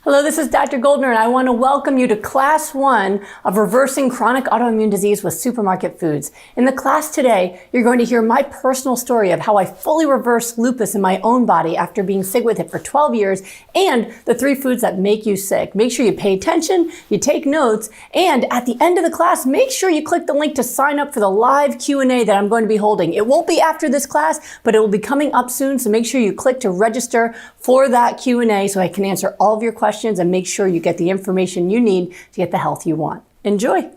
Hello, this is Dr. Goldner, and I want to welcome you to Class 1 of Reversing Chronic Autoimmune Disease with Supermarket Foods. In the class today, you're going to hear my personal story of how I fully reversed lupus in my own body after being sick with it for 12 years, and the 3 foods that make you sick. Make sure you pay attention, you take notes, and at the end of the class, make sure you click the link to sign up for the live Q&A that I'm going to be holding. It won't be after this class, but it will be coming up soon, so make sure you click to register for that Q&A so I can answer all of your questions and make sure you get the information you need to get the health you want. Enjoy.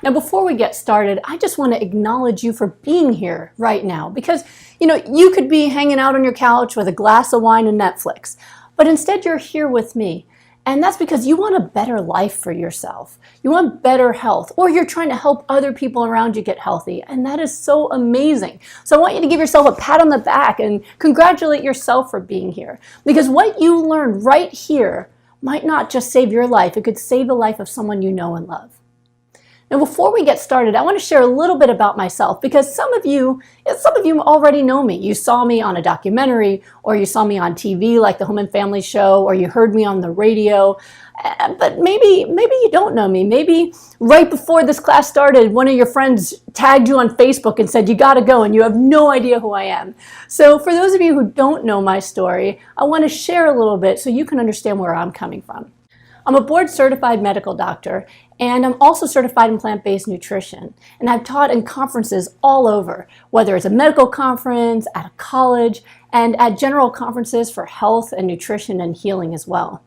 Now, before we get started, I just want to acknowledge you for being here right now because, you could be hanging out on your couch with a glass of wine and Netflix, but instead you're here with me. And that's because you want a better life for yourself. You want better health, or you're trying to help other people around you get healthy. And that is so amazing. So I want you to give yourself a pat on the back and congratulate yourself for being here. Because what you learned right here might not just save your life, it could save the life of someone you know and love. Now, before we get started, I want to share a little bit about myself because some of you already know me. You saw me on a documentary, or you saw me on TV like the Home and Family Show, or you heard me on the radio. But maybe you don't know me. Maybe right before this class started, one of your friends tagged you on Facebook and said, you got to go, and you have no idea who I am. So for those of you who don't know my story, I want to share a little bit so you can understand where I'm coming from. I'm a board-certified medical doctor, and I'm also certified in plant-based nutrition. And I've taught in conferences all over, whether it's a medical conference, at a college, and at general conferences for health and nutrition and healing as well.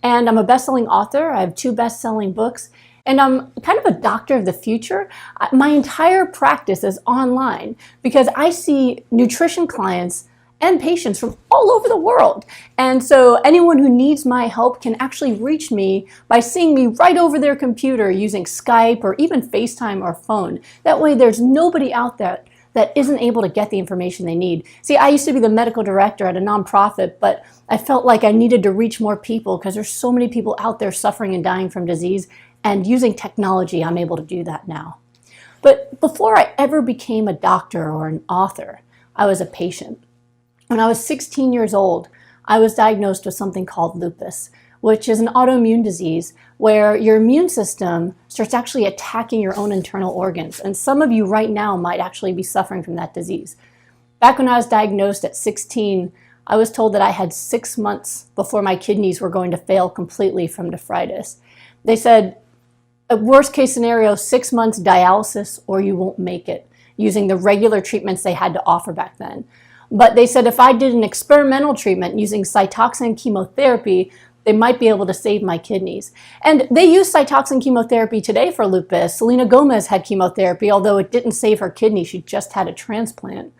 And I'm a best-selling author. I have 2 best-selling books, and I'm kind of a doctor of the future. My entire practice is online because I see nutrition clients and patients from all over the world. And so anyone who needs my help can actually reach me by seeing me right over their computer using Skype or even FaceTime or phone. That way there's nobody out there that isn't able to get the information they need. See, I used to be the medical director at a nonprofit, but I felt like I needed to reach more people because there's so many people out there suffering and dying from disease, and using technology, I'm able to do that now. But before I ever became a doctor or an author, I was a patient. When I was 16 years old, I was diagnosed with something called lupus, which is an autoimmune disease where your immune system starts actually attacking your own internal organs. And some of you right now might actually be suffering from that disease. Back when I was diagnosed at 16, I was told that I had 6 months before my kidneys were going to fail completely from nephritis. They said, a worst case scenario, 6 months dialysis or you won't make it, using the regular treatments they had to offer back then. But they said if I did an experimental treatment using Cytoxan chemotherapy, they might be able to save my kidneys. And they use Cytoxan chemotherapy today for lupus. Selena Gomez had chemotherapy, although it didn't save her kidney. She just had a transplant.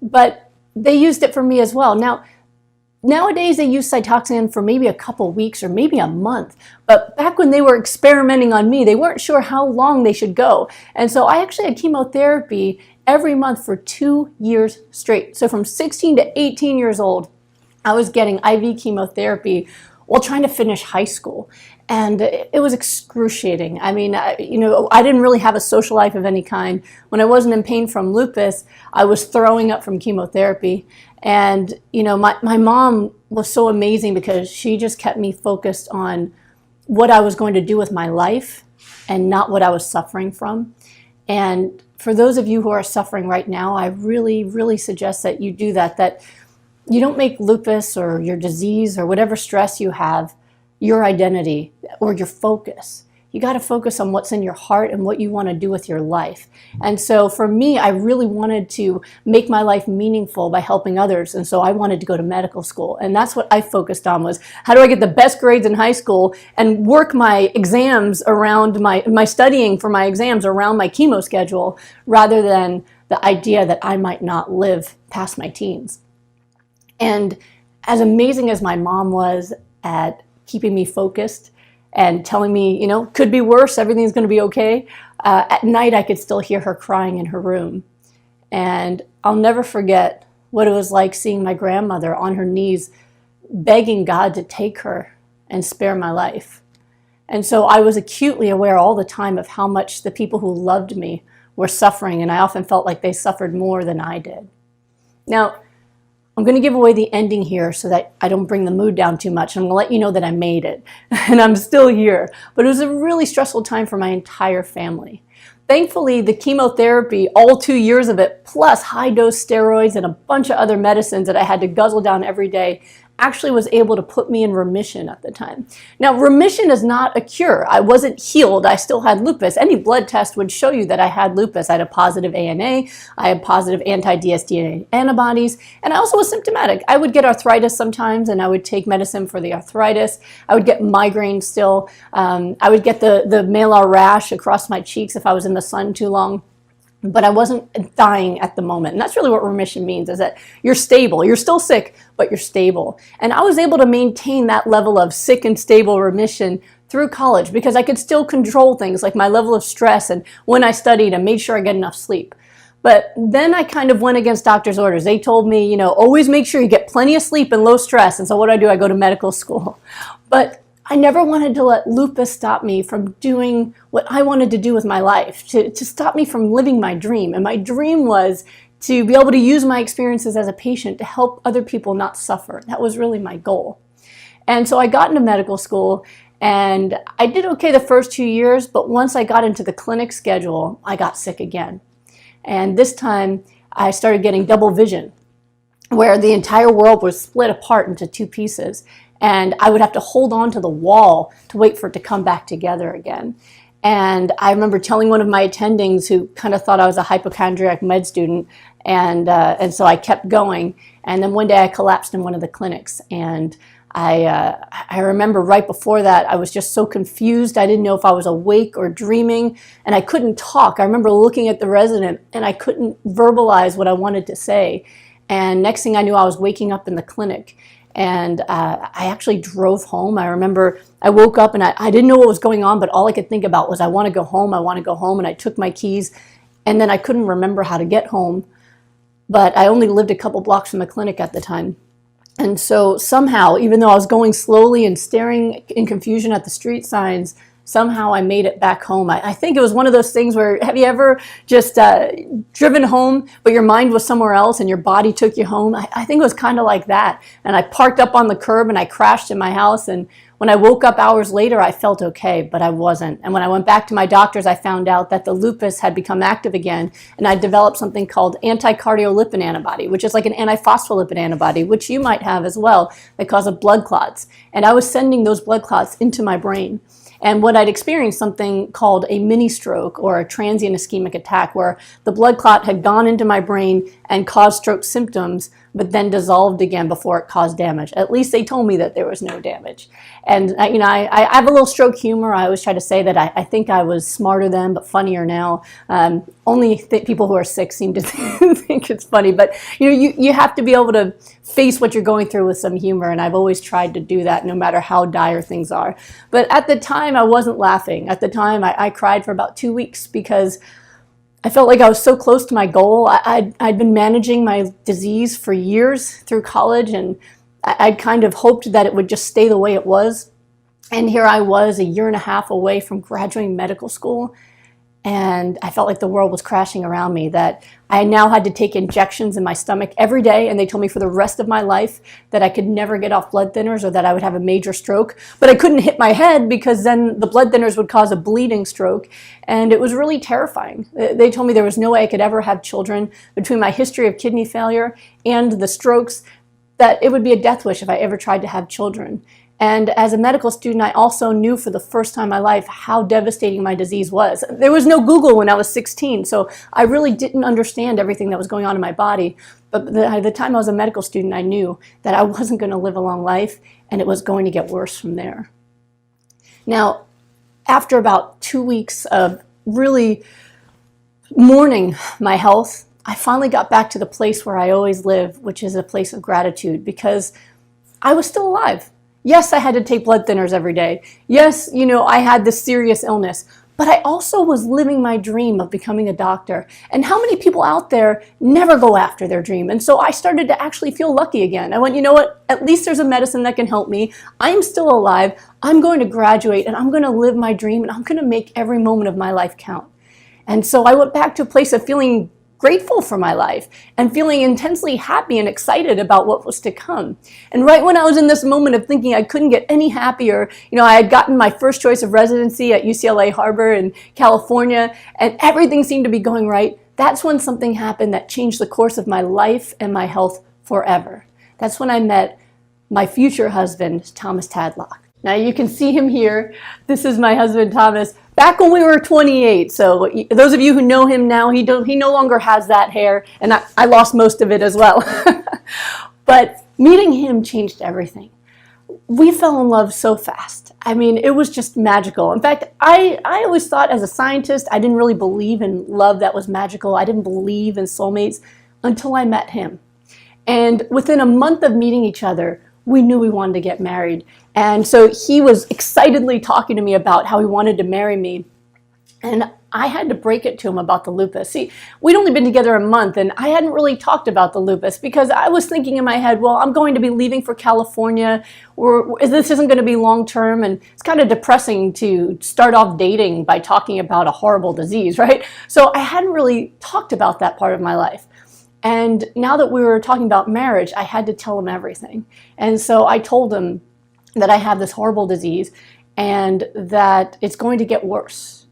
But they used it for me as well. Now, nowadays they use Cytoxan for maybe a couple weeks or maybe a month. But back when they were experimenting on me, they weren't sure how long they should go. And so I actually had chemotherapy every month for 2 years straight. So from 16 to 18 years old, I was getting IV chemotherapy while trying to finish high school. And it was excruciating. I mean, I didn't really have a social life of any kind. When I wasn't in pain from lupus, I was throwing up from chemotherapy. And, my mom was so amazing because she just kept me focused on what I was going to do with my life and not what I was suffering from. And for those of you who are suffering right now, I really, really suggest that you do that you don't make lupus or your disease or whatever stress you have your identity or your focus. You got to focus on what's in your heart and what you want to do with your life. And so for me, I really wanted to make my life meaningful by helping others. And so I wanted to go to medical school. And that's what I focused on, was how do I get the best grades in high school and work my exams around my studying for my exams around my chemo schedule, rather than the idea that I might not live past my teens. And as amazing as my mom was at keeping me focused and telling me, could be worse, everything's going to be okay, at night I could still hear her crying in her room. And I'll never forget what it was like seeing my grandmother on her knees begging God to take her and spare my life. And so I was acutely aware all the time of how much the people who loved me were suffering, and I often felt like they suffered more than I did. Now, I'm going to give away the ending here so that I don't bring the mood down too much. I'm going to let you know that I made it and I'm still here. But it was a really stressful time for my entire family. Thankfully, the chemotherapy, all 2 years of it, plus high-dose steroids and a bunch of other medicines that I had to guzzle down every day, actually was able to put me in remission at the time. Now, remission is not a cure. I wasn't healed. I still had lupus. Any blood test would show you that I had lupus. I had a positive ANA. I had positive anti-dsDNA antibodies, and I also was symptomatic. I would get arthritis sometimes, and I would take medicine for the arthritis. I would get migraine still. I would get the malar rash across my cheeks if I was in the sun too long. But I wasn't dying at the moment. And that's really what remission means, is that you're stable. You're still sick, but you're stable. And I was able to maintain that level of sick and stable remission through college because I could still control things like my level of stress and when I studied and made sure I get enough sleep. But then I kind of went against doctor's orders. They told me, always make sure you get plenty of sleep and low stress. And so what do? I go to medical school. But I never wanted to let lupus stop me from doing what I wanted to do with my life, to stop me from living my dream. And my dream was to be able to use my experiences as a patient to help other people not suffer. That was really my goal. And so I got into medical school and I did okay the first 2 years, but once I got into the clinic schedule, I got sick again. And this time I started getting double vision, where the entire world was split apart into two pieces. And I would have to hold on to the wall to wait for it to come back together again. And I remember telling one of my attendings who kind of thought I was a hypochondriac med student, and so I kept going. And then one day I collapsed in one of the clinics. And I remember right before that, I was just so confused. I didn't know if I was awake or dreaming, and I couldn't talk. I remember looking at the resident, and I couldn't verbalize what I wanted to say. And next thing I knew, I was waking up in the clinic. And I actually drove home. I remember I woke up and I didn't know what was going on, but all I could think about was I want to go home, I want to go home. And I took my keys, and then I couldn't remember how to get home. But I only lived a couple blocks from the clinic at the time. And so somehow, even though I was going slowly and staring in confusion at the street signs, somehow I made it back home. I think it was one of those things where, have you ever just driven home, but your mind was somewhere else and your body took you home? I think it was kind of like that. And I parked up on the curb and I crashed in my house. And when I woke up hours later, I felt okay, but I wasn't. And when I went back to my doctors, I found out that the lupus had become active again. And I developed something called anti-cardiolipin antibody, which is like an antiphospholipid antibody, which you might have as well, that causes blood clots. And I was sending those blood clots into my brain. And what I'd experienced something called a mini stroke or a transient ischemic attack, where the blood clot had gone into my brain and caused stroke symptoms, but then dissolved again before it caused damage. At least they told me that there was no damage. And I have a little stroke humor. I always try to say that I think I was smarter then, but funnier now. Only people who are sick seem to think it's funny. But you have to be able to face what you're going through with some humor, and I've always tried to do that no matter how dire things are. But at the time, I wasn't laughing. At the time, I cried for about 2 weeks because I felt like I was so close to my goal. I'd been managing my disease for years through college, and I'd kind of hoped that it would just stay the way it was. And here I was, a year and a half away from graduating medical school, and I felt like the world was crashing around me, that I now had to take injections in my stomach every day, and they told me for the rest of my life that I could never get off blood thinners or that I would have a major stroke. But I couldn't hit my head because then the blood thinners would cause a bleeding stroke, and it was really terrifying. They told me there was no way I could ever have children between my history of kidney failure and the strokes, that it would be a death wish if I ever tried to have children. And as a medical student, I also knew for the first time in my life how devastating my disease was. There was no Google when I was 16, so I really didn't understand everything that was going on in my body. But by the time I was a medical student, I knew that I wasn't going to live a long life, and it was going to get worse from there. Now, after about 2 weeks of really mourning my health, I finally got back to the place where I always live, which is a place of gratitude, because I was still alive. Yes, I had to take blood thinners every day. Yes, I had this serious illness, but I also was living my dream of becoming a doctor. And how many people out there never go after their dream? And so I started to actually feel lucky again. I went, you know what? At least there's a medicine that can help me. I'm still alive. I'm going to graduate, and I'm going to live my dream, and I'm going to make every moment of my life count. And so I went back to a place of feeling grateful for my life and feeling intensely happy and excited about what was to come. And right when I was in this moment of thinking I couldn't get any happier, I had gotten my first choice of residency at UCLA Harbor in California, and everything seemed to be going right. That's when something happened that changed the course of my life and my health forever. That's when I met my future husband, Thomas Tadlock. Now you can see him here. This is my husband, Thomas, back when we were 28. So those of you who know him now, he no longer has that hair, and I lost most of it as well. But meeting him changed everything. We fell in love so fast. I mean, it was just magical. In fact, I always thought as a scientist, I didn't really believe in love that was magical. I didn't believe in soulmates until I met him. And within a month of meeting each other, we knew we wanted to get married. And so he was excitedly talking to me about how he wanted to marry me. And I had to break it to him about the lupus. See, we'd only been together a month, and I hadn't really talked about the lupus because I was thinking in my head, well, I'm going to be leaving for California, or this isn't going to be long-term, and it's kind of depressing to start off dating by talking about a horrible disease, right? So I hadn't really talked about that part of my life. And now that we were talking about marriage, I had to tell him everything. And so I told him that I have this horrible disease and that it's going to get worse.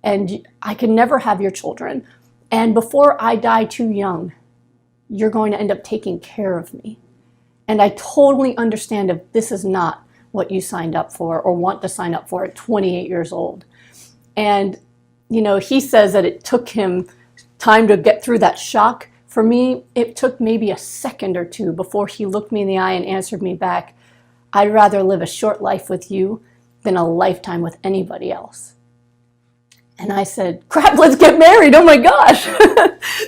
And I can never have your children. And before I die too young, you're going to end up taking care of me. And I totally understand if this is not what you signed up for or want to sign up for at 28 years old. And, he says that it took him time to get through that shock. For me, it took maybe a second or two before he looked me in the eye and answered me back, I'd rather live a short life with you than a lifetime with anybody else. And I said, crap, let's get married. Oh my gosh.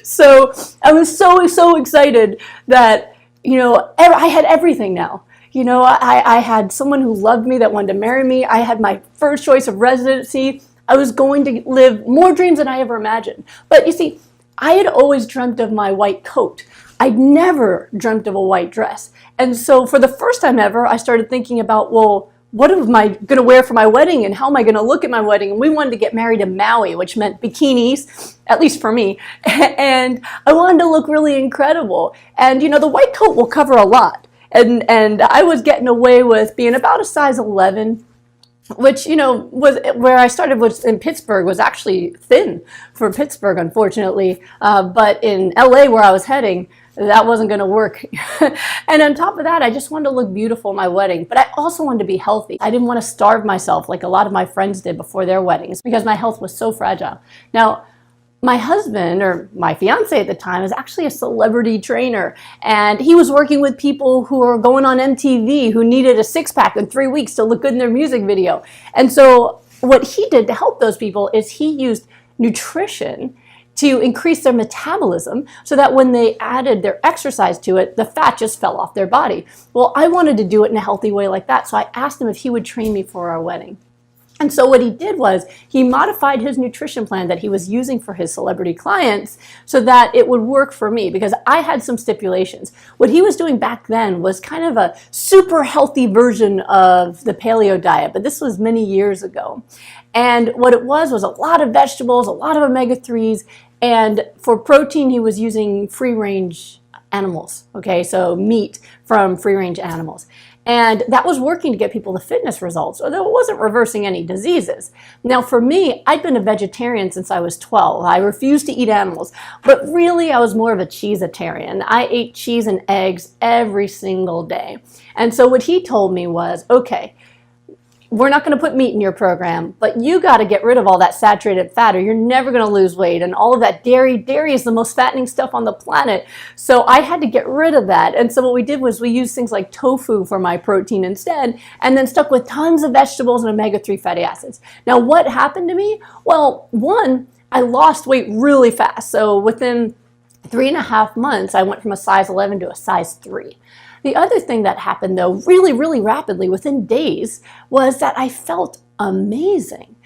So I was so excited that, I had everything now. I had someone who loved me that wanted to marry me. I had my first choice of residency. I was going to live more dreams than I ever imagined. But you see, I had always dreamt of my white coat. I'd never dreamt of a white dress. And so for the first time ever, I started thinking about, well, what am I going to wear for my wedding and how am I going to look at my wedding? And we wanted to get married in Maui, which meant bikinis, at least for me. And I wanted to look really incredible. And, the white coat will cover a lot. And I was getting away with being about a size 11, which, was where I started was in Pittsburgh, was actually thin for Pittsburgh, unfortunately. But in LA, where I was heading, that wasn't going to work. And on top of that, I just wanted to look beautiful in my wedding. But I also wanted to be healthy. I didn't want to starve myself like a lot of my friends did before their weddings because my health was so fragile. Now, my husband, or my fiance at the time, was actually a celebrity trainer. And he was working with people who were going on MTV who needed a six-pack in 3 weeks to look good in their music video. And so what he did to help those people is he used nutrition to increase their metabolism so that when they added their exercise to it, the fat just fell off their body. Well, I wanted to do it in a healthy way like that. So I asked him if he would train me for our wedding. And so what he did was he modified his nutrition plan that he was using for his celebrity clients so that it would work for me because I had some stipulations. What he was doing back then was kind of a super healthy version of the paleo diet, but this was many years ago. And what it was a lot of vegetables, a lot of omega-3s, and for protein he was using free-range animals, okay, so meat from free-range animals. And that was working to get people the fitness results, although it wasn't reversing any diseases. Now for me, I'd been a vegetarian since I was 12. I refused to eat animals, but really I was more of a cheesetarian. I ate cheese and eggs every single day. And so what he told me was, okay, we're not going to put meat in your program, but you got to get rid of all that saturated fat or you're never going to lose weight. And all of that dairy is the most fattening stuff on the planet. So I had to get rid of that. And so what we did was we used things like tofu for my protein instead, and then stuck with tons of vegetables and omega-3 fatty acids. Now, what happened to me? Well, one, I lost weight really fast. So within 3.5 months, I went from a size 11 to a size 3. The other thing that happened, though, really rapidly within days, was that I felt amazing.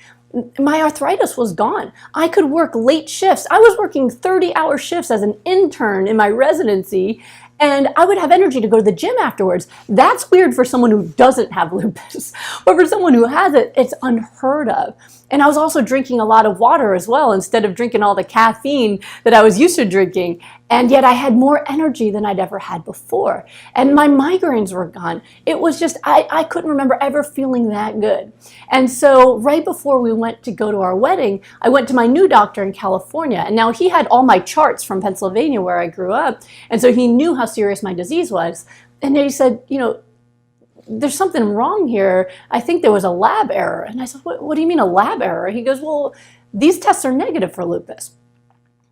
My arthritis was gone. I could work late shifts. I was working 30-hour shifts as an intern in my residency, And I would have energy to go to the gym afterwards. That's weird for someone who doesn't have lupus. But for someone who has it, it's unheard of. And I was also drinking a lot of water as well, instead of drinking all the caffeine that I was used to drinking. And yet I had more energy than I'd ever had before. And my migraines were gone. It was just, I couldn't remember ever feeling that good. And so right before we went to go to our wedding, I went to my new doctor in California. And now he had all my charts from Pennsylvania where I grew up. And so he knew how serious my disease was. And he said, there's something wrong here. I think there was a lab error. And I said, what do you mean a lab error? He goes, well, these tests are negative for lupus.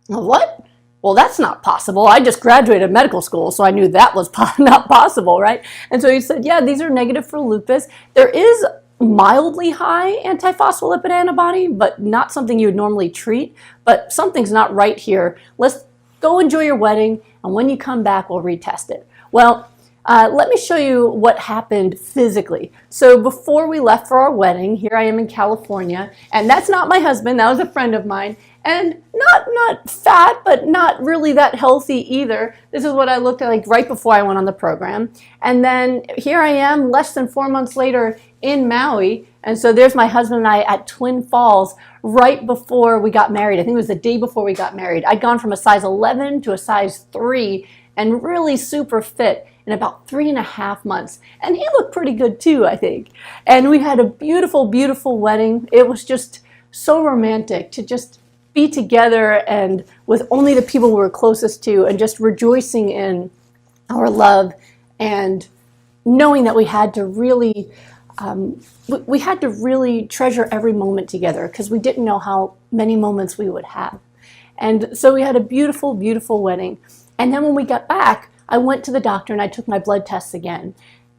What? Well, that's not possible. I just graduated medical school, so I knew that was not possible, right? And so he said, yeah, these are negative for lupus. There is mildly high antiphospholipid antibody, but not something you would normally treat. But something's not right here. Let's go enjoy your wedding, and when you come back, we'll retest it. Well, let me show you what happened physically. So before we left for our wedding, here I am in California, and that's not my husband, that was a friend of mine, and not fat, but not really that healthy either. This is what I looked like right before I went on the program. And then here I am less than 4 months later in Maui, and so there's my husband and I at Twin Falls right before we got married. I think it was the day before we got married. I'd gone from a size 11 to a size 3 and really super fit in about 3.5 months. And he looked pretty good too, I think. And we had a beautiful, beautiful wedding. It was just so romantic to just be together and with only the people we were closest to and just rejoicing in our love and knowing that we had to really treasure every moment together because we didn't know how many moments we would have. And so we had a beautiful, beautiful wedding. And then when we got back, I went to the doctor and I took my blood tests again.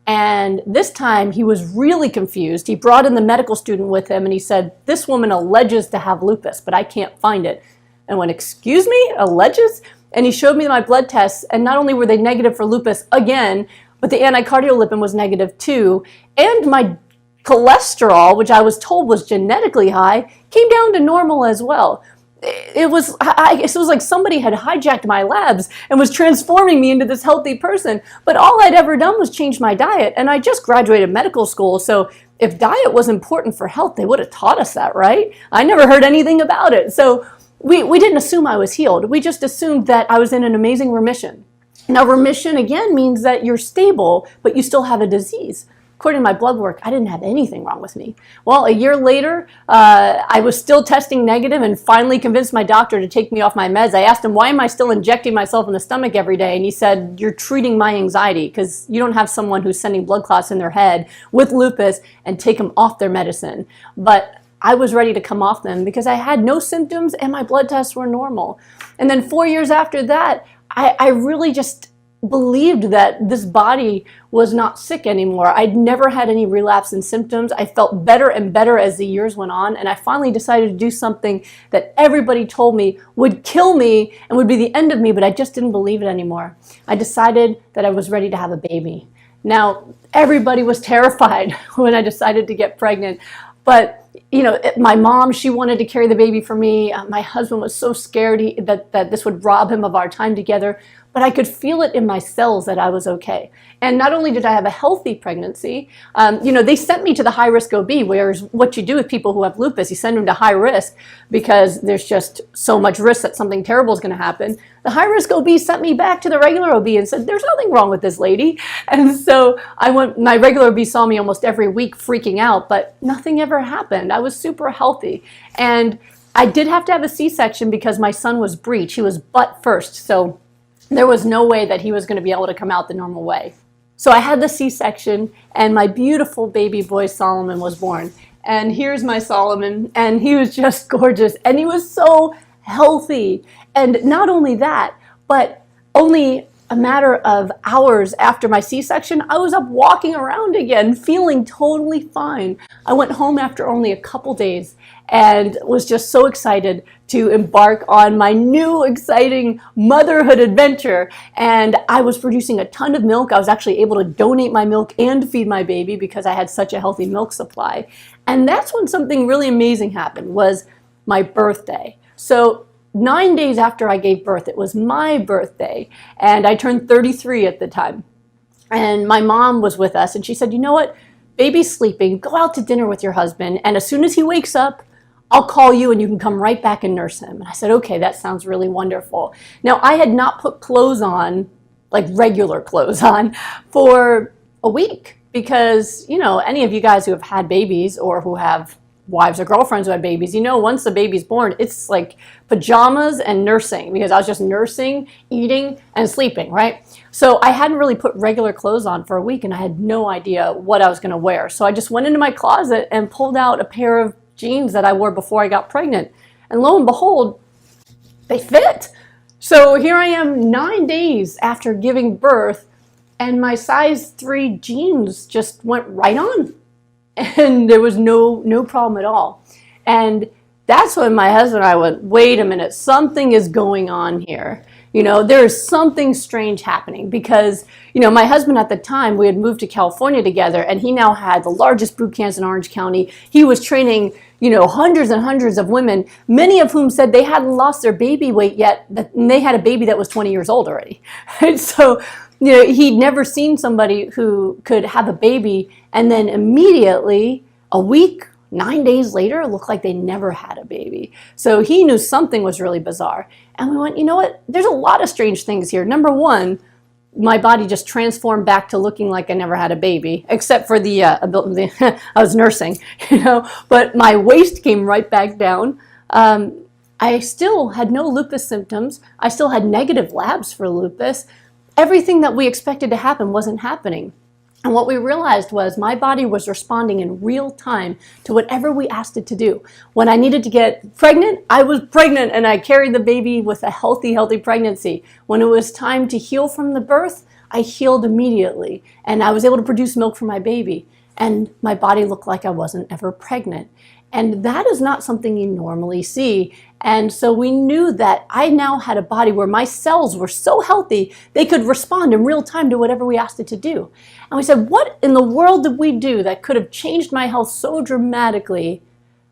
And this time he was really confused. He brought in the medical student with him and he said, this woman alleges to have lupus, but I can't find it. And I went, excuse me, alleges? And he showed me my blood tests, and not only were they negative for lupus again, but the anticardiolipin was negative too. And my cholesterol, which I was told was genetically high, came down to normal as well. It was like somebody had hijacked my labs and was transforming me into this healthy person. But all I'd ever done was change my diet. And I just graduated medical school. So if diet was important for health, they would have taught us that, right? I never heard anything about it. So we didn't assume I was healed. We just assumed that I was in an amazing remission. Now, remission, again, means that you're stable, but you still have a disease. According to my blood work, I didn't have anything wrong with me. Well, a year later, I was still testing negative and finally convinced my doctor to take me off my meds. I asked him, why am I still injecting myself in the stomach every day? And he said, you're treating my anxiety because you don't have someone who's sending blood clots in their head with lupus and take them off their medicine. But I was ready to come off them because I had no symptoms and my blood tests were normal. And then 4 years after that, I really just believed that this body was not sick anymore. I'd never had any relapse in symptoms. I felt better and better as the years went on, and I finally decided to do something that everybody told me would kill me and would be the end of me, but I just didn't believe it anymore. I decided that I was ready to have a baby. Now, everybody was terrified when I decided to get pregnant, but my mom, she wanted to carry the baby for me. My husband was so scared that this would rob him of our time together. But I could feel it in my cells that I was okay. And not only did I have a healthy pregnancy, they sent me to the high-risk OB, whereas what you do with people who have lupus, you send them to high risk because there's just so much risk that something terrible is going to happen. The high-risk OB sent me back to the regular OB and said, there's nothing wrong with this lady. And so my regular OB saw me almost every week freaking out, but nothing ever happened. I was super healthy. And I did have to have a C-section because my son was breech. He was butt first. So there was no way that he was going to be able to come out the normal way. So I had the C-section, and my beautiful baby boy Solomon was born. And here's my Solomon, and he was just gorgeous, and he was so healthy. And not only that, but only a matter of hours after my C-section, I was up walking around again, feeling totally fine. I went home after only a couple days and was just so excited to embark on my new exciting motherhood adventure. And I was producing a ton of milk. I was actually able to donate my milk and feed my baby because I had such a healthy milk supply. And that's when something really amazing happened, was my birthday. So 9 days after I gave birth, it was my birthday, and I turned 33 at the time. And my mom was with us, and she said, you know what, baby's sleeping, go out to dinner with your husband, and as soon as he wakes up, I'll call you and you can come right back and nurse him. And I said, okay, that sounds really wonderful. Now, I had not put clothes on, like regular clothes on, for a week because, you know, any of you guys who have had babies or who have wives or girlfriends who had babies, you know, once the baby's born, it's like pajamas and nursing, because I was just nursing, eating, and sleeping, right? So I hadn't really put regular clothes on for a week, and I had no idea what I was going to wear. So I just went into my closet and pulled out a pair of jeans that I wore before I got pregnant. And lo and behold, they fit. So here I am 9 days after giving birth, and my size 3 jeans just went right on. And there was no problem at all. And that's when my husband and I went, wait a minute, something is going on here. You know, there is something strange happening because, you know, my husband at the time, we had moved to California together, and he now had the largest boot camps in Orange County. He was training, you know, hundreds and hundreds of women, many of whom said they hadn't lost their baby weight yet, and they had a baby that was 20 years old already. And so, you know, he'd never seen somebody who could have a baby and then immediately, a week, 9 days later, it looked like they never had a baby. So he knew something was really bizarre. And we went, you know what? There's a lot of strange things here. Number one, my body just transformed back to looking like I never had a baby, except for the I was nursing, you know, but my waist came right back down. I still had no lupus symptoms. I still had negative labs for lupus. Everything that we expected to happen wasn't happening. And what we realized was my body was responding in real time to whatever we asked it to do. When I needed to get pregnant, I was pregnant and I carried the baby with a healthy pregnancy. When it was time to heal from the birth, I healed immediately and I was able to produce milk for my baby. And my body looked like I wasn't ever pregnant. And that is not something you normally see. And so we knew that I now had a body where my cells were so healthy, they could respond in real time to whatever we asked it to do. And we said, what in the world did we do that could have changed my health so dramatically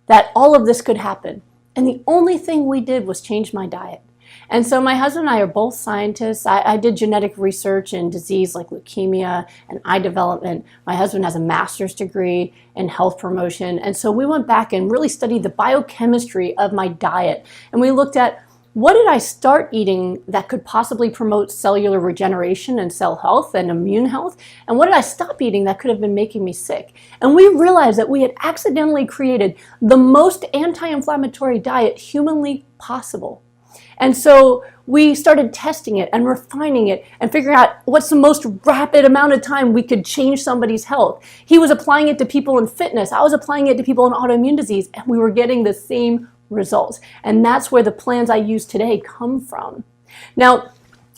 that all of this could happen? And the only thing we did was change my diet. And so my husband and I are both scientists. I did genetic research in disease like leukemia and eye development. My husband has a master's degree in health promotion. And so we went back and really studied the biochemistry of my diet. And we looked at what did I start eating that could possibly promote cellular regeneration and cell health and immune health? And what did I stop eating that could have been making me sick? And we realized that we had accidentally created the most anti-inflammatory diet humanly possible. And so we started testing it and refining it and figuring out what's the most rapid amount of time we could change somebody's health. He was applying it to people in fitness. I was applying it to people in autoimmune disease, and we were getting the same results. And that's where the plans I use today come from. Now,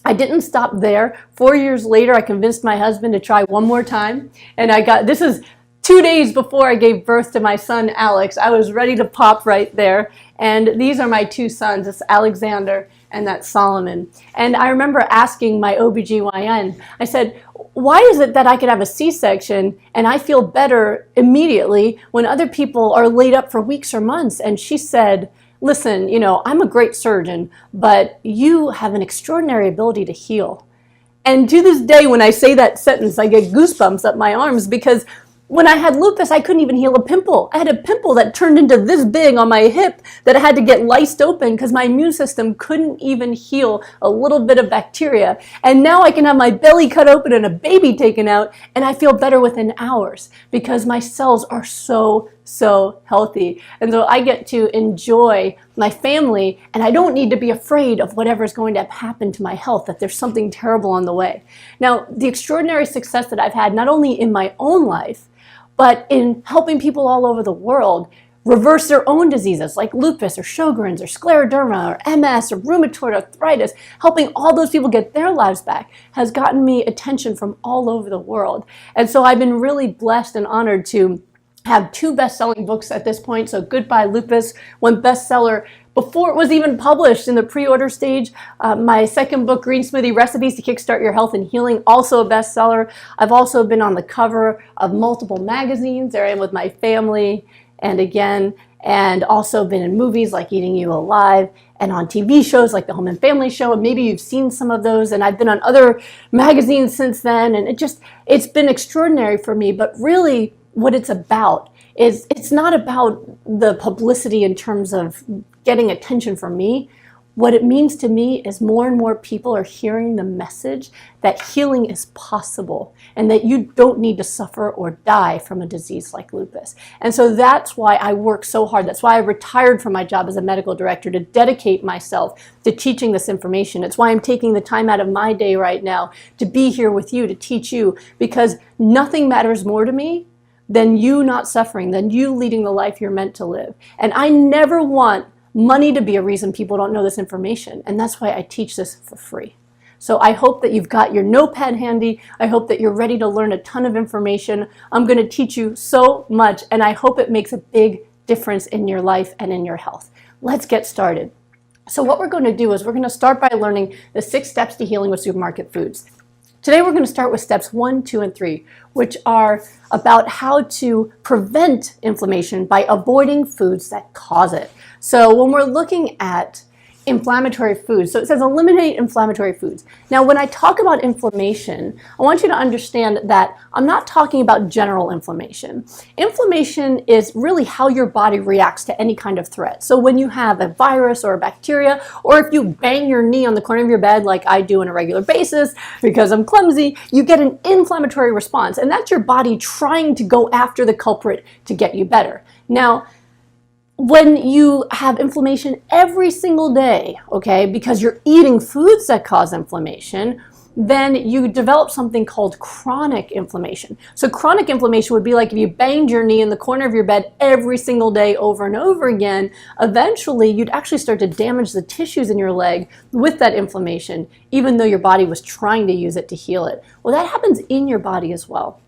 I didn't stop there. 4 years later, I convinced my husband to try one more time. And this is 2 days before I gave birth to my son, Alex. I was ready to pop right there. And these are my 2 sons. It's Alexander and that's Solomon. And I remember asking my OBGYN, I said, why is it that I could have a C-section and I feel better immediately when other people are laid up for weeks or months? And she said, listen, you know, I'm a great surgeon, but you have an extraordinary ability to heal. And to this day, when I say that sentence, I get goosebumps up my arms because when I had lupus, I couldn't even heal a pimple. I had a pimple that turned into this big on my hip that I had to get lysed open because my immune system couldn't even heal a little bit of bacteria. And now I can have my belly cut open and a baby taken out, and I feel better within hours because my cells are so healthy. And so I get to enjoy my family, and I don't need to be afraid of whatever's going to happen to my health, that there's something terrible on the way. Now, the extraordinary success that I've had, not only in my own life, but in helping people all over the world reverse their own diseases like lupus or Sjogren's or scleroderma or MS or rheumatoid arthritis, helping all those people get their lives back has gotten me attention from all over the world. And so I've been really blessed and honored to have 2 best-selling books at this point. So Goodbye Lupus went bestseller before it was even published in the pre-order stage. My second book, Green Smoothie Recipes to Kickstart Your Health and Healing, also a bestseller. I've also been on the cover of multiple magazines. There I am with my family. and again, and also been in movies like Eating You Alive and on TV shows like the Home and Family Show, and maybe you've seen some of those, and I've been on other magazines since then, and it's been extraordinary for me. But really what it's about is it's not about the publicity in terms of getting attention from me. What it means to me is more and more people are hearing the message that healing is possible and that you don't need to suffer or die from a disease like lupus. And so that's why I work so hard. That's why I retired from my job as a medical director to dedicate myself to teaching this information. It's why I'm taking the time out of my day right now to be here with you, to teach you, because nothing matters more to me than you not suffering, than you leading the life you're meant to live. And I never want money to be a reason people don't know this information. And that's why I teach this for free. So I hope that you've got your notepad handy. I hope that you're ready to learn a ton of information. I'm going to teach you so much, and I hope it makes a big difference in your life and in your health. Let's get started. So what we're going to do is we're going to start by learning the 6 steps to healing with supermarket foods. Today we're going to start with steps 1, 2, and 3, which are about how to prevent inflammation by avoiding foods that cause it. So when we're looking at inflammatory foods, so it says eliminate inflammatory foods. Now when I talk about inflammation, I want you to understand that I'm not talking about general inflammation. Inflammation is really how your body reacts to any kind of threat. So when you have a virus or a bacteria, or if you bang your knee on the corner of your bed like I do on a regular basis because I'm clumsy, you get an inflammatory response, and that's your body trying to go after the culprit to get you better. Now, when you have inflammation every single day, okay, because you're eating foods that cause inflammation, then you develop something called chronic inflammation. So chronic inflammation would be like if you banged your knee in the corner of your bed every single day over and over again, eventually you'd actually start to damage the tissues in your leg with that inflammation, even though your body was trying to use it to heal it. Well, that happens in your body as well.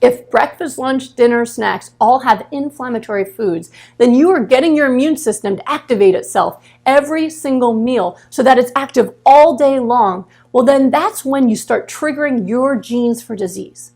If breakfast, lunch, dinner, snacks all have inflammatory foods, then you are getting your immune system to activate itself every single meal so that it's active all day long. Well, then that's when you start triggering your genes for disease.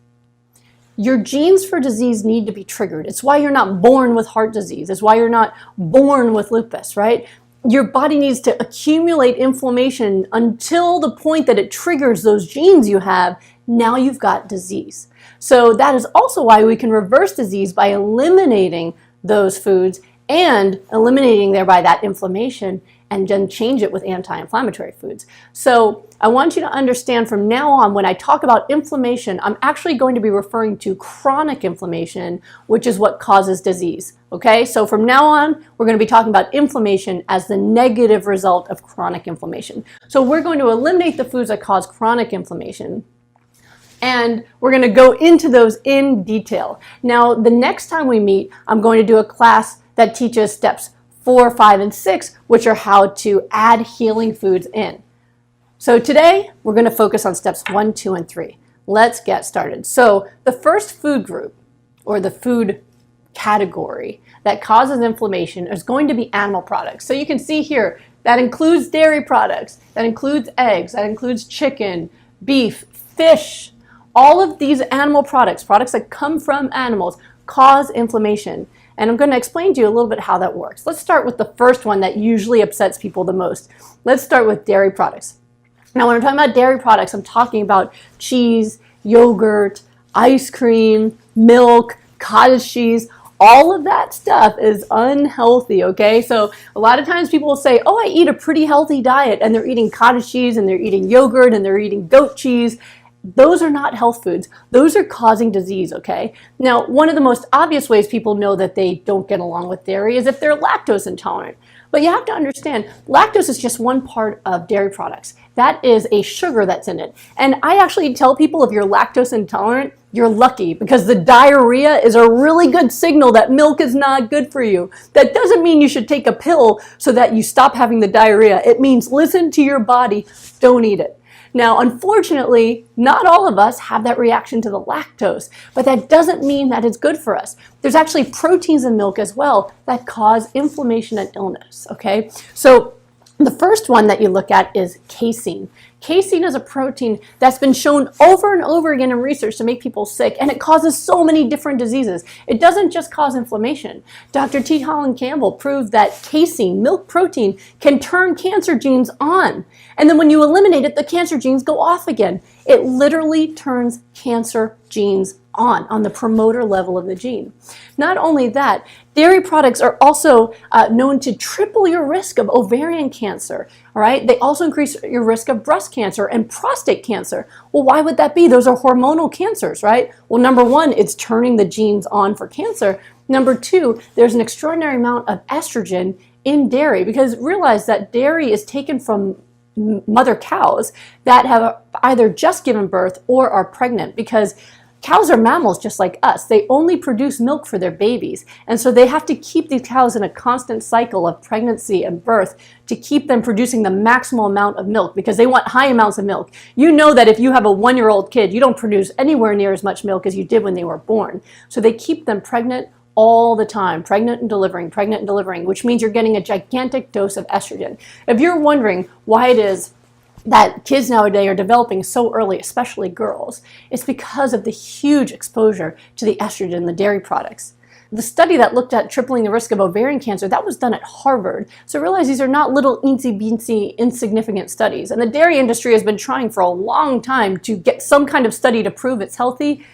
Your genes for disease need to be triggered. It's why you're not born with heart disease. It's why you're not born with lupus, right? Your body needs to accumulate inflammation until the point that it triggers those genes you have. Now you've got disease. So that is also why we can reverse disease by eliminating those foods and eliminating thereby that inflammation, and then change it with anti-inflammatory foods. So I want you to understand from now on, when I talk about inflammation, I'm actually going to be referring to chronic inflammation, which is what causes disease. Okay, so from now on, we're going to be talking about inflammation as the negative result of chronic inflammation. So we're going to eliminate the foods that cause chronic inflammation, and we're going to go into those in detail. Now, the next time we meet, I'm going to do a class that teaches steps 4, 5, and 6, which are how to add healing foods in. So today, we're going to focus on steps 1, 2, and 3. Let's get started. So the first food group, or the food category that causes inflammation, is going to be animal products. So you can see here, that includes dairy products, that includes eggs, that includes chicken, beef, fish. All of these animal products, products that come from animals, cause inflammation. And I'm going to explain to you a little bit how that works. Let's start with the first one that usually upsets people the most. Let's start with dairy products. Now, when I'm talking about dairy products, I'm talking about cheese, yogurt, ice cream, milk, cottage cheese. All of that stuff is unhealthy, okay? So a lot of times people will say, oh, I eat a pretty healthy diet, and they're eating cottage cheese, and they're eating yogurt, and they're eating goat cheese. Those are not health foods. Those are causing disease, okay? Now, one of the most obvious ways people know that they don't get along with dairy is if they're lactose intolerant. But you have to understand, lactose is just one part of dairy products. That is a sugar that's in it. And I actually tell people, if you're lactose intolerant, you're lucky, because the diarrhea is a really good signal that milk is not good for you. That doesn't mean you should take a pill so that you stop having the diarrhea. It means listen to your body, don't eat it. Now, unfortunately, not all of us have that reaction to the lactose, but that doesn't mean that it's good for us. There's actually proteins in milk as well that cause inflammation and illness, okay? So The first one that you look at is casein. Casein is a protein that's been shown over and over again in research to make people sick, and it causes so many different diseases. It doesn't just cause inflammation. Dr. T. Holland Campbell proved that casein, milk protein, can turn cancer genes on. And then when you eliminate it, the cancer genes go off again. It literally turns cancer genes on the promoter level of the gene. Not only that, dairy products are also known to triple your risk of ovarian cancer, all right? They also increase your risk of breast cancer and prostate cancer. Well, why would that be? Those are hormonal cancers, right? Well, number one, it's turning the genes on for cancer. Number two, there's an extraordinary amount of estrogen in dairy, because realize that dairy is taken from mother cows that have either just given birth or are pregnant, because cows are mammals just like us. They only produce milk for their babies. And so they have to keep these cows in a constant cycle of pregnancy and birth to keep them producing the maximal amount of milk, because they want high amounts of milk. You know that if you have a 1-year-old kid, you don't produce anywhere near as much milk as you did when they were born. So they keep them pregnant all the time, pregnant and delivering, which means you're getting a gigantic dose of estrogen. If you're wondering why it is that kids nowadays are developing so early, especially girls, it's because of the huge exposure to the estrogen in the dairy products. The study that looked at tripling the risk of ovarian cancer, that was done at Harvard. So realize these are not little eensy-beensy, insignificant studies. And the dairy industry has been trying for a long time to get some kind of study to prove it's healthy,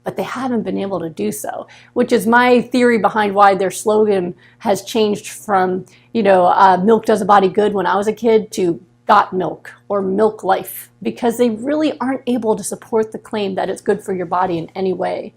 but they haven't been able to do so, which is my theory behind why their slogan has changed from, milk does a body good when I was a kid, to got milk or milk life, because they really aren't able to support the claim that it's good for your body in any way.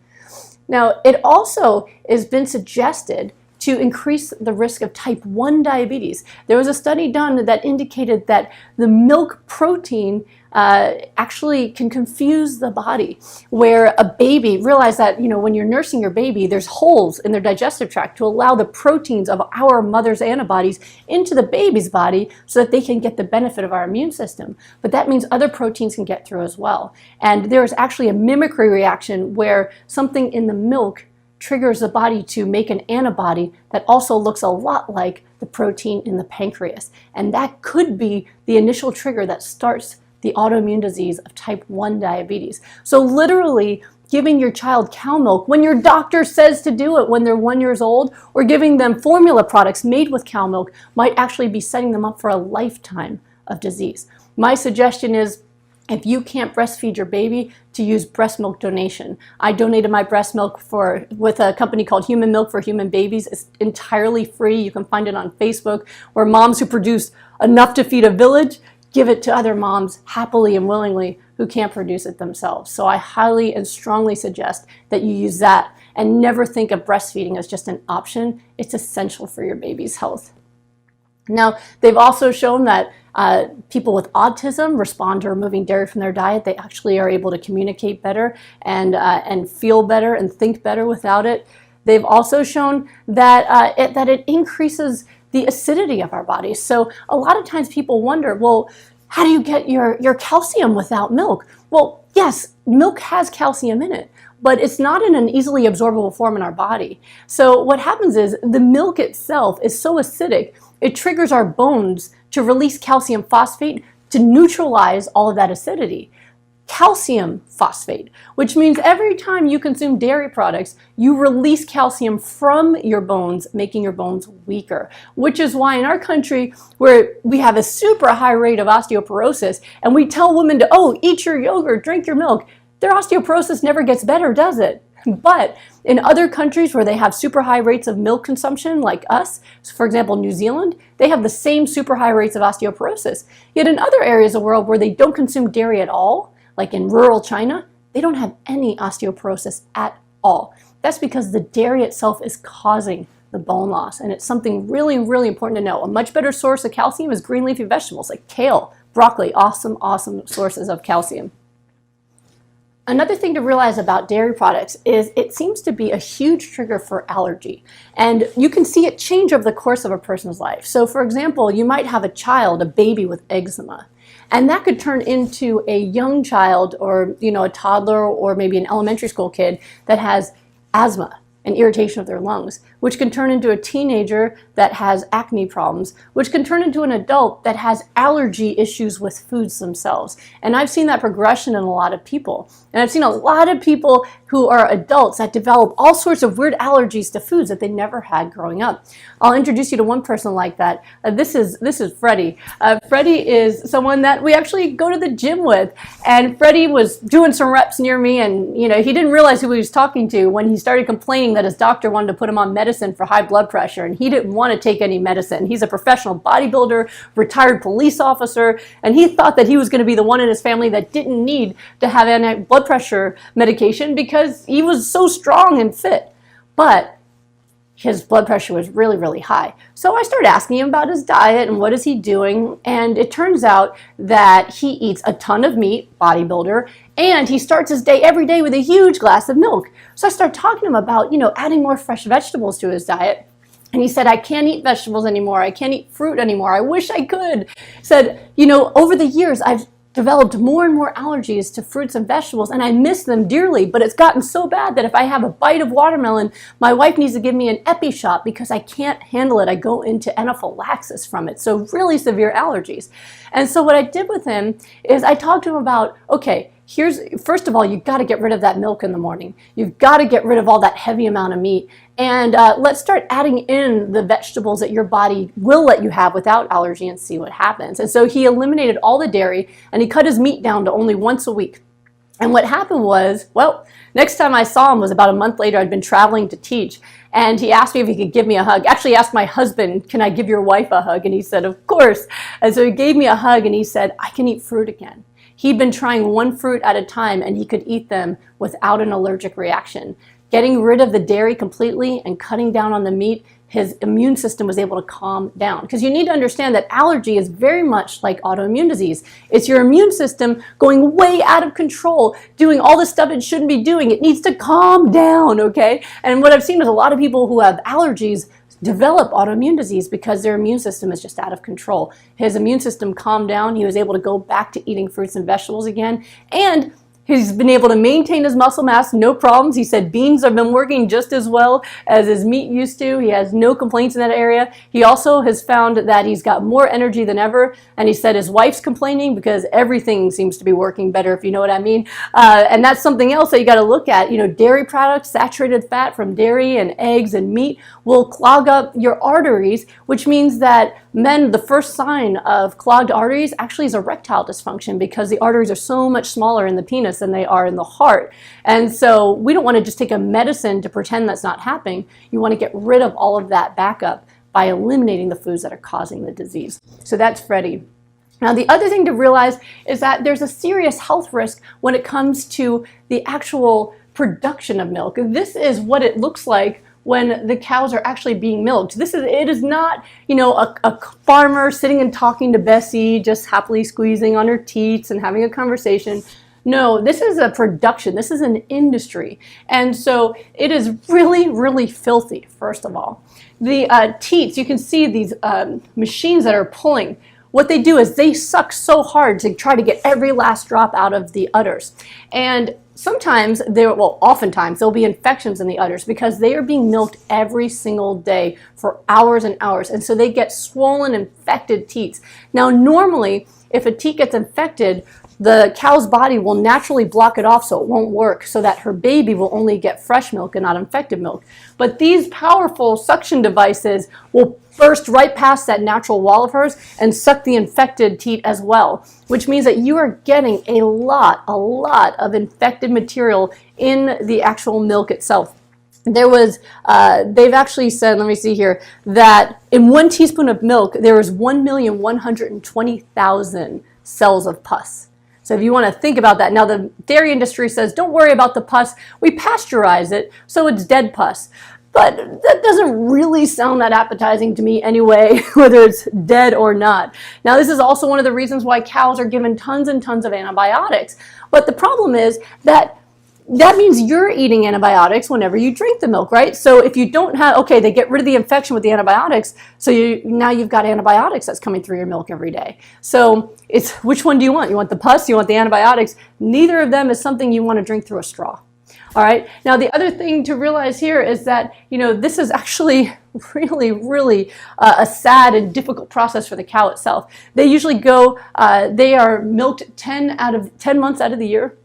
Now, it also has been suggested to increase the risk of type 1 diabetes. There was a study done that indicated that the milk protein actually can confuse the body, where a baby, realize that when you're nursing your baby, there's holes in their digestive tract to allow the proteins of our mother's antibodies into the baby's body so that they can get the benefit of our immune system. But that means other proteins can get through as well. And there's actually a mimicry reaction where something in the milk triggers the body to make an antibody that also looks a lot like the protein in the pancreas. And that could be the initial trigger that starts the autoimmune disease of type 1 diabetes. So literally giving your child cow milk when your doctor says to do it when they're 1 year old, or giving them formula products made with cow milk, might actually be setting them up for a lifetime of disease. My suggestion is, if you can't breastfeed your baby, to use breast milk donation. I donated my breast milk with a company called Human Milk for Human Babies. It's entirely free. You can find it on Facebook, where moms who produce enough to feed a village give it to other moms happily and willingly who can't produce it themselves. So I highly and strongly suggest that you use that, and never think of breastfeeding as just an option. It's essential for your baby's health. Now, they've also shown that people with autism respond to removing dairy from their diet. They actually are able to communicate better and feel better and think better without it. They've also shown that it increases the acidity of our bodies. So a lot of times people wonder, well, how do you get your calcium without milk? Well, yes, milk has calcium in it, but it's not in an easily absorbable form in our body. So what happens is the milk itself is so acidic, it triggers our bones to release calcium phosphate to neutralize all of that acidity. Calcium phosphate, which means every time you consume dairy products, you release calcium from your bones, making your bones weaker, which is why in our country, where we have a super high rate of osteoporosis, and we tell women to, eat your yogurt, drink your milk, their osteoporosis never gets better, does it? But in other countries where they have super high rates of milk consumption, like us, for example, New Zealand, they have the same super high rates of osteoporosis. Yet in other areas of the world where they don't consume dairy at all, like in rural China, they don't have any osteoporosis at all. That's because the dairy itself is causing the bone loss. And it's something really, really important to know. A much better source of calcium is green leafy vegetables like kale, broccoli, awesome sources of calcium. Another thing to realize about dairy products is it seems to be a huge trigger for allergy. And you can see it change over the course of a person's life. So for example, you might have a baby with eczema. And that could turn into a young child, or a toddler, or maybe an elementary school kid that has asthma. and irritation of their lungs, which can turn into a teenager that has acne problems, which can turn into an adult that has allergy issues with foods themselves. And I've seen that progression in a lot of people. And I've seen a lot of people who are adults that develop all sorts of weird allergies to foods that they never had growing up. I'll introduce you to one person like that. This is Freddie. Freddie is someone that we actually go to the gym with. And Freddie was doing some reps near me, and he didn't realize who he was talking to when he started complaining that his doctor wanted to put him on medicine for high blood pressure, and he didn't want to take any medicine. He's a professional bodybuilder, retired police officer, and he thought that he was going to be the one in his family that didn't need to have anti-blood pressure medication because he was so strong and fit. But his blood pressure was really, really high. So I started asking him about his diet and what is he doing, and it turns out that he eats a ton of meat, bodybuilder, and he starts his day every day with a huge glass of milk. So I started talking to him about, adding more fresh vegetables to his diet. And he said, I can't eat vegetables anymore. I can't eat fruit anymore. I wish I could. He said, over the years, I've developed more and more allergies to fruits and vegetables, and I miss them dearly, but it's gotten so bad that if I have a bite of watermelon, my wife needs to give me an epi shot because I can't handle it. I go into anaphylaxis from it. So really severe allergies. And so what I did with him is I talked to him about, okay, first of all, you've got to get rid of that milk in the morning. You've got to get rid of all that heavy amount of meat. And let's start adding in the vegetables that your body will let you have without allergy and see what happens. And so he eliminated all the dairy and he cut his meat down to only once a week. And what happened was, next time I saw him was about a month later. I'd been traveling to teach. And he asked me if he could give me a hug. Actually, he asked my husband, can I give your wife a hug? And he said, of course. And so he gave me a hug and he said, I can eat fruit again. He'd been trying one fruit at a time and he could eat them without an allergic reaction. Getting rid of the dairy completely and cutting down on the meat, his immune system was able to calm down. Because you need to understand that allergy is very much like autoimmune disease. It's your immune system going way out of control, doing all the stuff it shouldn't be doing. It needs to calm down, okay? And what I've seen is a lot of people who have allergies develop autoimmune disease because their immune system is just out of control. His immune system calmed down. He was able to go back to eating fruits and vegetables again. And he's been able to maintain his muscle mass, no problems. He said beans have been working just as well as his meat used to. He has no complaints in that area. He also has found that he's got more energy than ever. And he said his wife's complaining because everything seems to be working better, if you know what I mean. And that's something else that you got to look at. Dairy products, saturated fat from dairy and eggs and meat will clog up your arteries, which means that men, the first sign of clogged arteries actually is erectile dysfunction because the arteries are so much smaller in the penis than they are in the heart. And so we don't want to just take a medicine to pretend that's not happening. You want to get rid of all of that backup by eliminating the foods that are causing the disease. So that's Freddie. Now, the other thing to realize is that there's a serious health risk when it comes to the actual production of milk. This is what it looks like when the cows are actually being milked. It is not, a farmer sitting and talking to Bessie, just happily squeezing on her teats and having a conversation. No, this is a production. This is an industry. And so it is really, really filthy, first of all. The teats, you can see these machines that are pulling. What they do is they suck so hard to try to get every last drop out of the udders. And oftentimes there'll be infections in the udders because they are being milked every single day for hours and hours. And so they get swollen, infected teats. Now, normally, if a teat gets infected, the cow's body will naturally block it off so it won't work, so that her baby will only get fresh milk and not infected milk. But these powerful suction devices will burst right past that natural wall of hers and suck the infected teat as well, which means that you are getting a lot of infected material in the actual milk itself. They've actually said, let me see here, that in 1 teaspoon of milk, there is 1,120,000 cells of pus. So if you want to think about that, now the dairy industry says, don't worry about the pus, we pasteurize it, so it's dead pus. But that doesn't really sound that appetizing to me anyway, whether it's dead or not. Now, this is also one of the reasons why cows are given tons and tons of antibiotics. But the problem is that means you're eating antibiotics whenever you drink the milk, right? So if you don't have, they get rid of the infection with the antibiotics, so now you've got antibiotics that's coming through your milk every day. So it's, which one do you want? You want the pus? You want the antibiotics? Neither of them is something you want to drink through a straw. All right. Now, the other thing to realize here is that, this is actually really a sad and difficult process for the cow itself. They usually they are milked 10 months out of the year.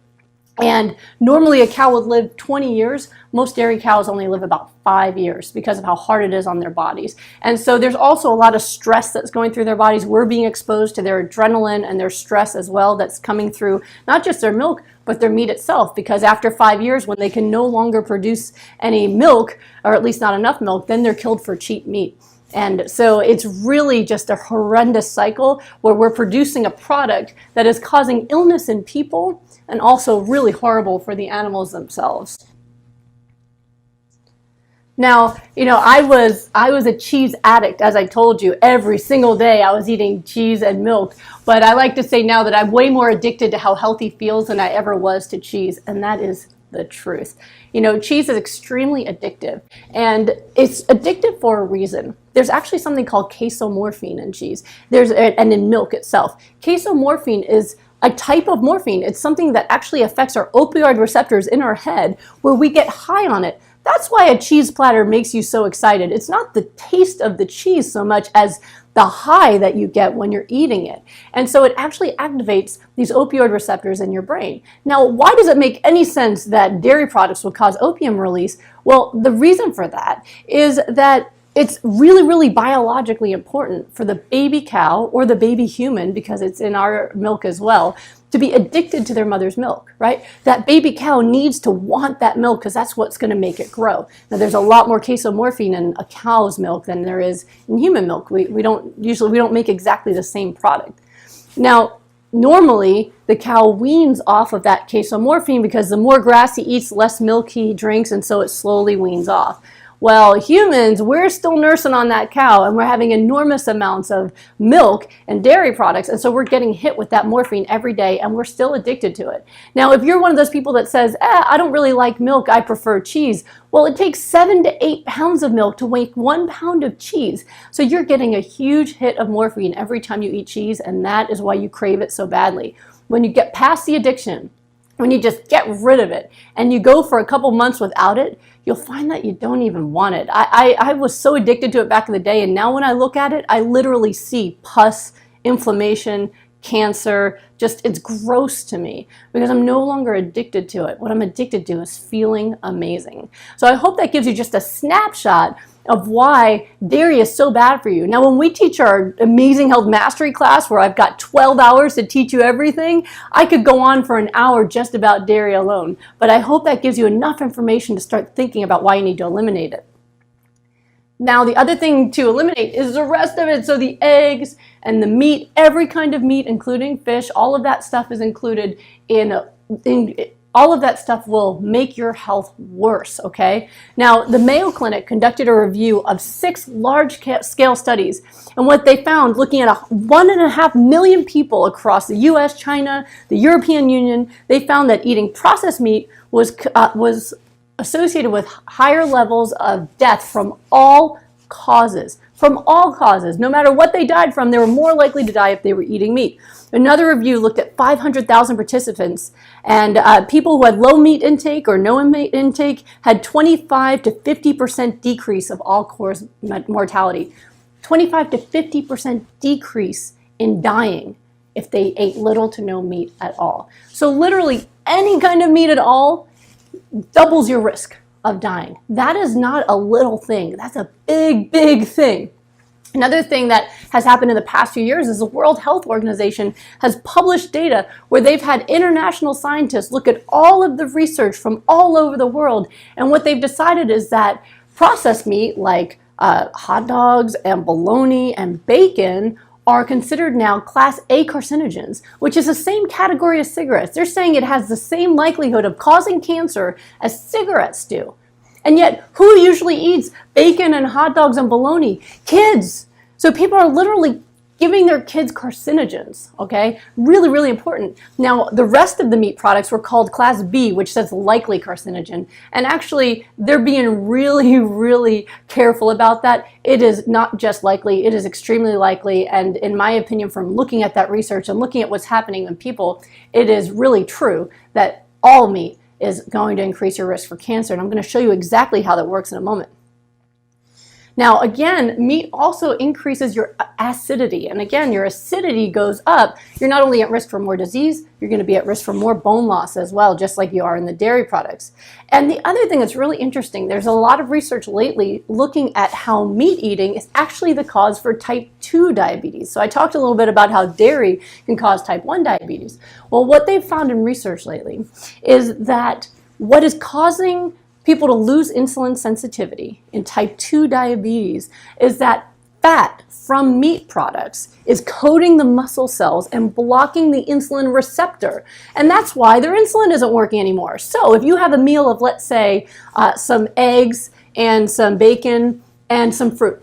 And normally a cow would live 20 years. Most dairy cows only live about 5 years because of how hard it is on their bodies. And so there's also a lot of stress that's going through their bodies. We're being exposed to their adrenaline and their stress as well that's coming through not just their milk, but their meat itself. Because after 5 years, when they can no longer produce any milk, or at least not enough milk, then they're killed for cheap meat. And so it's really just a horrendous cycle where we're producing a product that is causing illness in people and also really horrible for the animals themselves. Now, I was a cheese addict, as I told you. Every single day I was eating cheese and milk. But I like to say now that I'm way more addicted to how healthy feels than I ever was to cheese. And that is the truth. Cheese is extremely addictive, and it's addictive for a reason. There's actually something called casomorphine in cheese. And in milk itself. Casomorphine is a type of morphine. It's something that actually affects our opioid receptors in our head, where we get high on it. That's why a cheese platter makes you so excited. It's not the taste of the cheese so much as the high that you get when you're eating it. And so it actually activates these opioid receptors in your brain. Now, why does it make any sense that dairy products will cause opium release? Well, the reason for that is that it's really biologically important for the baby cow or the baby human, because it's in our milk as well, to be addicted to their mother's milk, right? That baby cow needs to want that milk because that's what's going to make it grow. Now, there's a lot more casomorphine in a cow's milk than there is in human milk. We don't make exactly the same product. Now, normally the cow weans off of that casomorphine because the more grass he eats, less milk he drinks, and so it slowly weans off. Well, humans, we're still nursing on that cow, and we're having enormous amounts of milk and dairy products, and so we're getting hit with that morphine every day, and we're still addicted to it. Now, if you're one of those people that says, I don't really like milk, I prefer cheese, well, it takes 7 to 8 pounds of milk to make 1 pound of cheese. So you're getting a huge hit of morphine every time you eat cheese, and that is why you crave it so badly. When you get past the addiction, when you just get rid of it and you go for a couple months without it, you'll find that you don't even want it. I was so addicted to it back in the day, and now when I look at it, I literally see pus, inflammation, cancer. Just, it's gross to me because I'm no longer addicted to it. What I'm addicted to is feeling amazing. So I hope that gives you just a snapshot of why dairy is so bad for you. Now, when we teach our Amazing Health Mastery class, where I've got 12 hours to teach you everything, I could go on for an hour just about dairy alone. But I hope that gives you enough information to start thinking about why you need to eliminate it. Now, the other thing to eliminate is the rest of it. So the eggs and the meat, every kind of meat, including fish, all of that stuff is included in all of that stuff will make your health worse, okay? Now, the Mayo Clinic conducted a review of 6 large-scale studies, and what they found, looking at 1.5 million people across the US, China, the European Union, they found that eating processed meat was associated with higher levels of death from all causes. From all causes. No matter what they died from, they were more likely to die if they were eating meat. Another review looked at 500,000 participants, and people who had low meat intake or no meat intake had 25 to 50% decrease of all-cause mortality. 25 to 50% decrease in dying if they ate little to no meat at all. So literally any kind of meat at all doubles your risk of dying. That is not a little thing. That's a big thing. Another thing that has happened in the past few years is the World Health Organization has published data where they've had international scientists look at all of the research from all over the world, and what they've decided is that processed meat like hot dogs and bologna and bacon are considered now Class A carcinogens, which is the same category as cigarettes. They're saying it has the same likelihood of causing cancer as cigarettes do. And yet, who usually eats bacon and hot dogs and bologna? Kids. So people are literally giving their kids carcinogens, okay? Really important. Now, the rest of the meat products were called Class B, which says likely carcinogen. And actually, they're being really careful about that. It is not just likely, it is extremely likely. And in my opinion, from looking at that research and looking at what's happening in people, it is really true that all meat is going to increase your risk for cancer. And I'm going to show you exactly how that works in a moment. Now, again, meat also increases your acidity. And again, your acidity goes up. You're not only at risk for more disease, you're going to be at risk for more bone loss as well, just like you are in the dairy products. And the other thing that's really interesting, there's a lot of research lately looking at how meat eating is actually the cause for type 2 diabetes. So I talked a little bit about how dairy can cause type 1 diabetes. Well, what they've found in research lately is that what is causing people to lose insulin sensitivity in type 2 diabetes is that fat from meat products is coating the muscle cells and blocking the insulin receptor. And that's why their insulin isn't working anymore. So if you have a meal of, let's say, some eggs and some bacon and some fruit,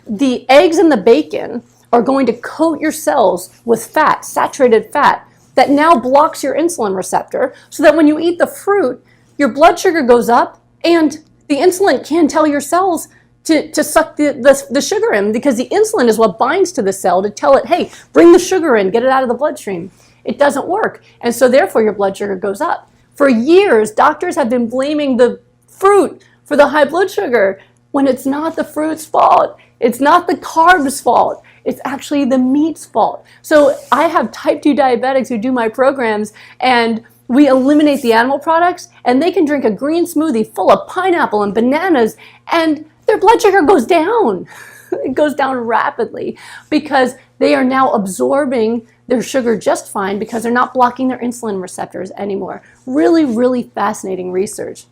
the eggs and the bacon are going to coat your cells with fat, saturated fat, that now blocks your insulin receptor, so that when you eat the fruit, your blood sugar goes up, and the insulin can't tell your cells to suck the sugar in, because the insulin is what binds to the cell to tell it, hey, bring the sugar in, get it out of the bloodstream. It doesn't work, and so therefore your blood sugar goes up. For years, doctors have been blaming the fruit for the high blood sugar, when it's not the fruit's fault. It's not the carbs' fault. It's actually the meat's fault. So I have type 2 diabetics who do my programs, and we eliminate the animal products, and they can drink a green smoothie full of pineapple and bananas, and their blood sugar goes down. It goes down rapidly because they are now absorbing their sugar just fine because they're not blocking their insulin receptors anymore. Really, really fascinating research.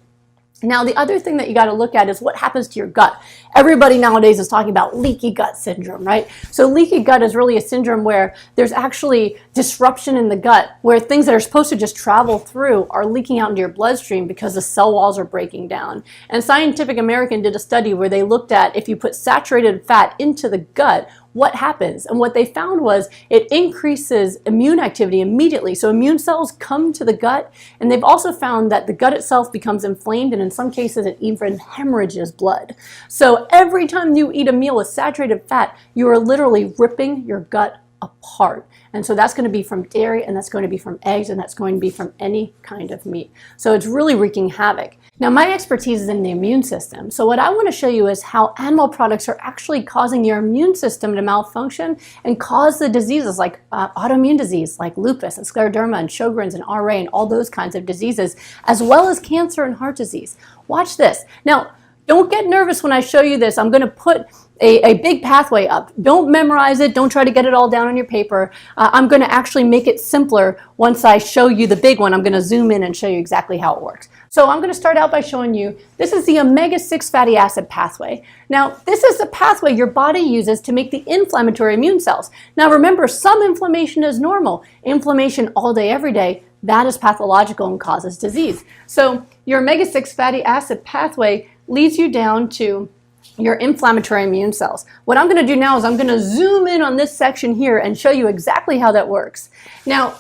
Now, the other thing that you got to look at is what happens to your gut. Everybody nowadays is talking about leaky gut syndrome, right? So leaky gut is really a syndrome where there's actually disruption in the gut, where things that are supposed to just travel through are leaking out into your bloodstream because the cell walls are breaking down. And Scientific American did a study where they looked at if you put saturated fat into the gut, what happens? And what they found was it increases immune activity immediately. So immune cells come to the gut, and they've also found that the gut itself becomes inflamed, and in some cases it even hemorrhages blood. So every time you eat a meal with saturated fat, you are literally ripping your gut apart. And so that's going to be from dairy, and that's going to be from eggs, and that's going to be from any kind of meat. So it's really wreaking havoc. Now, my expertise is in the immune system. So what I want to show you is how animal products are actually causing your immune system to malfunction and cause the diseases like autoimmune disease, like lupus and scleroderma and Sjogren's and RA and all those kinds of diseases, as well as cancer and heart disease. Watch this. Now, don't get nervous when I show you this. I'm going to put a big pathway up. Don't memorize it. Don't try to get it all down on your paper. I'm going to actually make it simpler once I show you the big one. I'm going to zoom in and show you exactly how it works. So I'm going to start out by showing you, this is the omega-6 fatty acid pathway. Now, this is the pathway your body uses to make the inflammatory immune cells. Now, remember, some inflammation is normal. Inflammation all day, every day, that is pathological and causes disease. So your omega-6 fatty acid pathway leads you down to your inflammatory immune cells. What I'm going to do now is I'm going to zoom in on this section here and show you exactly how that works. Now,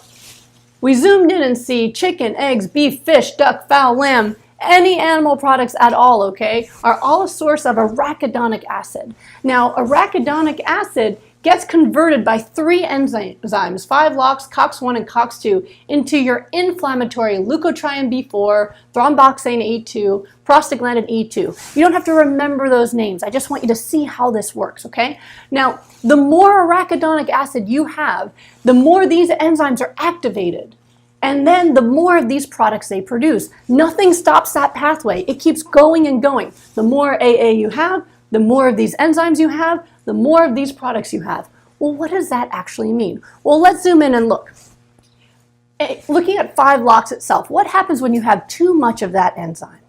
we zoomed in and see chicken, eggs, beef, fish, duck, fowl, lamb, any animal products at all, okay, are all a source of arachidonic acid. Now, arachidonic acid gets converted by 3 enzymes, 5-LOX, COX-1, and COX-2, into your inflammatory leukotriene B4, thromboxane E2, prostaglandin E2. You don't have to remember those names. I just want you to see how this works, okay? Now, the more arachidonic acid you have, the more these enzymes are activated. And then the more of these products they produce. Nothing stops that pathway. It keeps going and going. The more AA you have, the more of these enzymes you have, the more of these products you have. Well, what does that actually mean? Well, let's zoom in and look. Looking at 5-LOX itself, what happens when you have too much of that enzyme?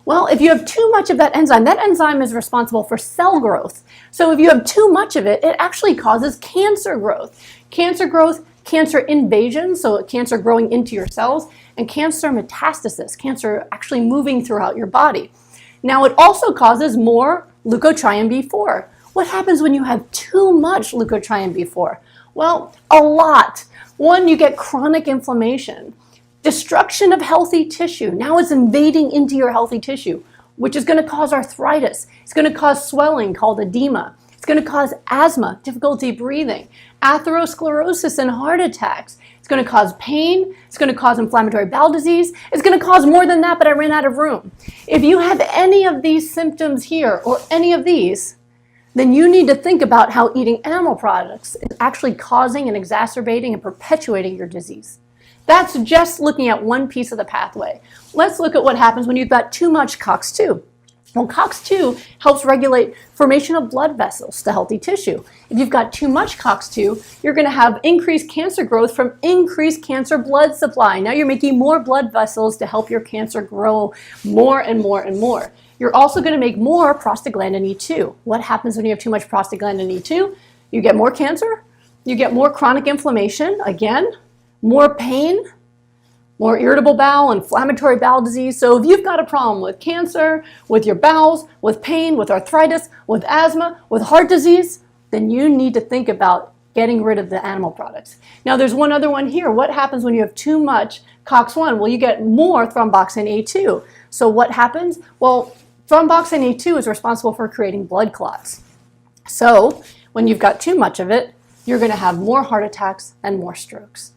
Well, if you have too much of that enzyme is responsible for cell growth. So if you have too much of it, it actually causes cancer growth. Cancer invasion, so cancer growing into your cells, and cancer metastasis, cancer actually moving throughout your body. Now, it also causes more leukotriene B4. What happens when you have too much leukotriene B4? Well, a lot. One, you get chronic inflammation, destruction of healthy tissue. Now it's invading into your healthy tissue, which is going to cause arthritis. It's going to cause swelling called edema. It's going to cause asthma, difficulty breathing, atherosclerosis, and heart attacks. It's going to cause pain. It's going to cause inflammatory bowel disease. It's going to cause more than that, but I ran out of room. If you have any of these symptoms here or any of these, then you need to think about how eating animal products is actually causing and exacerbating and perpetuating your disease. That's just looking at one piece of the pathway. Let's look at what happens when you've got too much COX-2. Well, COX-2 helps regulate formation of blood vessels to healthy tissue. If you've got too much COX-2, you're going to have increased cancer growth from increased cancer blood supply. Now you're making more blood vessels to help your cancer grow more and more and more. You're also going to make more prostaglandin E2. What happens when you have too much prostaglandin E2? You get more cancer, you get more chronic inflammation, again, more pain, more irritable bowel, inflammatory bowel disease. So if you've got a problem with cancer, with your bowels, with pain, with arthritis, with asthma, with heart disease, then you need to think about getting rid of the animal products. Now there's one other one here. What happens when you have too much COX-1? Well, you get more thromboxane A2. So what happens? Well, thromboxane A2 is responsible for creating blood clots. So when you've got too much of it, you're going to have more heart attacks and more strokes.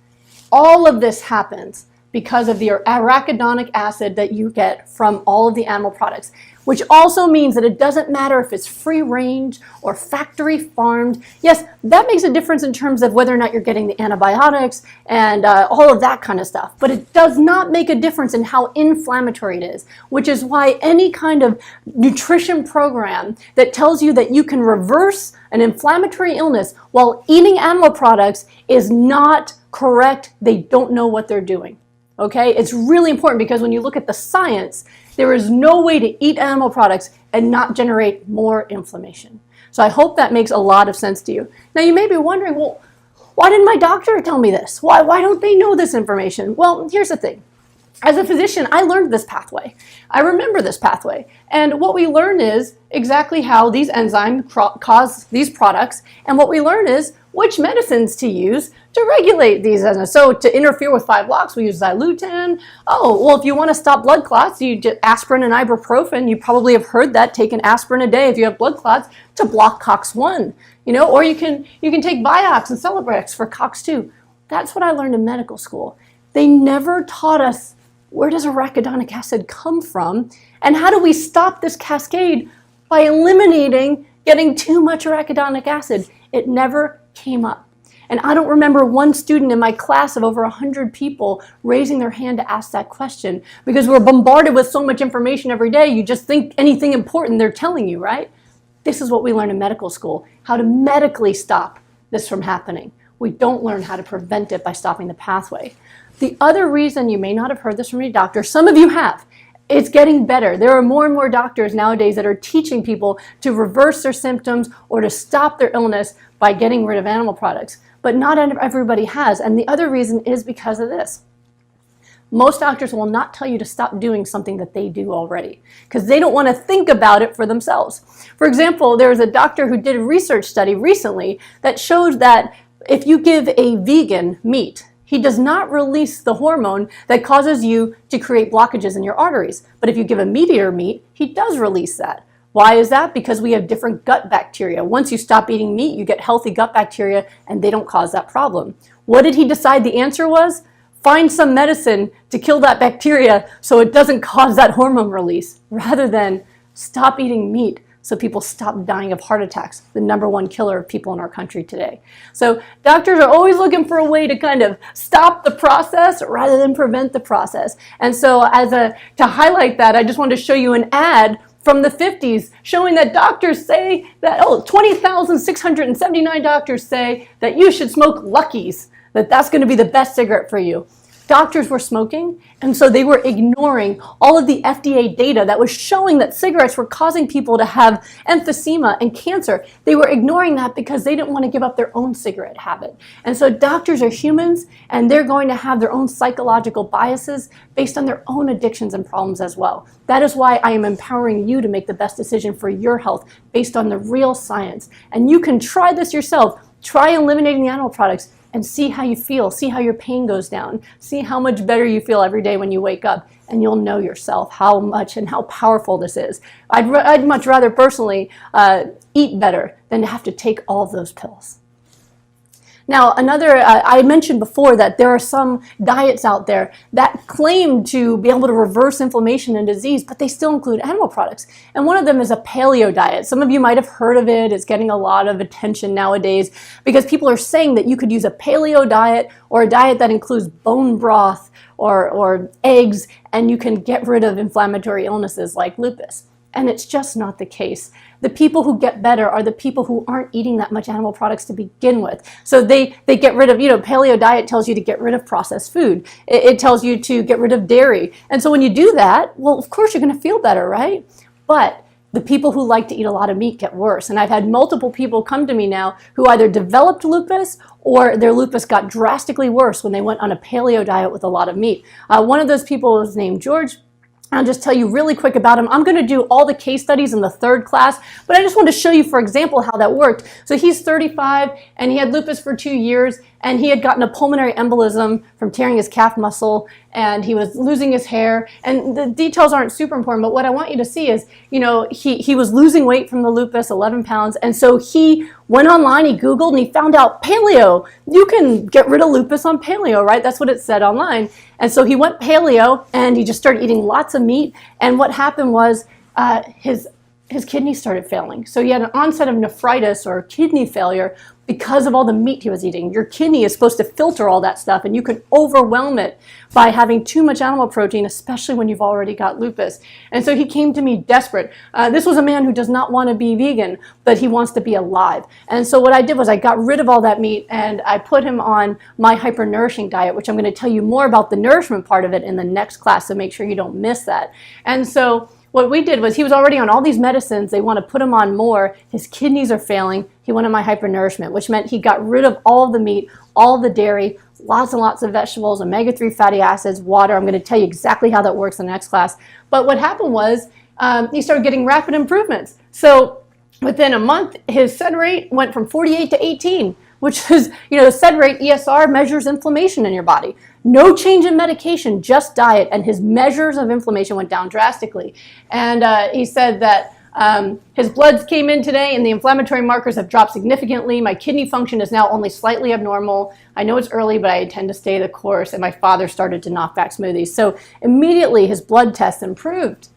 All of this happens because of the arachidonic acid that you get from all of the animal products, which also means that it doesn't matter if it's free range or factory farmed. Yes, that makes a difference in terms of whether or not you're getting the antibiotics and all of that kind of stuff, but it does not make a difference in how inflammatory it is, which is why any kind of nutrition program that tells you that you can reverse an inflammatory illness while eating animal products is not correct. They don't know what they're doing. Okay, it's really important because when you look at the science, there is no way to eat animal products and not generate more inflammation. So I hope that makes a lot of sense to you. Now you may be wondering, well, why didn't my doctor tell me this? Why don't they know this information? Well, here's the thing. As a physician, I learned this pathway. I remember this pathway. And what we learn is exactly how these enzymes cause these products. And what we learn is which medicines to use to regulate these enzymes. So to interfere with 5-LOX, we use xylutine. Oh, well, if you want to stop blood clots, you do aspirin and ibuprofen. You probably have heard that, take an aspirin a day if you have blood clots to block COX-1. Or you can take Vioxx and Celebrex for COX-2. That's what I learned in medical school. They never taught us where does arachidonic acid come from and how do we stop this cascade by eliminating getting too much arachidonic acid. It never came up. And I don't remember one student in my class of over 100 people raising their hand to ask that question because we're bombarded with so much information every day. You just think anything important they're telling you, right? This is what we learn in medical school, how to medically stop this from happening. We don't learn how to prevent it by stopping the pathway. The other reason you may not have heard this from your doctor, some of you have, it's getting better. There are more and more doctors nowadays that are teaching people to reverse their symptoms or to stop their illness by getting rid of animal products. But not everybody has. And the other reason is because of this. Most doctors will not tell you to stop doing something that they do already because they don't want to think about it for themselves. For example, there was a doctor who did a research study recently that showed that if you give a vegan meat, he does not release the hormone that causes you to create blockages in your arteries. But if you give a meat-eater meat, he does release that. Why is that? Because we have different gut bacteria. Once you stop eating meat, you get healthy gut bacteria and they don't cause that problem. What did he decide the answer was? Find some medicine to kill that bacteria so it doesn't cause that hormone release, rather than stop eating meat so people stop dying of heart attacks, the #1 killer of people in our country today. So doctors are always looking for a way to kind of stop the process rather than prevent the process. And so to highlight that, I just wanted to show you an ad from the 50s showing that doctors say that, 20,679 doctors say that you should smoke Luckies, that's going to be the best cigarette for you. Doctors were smoking, and so they were ignoring all of the FDA data that was showing that cigarettes were causing people to have emphysema and cancer. They were ignoring that because they didn't want to give up their own cigarette habit. And so doctors are humans, and they're going to have their own psychological biases based on their own addictions and problems as well. That is why I am empowering you to make the best decision for your health based on the real science. And you can try this yourself. Try eliminating the animal products, and see how you feel. See how your pain goes down. See how much better you feel every day when you wake up. And you'll know yourself how much and how powerful this is. I'd much rather personally eat better than to have to take all of those pills. Now, I mentioned before that there are some diets out there that claim to be able to reverse inflammation and disease, but they still include animal products. And one of them is a paleo diet. Some of you might have heard of it. It's getting a lot of attention nowadays because people are saying that you could use a paleo diet or a diet that includes bone broth or eggs, and you can get rid of inflammatory illnesses like lupus. And it's just not the case. The people who get better are the people who aren't eating that much animal products to begin with. So they get rid of, paleo diet tells you to get rid of processed food. It tells you to get rid of dairy. And so when you do that, well, of course you're going to feel better, right? But the people who like to eat a lot of meat get worse. And I've had multiple people come to me now who either developed lupus or their lupus got drastically worse when they went on a paleo diet with a lot of meat. One of those people was named George. I'll just tell you really quick about him. I'm going to do all the case studies in the third class, but I just want to show you, for example, how that worked. So he's 35 and he had lupus for 2 years, and he had gotten a pulmonary embolism from tearing his calf muscle, and he was losing his hair. And the details aren't super important, but what I want you to see is, he was losing weight from the lupus, 11 pounds, and so he went online, he Googled, and he found out paleo. You can get rid of lupus on paleo, right? That's what it said online. And so he went paleo, and he just started eating lots of meat, and what happened was his kidneys started failing. So he had an onset of nephritis or kidney failure because of all the meat he was eating. Your kidney is supposed to filter all that stuff, and you can overwhelm it by having too much animal protein, especially when you've already got lupus. And so he came to me desperate. This was a man who does not want to be vegan, but he wants to be alive. And so what I did was I got rid of all that meat, and I put him on my hypernourishing diet, which I'm going to tell you more about the nourishment part of it in the next class, so make sure you don't miss that. And so what we did was he was already on all these medicines. They want to put him on more. His kidneys are failing. He went on my hypernourishment, which meant he got rid of all of the meat, all of the dairy, lots and lots of vegetables, omega-3 fatty acids, water. I'm going to tell you exactly how that works in the next class. But what happened was he started getting rapid improvements. So within a month, his SED rate went from 48 to 18, which is, SED rate, ESR, measures inflammation in your body. No change in medication, just diet, and his measures of inflammation went down drastically. And he said that his bloods came in today and the inflammatory markers have dropped significantly. My kidney function is now only slightly abnormal. I know it's early, but I intend to stay the course. And my father started to knock back smoothies. So immediately his blood tests improved.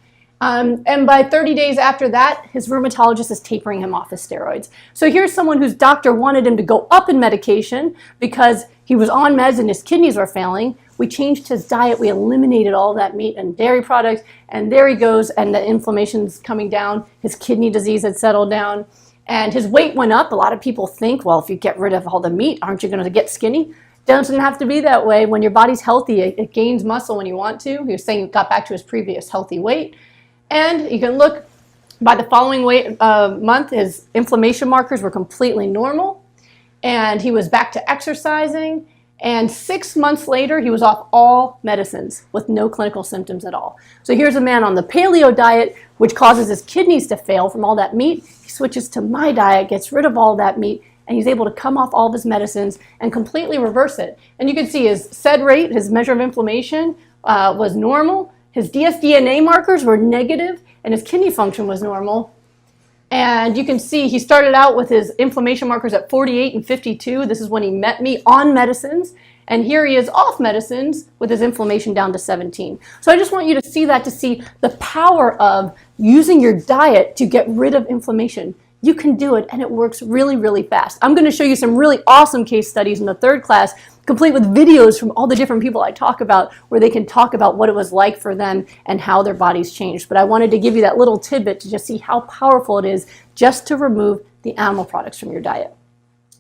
And by 30 days after that, his rheumatologist is tapering him off his steroids. So here's someone whose doctor wanted him to go up in medication because he was on meds and his kidneys were failing. We changed his diet. We eliminated all that meat and dairy products. And there he goes. And the inflammation's coming down. His kidney disease had settled down. And his weight went up. A lot of people think, well, if you get rid of all the meat, aren't you going to get skinny? Doesn't have to be that way. When your body's healthy, it gains muscle when you want to. He was saying he got back to his previous healthy weight. And you can look, by the following month, his inflammation markers were completely normal. And he was back to exercising. And 6 months later, he was off all medicines with no clinical symptoms at all. So here's a man on the paleo diet, which causes his kidneys to fail from all that meat. He switches to my diet, gets rid of all that meat, and he's able to come off all of his medicines and completely reverse it. And you can see his SED rate, his measure of inflammation, was normal. His dsDNA markers were negative, and his kidney function was normal. And you can see he started out with his inflammation markers at 48 and 52. This is when he met me on medicines. And here he is off medicines with his inflammation down to 17. So I just want you to see that, to see the power of using your diet to get rid of inflammation. You can do it, and it works really, really fast. I'm going to show you some really awesome case studies in the third class, complete with videos from all the different people I talk about, where they can talk about what it was like for them and how their bodies changed. But I wanted to give you that little tidbit to just see how powerful it is just to remove the animal products from your diet.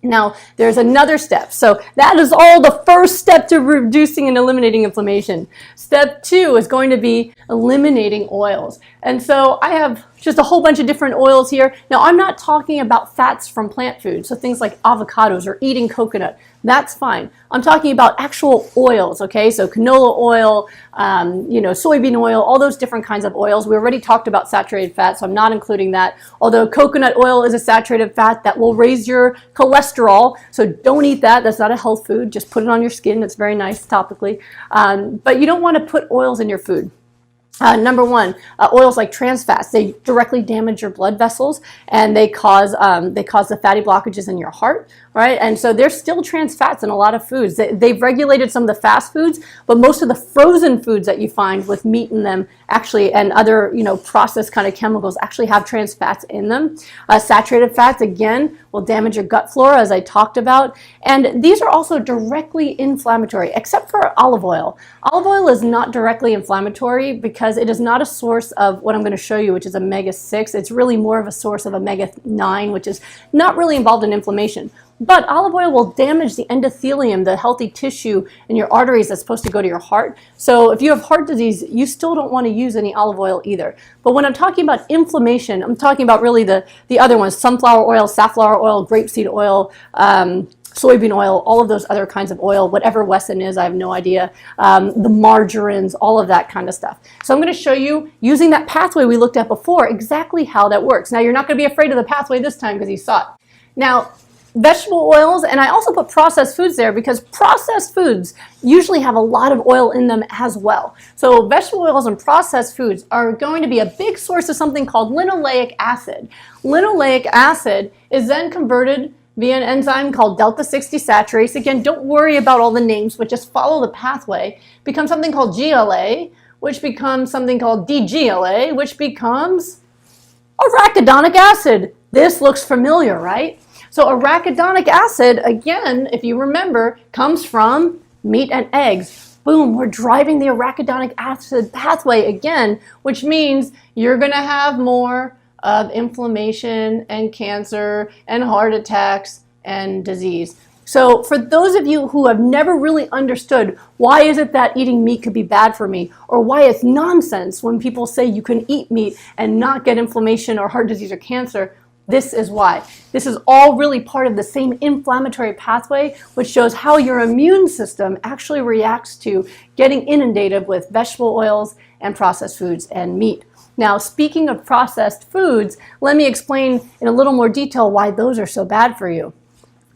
Now, there's another step. So that is all the first step to reducing and eliminating inflammation. Step 2 is going to be eliminating oils. And so I have just a whole bunch of different oils here. Now, I'm not talking about fats from plant foods, so things like avocados or eating coconut. that's fine. I'm talking about actual oils, okay? So canola oil, soybean oil, all those different kinds of oils. We already talked about saturated fat, so I'm not including that. Although coconut oil is a saturated fat that will raise your cholesterol, so don't eat that. That's not a health food. Just put it on your skin. It's very nice topically. But you don't want to put oils in your food. Number one, oils like trans fats, they directly damage your blood vessels, and they cause the fatty blockages in your heart, right? And so there's still trans fats in a lot of foods. They've regulated some of the fast foods, but most of the frozen foods that you find with meat in them actually, and other, processed kind of chemicals actually have trans fats in them. Saturated fats, again, will damage your gut flora, as I talked about. And these are also directly inflammatory, except for olive oil. Olive oil is not directly inflammatory because it is not a source of what I'm going to show you, which is omega-6. It's really more of a source of omega-9, which is not really involved in inflammation. But olive oil will damage the endothelium, the healthy tissue in your arteries that's supposed to go to your heart. So if you have heart disease, you still don't want to use any olive oil either. But when I'm talking about inflammation, I'm talking about really the other ones: sunflower oil, safflower oil, grapeseed oil, soybean oil, all of those other kinds of oil, whatever Wesson is, I have no idea, the margarines, all of that kind of stuff. So I'm going to show you, using that pathway we looked at before, exactly how that works. Now, you're not going to be afraid of the pathway this time because you saw it. Now, vegetable oils, and I also put processed foods there because processed foods usually have a lot of oil in them as well. So vegetable oils and processed foods are going to be a big source of something called linoleic acid. Linoleic acid is then converted via an enzyme called delta-6 desaturase. Again, don't worry about all the names, but just follow the pathway. Becomes something called GLA, which becomes something called DGLA, which becomes arachidonic acid. This looks familiar, right? So arachidonic acid, again, if you remember, comes from meat and eggs. Boom, we're driving the arachidonic acid pathway again, which means you're going to have more of inflammation and cancer and heart attacks and disease. So for those of you who have never really understood why is it that eating meat could be bad for me, or why it's nonsense when people say you can eat meat and not get inflammation or heart disease or cancer, this is why. This is all really part of the same inflammatory pathway, which shows how your immune system actually reacts to getting inundated with vegetable oils and processed foods and meat. Now, speaking of processed foods, let me explain in a little more detail why those are so bad for you.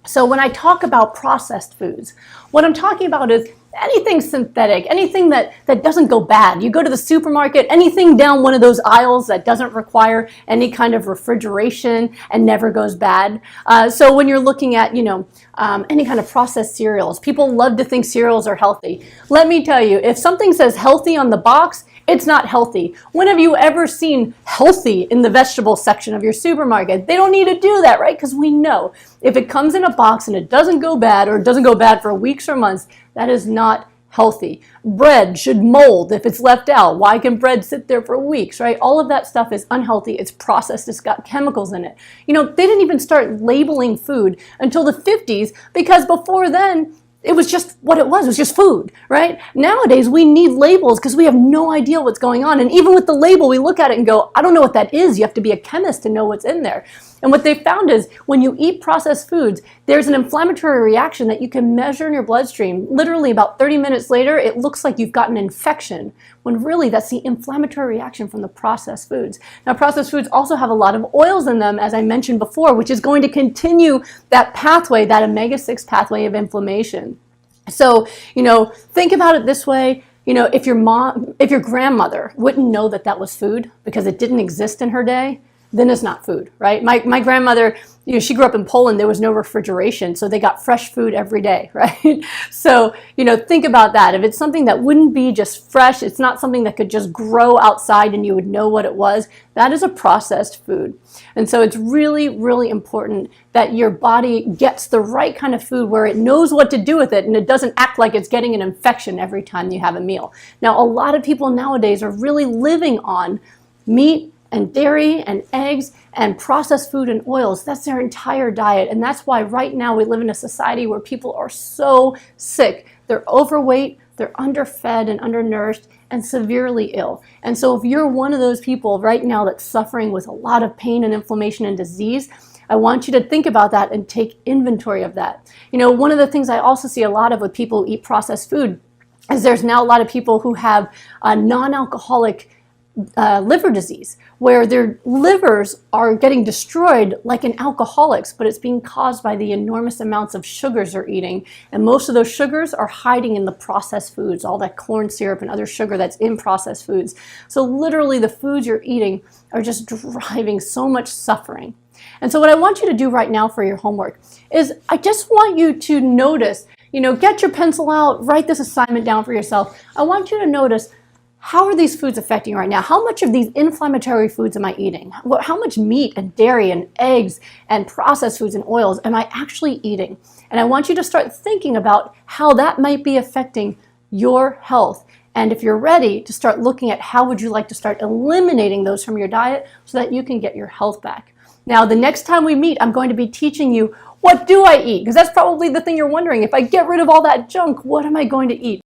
So when I talk about processed foods, what I'm talking about is anything synthetic, anything that doesn't go bad. You go to the supermarket, anything down one of those aisles that doesn't require any kind of refrigeration and never goes bad. So when you're looking at, any kind of processed cereals, people love to think cereals are healthy. Let me tell you, if something says healthy on the box, it's not healthy. When have you ever seen healthy in the vegetable section of your supermarket? They don't need to do that, right? Because we know if it comes in a box and it doesn't go bad, or it doesn't go bad for weeks or months, that is not healthy. Bread should mold if it's left out. Why can bread sit there for weeks, right? All of that stuff is unhealthy. It's processed. It's got chemicals in it. They didn't even start labeling food until the 50s, because before then, it was just what it was. It was just food, right? Nowadays, we need labels because we have no idea what's going on. And even with the label, we look at it and go, I don't know what that is. You have to be a chemist to know what's in there. And what they found is when you eat processed foods, there's an inflammatory reaction that you can measure in your bloodstream. Literally about 30 minutes later, it looks like you've got an infection, when really that's the inflammatory reaction from the processed foods. Now, processed foods also have a lot of oils in them, as I mentioned before, which is going to continue that pathway, that omega-6 pathway of inflammation. So, think about it this way. If your grandmother wouldn't know that that was food because it didn't exist in her day, then it's not food, right? My grandmother, she grew up in Poland. There was no refrigeration, so they got fresh food every day, right? So, think about that. If it's something that wouldn't be just fresh, it's not something that could just grow outside and you would know what it was, that is a processed food. And so it's really, really important that your body gets the right kind of food where it knows what to do with it and it doesn't act like it's getting an infection every time you have a meal. Now, a lot of people nowadays are really living on meat and dairy and eggs and processed food and oils. That's their entire diet. And that's why right now we live in a society where people are so sick. They're overweight, they're underfed and undernourished, and severely ill. And so if you're one of those people right now that's suffering with a lot of pain and inflammation and disease, I want you to think about that and take inventory of that. You know, one of the things I also see a lot of with people who eat processed food is there's now a lot of people who have non-alcoholic liver disease, where their livers are getting destroyed like an alcoholic's, but it's being caused by the enormous amounts of sugars they're eating. And most of those sugars are hiding in the processed foods, all that corn syrup and other sugar that's in processed foods. So literally the foods you're eating are just driving so much suffering. And so what I want you to do right now for your homework is I just want you to notice, get your pencil out, write this assignment down for yourself. I want you to notice, how are these foods affecting you right now? How much of these inflammatory foods am I eating? How much meat and dairy and eggs and processed foods and oils am I actually eating? And I want you to start thinking about how that might be affecting your health. And if you're ready to start looking at how would you like to start eliminating those from your diet so that you can get your health back. Now, the next time we meet, I'm going to be teaching you, what do I eat? Because that's probably the thing you're wondering. If I get rid of all that junk, what am I going to eat?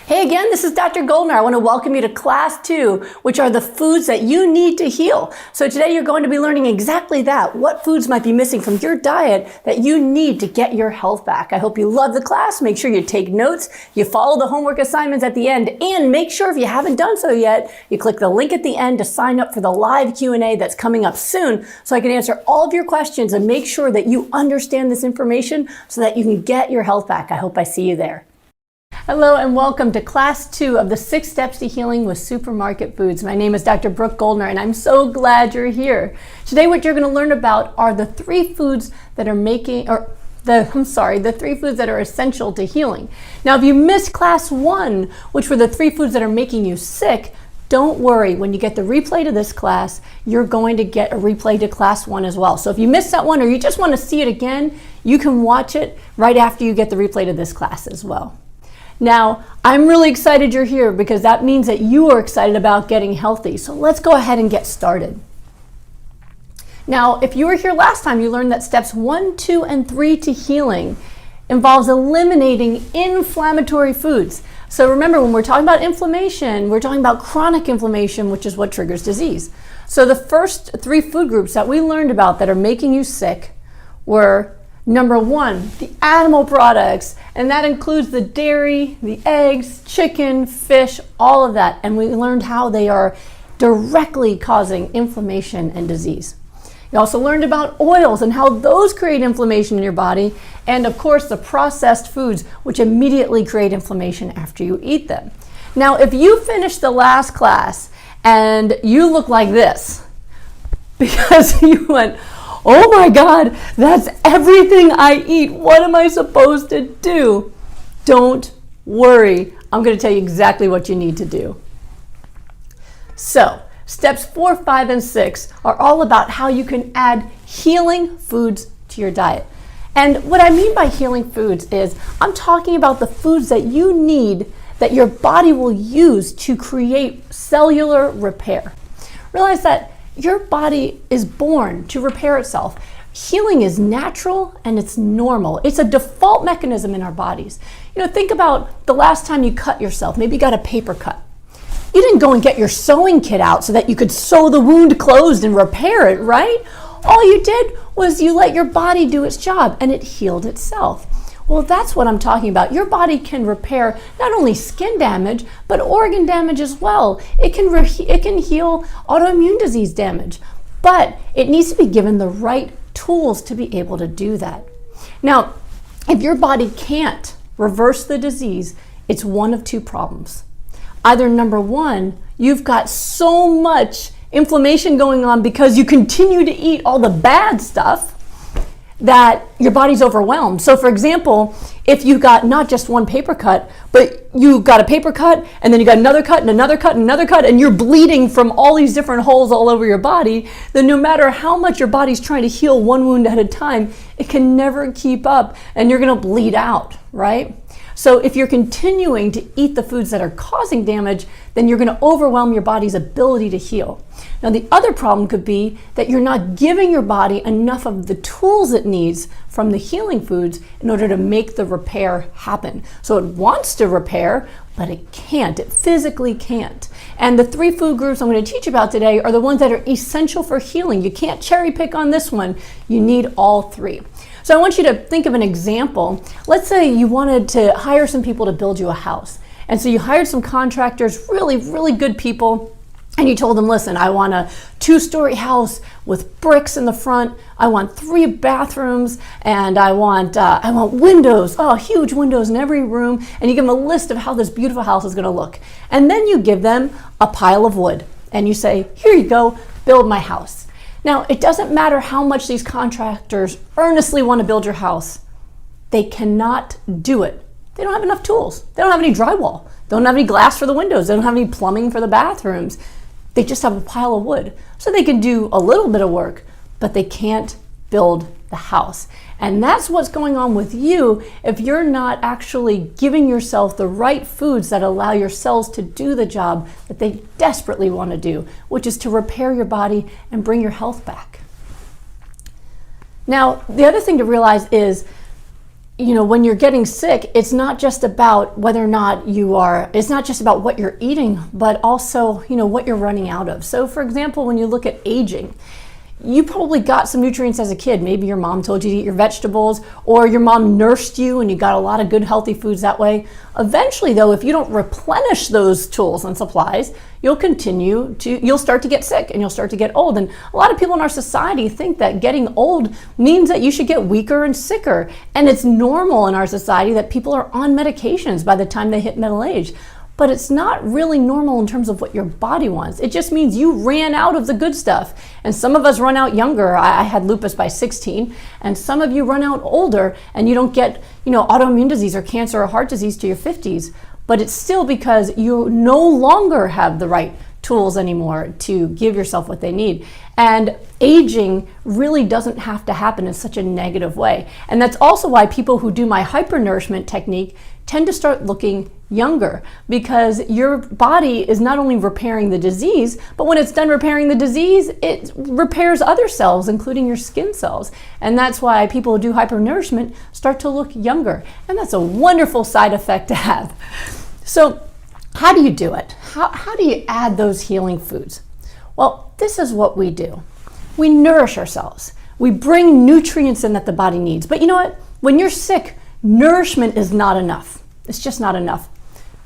Hey again, this is Dr. Goldner. I want to welcome you to class 2, which are the foods that you need to heal. So today you're going to be learning exactly that. What foods might be missing from your diet that you need to get your health back. I hope you love the class. Make sure you take notes, you follow the homework assignments at the end, and make sure if you haven't done so yet, you click the link at the end to sign up for the live Q&A that's coming up soon so I can answer all of your questions and make sure that you understand this information so that you can get your health back. I hope I see you there. Hello and welcome to class 2 of the 6 Steps to Healing with Supermarket Foods. My name is Dr. Brooke Goldner and I'm so glad you're here. Today what you're going to learn about are the 3 foods that are the 3 foods that are essential to healing. Now if you missed class 1, which were the 3 foods that are making you sick, don't worry, when you get the replay to this class, you're going to get a replay to class 1 as well. So if you missed that one or you just want to see it again, you can watch it right after you get the replay to this class as well. Now, I'm really excited you're here because that means that you are excited about getting healthy. So let's go ahead and get started. Now, if you were here last time, you learned that steps 1, 2, and 3 to healing involves eliminating inflammatory foods. So remember, when we're talking about inflammation, we're talking about chronic inflammation, which is what triggers disease. So the first 3 food groups that we learned about that are making you sick were number 1, the animal products, and that includes the dairy, the eggs, chicken, fish, all of that. And we learned how they are directly causing inflammation and disease. You also learned about oils and how those create inflammation in your body, and of course the processed foods, which immediately create inflammation after you eat them. Now, if you finished the last class and you look like this, because you went, oh my God, that's everything I eat. What am I supposed to do? Don't worry. I'm going to tell you exactly what you need to do. So, steps 4, 5, and 6 are all about how you can add healing foods to your diet. And what I mean by healing foods is I'm talking about the foods that you need that your body will use to create cellular repair. Realize that your body is born to repair itself. Healing is natural and it's normal. It's a default mechanism in our bodies. Think about the last time you cut yourself. Maybe you got a paper cut. You didn't go and get your sewing kit out so that you could sew the wound closed and repair it, right? All you did was you let your body do its job and it healed itself. Well, that's what I'm talking about. Your body can repair not only skin damage, but organ damage as well. It can heal autoimmune disease damage, but it needs to be given the right tools to be able to do that. Now, if your body can't reverse the disease, it's one of 2 problems. Either number 1, you've got so much inflammation going on because you continue to eat all the bad stuff that your body's overwhelmed. So for example, if you got not just one paper cut, but you got a paper cut and then you got another cut and another cut and another cut and you're bleeding from all these different holes all over your body, then no matter how much your body's trying to heal one wound at a time, it can never keep up and you're going to bleed out, right? So if you're continuing to eat the foods that are causing damage, then you're going to overwhelm your body's ability to heal. Now, the other problem could be that you're not giving your body enough of the tools it needs from the healing foods in order to make the repair happen. So it wants to repair, but it can't. It physically can't. And the 3 food groups I'm going to teach about today are the ones that are essential for healing. You can't cherry pick on this one. You need all 3. So I want you to think of an example. Let's say you wanted to hire some people to build you a house. And so you hired some contractors, really, really good people, and you told them, listen, I want a 2-story house with bricks in the front. I want 3 bathrooms, and I want windows, huge windows in every room. And you give them a list of how this beautiful house is going to look. And then you give them a pile of wood, and you say, here you go, build my house. Now, it doesn't matter how much these contractors earnestly want to build your house. They cannot do it. They don't have enough tools. They don't have any drywall. They don't have any glass for the windows. They don't have any plumbing for the bathrooms. They just have a pile of wood. So they can do a little bit of work, but they can't build the house. And that's what's going on with you if you're not actually giving yourself the right foods that allow your cells to do the job that they desperately want to do, which is to repair your body and bring your health back. Now, the other thing to realize is, when you're getting sick, it's not just about whether or not it's not just about what you're eating, but also, what you're running out of. So for example, when you look at aging, you probably got some nutrients as a kid. Maybe your mom told you to eat your vegetables, or your mom nursed you and you got a lot of good healthy foods that way. Eventually though, if you don't replenish those tools and supplies, you'll start to get sick and you'll start to get old. And a lot of people in our society think that getting old means that you should get weaker and sicker. And it's normal in our society that people are on medications by the time they hit middle age. But it's not really normal in terms of what your body wants. It just means you ran out of the good stuff. And some of us run out younger. I had lupus by 16, and some of you run out older and you don't get, autoimmune disease or cancer or heart disease to your 50s. But it's still because you no longer have the right tools anymore to give yourself what they need. And aging really doesn't have to happen in such a negative way. And that's also why people who do my hypernourishment technique tend to start looking younger, because your body is not only repairing the disease, but when it's done repairing the disease, it repairs other cells, including your skin cells. And that's why people who do hypernourishment start to look younger. And that's a wonderful side effect to have. So how do you do it? How do you add those healing foods? Well, this is what we do. We nourish ourselves. We bring nutrients in that the body needs. But you know what? When you're sick, nourishment is not enough. It's just not enough.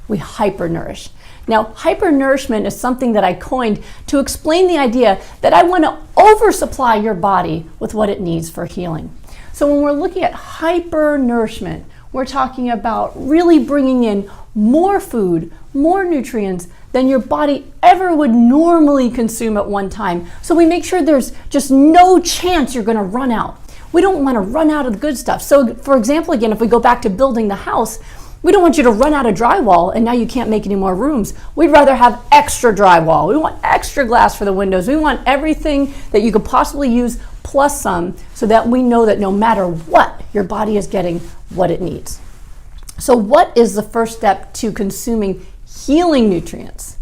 We hypernourish. Now, hypernourishment is something that I coined to explain the idea that I want to oversupply your body with what it needs for healing. So when we're looking at hypernourishment, we're talking about really bringing in more food, more nutrients than your body ever would normally consume at one time. So we make sure there's just no chance you're going to run out. We don't want to run out of the good stuff. So for example, again, if we go back to building the house, we don't want you to run out of drywall and now you can't make any more rooms. We'd rather have extra drywall. We want extra glass for the windows. We want everything that you could possibly use plus some, so that we know that no matter what, your body is getting what it needs. So what is the first step to consuming healing nutrients?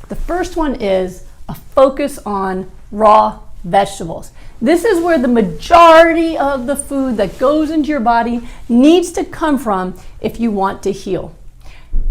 The first one is a focus on raw vegetables. This is where the majority of the food that goes into your body needs to come from if you want to heal.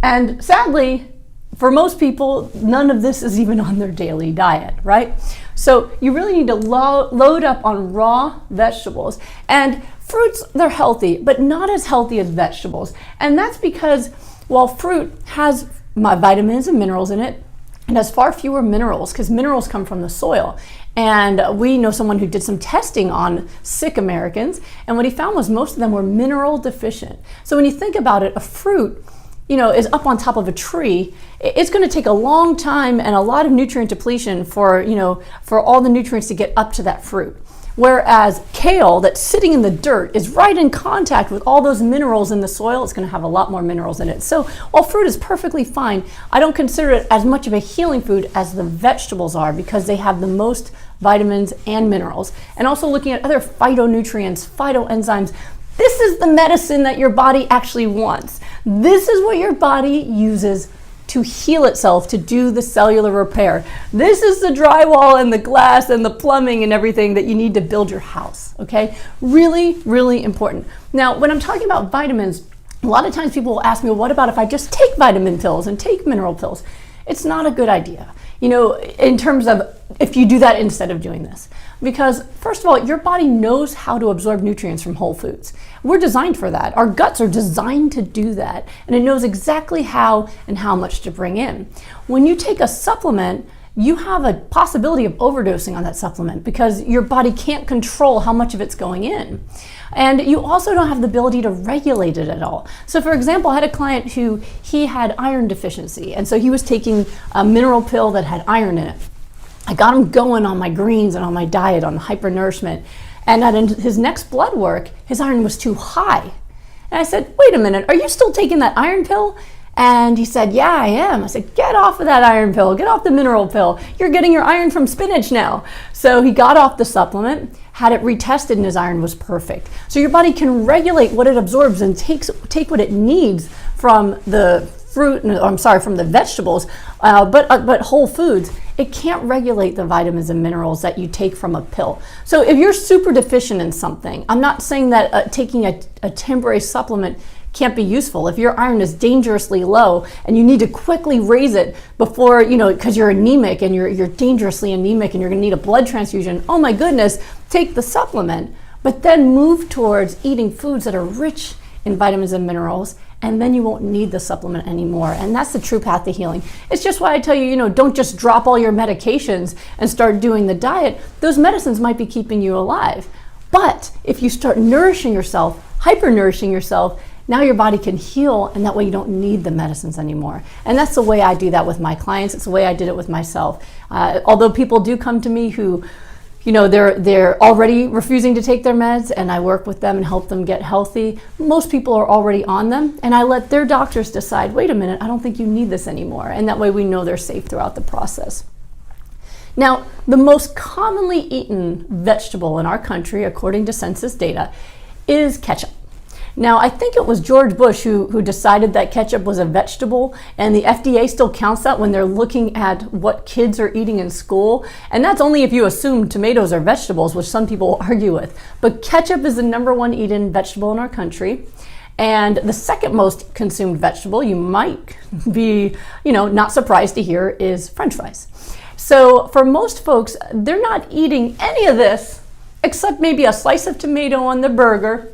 And sadly, for most people, none of this is even on their daily diet, right? So you really need to load up on raw vegetables. And fruits, they're healthy, but not as healthy as vegetables. And that's because while fruit has vitamins and minerals in it, it has far fewer minerals, because minerals come from the soil. And we know someone who did some testing on sick Americans, and what he found was most of them were mineral deficient. So when you think about it, a fruit, is up on top of a tree. It's going to take a long time and a lot of nutrient depletion for all the nutrients to get up to that fruit. Whereas kale, that's sitting in the dirt, is right in contact with all those minerals in the soil. It's going to have a lot more minerals in it. So while fruit is perfectly fine, I don't consider it as much of a healing food as the vegetables are, because they have the most vitamins, and minerals, and also looking at other phytonutrients, phytoenzymes. This is the medicine that your body actually wants. This is what your body uses to heal itself, to do the cellular repair. This is the drywall and the glass and the plumbing and everything that you need to build your house, okay? Really, really important. Now, when I'm talking about vitamins, a lot of times people will ask me, well, what about if I just take vitamin pills and take mineral pills? It's not a good idea, in terms of if you do that instead of doing this. Because first of all, your body knows how to absorb nutrients from whole foods. We're designed for that. Our guts are designed to do that. And it knows exactly how and how much to bring in. When you take a supplement, you have a possibility of overdosing on that supplement because your body can't control how much of it's going in. And you also don't have the ability to regulate it at all. So for example, I had a client who he had iron deficiency. And so he was taking a mineral pill that had iron in it. I got him going on my greens and on my diet, on hypernourishment. And at his next blood work, his iron was too high. And I said, wait a minute, are you still taking that iron pill? And he said, yeah, I am. I said, get off of that iron pill, get off the mineral pill. You're getting your iron from spinach now. So he got off the supplement, had it retested, and his iron was perfect. So your body can regulate what it absorbs and take what it needs from the from the vegetables, but whole foods. It can't regulate the vitamins and minerals that you take from a pill. So if you're super deficient in something, I'm not saying that taking a temporary supplement can't be useful. If your iron is dangerously low and you need to quickly raise it before, because you're anemic and you're dangerously anemic and you're gonna need a blood transfusion, oh my goodness, take the supplement, but then move towards eating foods that are rich in vitamins and minerals, and then you won't need the supplement anymore. And that's the true path to healing. It's just why I tell you, don't just drop all your medications and start doing the diet. Those medicines might be keeping you alive. But if you start nourishing yourself, hyper-nourishing yourself, now your body can heal, and that way you don't need the medicines anymore. And that's the way I do that with my clients. It's the way I did it with myself. Although people do come to me who, they're already refusing to take their meds, and I work with them and help them get healthy. Most people are already on them, and I let their doctors decide, wait a minute, I don't think you need this anymore. And that way we know they're safe throughout the process. Now, the most commonly eaten vegetable in our country, according to census data, is ketchup. Now, I think it was George Bush who decided that ketchup was a vegetable, and the FDA still counts that when they're looking at what kids are eating in school. And that's only if you assume tomatoes are vegetables, which some people argue with. But ketchup is the #1 eaten vegetable in our country. And the second most consumed vegetable, you might be, not surprised to hear, is French fries. So for most folks, they're not eating any of this except maybe a slice of tomato on the burger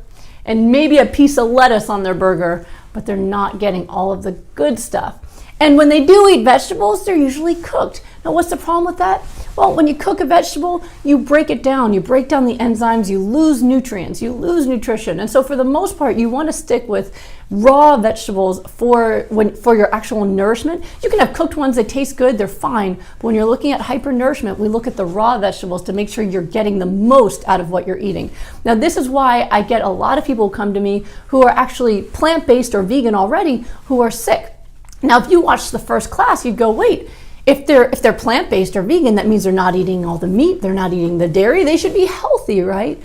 and maybe a piece of lettuce on their burger, but they're not getting all of the good stuff. And when they do eat vegetables, they're usually cooked. Now, what's the problem with that? Well, when you cook a vegetable, you break it down. You break down the enzymes, you lose nutrients, you lose nutrition. And so for the most part, you want to stick with raw vegetables for your actual nourishment. You can have cooked ones that taste good, they're fine. But when you're looking at hypernourishment, we look at the raw vegetables to make sure you're getting the most out of what you're eating. Now, this is why I get a lot of people who come to me who are actually plant-based or vegan already who are sick. Now, if you watch the first class, you'd go, wait, if they're plant-based or vegan, that means they're not eating all the meat, they're not eating the dairy, they should be healthy, right?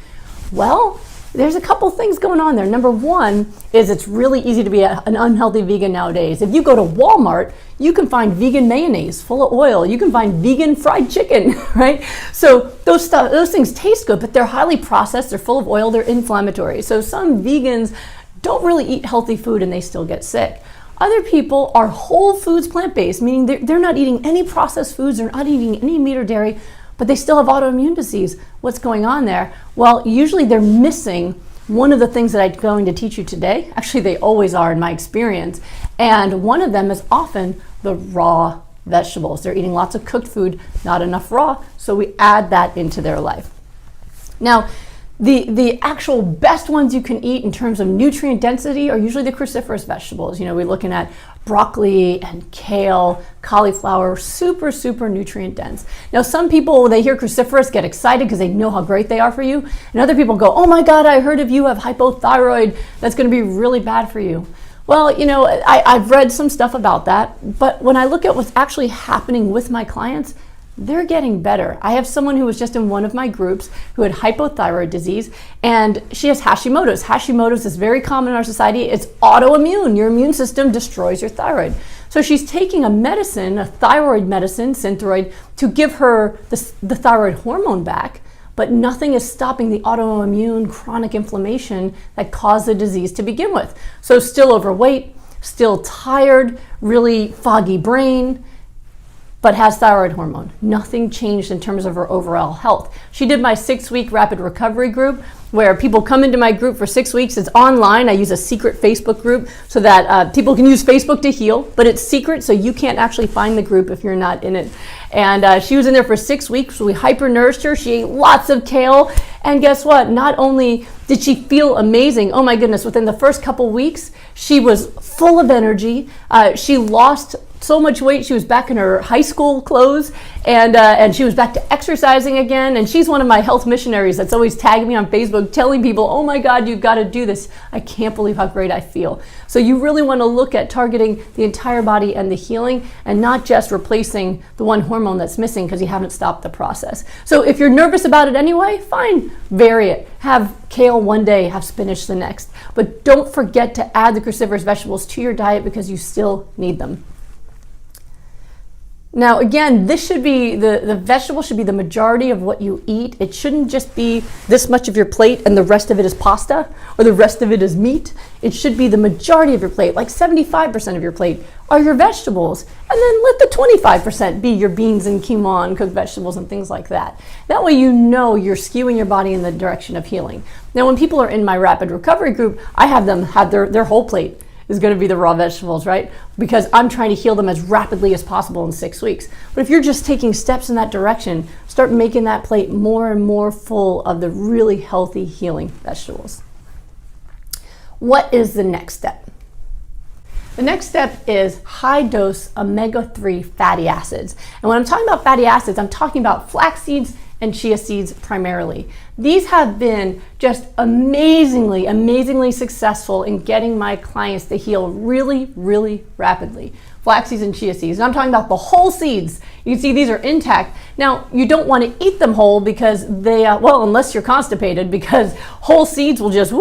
Well, there's a couple things going on there. Number one is it's really easy to be an unhealthy vegan nowadays. If you go to Walmart, you can find vegan mayonnaise full of oil. You can find vegan fried chicken, right? So those things taste good, but they're highly processed, they're full of oil, they're inflammatory. So some vegans don't really eat healthy food and they still get sick. Other people are whole foods plant-based, meaning they're not eating any processed foods, they're not eating any meat or dairy, but they still have autoimmune disease. What's going on there? Well, usually they're missing one of the things that I'm going to teach you today. Actually, they always are in my experience. And one of them is often the raw vegetables. They're eating lots of cooked food, not enough raw, so we add that into their life. Now, the actual best ones you can eat in terms of nutrient density are usually the cruciferous vegetables. We're looking at broccoli and kale, cauliflower, super, super nutrient dense. Now, some people, when they hear cruciferous, get excited because they know how great they are for you. And other people go, oh my God, I heard if you have hypothyroid, that's going to be really bad for you. Well, I've read some stuff about that, but when I look at what's actually happening with my clients, they're getting better. I have someone who was just in one of my groups who had hypothyroid disease, and she has Hashimoto's. Hashimoto's is very common in our society. It's autoimmune. Your immune system destroys your thyroid. So she's taking a medicine, a thyroid medicine, Synthroid, to give her the thyroid hormone back, but nothing is stopping the autoimmune chronic inflammation that caused the disease to begin with. So still overweight, still tired, really foggy brain, but has thyroid hormone. Nothing changed in terms of her overall health. She did my 6-week rapid recovery group where people come into my group for 6 weeks. It's online. I use a secret Facebook group so that people can use Facebook to heal, but it's secret, so you can't actually find the group if you're not in it. And she was in there for 6 weeks. So we hyper-nourished her. She ate lots of kale. And guess what? Not only did she feel amazing, oh my goodness, within the first couple weeks, she was full of energy. She lost so much weight. She was back in her high school clothes, and she was back to exercising again. And she's one of my health missionaries that's always tagging me on Facebook, telling people, oh my God, you've got to do this. I can't believe how great I feel. So you really want to look at targeting the entire body and the healing, and not just replacing the one hormone that's missing because you haven't stopped the process. So if you're nervous about it anyway, fine, vary it. Have kale one day, have spinach the next. But don't forget to add the cruciferous vegetables to your diet because you still need them. Now, again, this should be, the vegetable should be the majority of what you eat. It shouldn't just be this much of your plate and the rest of it is pasta or the rest of it is meat. It should be the majority of your plate, like 75% of your plate are your vegetables. And then let the 25% be your beans and quinoa and cooked vegetables and things like that. That way you know you're skewing your body in the direction of healing. Now, when people are in my rapid recovery group, I have them have their whole plate is going to be the raw vegetables, right? Because I'm trying to heal them as rapidly as possible in 6 weeks. But if you're just taking steps in that direction, start making that plate more and more full of the really healthy healing vegetables. What is the next step? The next step is high dose omega-3 fatty acids. And when I'm talking about fatty acids, I'm talking about flax seeds and chia seeds primarily. These have been just amazingly successful in getting my clients to heal really rapidly. Flax seeds and chia seeds. And I'm talking about the whole seeds. You can see these are intact. Now, you don't want to eat them whole because they, well, unless you're constipated, because whole seeds will just,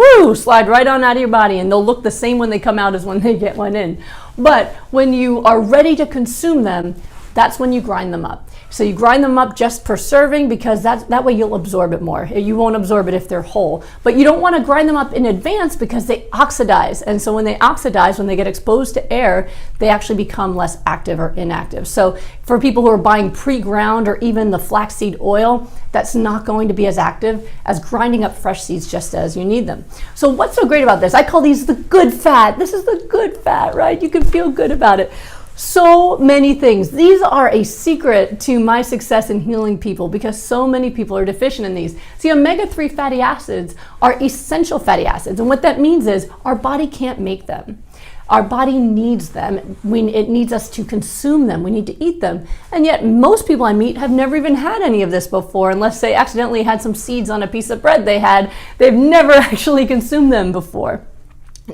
slide right on out of your body and they'll look the same when they come out as when they get one in. But when you are ready to consume them, that's when you grind them up. So you grind them up just per serving because that way you'll absorb it more. You won't absorb it if they're whole. But you don't want to grind them up in advance because they oxidize. And so when they oxidize, when they get exposed to air, they actually become less active or inactive. So for people who are buying pre-ground or even the flaxseed oil, that's not going to be as active as grinding up fresh seeds just as you need them. So what's so great about this? I call these the good fat. This is the good fat, right? You can feel good about it. So many things. These are a secret to my success in healing people because so many people are deficient in these. See, omega-3 fatty acids are essential fatty acids. And what that means is our body can't make them. Our body needs them. It needs us to consume them. We need to eat them. And yet most people I meet have never even had any of this before unless they accidentally had some seeds on a piece of bread they had. They've never actually consumed them before.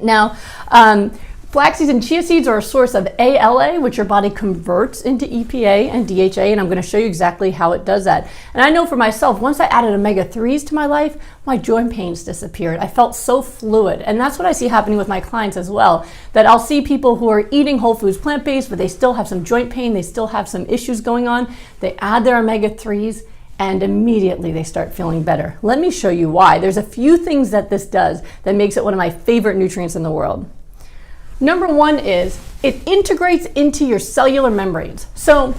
Now, flax seeds and chia seeds are a source of ALA, which your body converts into EPA and DHA, and I'm going to show you exactly how it does that. And I know for myself, once I added omega-3s to my life, my joint pains disappeared. I felt so fluid, and that's what I see happening with my clients as well, that I'll see people who are eating whole foods plant-based, but they still have some joint pain, they still have some issues going on. They add their omega-3s, and immediately they start feeling better. Let me show you why. There's a few things that this does that makes it one of my favorite nutrients in the world. Number one is it integrates into your cellular membranes. So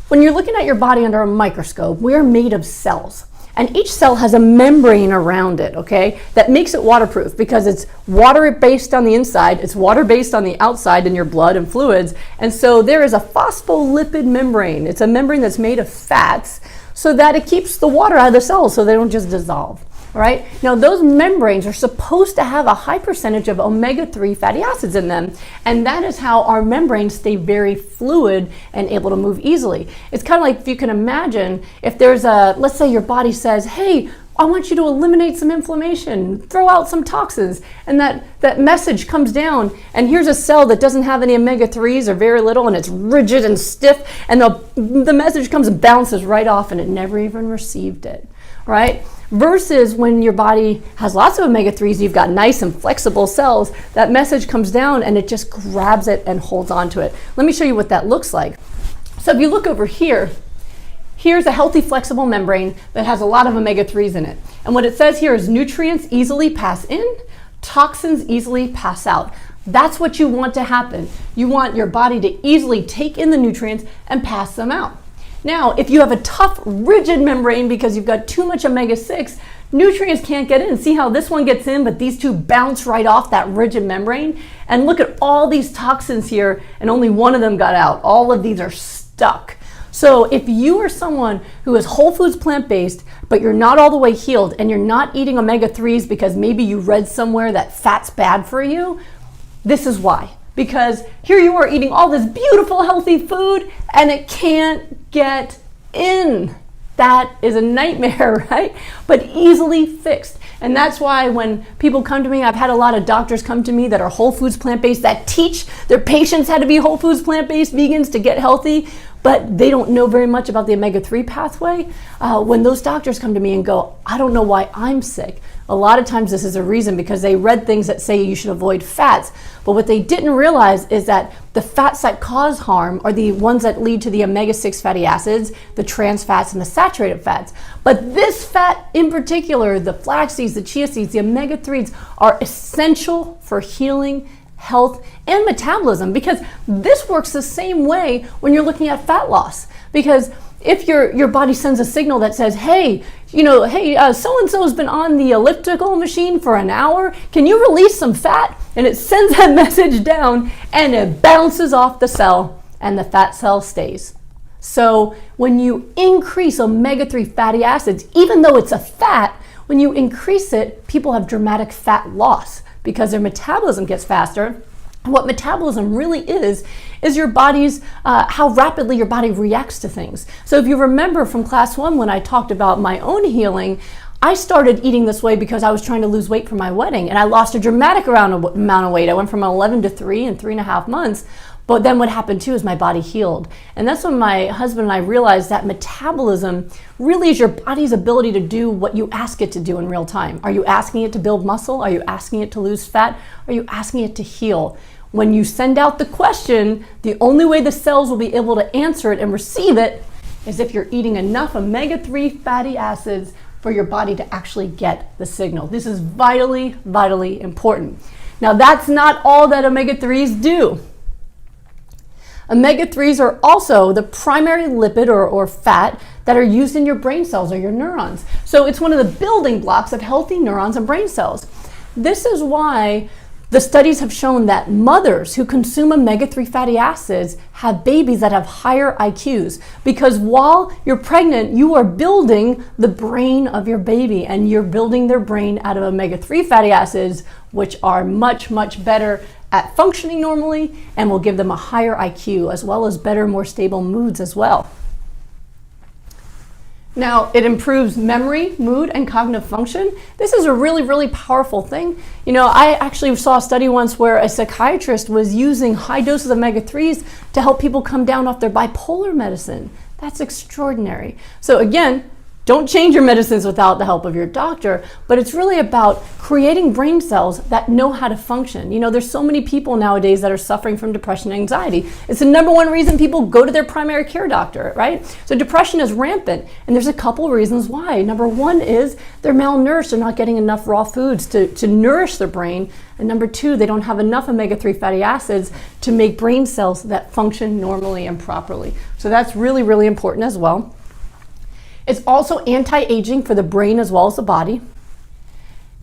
when you're looking at your body under a microscope, we're made of cells. And each cell has a membrane around it, okay, that makes it waterproof because it's water-based on the inside, it's water-based on the outside in your blood and fluids. And so there is a phospholipid membrane. It's a membrane that's made of fats so that it keeps the water out of the cells so they don't just dissolve. right? Now, those membranes are supposed to have a high percentage of omega-3 fatty acids in them, and that is how our membranes stay very fluid and able to move easily. It's kind of like, if you can imagine, if there's let's say your body says, hey, I want you to eliminate some inflammation, throw out some toxins, and that message comes down, and here's a cell that doesn't have any omega-3s or very little, and it's rigid and stiff, and the message comes and bounces right off, and it never even received it, right? Versus when your body has lots of omega-3s, you've got nice and flexible cells, that message comes down and it just grabs it and holds on to it. Let me show you what that looks like. So if you look over here, here's a healthy flexible membrane that has a lot of omega-3s in it. And what it says here is nutrients easily pass in, toxins easily pass out. That's what you want to happen. You want your body to easily take in the nutrients and pass them out. Now, if you have a tough, rigid membrane because you've got too much omega-6, nutrients can't get in. See how this one gets in, but these two bounce right off that rigid membrane? And look at all these toxins here, and only one of them got out. All of these are stuck. So if you are someone who is whole foods plant-based, but you're not all the way healed, and you're not eating omega-3s because maybe you read somewhere that fat's bad for you, this is why. Because here you are eating all this beautiful, healthy food, and it can't get in. That is a nightmare, right? But easily fixed. And that's why when people come to me, I've had a lot of doctors come to me that are whole foods plant-based, that teach their patients how to be whole foods plant-based vegans to get healthy, but they don't know very much about the omega-3 pathway. When those doctors come to me and go, I don't know why I'm sick, a lot of times this is a reason because they read things that say you should avoid fats. But what they didn't realize is that the fats that cause harm are the ones that lead to the omega-6 fatty acids, the trans fats, and the saturated fats. But this fat in particular, the flax seeds, the chia seeds, the omega-3s, are essential for healing, health, and metabolism, because this works the same way when you're looking at fat loss. Because if your body sends a signal that says, hey, so-and-so has been on the elliptical machine for an hour, can you release some fat? And it sends that message down and it bounces off the cell and the fat cell stays. So when you increase omega-3 fatty acids, even though it's a fat, when you increase it, people have dramatic fat loss because their metabolism gets faster. What metabolism really is your body's, how rapidly your body reacts to things. So if you remember from class 1 when I talked about my own healing, I started eating this way because I was trying to lose weight for my wedding, and I lost a dramatic amount of weight. I went from 11 to 3 in 3.5 months. But then what happened too is my body healed. And that's when my husband and I realized that metabolism really is your body's ability to do what you ask it to do in real time. Are you asking it to build muscle? Are you asking it to lose fat? Are you asking it to heal? When you send out the question, the only way the cells will be able to answer it and receive it is if you're eating enough omega-3 fatty acids for your body to actually get the signal. This is vitally, vitally important. Now, that's not all that omega-3s do. Omega-3s are also the primary lipid or fat that are used in your brain cells or your neurons. So it's one of the building blocks of healthy neurons and brain cells. This is why the studies have shown that mothers who consume omega-3 fatty acids have babies that have higher IQs, because while you're pregnant, you are building the brain of your baby, and you're building their brain out of omega-3 fatty acids, which are much, much better at functioning normally and will give them a higher IQ, as well as better, more stable moods as well. Now, it improves memory, mood, and cognitive function. This is a really, really powerful thing. You know, I actually saw a study once where a psychiatrist was using high doses of omega-3s to help people come down off their bipolar medicine. That's extraordinary. So again, don't change your medicines without the help of your doctor, but it's really about creating brain cells that know how to function. You know, there's so many people nowadays that are suffering from depression and anxiety. It's the number one reason people go to their primary care doctor, right? So depression is rampant, and there's a couple of reasons why. Number one is they're malnourished. They're not getting enough raw foods to nourish their brain. And number two, they don't have enough omega-3 fatty acids to make brain cells that function normally and properly. So that's really, really important as well. It's also anti-aging for the brain as well as the body.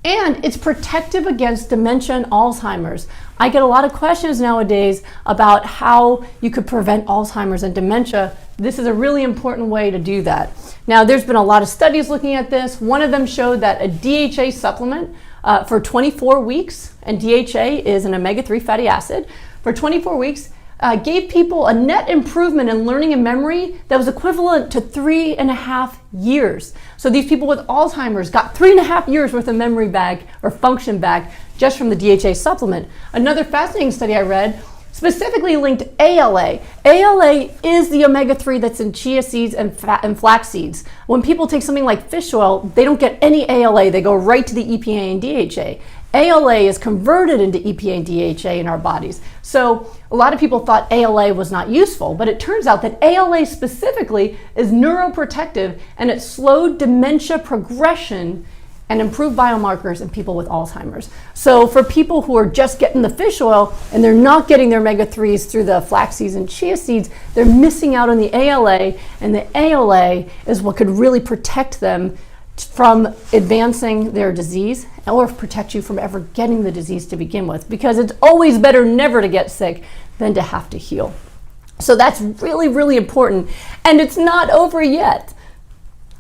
And it's protective against dementia and Alzheimer's. I get a lot of questions nowadays about how you could prevent Alzheimer's and dementia. This is a really important way to do that. Now, there's been a lot of studies looking at this. One of them showed that a DHA supplement for 24 weeks, and DHA is an omega-3 fatty acid, for 24 weeks, gave people a net improvement in learning and memory that was equivalent to 3.5 years. So these people with Alzheimer's got 3.5 years worth of memory back or function back just from the DHA supplement. Another fascinating study I read specifically linked ALA. ALA is the omega-3 that's in chia seeds and flax seeds. When people take something like fish oil, they don't get any ALA. They go right to the EPA and DHA. ALA is converted into EPA and DHA in our bodies. So a lot of people thought ALA was not useful, but it turns out that ALA specifically is neuroprotective, and it slowed dementia progression and improved biomarkers in people with Alzheimer's. So for people who are just getting the fish oil and they're not getting their omega-3s through the flax seeds and chia seeds, they're missing out on the ALA, and the ALA is what could really protect them from advancing their disease or protect you from ever getting the disease to begin with, because it's always better never to get sick than to have to heal. So that's really, really important, and it's not over yet.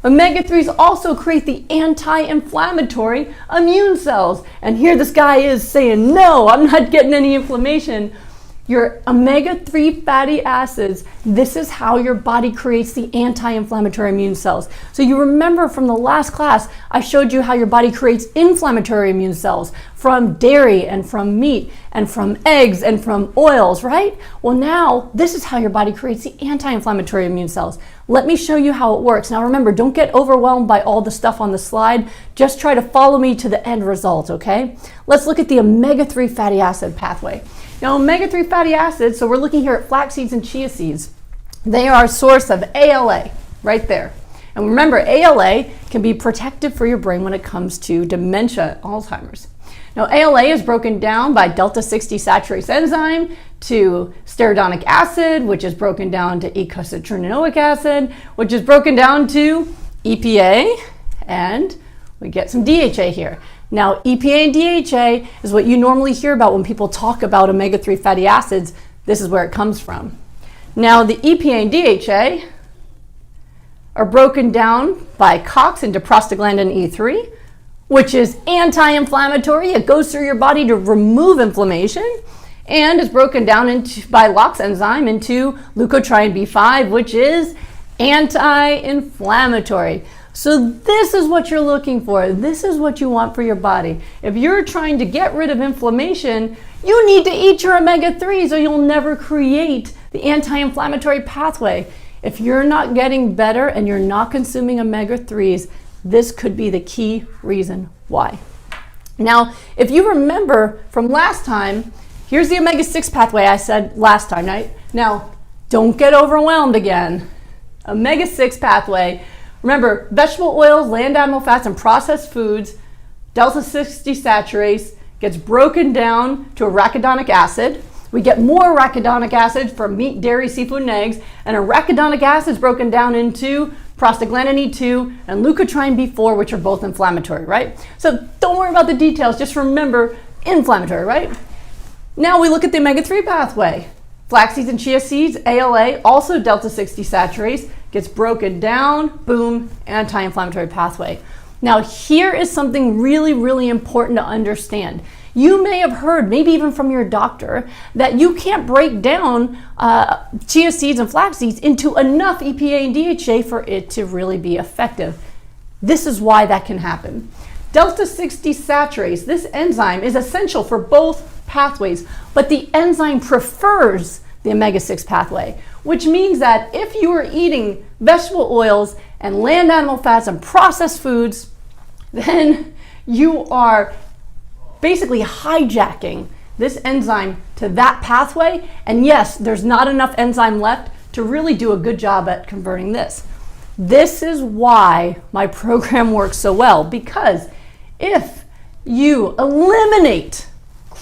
Omega-3s also create the anti-inflammatory immune cells. And here this guy is saying, no, I'm not getting any inflammation. Your omega-3 fatty acids, this is how your body creates the anti-inflammatory immune cells. So you remember from the last class, I showed you how your body creates inflammatory immune cells from dairy and from meat and from eggs and from oils, right? Well, now this is how your body creates the anti-inflammatory immune cells. Let me show you how it works. Now remember, don't get overwhelmed by all the stuff on the slide. Just try to follow me to the end result, okay? Let's look at the omega-3 fatty acid pathway. Now, omega-3 fatty acids, so we're looking here at flax seeds and chia seeds. They are a source of ALA right there. And remember, ALA can be protective for your brain when it comes to dementia, Alzheimer's. Now, ALA is broken down by delta-6 desaturase enzyme to stearidonic acid, which is broken down to eicosapentaenoic acid, which is broken down to EPA, and we get some DHA here. Now, EPA and DHA is what you normally hear about when people talk about omega-3 fatty acids. This is where it comes from. Now, the EPA and DHA are broken down by COX into prostaglandin E3, which is anti-inflammatory. It goes through your body to remove inflammation, and is broken down by LOX enzyme into leukotriene B5, which is anti-inflammatory. So this is what you're looking for. This is what you want for your body. If you're trying to get rid of inflammation, you need to eat your omega-3s or you'll never create the anti-inflammatory pathway. If you're not getting better and you're not consuming omega-3s, this could be the key reason why. Now, if you remember from last time, here's the omega-6 pathway I said last time, right? Now, don't get overwhelmed again. Omega-6 pathway. Remember, vegetable oils, land animal fats, and processed foods, delta-6 desaturase gets broken down to arachidonic acid. We get more arachidonic acid from meat, dairy, seafood, and eggs, and arachidonic acid is broken down into prostaglandin E2 and leukotriene B4, which are both inflammatory, right? So don't worry about the details, just remember inflammatory, right? Now we look at the omega-3 pathway. Flax seeds and chia seeds, ALA, also delta-6 desaturase, gets broken down, boom, anti-inflammatory pathway. Now here is something really, really important to understand. You may have heard, maybe even from your doctor, that you can't break down chia seeds and flax seeds into enough EPA and DHA for it to really be effective. This is why that can happen. Delta-6 desaturase, this enzyme is essential for both pathways, but the enzyme prefers the omega-6 pathway, which means that if you are eating vegetable oils and land animal fats and processed foods, then you are basically hijacking this enzyme to that pathway. And yes, there's not enough enzyme left to really do a good job at converting this. This is why my program works so well, because if you eliminate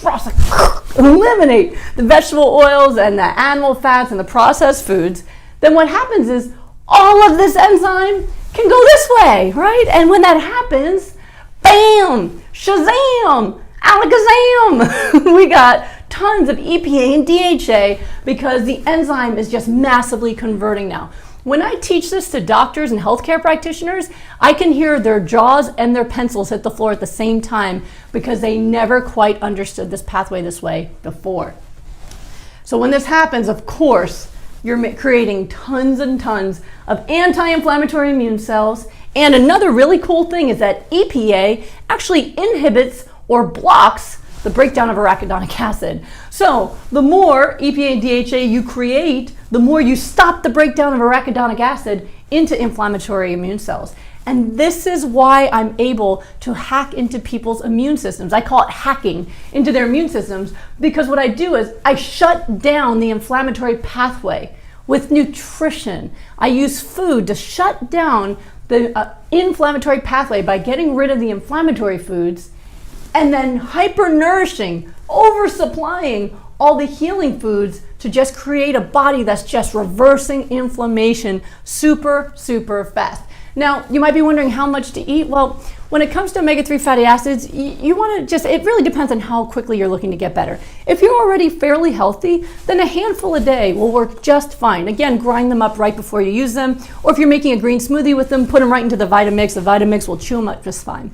the vegetable oils and the animal fats and the processed foods, then what happens is all of this enzyme can go this way, right? And when that happens, Bam! Shazam! Alakazam! We got tons of EPA and DHA because the enzyme is just massively converting now. When I teach this to doctors and healthcare practitioners, I can hear their jaws and their pencils hit the floor at the same time because they never quite understood this pathway this way before. So when this happens, of course, you're creating tons and tons of anti-inflammatory immune cells. And another really cool thing is that EPA actually inhibits or blocks the breakdown of arachidonic acid. So the more EPA and DHA you create, the more you stop the breakdown of arachidonic acid into inflammatory immune cells. And this is why I'm able to hack into people's immune systems. I call it hacking into their immune systems because what I do is I shut down the inflammatory pathway with nutrition. I use food to shut down the inflammatory pathway by getting rid of the inflammatory foods and then hyper-nourishing, oversupplying all the healing foods to just create a body that's just reversing inflammation super, super fast. Now, you might be wondering how much to eat. Well, when it comes to omega-3 fatty acids, you want to just, it really depends on how quickly you're looking to get better. If you're already fairly healthy, then a handful a day will work just fine. Again, grind them up right before you use them. Or if you're making a green smoothie with them, put them right into the Vitamix. The Vitamix will chew them up just fine.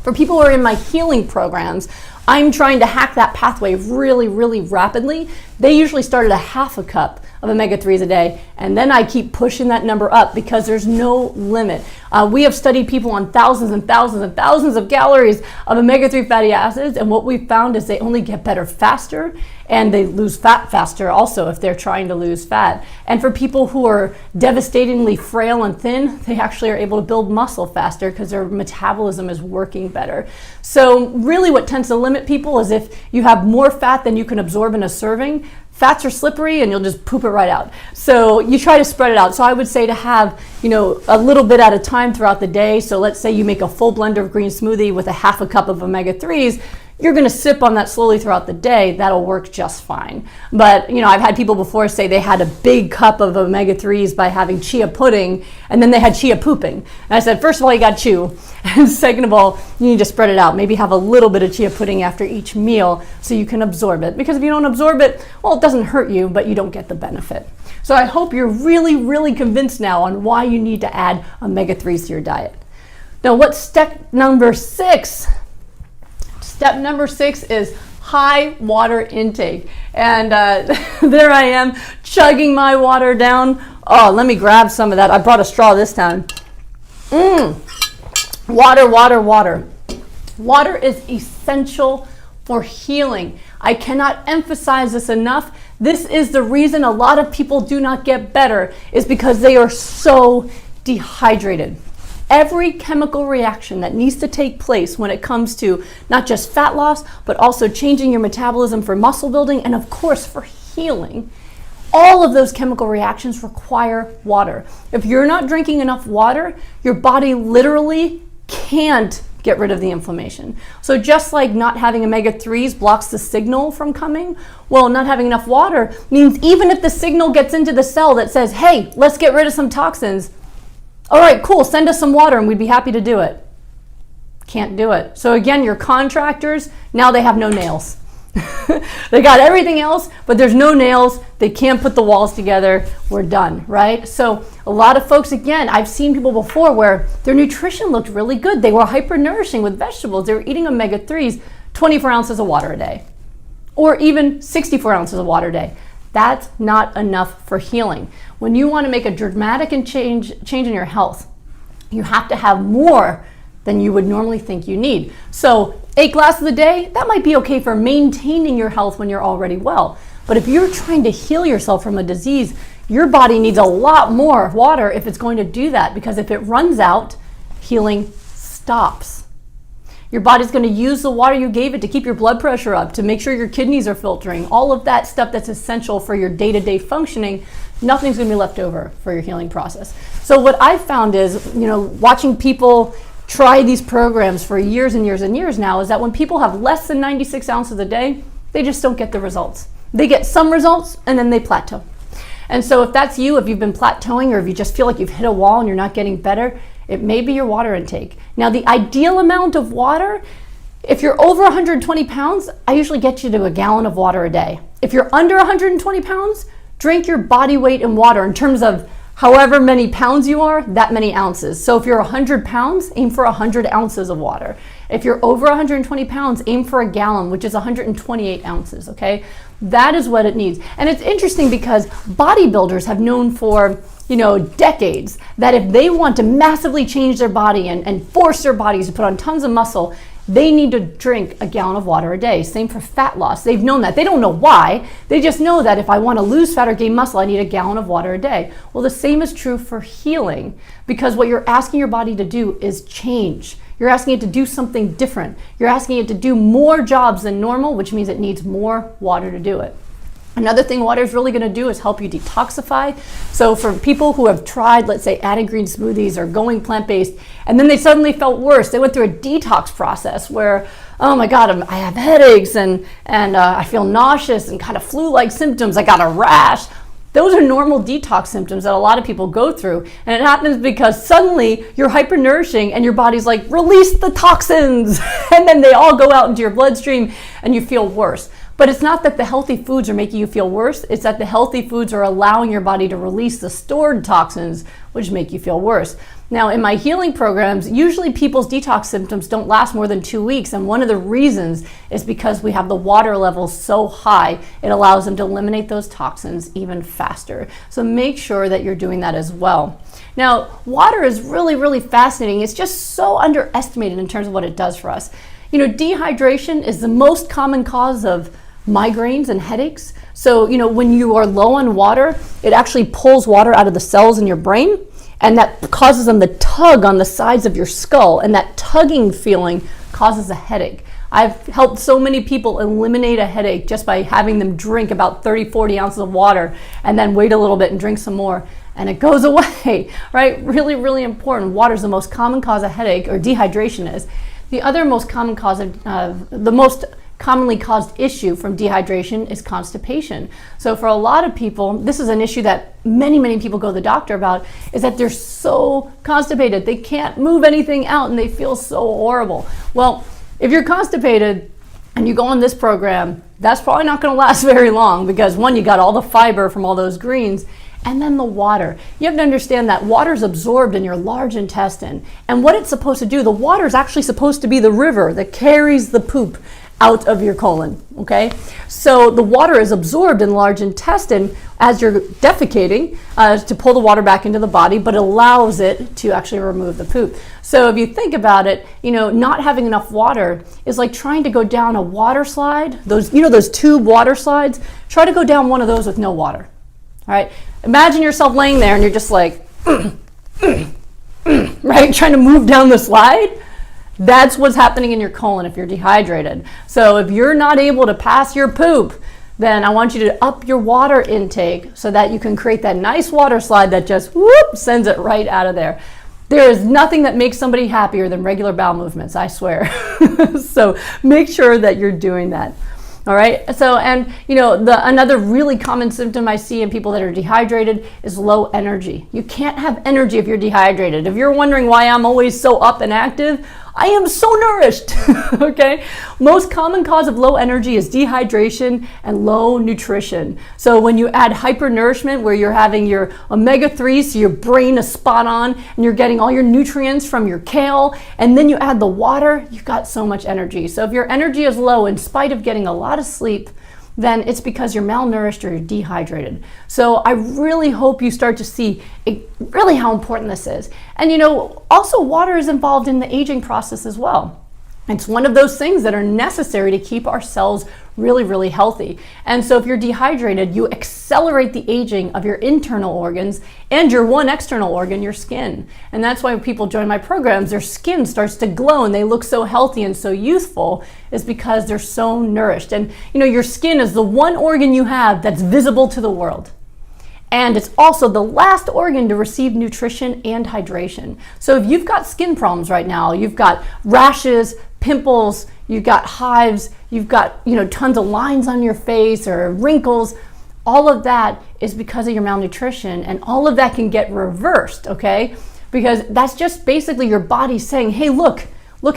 For people who are in my healing programs, I'm trying to hack that pathway really, really rapidly. They usually start at a half a cup of omega-3s a day, and then I keep pushing that number up because there's no limit. We have studied people on thousands and thousands and thousands of calories of omega-3 fatty acids, and what we've found is they only get better faster, and they lose fat faster also if they're trying to lose fat. And for people who are devastatingly frail and thin, they actually are able to build muscle faster because their metabolism is working better. So really what tends to limit people is if you have more fat than you can absorb in a serving. Fats are slippery and you'll just poop it right out. So you try to spread it out. So I would say to have, a little bit at a time throughout the day. So let's say you make a full blender of green smoothie with a half a cup of omega-3s. You're going to sip on that slowly throughout the day. That'll work just fine. But, I've had people before say they had a big cup of omega-3s by having chia pudding, and then they had chia pooping. And I said, first of all, you got to chew. And second of all, you need to spread it out. Maybe have a little bit of chia pudding after each meal so you can absorb it. Because if you don't absorb it, well, it doesn't hurt you, but you don't get the benefit. So I hope you're really, really convinced now on why you need to add omega-3s to your diet. Now, what's step number 6? Step number 6 is high water intake. And there I am chugging my water down. Oh, let me grab some of that. I brought a straw this time. Water, water, water. Water is essential for healing. I cannot emphasize this enough. This is the reason a lot of people do not get better, is because they are so dehydrated. Every chemical reaction that needs to take place when it comes to not just fat loss, but also changing your metabolism for muscle building and of course for healing, all of those chemical reactions require water. If you're not drinking enough water, your body literally can't get rid of the inflammation. So just like not having omega-3s blocks the signal from coming, well, not having enough water means even if the signal gets into the cell that says, hey, let's get rid of some toxins, all right, cool, send us some water and we'd be happy to do it. Can't do it. So again, your contractors, now they have no nails. They got everything else, but there's no nails. They can't put the walls together. We're done, right? So a lot of folks, again, I've seen people before where their nutrition looked really good. They were hyper-nourishing with vegetables. They were eating omega-3s, 24 ounces of water a day, or even 64 ounces of water a day. That's not enough for healing. When you want to make a dramatic change in your health, you have to have more than you would normally think you need. So 8 glasses a day, that might be okay for maintaining your health when you're already well. But if you're trying to heal yourself from a disease, your body needs a lot more water if it's going to do that, because if it runs out, healing stops. Your body's going to use the water you gave it to keep your blood pressure up, to make sure your kidneys are filtering, all of that stuff that's essential for your day-to-day functioning. Nothing's going to be left over for your healing process. So what I've found is, watching people try these programs for years and years and years now, is that when people have less than 96 ounces a day, they just don't get the results. They get some results and then they plateau. And so if that's you, if you've been plateauing, or if you just feel like you've hit a wall and you're not getting better, It may be your water intake. Now, the ideal amount of water, if you're over 120 pounds, I usually get you to a gallon of water a day. If you're under 120 pounds, drink your body weight in water in terms of however many pounds you are, that many ounces. So if you're 100 pounds, aim for 100 ounces of water. If you're over 120 pounds, aim for a gallon, which is 128 ounces, okay? That is what it needs. And it's interesting because bodybuilders have known for, decades that if they want to massively change their body and force their bodies to put on tons of muscle, they need to drink a gallon of water a day. Same for fat loss. They've known that. They don't know why. They just know that if I want to lose fat or gain muscle, I need a gallon of water a day. Well, the same is true for healing, because what you're asking your body to do is change. You're asking it to do something different. You're asking it to do more jobs than normal, which means it needs more water to do it. Another thing water is really going to do is help you detoxify. So for people who have tried, let's say, adding green smoothies or going plant-based, and then they suddenly felt worse, they went through a detox process where, oh my God, I have headaches and I feel nauseous and kind of flu-like symptoms. I got a rash. Those are normal detox symptoms that a lot of people go through. And it happens because suddenly you're hypernourishing and your body's like, release the toxins. And then they all go out into your bloodstream and you feel worse. But it's not that the healthy foods are making you feel worse. It's that the healthy foods are allowing your body to release the stored toxins, which make you feel worse. Now, in my healing programs, usually people's detox symptoms don't last more than 2 weeks. And one of the reasons is because we have the water levels so high, it allows them to eliminate those toxins even faster. So make sure that you're doing that as well. Now, water is really, really fascinating. It's just so underestimated in terms of what it does for us. Dehydration is the most common cause of migraines and headaches. So, when you are low on water, it actually pulls water out of the cells in your brain, and that causes them to tug on the sides of your skull, and that tugging feeling causes a headache. I've helped so many people eliminate a headache just by having them drink about 30, 40 ounces of water and then wait a little bit and drink some more, and it goes away, right? Really, really important. Water is the most common cause of headache, or dehydration is. The other most common cause of, the most commonly caused issue from dehydration is constipation. So for a lot of people, this is an issue that many, many people go to the doctor about, is that they're so constipated. They can't move anything out and they feel so horrible. Well, if you're constipated and you go on this program, that's probably not going to last very long, because one, you got all the fiber from all those greens, and then the water. You have to understand that water is absorbed in your large intestine. And what it's supposed to do, the water is actually supposed to be the river that carries the poop out of your colon, okay? So the water is absorbed in the large intestine as you're defecating to pull the water back into the body, but it allows it to actually remove the poop. So if you think about it, not having enough water is like trying to go down a water slide. Those tube water slides, try to go down one of those with no water, all right? Imagine yourself laying there and you're just like, right, trying to move down the slide. That's what's happening in your colon if you're dehydrated. So if you're not able to pass your poop, then I want you to up your water intake so that you can create that nice water slide that just sends it right out of there. There is nothing that makes somebody happier than regular bowel movements, I swear. So make sure that you're doing that. All right. So, and another really common symptom I see in people that are dehydrated is low energy. You can't have energy if you're dehydrated. If you're wondering why I'm always so up and active, I am so nourished. Okay. Most common cause of low energy is dehydration and low nutrition. So when you add hypernourishment, where you're having your omega-3, so your brain is spot on and you're getting all your nutrients from your kale, and then you add the water, you've got so much energy. So if your energy is low in spite of getting a lot of sleep, then it's because you're malnourished or you're dehydrated. So I really hope you start to see really how important this is. And also water is involved in the aging process as well. It's one of those things that are necessary to keep our cells really, really healthy. And so if you're dehydrated, you accelerate the aging of your internal organs and your one external organ, your skin. And that's why when people join my programs, their skin starts to glow and they look so healthy and so youthful, is because they're so nourished. And your skin is the one organ you have that's visible to the world. And it's also the last organ to receive nutrition and hydration. So if you've got skin problems right now, you've got rashes, pimples, you've got hives, you've got tons of lines on your face or wrinkles, all of that is because of your malnutrition, and all of that can get reversed, okay? because that's just basically your body saying, hey, look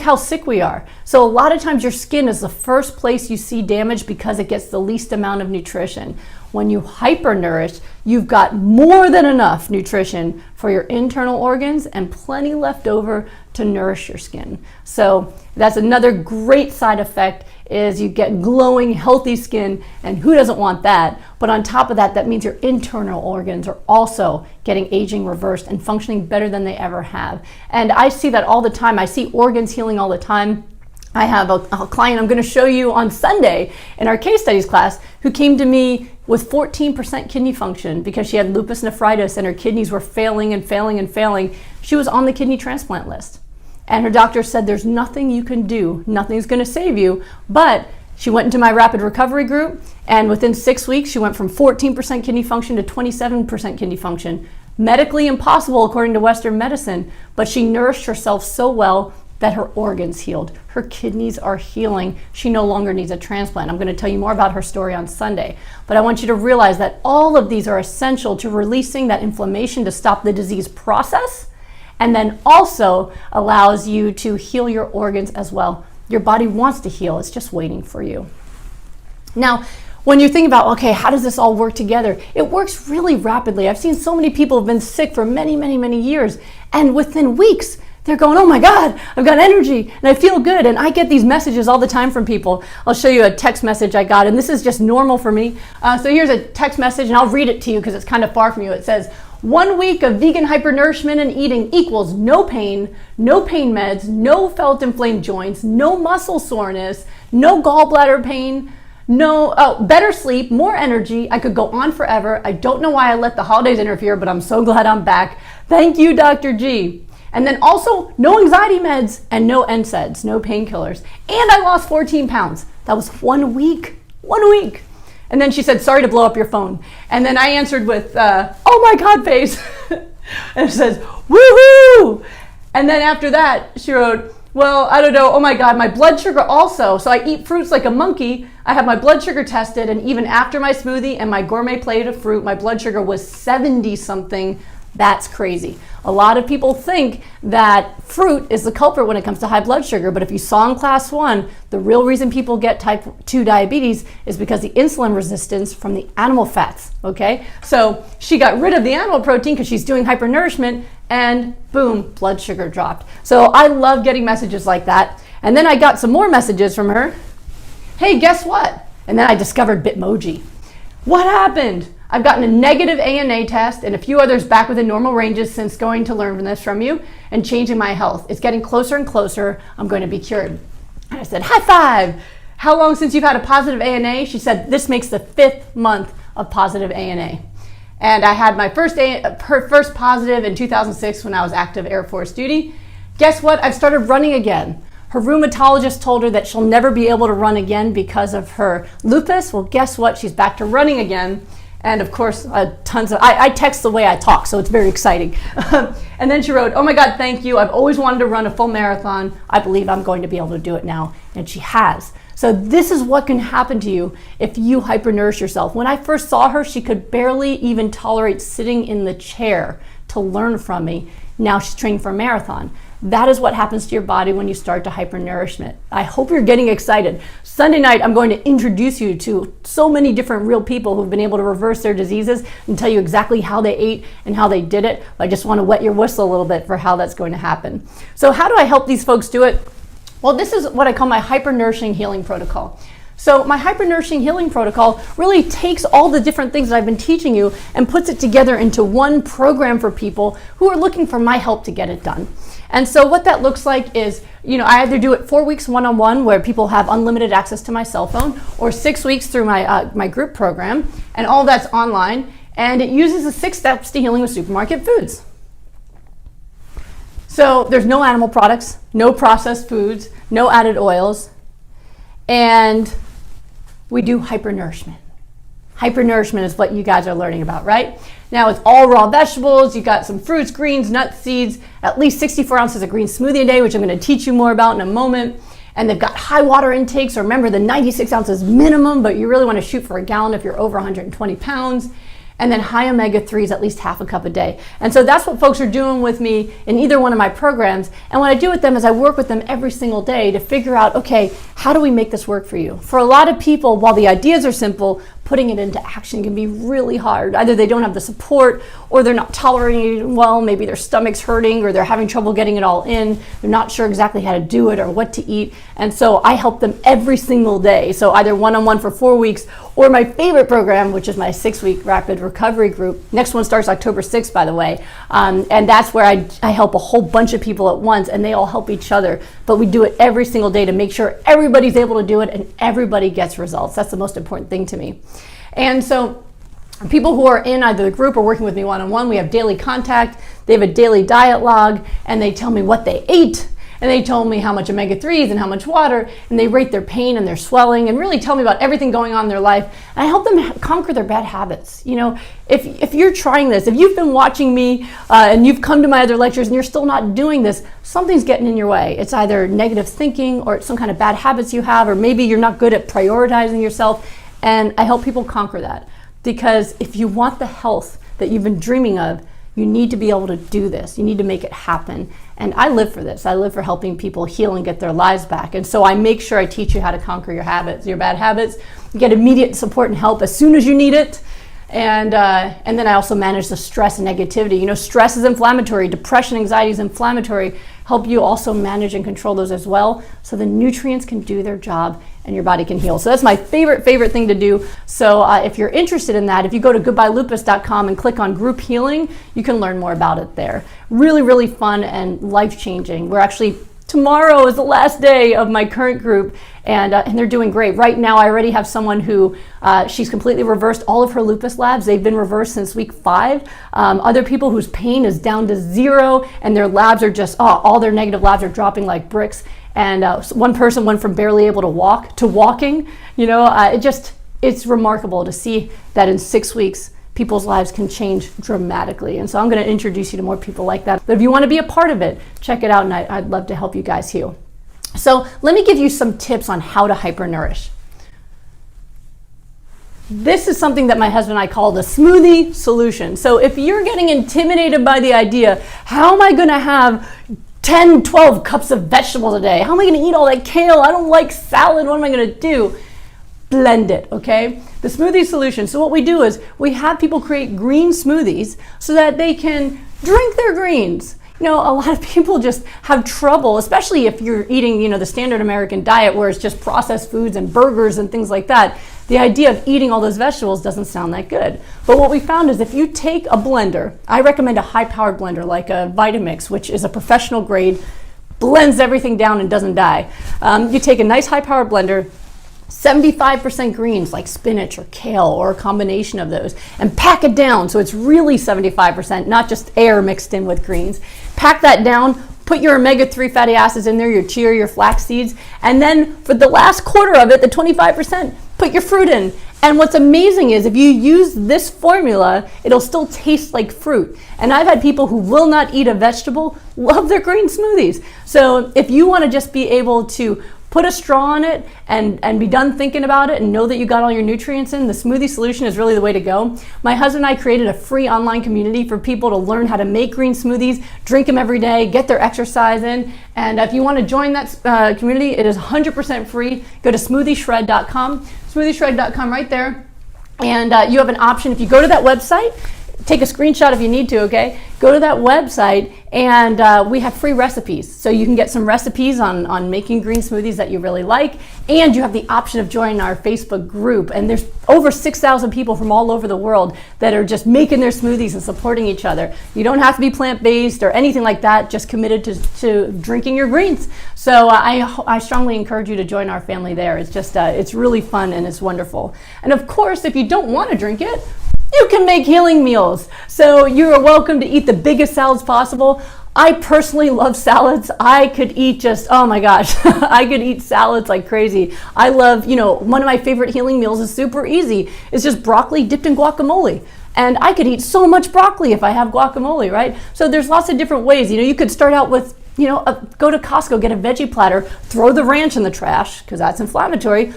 how sick we are. So a lot of times your skin is the first place you see damage because it gets the least amount of nutrition. When you hypernourish, you've got more than enough nutrition for your internal organs and plenty left over to nourish your skin. So that's another great side effect, is you get glowing, healthy skin, and who doesn't want that? But on top of that, that means your internal organs are also getting aging reversed and functioning better than they ever have. And I see that all the time. I see organs healing all the time. I have a client I'm going to show you on Sunday in our case studies class who came to me with 14% kidney function because she had lupus nephritis and her kidneys were failing and failing and failing. She was on the kidney transplant list. And her doctor said, there's nothing you can do. Nothing's going to save you. But she went into my rapid recovery group, and within 6 weeks, she went from 14% kidney function to 27% kidney function. Medically impossible according to Western medicine, but she nourished herself so well that her organs healed. Her kidneys are healing. She no longer needs a transplant. I'm going to tell you more about her story on Sunday. But I want you to realize that all of these are essential to releasing that inflammation to stop the disease process, and then also allows you to heal your organs as well. Your body wants to heal. It's just waiting for you. Now, when you think about, okay, how does this all work together? It works really rapidly. I've seen so many people who've been sick for many, many, many years, and within weeks, they're going, oh my God, I've got energy and I feel good. And I get these messages all the time from people. I'll show you a text message I got, and this is just normal for me. So here's a text message, and I'll read it to you because it's kind of far from you. It says, 1 week of vegan hypernourishment and eating equals no pain meds, no felt inflamed joints, no muscle soreness, no gallbladder pain, better sleep, more energy. I could go on forever. I don't know why I let the holidays interfere, but I'm so glad I'm back. Thank you, Dr. G. And then also no anxiety meds and no NSAIDs, no painkillers. And I lost 14 pounds. That was 1 week. 1 week. And then she said, sorry to blow up your phone. And then I answered with, oh my God face. And it says, woohoo! And then after that, she wrote, well, I don't know, oh my God, my blood sugar also. So I eat fruits like a monkey. I have my blood sugar tested, and even after my smoothie and my gourmet plate of fruit, my blood sugar was 70 something. That's crazy. A lot of people think that fruit is the culprit when it comes to high blood sugar, but if you saw in class 1, the real reason people get type 2 diabetes is because the insulin resistance from the animal fats, okay? So she got rid of the animal protein because she's doing hypernourishment, and boom, blood sugar dropped. So I love getting messages like that. And then I got some more messages from her. Hey, guess what? And then I discovered Bitmoji. What happened? I've gotten a negative ANA test and a few others back within normal ranges since going to learn this from you and changing my health. It's getting closer and closer. I'm going to be cured. And I said, high five. How long since you've had a positive ANA? She said, this makes the 5th month of positive ANA. And I had my first positive in 2006 when I was active Air Force duty. Guess what? I've started running again. Her rheumatologist told her that she'll never be able to run again because of her lupus. Well, guess what? She's back to running again. And of course, I text the way I talk, so it's very exciting. And then she wrote, oh my God, thank you. I've always wanted to run a full marathon. I believe I'm going to be able to do it now. And she has. So this is what can happen to you if you hypernourish yourself. When I first saw her, she could barely even tolerate sitting in the chair to learn from me. Now she's training for a marathon. That is what happens to your body when you start to hypernourishment. I hope you're getting excited. Sunday night, I'm going to introduce you to so many different real people who've been able to reverse their diseases and tell you exactly how they ate and how they did it. I just want to wet your whistle a little bit for how that's going to happen. So how do I help these folks do it? Well, this is what I call my hypernourishing healing protocol. So my hypernourishing healing protocol really takes all the different things that I've been teaching you and puts it together into one program for people who are looking for my help to get it done. And so what that looks like is, I either do it 4 weeks one-on-one where people have unlimited access to my cell phone, or 6 weeks through my group program, and all that's online. And it uses the 6 steps to healing with supermarket foods. So there's no animal products, no processed foods, no added oils, and we do hypernourishment. Hypernourishment is what you guys are learning about, right? Now it's all raw vegetables. You got some fruits, greens, nuts, seeds, at least 64 ounces of green smoothie a day, which I'm going to teach you more about in a moment. And they've got high water intake. So remember, the 96 ounces minimum, but you really want to shoot for a gallon if you're over 120 pounds. and then high omega-3s at least half a cup a day. And so that's what folks are doing with me in either one of my programs. And what I do with them is I work with them every single day to figure out, okay, how do we make this work for you? For a lot of people, while the ideas are simple, putting it into action can be really hard. Either they don't have the support, or they're not tolerating it well, maybe their stomach's hurting, or they're having trouble getting it all in, they're not sure exactly how to do it or what to eat. And so I help them every single day. So either one-on-one for 4 weeks, or my favorite program, which is my 6-week rapid recovery group. Next one starts October 6th, by the way. And that's where I help a whole bunch of people at once, and they all help each other. But we do it every single day to make sure everybody's able to do it and everybody gets results. That's the most important thing to me. And so people who are in either the group or working with me one-on-one, we have daily contact, they have a daily diet log, and they tell me what they ate, and they told me how much omega-3s and how much water, and they rate their pain and their swelling and really tell me about everything going on in their life. And I help them conquer their bad habits. You know, if you're trying this, if you've been watching me and you've come to my other lectures and you're still not doing this, something's getting in your way. It's either negative thinking or it's some kind of bad habits you have, or maybe you're not good at prioritizing yourself. And I help people conquer that, because if you want the health that you've been dreaming of, you need to be able to do this. You need to make it happen. And I live for this. I live for helping people heal and get their lives back. And so I make sure I teach you how to conquer your habits, your bad habits. You get immediate support and help as soon as you need it. And then I also manage the stress and negativity. You know, stress is inflammatory. Depression, anxiety is inflammatory. Help you also manage and control those as well, so the nutrients can do their job and your body can heal. So that's my favorite thing to do. So if you're interested in that, if you go to goodbyelupus.com and click on group healing, you can learn more about it there. Really fun and life-changing. We're actually, tomorrow is the last day of my current group, and they're doing great. Right now, I already have someone who, she's completely reversed all of her lupus labs. They've been reversed since week 5. Other people whose pain is down to 0, and their labs are just, all their negative labs are dropping like bricks. And one person went from barely able to walk to walking. You know, it's remarkable to see that in 6 weeks, people's lives can change dramatically. And so I'm going to introduce you to more people like that. But if you want to be a part of it, check it out, and I'd love to help you guys heal. So let me give you some tips on how to hypernourish. This is something that my husband and I call the smoothie solution. So if you're getting intimidated by the idea, how am I going to have 10, 12 cups of vegetables a day? How am I going to eat all that kale? I don't like salad. What am I going to do? Blend it, okay? The smoothie solution. So what we do is we have people create green smoothies so that they can drink their greens. You know, a lot of people just have trouble, especially if you're eating, you know, the standard American diet where it's just processed foods and burgers and things like that. The idea of eating all those vegetables doesn't sound that good. But what we found is if you take a blender, I recommend a high-powered blender like a Vitamix, which is a professional grade, blends everything down and doesn't die. You take a nice high-powered blender, 75% greens like spinach or kale or a combination of those, and pack it down so it's really 75%, not just air mixed in with greens. Pack that down, put your omega-3 fatty acids in there, your chia, your flax seeds, and then for the last quarter of it, the 25%, put your fruit in. And what's amazing is if you use this formula, it'll still taste like fruit. And I've had people who will not eat a vegetable love their green smoothies. So if you want to just be able to put a straw on it and be done thinking about it and know that you got all your nutrients in, the smoothie solution is really the way to go. My husband and I created a free online community for people to learn how to make green smoothies, drink them every day, get their exercise in. And if you want to join that community, it is 100% free. Go to smoothieshred.com, smoothieshred.com right there. And you have an option. If you go to that website, take a screenshot if you need to, okay? Go to that website and we have free recipes. So you can get some recipes on making green smoothies that you really like. And you have the option of joining our Facebook group. And there's over 6,000 people from all over the world that are just making their smoothies and supporting each other. You don't have to be plant-based or anything like that, just committed to drinking your greens. So I strongly encourage you to join our family there. It's just, it's really fun and it's wonderful. And of course, if you don't want to drink it, you can make healing meals. So you are welcome to eat the biggest salads possible. I personally love salads. I could eat just, oh my gosh, I could eat salads like crazy. I love, you know, one of my favorite healing meals is super easy. It's just broccoli dipped in guacamole. And I could eat so much broccoli if I have guacamole, right? So there's lots of different ways. You know, you could start out with, you know, go to Costco, get a veggie platter, throw the ranch in the trash because that's inflammatory.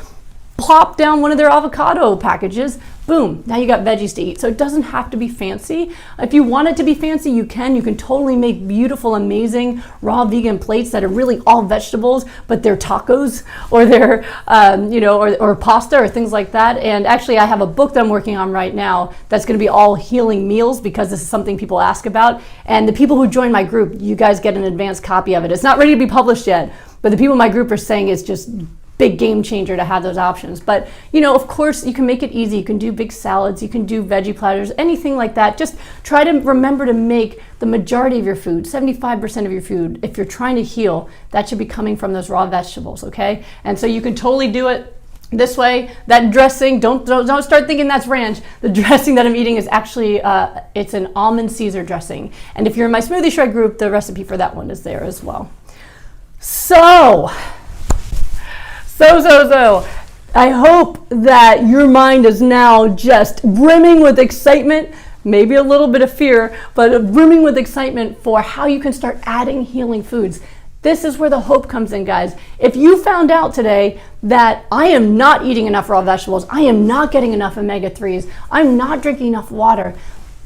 Plop down one of their avocado packages, Boom, now you got veggies to eat. So it doesn't have to be fancy. If you want it to be fancy, you can. You can totally make beautiful, amazing raw vegan plates that are really all vegetables, but they're tacos or they're, or pasta or things like that. And actually, I have a book that I'm working on right now that's going to be all healing meals, because this is something people ask about. And the people who join my group, you guys get an advanced copy of it. It's not ready to be published yet, but the people in my group are saying it's just big game changer to have those options. But of course, you can make it easy. You can do big salads, you can do veggie platters, anything like that. Just try to remember to make the majority of your food, 75% of your food, if you're trying to heal, that should be coming from those raw vegetables, okay? And so you can totally do it this way. That dressing, don't start thinking that's ranch. The dressing that I'm eating is actually, it's an almond Caesar dressing. And if you're in my Smoothie Shred group, the recipe for that one is there as well. So, I hope that your mind is now just brimming with excitement, maybe a little bit of fear, but brimming with excitement for how you can start adding healing foods. This is where the hope comes in, guys. If you found out today that I am not eating enough raw vegetables, I am not getting enough omega-3s, I'm not drinking enough water,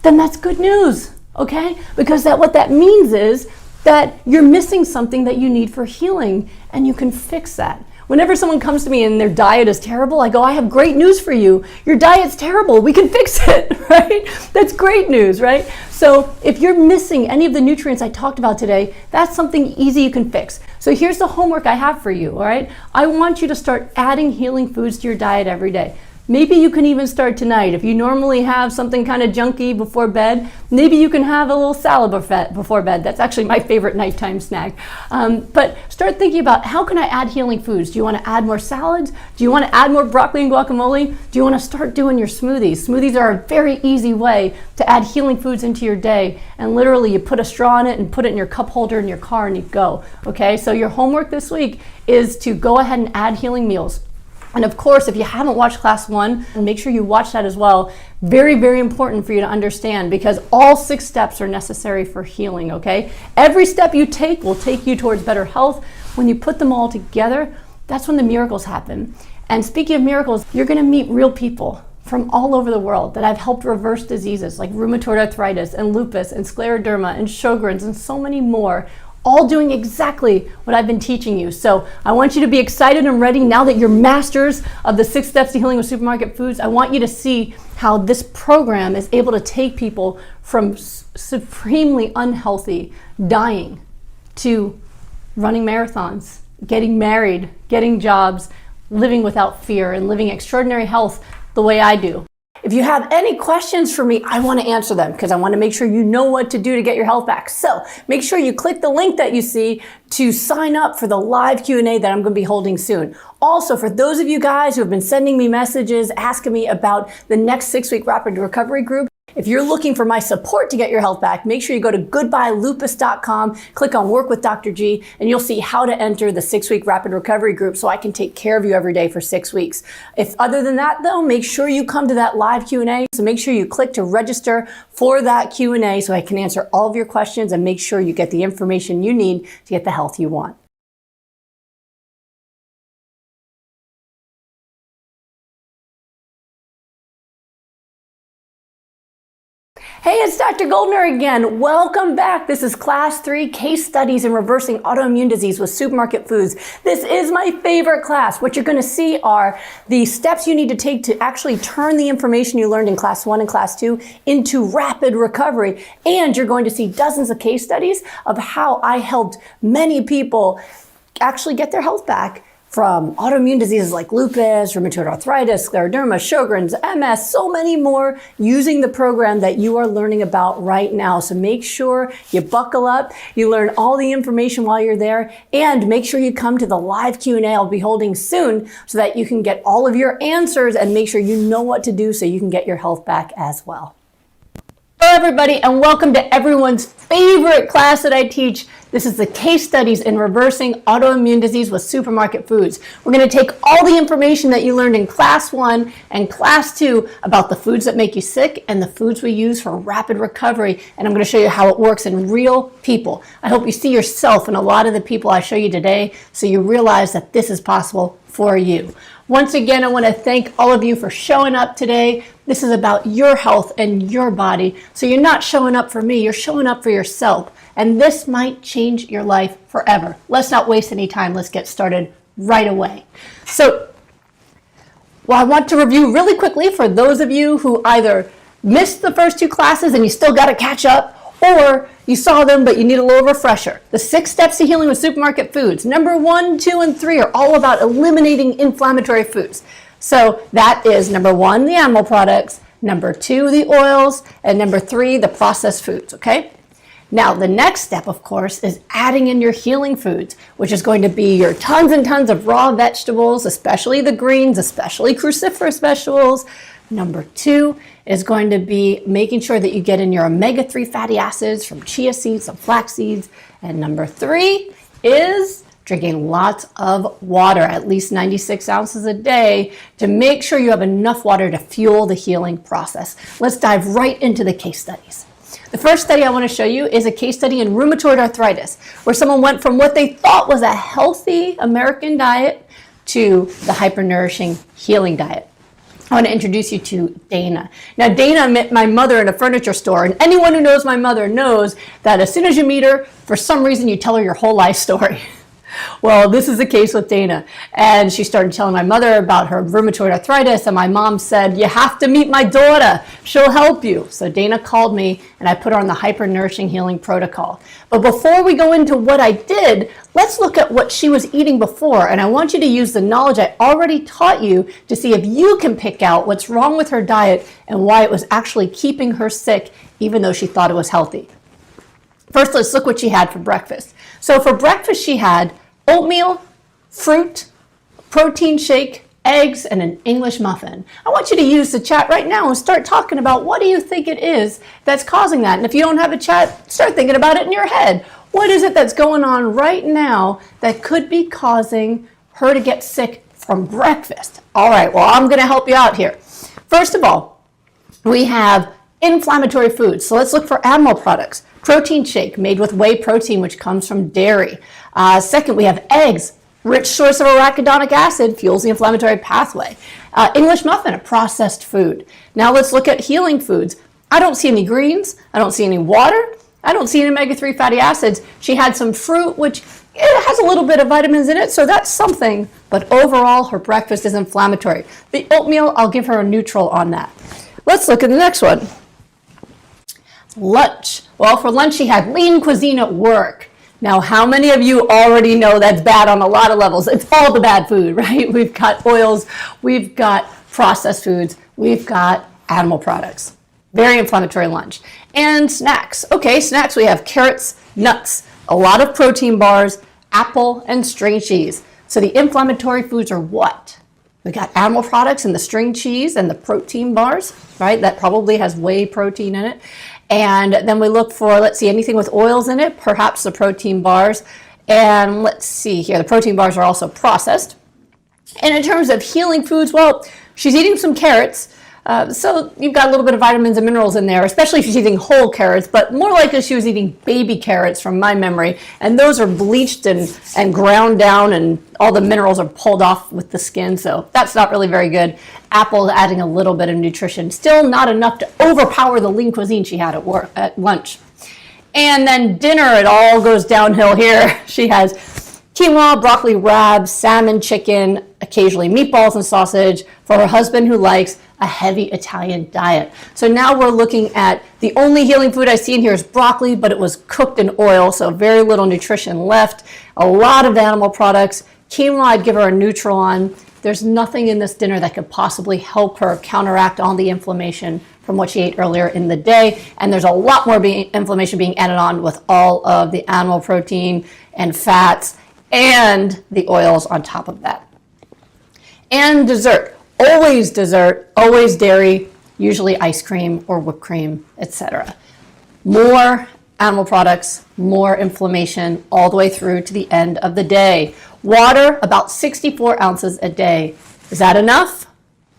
then that's good news, okay? Because what that means is that you're missing something that you need for healing, and you can fix that. Whenever someone comes to me and their diet is terrible, I go, I have great news for you. Your diet's terrible. We can fix it, right? That's great news, right? So if you're missing any of the nutrients I talked about today, that's something easy you can fix. So here's the homework I have for you, all right? I want you to start adding healing foods to your diet every day. Maybe you can even start tonight. If you normally have something kind of junky before bed, maybe you can have a little salad before bed. That's actually my favorite nighttime snack. But start thinking about, how can I add healing foods? Do you want to add more salads? Do you want to add more broccoli and guacamole? Do you want to start doing your smoothies? Smoothies are a very easy way to add healing foods into your day. And literally, you put a straw in it and put it in your cup holder in your car and you go. Okay, so your homework this week is to go ahead and add healing meals. And of course, if you haven't watched class 1, make sure you watch that as well. Very, very important for you to understand, because all 6 steps are necessary for healing, okay? Every step you take will take you towards better health. When you put them all together, that's when the miracles happen. And speaking of miracles, you're gonna meet real people from all over the world that I've helped reverse diseases like rheumatoid arthritis and lupus and scleroderma and Sjogren's and so many more, all doing exactly what I've been teaching you. So I want you to be excited and ready now that you're masters of the 6 steps to healing with supermarket foods. I want you to see how this program is able to take people from supremely unhealthy, dying, to running marathons, getting married, getting jobs, living without fear, and living extraordinary health the way I do. If you have any questions for me, I want to answer them, because I want to make sure you know what to do to get your health back. So make sure you click the link that you see to sign up for the live Q&A that I'm going to be holding soon. Also, for those of you guys who have been sending me messages asking me about the next 6-week rapid recovery group, if you're looking for my support to get your health back, make sure you go to goodbyelupus.com, click on Work with Dr. G, and you'll see how to enter the 6-week rapid recovery group so I can take care of you every day for 6 weeks. If other than that, though, make sure you come to that live Q&A. So make sure you click to register for that Q&A so I can answer all of your questions and make sure you get the information you need to get the health you want. Hey, it's Dr. Goldner again. Welcome back. This is Class 3, Case Studies in Reversing Autoimmune Disease with Supermarket Foods. This is my favorite class. What you're going to see are the steps you need to take to actually turn the information you learned in Class 1 and Class 2 into rapid recovery. And you're going to see dozens of case studies of how I helped many people actually get their health back from autoimmune diseases like lupus, rheumatoid arthritis, scleroderma, Sjogren's, MS, so many more, using the program that you are learning about right now. So make sure you buckle up, you learn all the information while you're there, and make sure you come to the live Q&A I'll be holding soon so that you can get all of your answers and make sure you know what to do so you can get your health back as well. Hello everybody, and welcome to everyone's favorite class that I teach. This is the Case Studies in Reversing Autoimmune Disease with Supermarket Foods. We're going to take all the information that you learned in Class 1 and Class 2 about the foods that make you sick and the foods we use for rapid recovery, and I'm going to show you how it works in real people. I hope you see yourself in a lot of the people I show you today so you realize that this is possible for you. Once again, I want to thank all of you for showing up today. This is about your health and your body. So you're not showing up for me, you're showing up for yourself. And this might change your life forever. Let's not waste any time. Let's get started right away. So, I want to review really quickly for those of you who either missed the first 2 classes and you still got to catch up, or you saw them but you need a little refresher. The 6 steps to healing with supermarket foods. Number 1, 2, and 3 are all about eliminating inflammatory foods. So that is number 1, the animal products, number 2, the oils, and number 3, the processed foods, okay? Now, the next step, of course, is adding in your healing foods, which is going to be your tons and tons of raw vegetables, especially the greens, especially cruciferous vegetables. Number 2 is going to be making sure that you get in your omega-3 fatty acids from chia seeds and flax seeds. And number 3 is drinking lots of water, at least 96 ounces a day, to make sure you have enough water to fuel the healing process. Let's dive right into the case studies. The first study I want to show you is a case study in rheumatoid arthritis, where someone went from what they thought was a healthy American diet to the hypernourishing healing diet. I want to introduce you to Dana. Now, Dana met my mother in a furniture store, and anyone who knows my mother knows that as soon as you meet her, for some reason you tell her your whole life story. Well, this is the case with Dana. And she started telling my mother about her rheumatoid arthritis, and my mom said, "You have to meet my daughter. She'll help you." So Dana called me, and I put her on the hypernourishing healing protocol. But before we go into what I did, let's look at what she was eating before. And I want you to use the knowledge I already taught you to see if you can pick out what's wrong with her diet and why it was actually keeping her sick, even though she thought it was healthy. First, let's look what she had for breakfast. So for breakfast, she had oatmeal, fruit, protein shake, eggs, and an English muffin. I want you to use the chat right now and start talking about what do you think it is that's causing that. And if you don't have a chat, start thinking about it in your head. What is it that's going on right now that could be causing her to get sick from breakfast? All right, well, I'm going to help you out here. First of all, we have inflammatory foods. So let's look for animal products. Protein shake made with whey protein, which comes from dairy. Second, we have eggs. Rich source of arachidonic acid fuels the inflammatory pathway. English muffin, a processed food. Now let's look at healing foods. I don't see any greens. I don't see any water. I don't see any omega-3 fatty acids. She had some fruit, which it has a little bit of vitamins in it, so that's something. But overall, her breakfast is inflammatory. The oatmeal, I'll give her a neutral on that. Let's look at the next one. Lunch. Well, for lunch, she had lean cuisine at work. Now, how many of you already know that's bad on a lot of levels? It's all the bad food, right? We've got oils, we've got processed foods, we've got animal products. Very inflammatory lunch. And snacks. Okay, snacks, we have carrots, nuts, a lot of protein bars, apple, and string cheese. So the inflammatory foods are what? We got animal products and the string cheese and the protein bars, right? That probably has whey protein in it. And then we look for, let's see, anything with oils in it, perhaps the protein bars. And let's see here, the protein bars are also processed. And in terms of healing foods, well, she's eating some carrots. So you've got a little bit of vitamins and minerals in there, especially if she's eating whole carrots, but more likely she was eating baby carrots from my memory. And those are bleached and ground down, and all the minerals are pulled off with the skin. So that's not really very good. Apple adding a little bit of nutrition. Still not enough to overpower the lean cuisine she had at lunch. And then dinner, it all goes downhill here. She has quinoa, broccoli rabe, salmon, chicken, occasionally meatballs and sausage for her husband who likes a heavy Italian diet. So now we're looking at the only healing food I see in here is broccoli, but it was cooked in oil, so very little nutrition left. A lot of animal products. Quinoa, I'd give her a neutral on. There's nothing in this dinner that could possibly help her counteract all the inflammation from what she ate earlier in the day. And there's a lot more inflammation being added on with all of the animal protein and fats and the oils on top of that. And dessert. Always dessert, always dairy, usually ice cream or whipped cream, etc. More animal products, more inflammation all the way through to the end of the day. Water, about 64 ounces a day. Is that enough?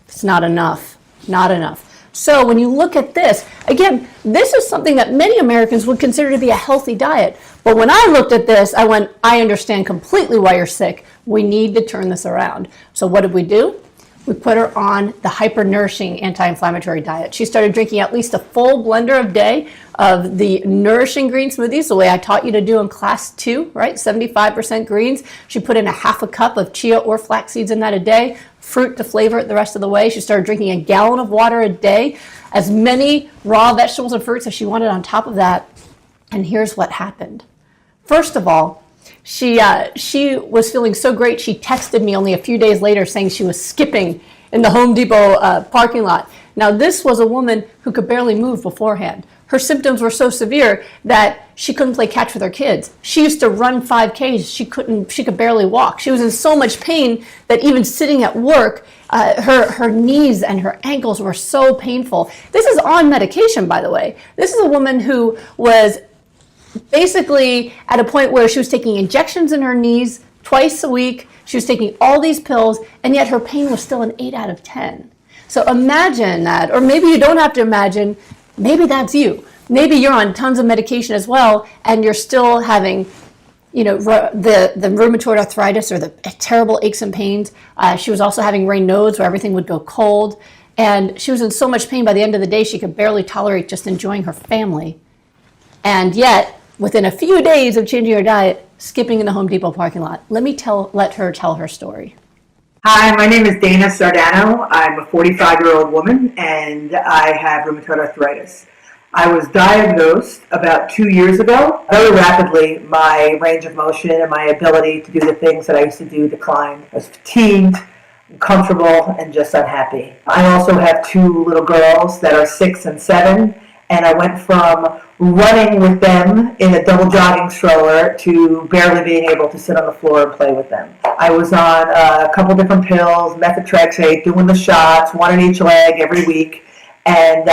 It's not enough. Not enough. So when you look at this, again, this is something that many Americans would consider to be a healthy diet. But when I looked at this, I went, I understand completely why you're sick. We need to turn this around. So what did we do? we put her on the hyper-nourishing anti-inflammatory diet. She started drinking at least a full blender a day of the nourishing green smoothies, the way I taught you to do in class 2, right? 75% greens. She put in a half a cup of chia or flax seeds in that a day, fruit to flavor it the rest of the way. She started drinking a gallon of water a day, as many raw vegetables and fruits as she wanted on top of that. And here's what happened. First of all, she was feeling so great, she texted me only a few days later saying she was skipping in the Home Depot parking lot. Now, this was a woman who could barely move beforehand. Her symptoms were so severe that she couldn't play catch with her kids. She used to run 5Ks. She could barely walk. She was in so much pain that even sitting at work, her knees and her ankles were so painful. This is on medication, by the way. This is a woman who was basically at a point where she was taking injections in her knees twice a week. She was taking all these pills, and yet her pain was still an 8 out of 10. So imagine that, or maybe you don't have to imagine, maybe that's you. Maybe you're on tons of medication as well, and you're still having, the rheumatoid arthritis or the terrible aches and pains. She was also having Raynaud's, where everything would go cold, and she was in so much pain by the end of the day she could barely tolerate just enjoying her family. And yet, within a few days of changing her diet, skipping in the Home Depot parking lot. Let her tell her story. Hi, my name is Dana Sardano. I'm a 45-year-old woman, and I have rheumatoid arthritis. I was diagnosed about 2 years ago. Very rapidly, my range of motion and my ability to do the things that I used to do declined. I was fatigued, uncomfortable, and just unhappy. I also have 2 little girls that are 6 and 7, and I went from running with them in a double jogging stroller to barely being able to sit on the floor and play with them. I was on a couple different pills, methotrexate, doing the shots, 1 in each leg every week, and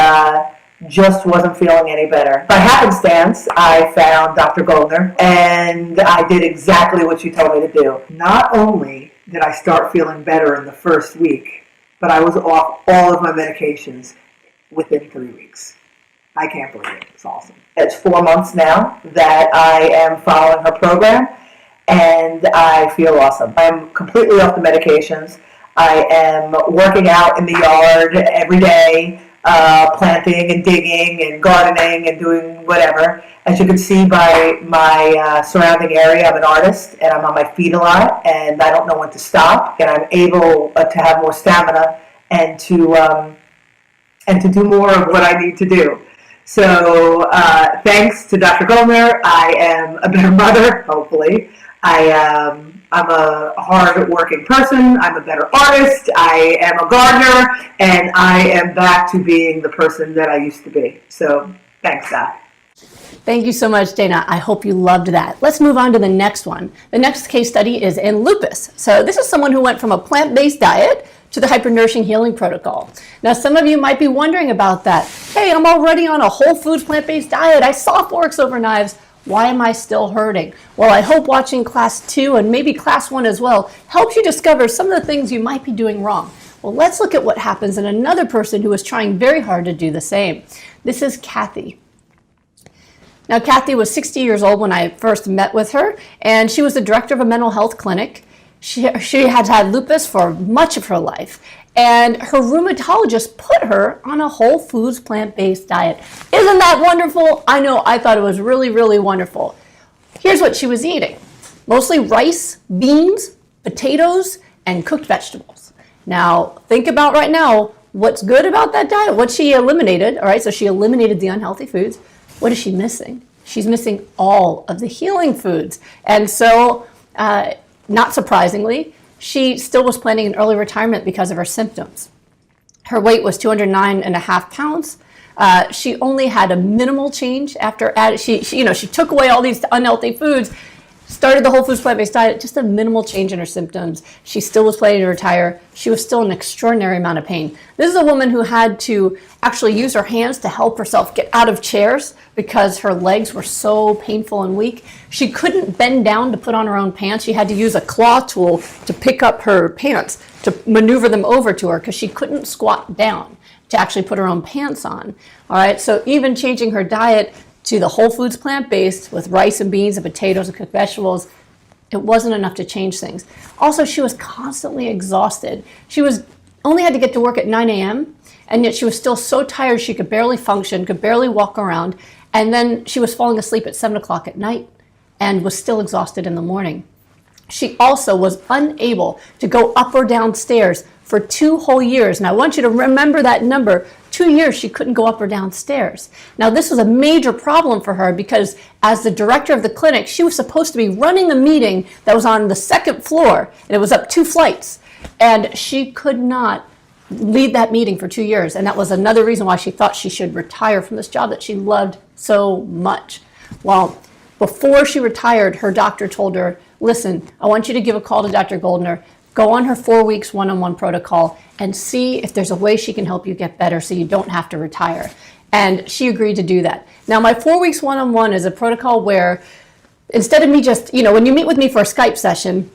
just wasn't feeling any better. By happenstance, I found Dr. Goldner, and I did exactly what she told me to do. Not only did I start feeling better in the first week, but I was off all of my medications within 3 weeks. I can't believe it. It's awesome. It's 4 months now that I am following her program, and I feel awesome. I'm completely off the medications. I am working out in the yard every day, planting and digging and gardening and doing whatever. As you can see by my surrounding area, I'm an artist, and I'm on my feet a lot, and I don't know when to stop, and I'm able to have more stamina and to do more of what I need to do. So thanks to Dr. Goldner, I am a better mother, hopefully. I'm a hard-working person. I'm a better artist. I am a gardener, and I am back to being the person that I used to be. So thanks, Doc. Thank you so much, Dana. I hope you loved that. Let's move on to the next one. The next case study is in lupus. So this is someone who went from a plant-based diet to the hyper-nourishing healing protocol. Now, some of you might be wondering about that. Hey, I'm already on a whole foods plant-based diet. I saw forks over knives. Why am I still hurting? Well, I hope watching class 2 and maybe class 1 as well helps you discover some of the things you might be doing wrong. Well, let's look at what happens in another person who is trying very hard to do the same. This is Kathy. Now, Kathy was 60 years old when I first met with her, and she was the director of a mental health clinic. She had had lupus for much of her life, and her rheumatologist put her on a whole foods plant-based diet. Isn't that wonderful? I know, I thought it was really, really wonderful. Here's what she was eating. Mostly rice, beans, potatoes, and cooked vegetables. Now, think about right now, what's good about that diet? What she eliminated, all right, so she eliminated the unhealthy foods. What is she missing? She's missing all of the healing foods. And so, not surprisingly, she still was planning an early retirement because of her symptoms. Her weight was 209.5 pounds. She only had a minimal change after she took away all these unhealthy foods, started the whole foods plant-based diet, just a minimal change in her symptoms. She still was planning to retire. She was still in an extraordinary amount of pain. This is a woman who had to actually use her hands to help herself get out of chairs because her legs were so painful and weak. She couldn't bend down to put on her own pants. She had to use a claw tool to pick up her pants, to maneuver them over to her because she couldn't squat down to actually put her own pants on. All right, so even changing her diet to the whole foods plant-based with rice and beans and potatoes and cooked vegetables, it wasn't enough to change things. Also, she was constantly exhausted. She was only had to get to work at 9 a.m. and yet she was still so tired she could barely function, could barely walk around, and then she was falling asleep at 7 o'clock at night and was still exhausted in the morning. She also was unable to go up or down stairs for 2 whole years. And I want you to remember that number. 2 years she couldn't go up or down stairs. Now this was a major problem for her because as the director of the clinic, she was supposed to be running a meeting that was on the 2nd floor and it was up 2 flights. And she could not lead that meeting for 2 years. And that was another reason why she thought she should retire from this job that she loved so much. Well, before she retired, her doctor told her, listen, I want you to give a call to Dr. Goldner, go on her 4 weeks one-on-one protocol and see if there's a way she can help you get better so you don't have to retire. And she agreed to do that. Now, my 4 weeks one-on-one is a protocol where instead of me just, when you meet with me for a Skype session,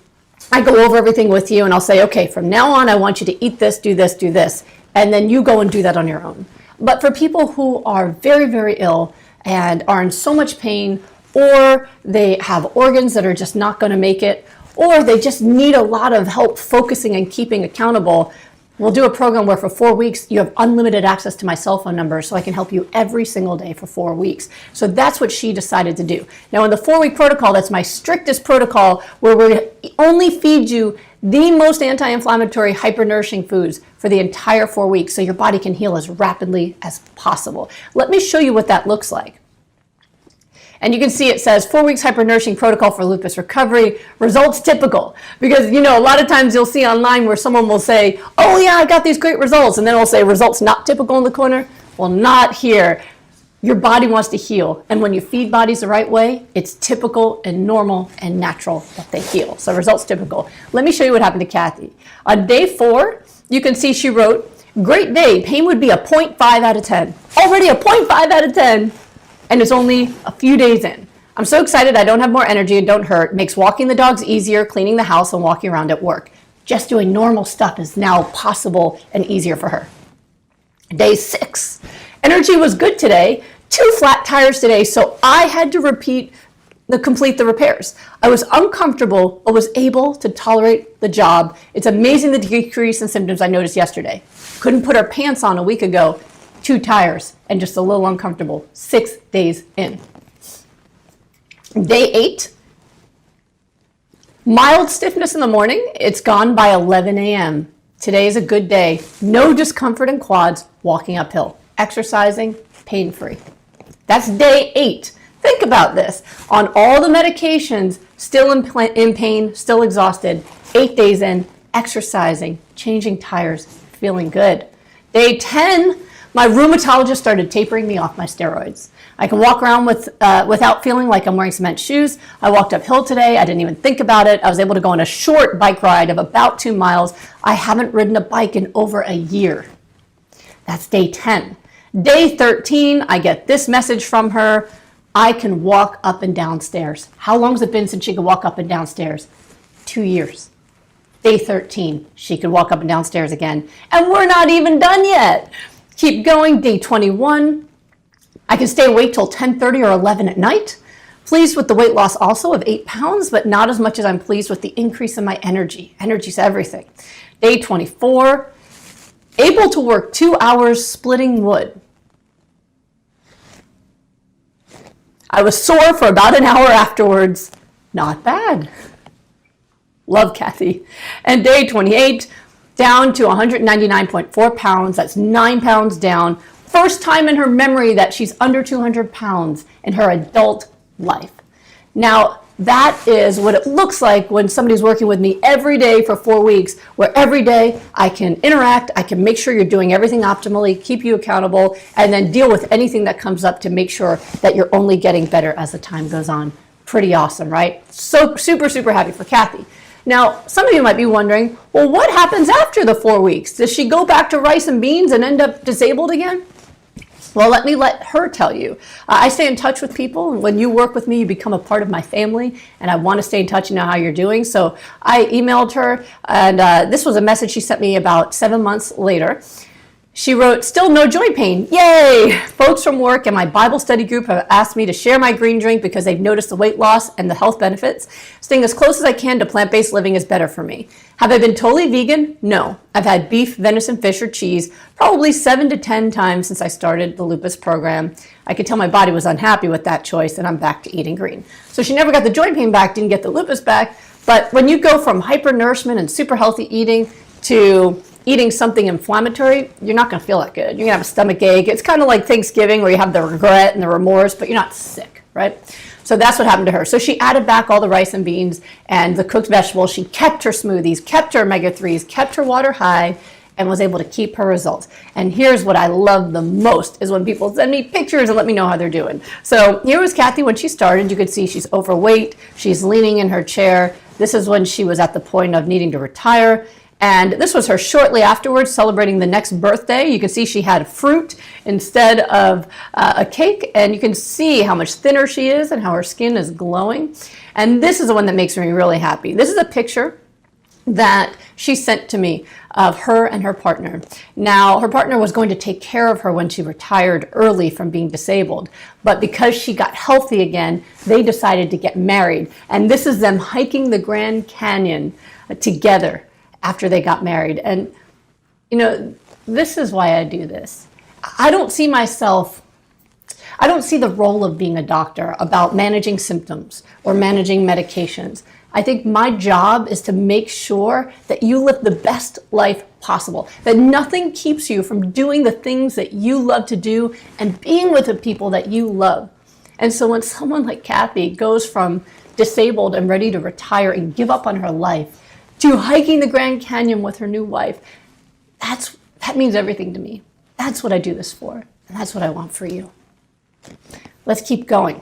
I go over everything with you and I'll say, okay, from now on, I want you to eat this, do this, do this. And then you go and do that on your own. But for people who are very, very ill and are in so much pain, or they have organs that are just not going to make it, or they just need a lot of help focusing and keeping accountable, we'll do a program where for 4 weeks you have unlimited access to my cell phone number so I can help you every single day for 4 weeks. So that's what she decided to do. Now in the 4-week protocol, that's my strictest protocol where we only feed you the most anti-inflammatory, hyper-nourishing foods for the entire 4 weeks so your body can heal as rapidly as possible. Let me show you what that looks like. And you can see it says 4 weeks hyper-nourishing protocol for lupus recovery, results typical. Because, a lot of times you'll see online where someone will say, oh yeah, I got these great results. And then it'll say results not typical in the corner. Well, not here. Your body wants to heal. And when you feed bodies the right way, it's typical and normal and natural that they heal. So results typical. Let me show you what happened to Kathy. On day 4, you can see she wrote, great day, pain would be a 0.5 out of 10. Already a 0.5 out of 10. And it's only a few days in. I'm so excited I don't have more energy and don't hurt. Makes walking the dogs easier, cleaning the house, and walking around at work. Just doing normal stuff is now possible and easier for her. Day 6. Energy was good today. 2 flat tires today, so I had to complete the repairs. I was uncomfortable, but was able to tolerate the job. It's amazing the decrease in symptoms I noticed yesterday. Couldn't put her pants on a week ago. 2 tires and just a little uncomfortable 6 days in. Day 8, mild stiffness in the morning. It's gone by 11 a.m. Today is a good day. No discomfort in quads walking uphill. Exercising, pain-free. That's day 8. Think about this. On all the medications, still in pain, still exhausted. 8 days in, exercising, changing tires, feeling good. Day 10, my rheumatologist started tapering me off my steroids. I can walk around without feeling like I'm wearing cement shoes. I walked uphill today. I didn't even think about it. I was able to go on a short bike ride of about 2 miles. I haven't ridden a bike in over a year. That's day 10. Day 13, I get this message from her. I can walk up and down stairs. How long has it been since she could walk up and down stairs? 2 years. Day 13, she could walk up and down stairs again. And we're not even done yet. Keep going. Day 21, I can stay awake till 10:30 or 11 at night. Pleased with the weight loss also of 8 pounds, but not as much as I'm pleased with the increase in my energy. Energy's everything. Day 24, able to work 2 hours splitting wood. I was sore for about an hour afterwards. Not bad. Love Kathy. And day 28, down to 199.4 pounds. That's 9 pounds down. First time in her memory that she's under 200 pounds in her adult life. Now, that is what it looks like when somebody's working with me every day for 4 weeks, where every day I can interact, I can make sure you're doing everything optimally, keep you accountable, and then deal with anything that comes up to make sure that you're only getting better as the time goes on. Pretty awesome, right? So super, super happy for Kathy. Now, some of you might be wondering, well, what happens after the 4 weeks? Does she go back to rice and beans and end up disabled again? Well, let me let her tell you. I stay in touch with people, and when you work with me, you become a part of my family, and I want to stay in touch and know how you're doing. So I emailed her, and this was a message she sent me about 7 months later. She wrote, still no joint pain. Yay! Folks from work and my Bible study group have asked me to share my green drink because they've noticed the weight loss and the health benefits. Staying as close as I can to plant-based living is better for me. Have I been totally vegan? No. I've had beef, venison, fish, or cheese probably 7 to 10 times since I started the lupus program. I could tell my body was unhappy with that choice, and I'm back to eating green. So she never got the joint pain back, didn't get the lupus back, but when you go from hypernourishment and super healthy eating to eating something inflammatory, you're not going to feel that good. You're going to have a stomach ache. It's kind of like Thanksgiving where you have the regret and the remorse, but you're not sick, right? So that's what happened to her. So she added back all the rice and beans and the cooked vegetables. She kept her smoothies, kept her omega-3s, kept her water high, and was able to keep her results. And here's what I love the most is when people send me pictures and let me know how they're doing. So here was Kathy when she started. You could see she's overweight. She's leaning in her chair. This is when she was at the point of needing to retire. And this was her shortly afterwards, celebrating the next birthday. You can see she had fruit instead of a cake, and you can see how much thinner she is and how her skin is glowing. And this is the one that makes me really happy. This is a picture that she sent to me of her and her partner. Now, her partner was going to take care of her when she retired early from being disabled, but because she got healthy again, they decided to get married. And this is them hiking the Grand Canyon together after they got married. And, you know, this is why I do this. I don't see the role of being a doctor about managing symptoms or managing medications. I think my job is to make sure that you live the best life possible, that nothing keeps you from doing the things that you love to do and being with the people that you love. And so when someone like Kathy goes from disabled and ready to retire and give up on her life to hiking the Grand Canyon with her new wife, that means everything to me. That's what I do this for, and that's what I want for you. Let's keep going.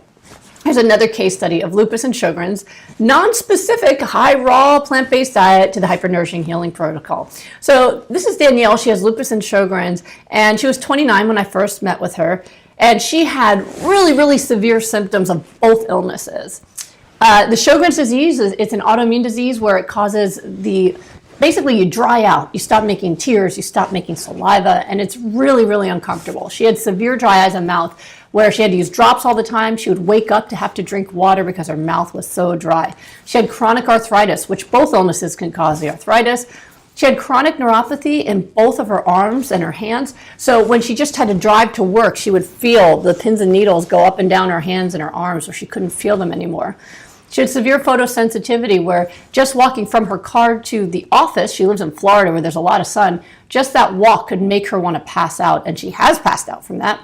Here's another case study of lupus and Sjogren's, non-specific high raw plant-based diet to the hypernourishing healing protocol. So this is Danielle. She has lupus and Sjogren's, and she was 29 when I first met with her, and she had really, really severe symptoms of both illnesses. The Sjogren's disease, it's an autoimmune disease where it causes basically you dry out, you stop making tears, you stop making saliva, and it's really, really uncomfortable. She had severe dry eyes and mouth where she had to use drops all the time. She would wake up to have to drink water because her mouth was so dry. She had chronic arthritis, which both illnesses can cause the arthritis. She had chronic neuropathy in both of her arms and her hands. So when she just had to drive to work, she would feel the pins and needles go up and down her hands and her arms where she couldn't feel them anymore. She had severe photosensitivity where just walking from her car to the office, she lives in Florida where there's a lot of sun, just that walk could make her want to pass out, and she has passed out from that.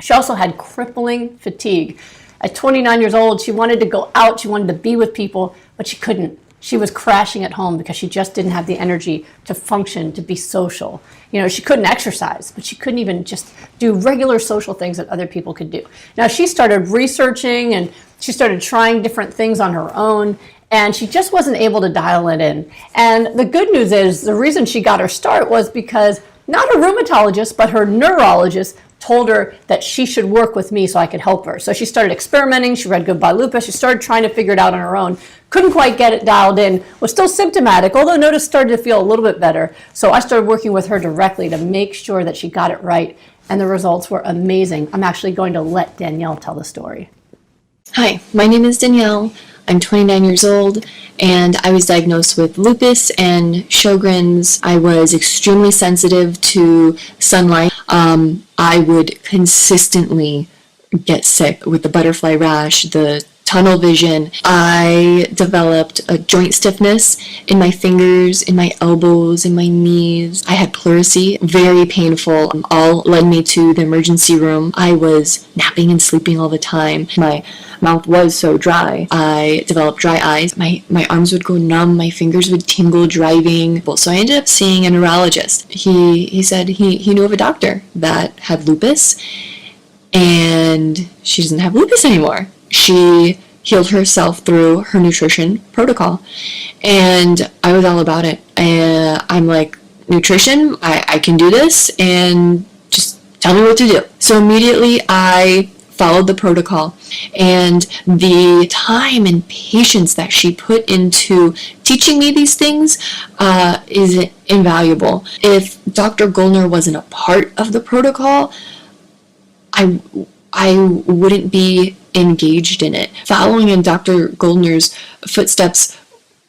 She also had crippling fatigue. At 29 years old, she wanted to go out, she wanted to be with people, but she couldn't. She was crashing at home because she just didn't have the energy to function, to be social. You know, she couldn't exercise, but she couldn't even just do regular social things that other people could do. Now, she started researching and she started trying different things on her own, and she just wasn't able to dial it in. And the good news is the reason she got her start was because not a rheumatologist, but her neurologist told her that she should work with me so I could help her. So she started experimenting. She read Goodbye Lupus. She started trying to figure it out on her own. Couldn't quite get it dialed in. Was still symptomatic, although notice started to feel a little bit better. So I started working with her directly to make sure that she got it right. And the results were amazing. I'm actually going to let Danielle tell the story. Hi, my name is Danielle. I'm 29 years old, and I was diagnosed with lupus and Sjogren's. I was extremely sensitive to sunlight. I would consistently get sick with the butterfly rash, the tunnel vision. I developed a joint stiffness in my fingers, in my elbows, in my knees. I had pleurisy, very painful. All led me to the emergency room. I was napping and sleeping all the time. My mouth was so dry. I developed dry eyes. My arms would go numb. My fingers would tingle driving. So I ended up seeing a neurologist. He said he knew of a doctor that had lupus, and she doesn't have lupus anymore. She healed herself through her nutrition protocol, and I was all about it. I'm like, nutrition, I can do this, and just tell me what to do. So immediately I followed the protocol, and the time and patience that she put into teaching me these things is invaluable. If Dr. Goldner wasn't a part of the protocol, I wouldn't be engaged in it. Following in Dr. Goldner's footsteps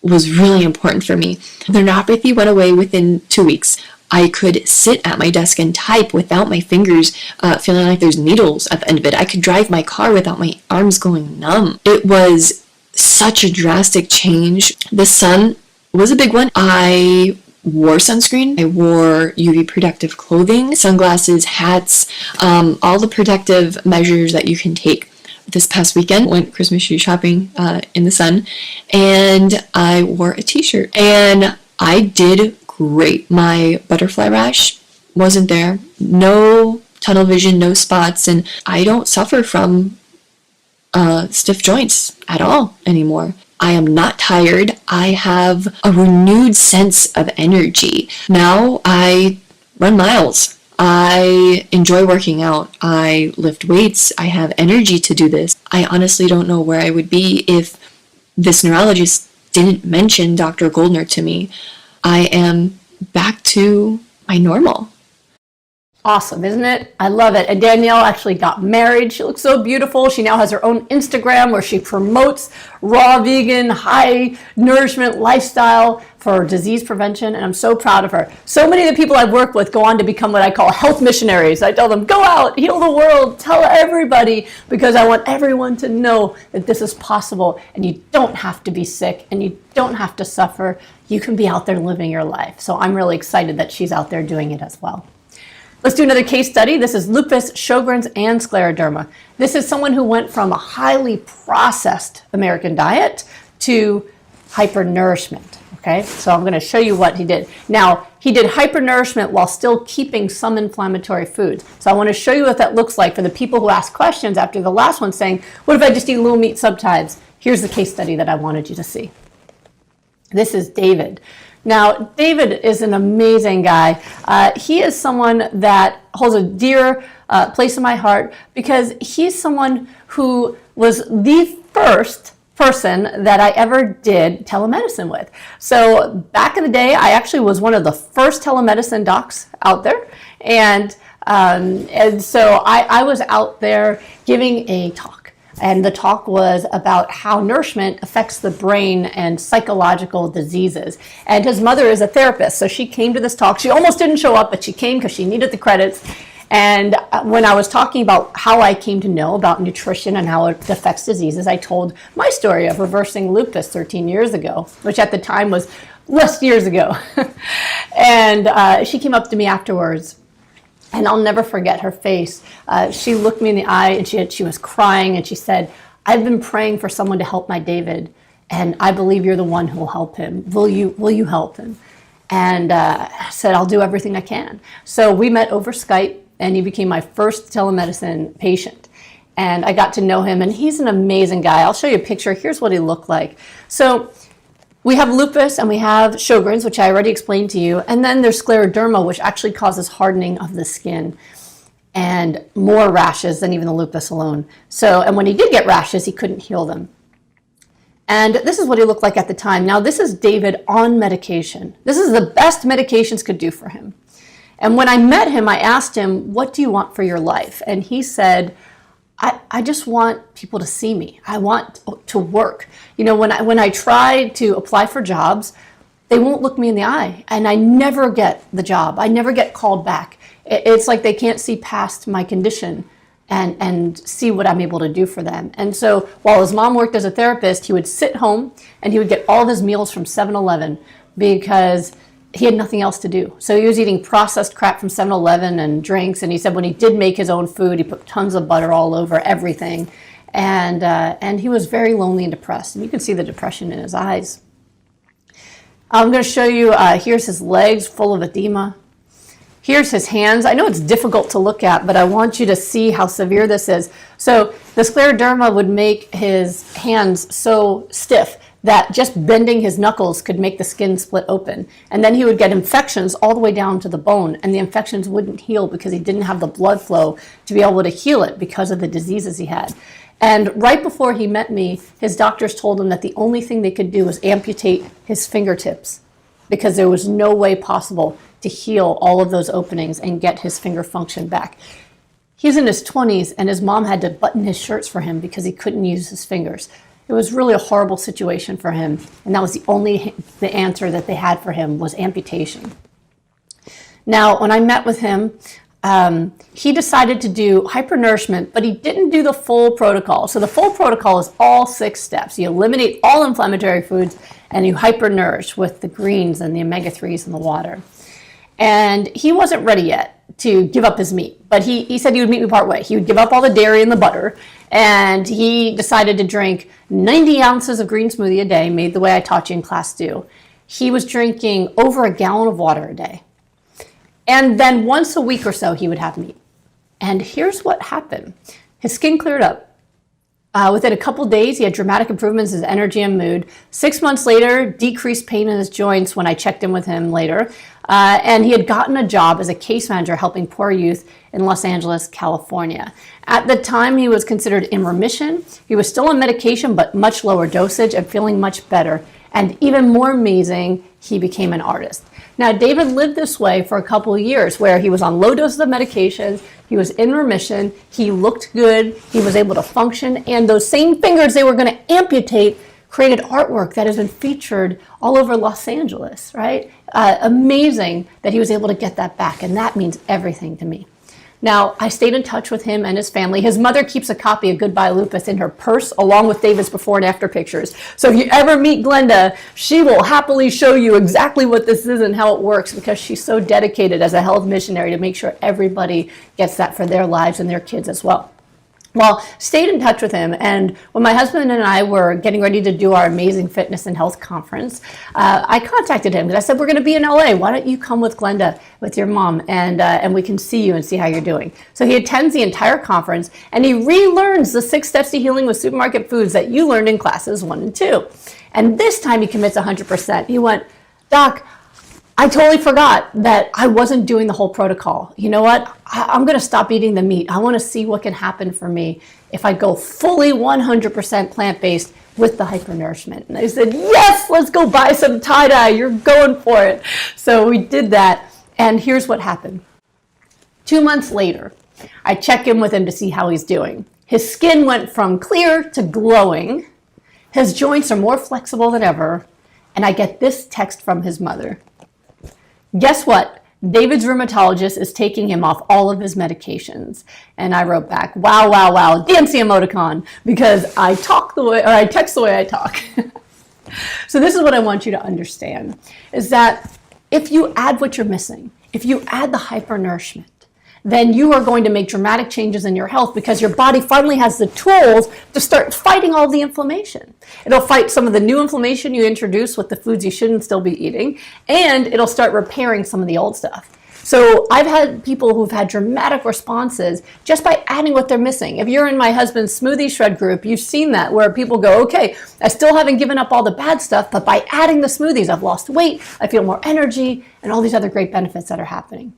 was really important for me. The neuropathy went away within 2 weeks. I could sit at my desk and type without my fingers feeling like there's needles at the end of it. I could drive my car without my arms going numb. It was such a drastic change. The sun was a big one. I wore sunscreen. I wore UV protective clothing, sunglasses, hats, all the protective measures that you can take. This past weekend, went Christmas shoe shopping in the sun, and I wore a t-shirt, and I did great. My butterfly rash wasn't there, no tunnel vision, no spots, and I don't suffer from stiff joints at all anymore. I am not tired. I have a renewed sense of energy. Now I run miles. I enjoy working out. I lift weights. I have energy to do this. I honestly don't know where I would be if this neurologist didn't mention Dr. Goldner to me. I am back to my normal. Awesome, isn't it? I love it. And Danielle actually got married. She looks so beautiful. She now has her own Instagram where she promotes raw, vegan, high nourishment lifestyle for disease prevention. And I'm so proud of her. So many of the people I've worked with go on to become what I call health missionaries. I tell them, go out, heal the world, tell everybody, because I want everyone to know that this is possible and you don't have to be sick and you don't have to suffer. You can be out there living your life. So I'm really excited that she's out there doing it as well. Let's do another case study. This is lupus, Sjogren's, and scleroderma. This is someone who went from a highly processed American diet to hypernourishment. Okay, so I'm going to show you what he did. Now, he did hypernourishment while still keeping some inflammatory foods. So I want to show you what that looks like for the people who asked questions after the last one saying, what if I just eat little meat subtypes? Here's the case study that I wanted you to see. This is David. Now, David is an amazing guy. He is someone that holds a dear place in my heart because he's someone who was the first person that I ever did telemedicine with. So back in the day, I actually was one of the first telemedicine docs out there. And so I was out there giving a talk. And the talk was about how nourishment affects the brain and psychological diseases. And his mother is a therapist, so she came to this talk. She almost didn't show up, but she came because she needed the credits. And when I was talking about how I came to know about nutrition and how it affects diseases, I told my story of reversing lupus 13 years ago, which at the time was less years ago. And she came up to me afterwards. And I'll never forget her face. She looked me in the eye and she was crying and she said, I've been praying for someone to help my David and I believe you're the one who will help him. Will you help him? And I said, I'll do everything I can. So we met over Skype and he became my first telemedicine patient. And I got to know him and he's an amazing guy. I'll show you a picture. Here's what he looked like. So we have lupus and we have Sjogren's, which I already explained to you. And then there's scleroderma, which actually causes hardening of the skin and more rashes than even the lupus alone. So, and when he did get rashes, he couldn't heal them. And this is what he looked like at the time. Now, this is David on medication. This is the best medications could do for him. And when I met him, I asked him, what do you want for your life? And he said, I just want people to see me. I want to work. You know, when I try to apply for jobs, they won't look me in the eye and I never get the job. I never get called back. It's like they can't see past my condition and see what I'm able to do for them. And so while his mom worked as a therapist, he would sit home and he would get all of his meals from 7-Eleven because he had nothing else to do. So he was eating processed crap from 7-Eleven and drinks. And he said when he did make his own food, he put tons of butter all over everything. And he was very lonely and depressed. And you can see the depression in his eyes. I'm going to show you, here's his legs full of edema. Here's his hands. I know it's difficult to look at, but I want you to see how severe this is. So the scleroderma would make his hands so stiff that just bending his knuckles could make the skin split open. And then he would get infections all the way down to the bone, and the infections wouldn't heal because he didn't have the blood flow to be able to heal it because of the diseases he had. And right before he met me, his doctors told him that the only thing they could do was amputate his fingertips because there was no way possible to heal all of those openings and get his finger function back. He's in his 20s, and his mom had to button his shirts for him because he couldn't use his fingers. It was really a horrible situation for him, and that was the answer that they had for him was amputation. Now, when I met with him, he decided to do hypernourishment, but he didn't do the full protocol. So the full protocol is all 6 steps. You eliminate all inflammatory foods, and you hypernourish with the greens and the omega-3s and the water. And he wasn't ready yet to give up his meat, but he said he would meet me part way. He would give up all the dairy and the butter, and he decided to drink 90 ounces of green smoothie a day, made the way I taught you in class 2. He was drinking over a gallon of water a day. And then once a week or so, he would have meat. And here's what happened. His skin cleared up. Within a couple days, he had dramatic improvements in his energy and mood. 6 months later, decreased pain in his joints when I checked in with him later. And he had gotten a job as a case manager helping poor youth in Los Angeles, California. At the time, he was considered in remission. He was still on medication, but much lower dosage and feeling much better. And even more amazing, he became an artist. Now, David lived this way for a couple of years where he was on low doses of medications, he was in remission, he looked good, he was able to function, and those same fingers they were going to amputate created artwork that has been featured all over Los Angeles, right? Amazing that he was able to get that back, and that means everything to me. Now, I stayed in touch with him and his family. His mother keeps a copy of Goodbye Lupus in her purse, along with David's before and after pictures. So if you ever meet Glenda, she will happily show you exactly what this is and how it works because she's so dedicated as a health missionary to make sure everybody gets that for their lives and their kids as well. Well, stayed in touch with him, and when my husband and I were getting ready to do our Amazing Fitness and Health Conference, I contacted him because I said, we're going to be in LA. Why don't you come with Glenda, with your mom, and we can see you and see how you're doing. So he attends the entire conference, and he relearns the 6 steps to healing with supermarket foods that you learned in classes 1 and 2. And this time he commits 100%. He went, Doc, I totally forgot that I wasn't doing the whole protocol. You know what? I'm going to stop eating the meat. I want to see what can happen for me if I go fully 100% plant-based with the hypernourishment. And I said, yes, let's go buy some tie-dye. You're going for it. So we did that. And here's what happened. 2 months later, I check in with him to see how he's doing. His skin went from clear to glowing. His joints are more flexible than ever. And I get this text from his mother. Guess what? David's rheumatologist is taking him off all of his medications. And I wrote back, wow, wow, wow, DMC emoticon, because I text the way I talk. So this is what I want you to understand, is that if you add what you're missing, if you add the hypernourishment, then you are going to make dramatic changes in your health because your body finally has the tools to start fighting all the inflammation. It'll fight some of the new inflammation you introduce with the foods you shouldn't still be eating, and it'll start repairing some of the old stuff. So I've had people who've had dramatic responses just by adding what they're missing. If you're in my husband's smoothie shred group, you've seen that where people go, okay, I still haven't given up all the bad stuff, but by adding the smoothies, I've lost weight, I feel more energy, and all these other great benefits that are happening.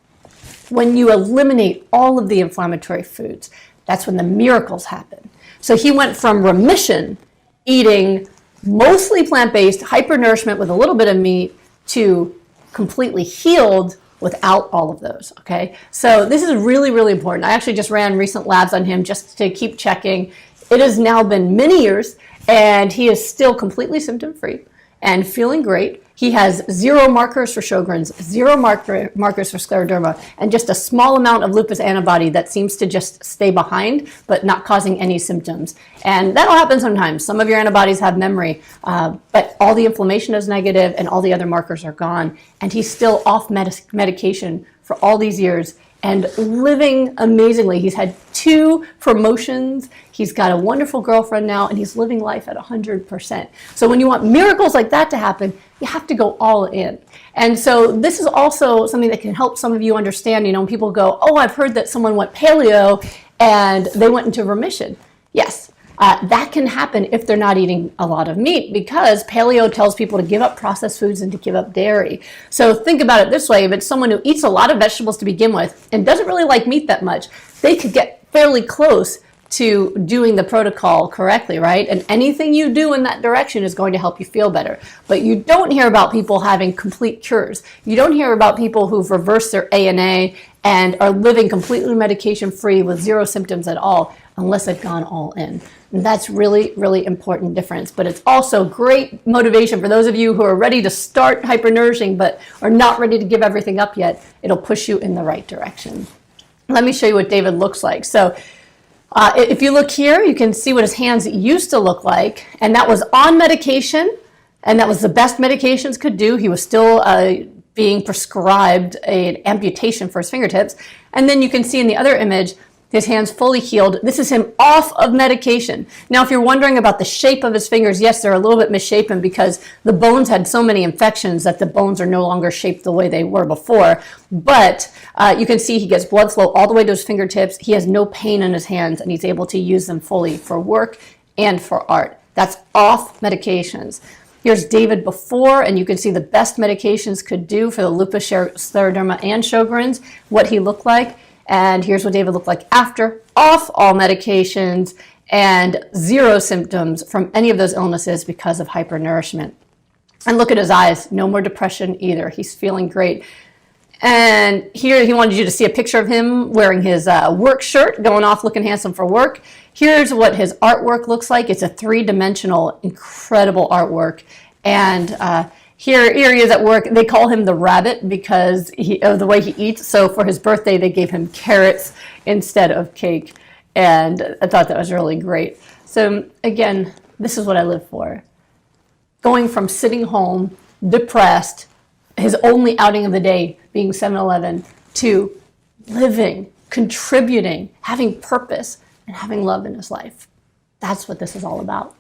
When you eliminate all of the inflammatory foods, that's when the miracles happen. So he went from remission, eating mostly plant-based, hypernourishment with a little bit of meat, to completely healed without all of those, okay? So this is really, really important. I actually just ran recent labs on him just to keep checking. It has now been many years, and he is still completely symptom-free and feeling great. He has 0 markers for Sjogren's, 0 markers for scleroderma, and just a small amount of lupus antibody that seems to just stay behind, but not causing any symptoms. And that'll happen sometimes. Some of your antibodies have memory, but all the inflammation is negative and all the other markers are gone. And he's still off medication for all these years and living amazingly. He's had 2 promotions. He's got a wonderful girlfriend now, and he's living life at 100%. So when you want miracles like that to happen, you have to go all in. And so this is also something that can help some of you understand, when people go, oh, I've heard that someone went paleo and they went into remission. Yes, That can happen if they're not eating a lot of meat, because paleo tells people to give up processed foods and to give up dairy. So think about it this way: if it's someone who eats a lot of vegetables to begin with and doesn't really like meat that much, they could get fairly close to doing the protocol correctly, right? And anything you do in that direction is going to help you feel better. But you don't hear about people having complete cures. You don't hear about people who've reversed their ANA and are living completely medication-free with zero symptoms at all, unless they've gone all in. And that's really, really important difference. But it's also great motivation for those of you who are ready to start hypernourishing but are not ready to give everything up yet. It'll push you in the right direction. Let me show you what David looks like. So if you look here, you can see what his hands used to look like, and that was on medication, and that was the best medications could do. He was still being prescribed an amputation for his fingertips. And then you can see in the other image, his hands fully healed. This is him off of medication. Now, if you're wondering about the shape of his fingers, yes, they're a little bit misshapen because the bones had so many infections that the bones are no longer shaped the way they were before. But you can see he gets blood flow all the way to his fingertips. He has no pain in his hands, and he's able to use them fully for work and for art. That's off medications. Here's David before, and you can see the best medications could do for the lupus, scleroderma, and Sjogren's, what he looked like. And here's what David looked like after, off all medications and zero symptoms from any of those illnesses because of hypernourishment. And look at his eyes, no more depression either. He's feeling great. And here he wanted you to see a picture of him wearing his work shirt, going off looking handsome for work. Here's what his artwork looks like. It's a three-dimensional, incredible artwork. And here he is at work. They call him the rabbit because of the way he eats. So for his birthday, they gave him carrots instead of cake. And I thought that was really great. So again, this is what I live for. Going from sitting home, depressed, his only outing of the day being 7-Eleven, to living, contributing, having purpose, and having love in his life. That's what this is all about.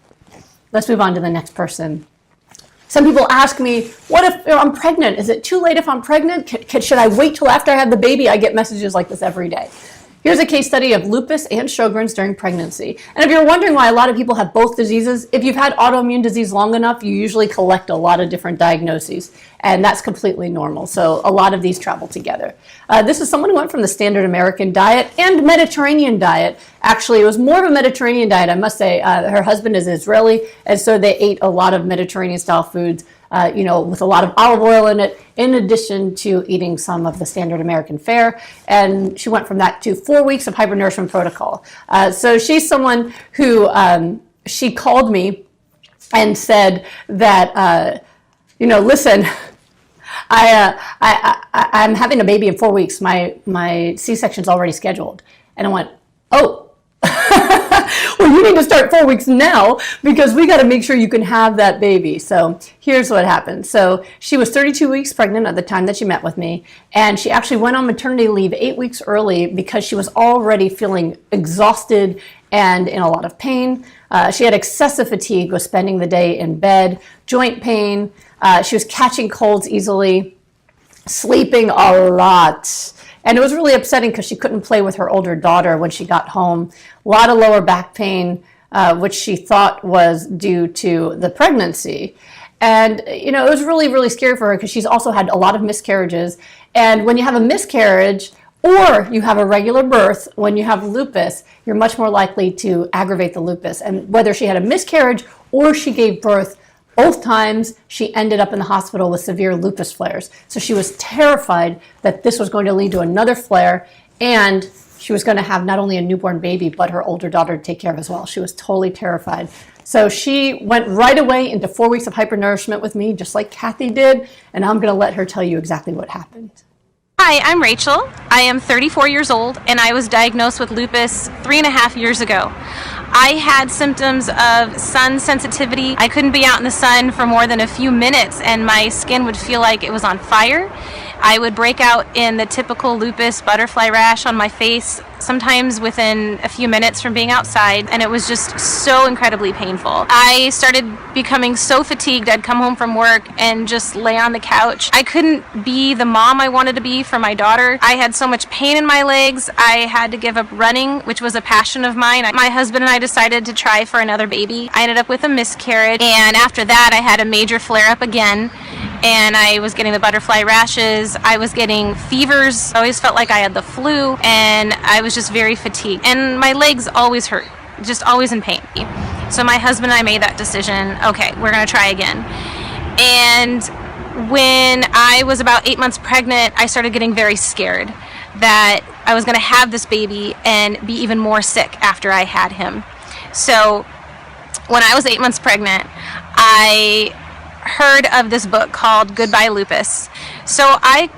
Let's move on to the next person. Some people ask me, what if I'm pregnant? Is it too late if I'm pregnant? Should I wait till after I have the baby? I get messages like this every day. Here's a case study of lupus and Sjogren's during pregnancy. And if you're wondering why a lot of people have both diseases, if you've had autoimmune disease long enough, you usually collect a lot of different diagnoses. And that's completely normal. So a lot of these travel together. This is someone who went from the standard American diet and Mediterranean diet. Actually, it was more of a Mediterranean diet, I must say. Her husband is Israeli, and so they ate a lot of Mediterranean-style foods, with a lot of olive oil in it, in addition to eating some of the standard American fare. And she went from that to 4 weeks of hypernourishment protocol. So she's someone who, she called me and said that, listen, I'm having a baby in 4 weeks. My C-section's already scheduled. And I went, oh. Well, you need to start 4 weeks now because we got to make sure you can have that baby. So here's what happened. So she was 32 weeks pregnant at the time that she met with me, and she actually went on maternity leave 8 weeks early because she was already feeling exhausted and in a lot of pain. She had excessive fatigue, was spending the day in bed, joint pain. She was catching colds easily, sleeping a lot. And it was really upsetting because she couldn't play with her older daughter when she got home. A lot of lower back pain, which she thought was due to the pregnancy. And, it was really, really scary for her because she's also had a lot of miscarriages. And when you have a miscarriage or you have a regular birth, when you have lupus, you're much more likely to aggravate the lupus. And whether she had a miscarriage or she gave birth, both times she ended up in the hospital with severe lupus flares. So she was terrified that this was going to lead to another flare, and she was going to have not only a newborn baby, but her older daughter to take care of as well. She was totally terrified. So she went right away into 4 weeks of hypernourishment with me, just like Kathy did, and I'm going to let her tell you exactly what happened. Hi, I'm Rachel. I am 34 years old, and I was diagnosed with lupus 3.5 years ago. I had symptoms of sun sensitivity. I couldn't be out in the sun for more than a few minutes, and my skin would feel like it was on fire. I would break out in the typical lupus butterfly rash on my face, sometimes within a few minutes from being outside, and it was just so incredibly painful. I started becoming so fatigued, I'd come home from work and just lay on the couch. I couldn't be the mom I wanted to be for my daughter. I had so much pain in my legs, I had to give up running, which was a passion of mine. My husband and I decided to try for another baby. I ended up with a miscarriage, and after that I had a major flare-up again, and I was getting the butterfly rashes, I was getting fevers, I always felt like I had the flu, and I was just very fatigued. And my legs always hurt, just always in pain. So my husband and I made that decision, okay, we're gonna try again. And when I was about 8 months pregnant, I started getting very scared that I was gonna have this baby and be even more sick after I had him. So when I was 8 months pregnant, I heard of this book called Goodbye Lupus. So I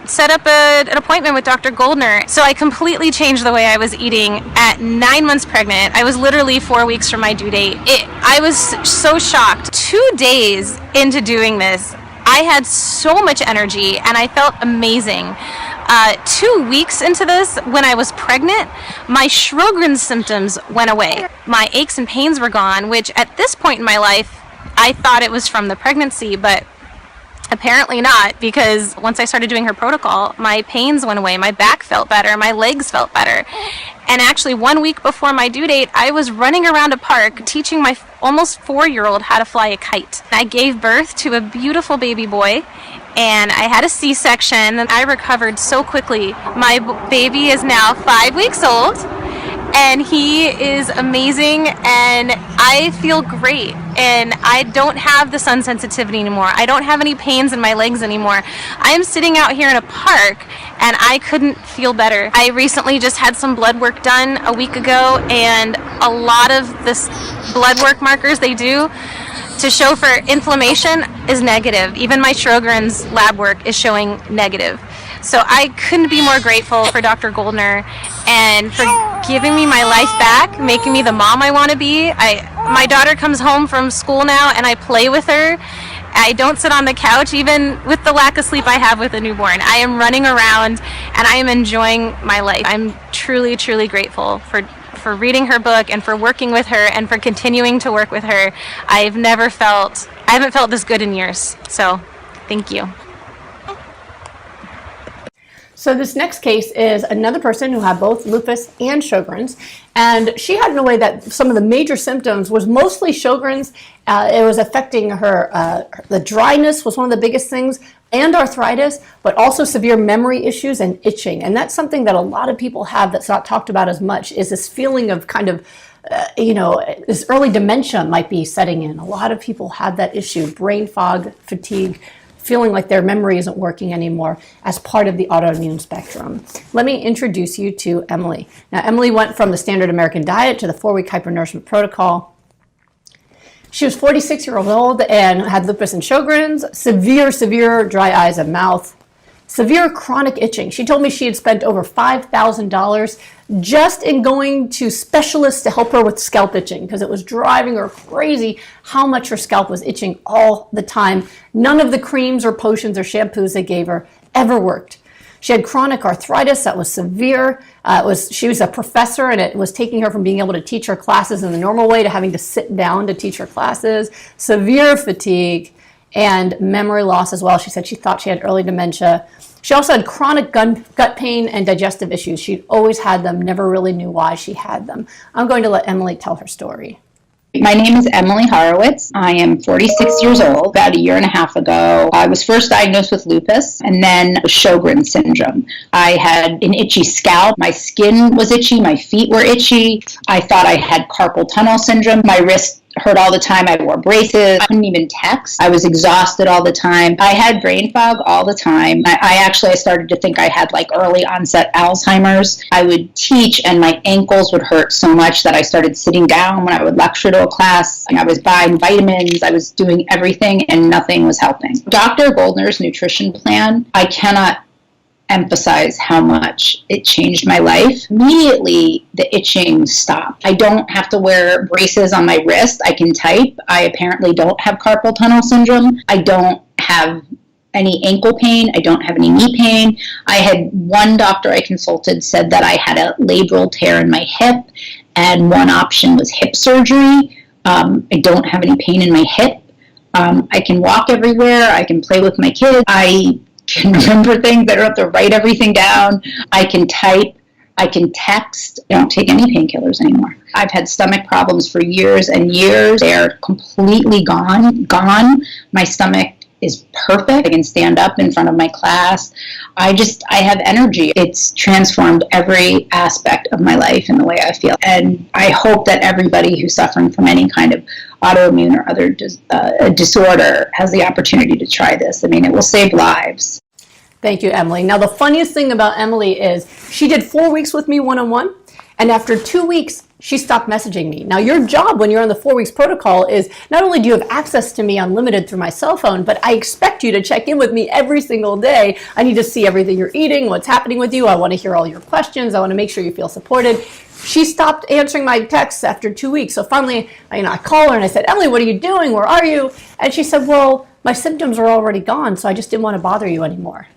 set up an appointment with Dr. Goldner. So I completely changed the way I was eating at 9 months pregnant. I was literally 4 weeks from my due date. I was so shocked. 2 days into doing this, I had so much energy and I felt amazing. 2 weeks into this, when I was pregnant, my Sjogren's symptoms went away. My aches and pains were gone, which at this point in my life, I thought it was from the pregnancy, but apparently not, because once I started doing her protocol, my pains went away, my back felt better, my legs felt better. And actually 1 week before my due date, I was running around a park teaching my almost 4-year-old how to fly a kite. I gave birth to a beautiful baby boy, and I had a C-section, and I recovered so quickly. My baby is now 5 weeks old, and he is amazing, and I feel great, and I don't have the sun sensitivity anymore. I don't have any pains in my legs anymore. I am sitting out here in a park and I couldn't feel better. I recently just had some blood work done a week ago, and a lot of this blood work markers they do to show for inflammation is negative. Even my Sjogren's lab work is showing negative. So I couldn't be more grateful for Dr. Goldner and for giving me my life back, making me the mom I want to be. My daughter comes home from school now and I play with her. I don't sit on the couch, even with the lack of sleep I have with a newborn. I am running around and I am enjoying my life. I'm truly, truly grateful for reading her book and for working with her and for continuing to work with her. I haven't felt this good in years. So thank you. So this next case is another person who had both lupus and Sjogren's, and she had in a way that some of the major symptoms was mostly Sjogren's. It was affecting her, the dryness was one of the biggest things, and arthritis, but also severe memory issues and itching. And that's something that a lot of people have that's not talked about as much, is this feeling of kind of, this early dementia might be setting in. A lot of people have that issue, brain fog, fatigue, feeling like their memory isn't working anymore as part of the autoimmune spectrum. Let me introduce you to Emily. Now, Emily went from the standard American diet to the 4-week hypernourishment protocol. She was 46 years old and had lupus and Sjogren's, severe dry eyes and mouth, severe chronic itching. She told me she had spent over $5,000 just in going to specialists to help her with scalp itching because it was driving her crazy how much her scalp was itching all the time. None of the creams or potions or shampoos they gave her ever worked. She had chronic arthritis that was severe. She was a professor, and it was taking her from being able to teach her classes in the normal way to having to sit down to teach her classes. Severe fatigue and memory loss as well. She said she thought she had early dementia. She also had chronic gut pain and digestive issues. She'd always had them, never really knew why she had them. I'm going to let Emily tell her story. My name is Emily Horowitz. I am 46 years old. About a year and a half ago, I was first diagnosed with lupus and then Sjogren's syndrome. I had an itchy scalp. My skin was itchy. My feet were itchy. I thought I had carpal tunnel syndrome. My wrist hurt all the time. I wore braces. I couldn't even text. I was exhausted all the time. I had brain fog all the time. I started to think I had like early onset Alzheimer's. I would teach and my ankles would hurt so much that I started sitting down when I would lecture to a class. I was buying vitamins. I was doing everything and nothing was helping. Dr. Goldner's nutrition plan, I cannot emphasize how much it changed my life. Immediately, the itching stopped. I don't have to wear braces on my wrist. I can type. I apparently don't have carpal tunnel syndrome. I don't have any ankle pain. I don't have any knee pain. I had one doctor I consulted said that I had a labral tear in my hip, and one option was hip surgery. I don't have any pain in my hip. I can walk everywhere. I can play with my kids. I can remember things. I don't have to write everything down. I can type. I can text. I don't take any painkillers anymore. I've had stomach problems for years and years. They're completely gone. My stomach is perfect. I can stand up in front of my class. I have energy. It's transformed every aspect of my life and the way I feel. And I hope that everybody who's suffering from any kind of autoimmune or other disorder has the opportunity to try this. I mean, it will save lives. Thank you, Emily. Now, the funniest thing about Emily is she did 4 weeks with me one-on-one, and after 2 weeks, she stopped messaging me. Now, your job when you're on the 4 weeks protocol is not only do you have access to me unlimited through my cell phone, but I expect you to check in with me every single day. I need to see everything you're eating, what's happening with you. I want to hear all your questions. I want to make sure you feel supported. She stopped answering my texts after 2 weeks. So finally, I call her and I said, Emily, what are you doing? Where are you? And she said, well, my symptoms are already gone, so I just didn't want to bother you anymore.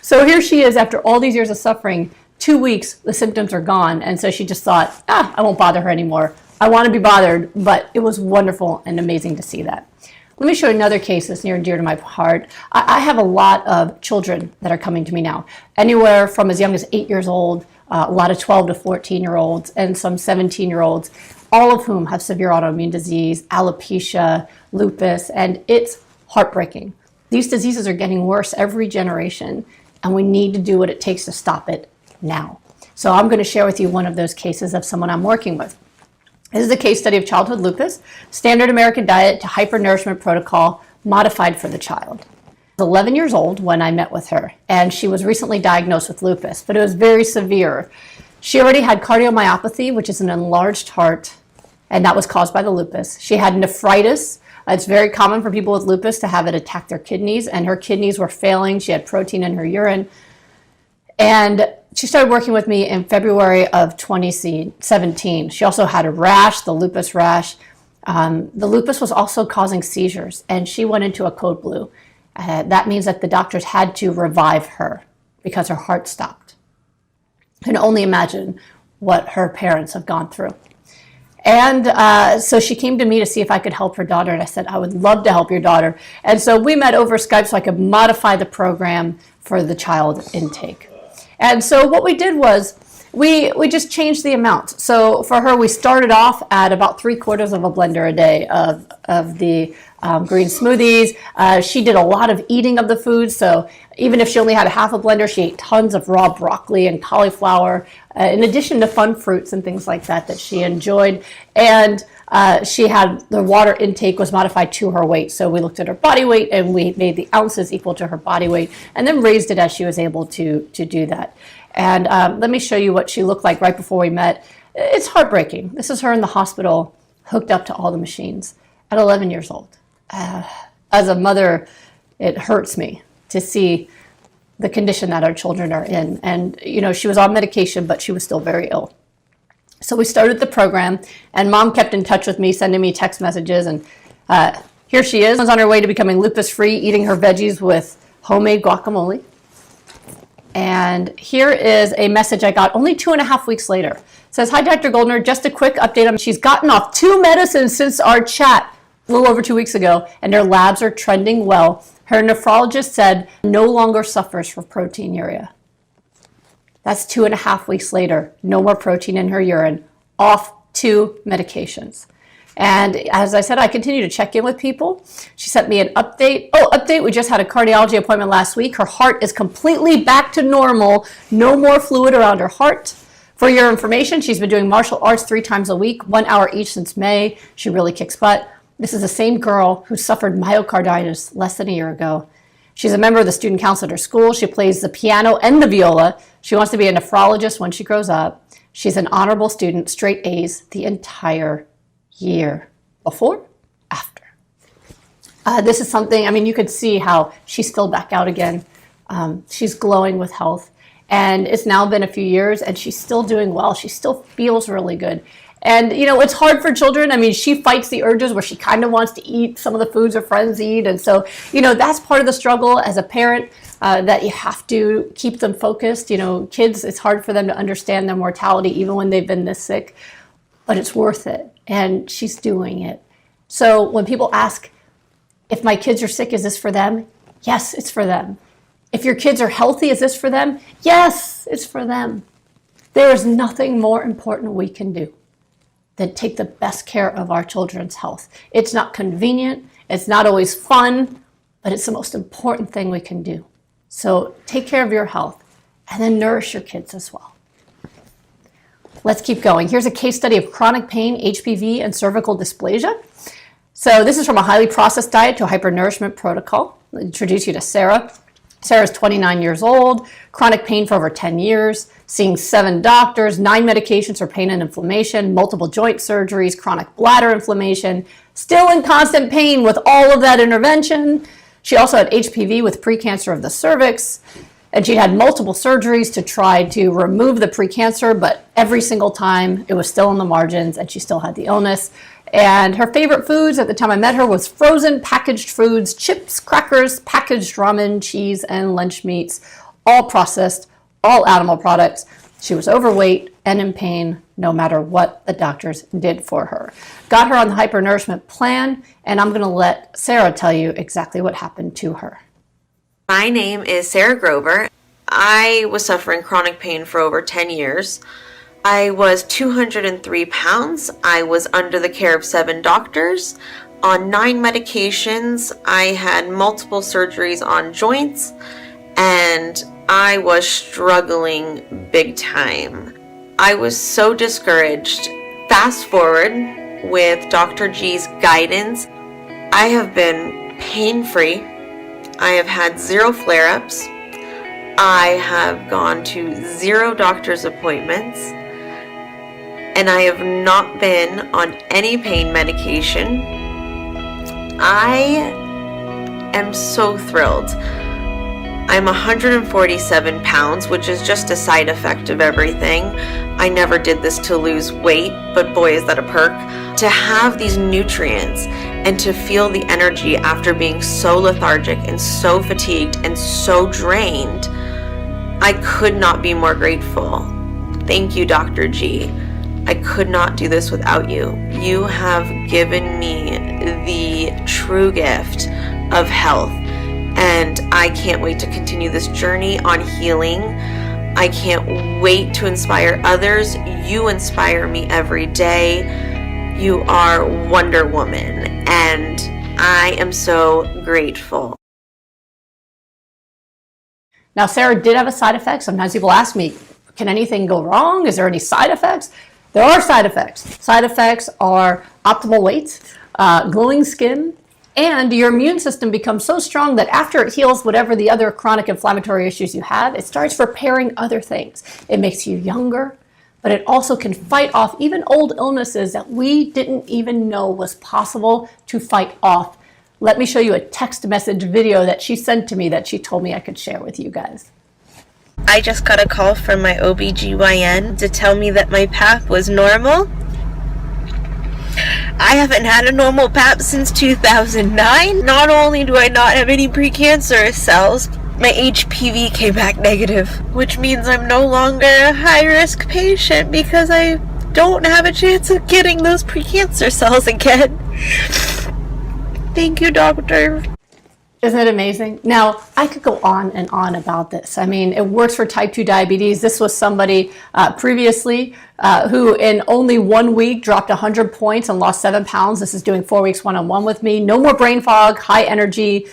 So here she is after all these years of suffering. 2 weeks, the symptoms are gone. And so she just thought, I won't bother her anymore. I want to be bothered, but it was wonderful and amazing to see that. Let me show you another case that's near and dear to my heart. I have a lot of children that are coming to me now, anywhere from as young as 8 years old, a lot of 12 to 14-year-olds, and some 17-year-olds, all of whom have severe autoimmune disease, alopecia, lupus, and it's heartbreaking. These diseases are getting worse every generation, and we need to do what it takes to stop it now. So I'm going to share with you one of those cases of someone I'm working with. This is a case study of childhood lupus, standard American diet to hypernourishment protocol modified for the child. I was 11 years old when I met with her, and she was recently diagnosed with lupus, but it was very severe. She already had cardiomyopathy, which is an enlarged heart, and that was caused by the lupus. She had nephritis. It's very common for people with lupus to have it attack their kidneys, and her kidneys were failing. She had protein in her urine. And she started working with me in February of 2017. She also had a rash, the lupus rash. The lupus was also causing seizures, and she went into a code blue. That means that the doctors had to revive her because her heart stopped. You can only imagine what her parents have gone through. And so she came to me to see if I could help her daughter, and I said, I would love to help your daughter. And so we met over Skype so I could modify the program for the child intake. And so what we did was we just changed the amount. So for her, we started off at about 3/4 of a blender a day of the green smoothies. She did a lot of eating of the food. So even if she only had a half a blender, she ate tons of raw broccoli and cauliflower, in addition to fun fruits and things like that she enjoyed. And she had the water intake was modified to her weight. So we looked at her body weight and we made the ounces equal to her body weight and then raised it as she was able to do that. And let me show you what she looked like right before we met. It's heartbreaking. This is her in the hospital, hooked up to all the machines at 11 years old. As a mother, it hurts me to see the condition that our children are in. And, she was on medication, but she was still very ill. So we started the program, and Mom kept in touch with me, sending me text messages. And here she is on her way to becoming lupus-free, eating her veggies with homemade guacamole. And here is a message I got only 2.5 weeks later. It says, hi, Dr. Goldner, just a quick update. She's gotten off 2 medicines since our chat a little over 2 weeks ago, and her labs are trending well. Her nephrologist said no longer suffers from proteinuria. That's 2.5 weeks later, no more protein in her urine, off 2 medications. And as I said, I continue to check in with people. She sent me an update. Update, we just had a cardiology appointment last week. Her heart is completely back to normal, no more fluid around her heart. For your information, she's been doing martial arts 3 times a week, 1 hour each since May. She really kicks butt. This is the same girl who suffered myocarditis less than a year ago. She's a member of the student council at her school. She plays the piano and the viola. She wants to be a nephrologist when she grows up. She's an honorable student, straight A's the entire year. Before, after. This is something, you could see how she's still back out again. She's glowing with health. And it's now been a few years and she's still doing well. She still feels really good. And, you know, it's hard for children. I mean, she fights the urges where she kind of wants to eat some of the foods her friends eat. And so, you know, that's part of the struggle as a parent, that you have to keep them focused. You know, kids, it's hard for them to understand their mortality even when they've been this sick, but it's worth it. And she's doing it. So when people ask, if my kids are sick, is this for them? Yes, it's for them. If your kids are healthy, is this for them? Yes, it's for them. There is nothing more important we can do than take the best care of our children's health. It's not convenient, it's not always fun, but it's the most important thing we can do. So take care of your health and then nourish your kids as well. Let's keep going. Here's a case study of chronic pain, HPV, and cervical dysplasia. So this is from a highly processed diet to a hypernourishment protocol. I'll introduce you to Sarah. Sarah's 29 years old, chronic pain for over 10 years, seeing 7 doctors, 9 medications for pain and inflammation, multiple joint surgeries, chronic bladder inflammation, still in constant pain with all of that intervention. She also had HPV with precancer of the cervix, and she had multiple surgeries to try to remove the precancer, but every single time it was still in the margins and she still had the illness. And her favorite foods at the time I met her was frozen packaged foods, chips, crackers, packaged ramen, cheese, and lunch meats, all processed, all animal products. She was overweight and in pain no matter what the doctors did for her. Got her on the hypernourishment plan, and I'm going to let Sarah tell you exactly what happened to her. My name is Sarah Grover. I was suffering chronic pain for over 10 years. I was 203 pounds. I was under the care of 7 doctors, on 9 medications. I had multiple surgeries on joints, and I was struggling big time. I was so discouraged. Fast forward, with Dr. G's guidance, I have been pain-free. I have had 0 flare-ups. I have gone to 0 doctor's appointments. And I have not been on any pain medication. I am so thrilled. I'm 147 pounds, which is just a side effect of everything. I never did this to lose weight, but boy, is that a perk. To have these nutrients and to feel the energy after being so lethargic and so fatigued and so drained, I could not be more grateful. Thank you, Dr. G. I could not do this without you. You have given me the true gift of health, and I can't wait to continue this journey on healing. I can't wait to inspire others. You inspire me every day. You are Wonder Woman, and I am so grateful. Now, Sarah did have a side effect. Sometimes people ask me, can anything go wrong? Is there any side effects? There are side effects. Side effects are optimal weight, glowing skin, and your immune system becomes so strong that after it heals whatever the other chronic inflammatory issues you have, it starts repairing other things. It makes you younger, but it also can fight off even old illnesses that we didn't even know was possible to fight off. Let me show you a text message video that she sent to me that she told me I could share with you guys. I just got a call from my OBGYN to tell me that my PAP was normal. I haven't had a normal PAP since 2009. Not only do I not have any precancerous cells, my HPV came back negative, which means I'm no longer a high-risk patient because I don't have a chance of getting those precancer cells again. Thank you, doctor. Isn't it amazing? Now, I could go on and on about this. I mean, it works for type 2 diabetes. This was somebody previously who in only 1 week dropped 100 points and lost 7 pounds. This is doing 4 weeks one-on-one with me. No more brain fog, high energy.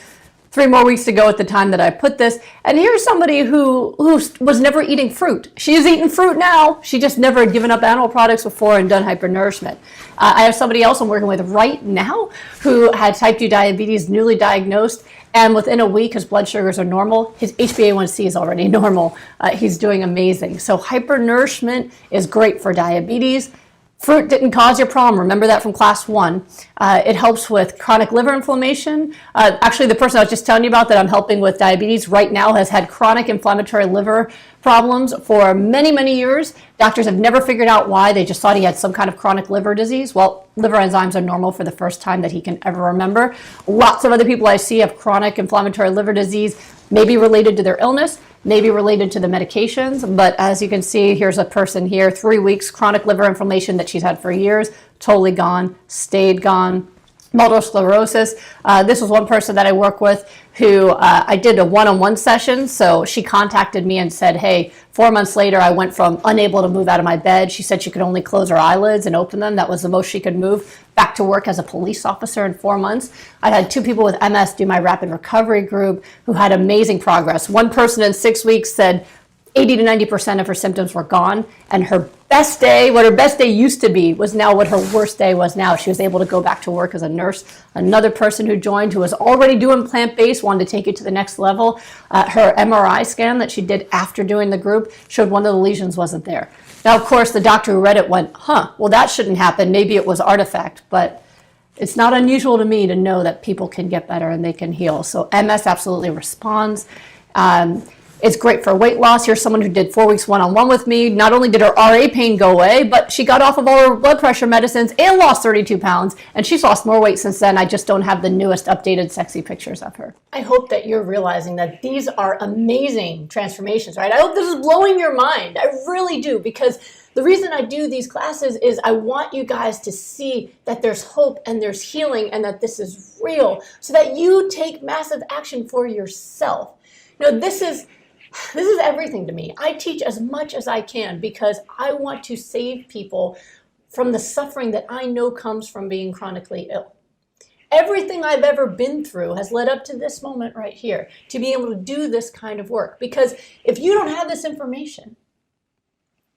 3 more weeks to go at the time that I put this. And here's somebody who was never eating fruit. She's eating fruit now. She just never had given up animal products before and done hypernourishment. I have somebody else I'm working with right now who had type 2 diabetes, newly diagnosed, and within a week his blood sugars are normal. His HbA1c is already normal. He's doing amazing. So hypernourishment is great for diabetes. Fruit didn't cause your problem. Remember that from class 1. It helps with chronic liver inflammation. Actually, the person I was just telling you about that I'm helping with diabetes right now has had chronic inflammatory liver problems for many, many years. Doctors have never figured out why. They just thought he had some kind of chronic liver disease. Well, liver enzymes are normal for the first time that he can ever remember. Lots of other people I see have chronic inflammatory liver disease, maybe related to their illness, maybe related to the medications. But as you can see, here's a person here, 3 weeks, chronic liver inflammation that she's had for years, totally gone, stayed gone. Multiple sclerosis. This was one person that I work with who I did a one-on-one session. So she contacted me and said, hey, 4 months later, I went from unable to move out of my bed. She said she could only close her eyelids and open them. That was the most she could move. Back to work as a police officer in 4 months. I had 2 people with MS do my rapid recovery group who had amazing progress. One person in 6 weeks said 80 to 90% of her symptoms were gone, and her best day, what her best day used to be, was now what her worst day was now. She was able to go back to work as a nurse. Another person who joined who was already doing plant-based wanted to take it to the next level. Her MRI scan that she did after doing the group showed one of the lesions wasn't there. Now, of course, the doctor who read it went, well, that shouldn't happen. Maybe it was artifact, but it's not unusual to me to know that people can get better and they can heal. So MS absolutely responds. It's great for weight loss. Here's someone who did 4 weeks one-on-one with me. Not only did her RA pain go away, but she got off of all her blood pressure medicines and lost 32 pounds. And she's lost more weight since then. I just don't have the newest updated sexy pictures of her. I hope that you're realizing that these are amazing transformations, right? I hope this is blowing your mind. I really do, because the reason I do these classes is I want you guys to see that there's hope and there's healing and that this is real so that you take massive action for yourself. You know, this is everything to me. I teach as much as I can because I want to save people from the suffering that I know comes from being chronically ill. Everything I've ever been through has led up to this moment right here, to be able to do this kind of work. Because if you don't have this information,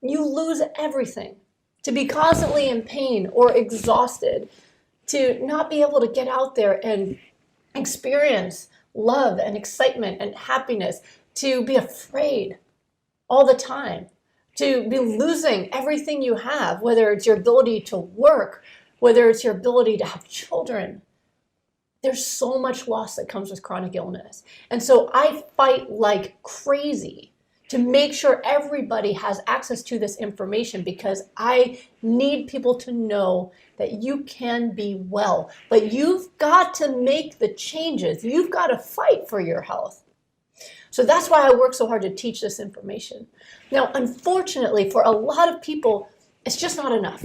you lose everything. To be constantly in pain or exhausted, to not be able to get out there and experience love and excitement and happiness, to be afraid all the time, to be losing everything you have, whether it's your ability to work, whether it's your ability to have children. There's so much loss that comes with chronic illness. And so I fight like crazy to make sure everybody has access to this information because I need people to know that you can be well. But you've got to make the changes. You've got to fight for your health. So that's why I work so hard to teach this information. Now, unfortunately, for a lot of people, it's just not enough.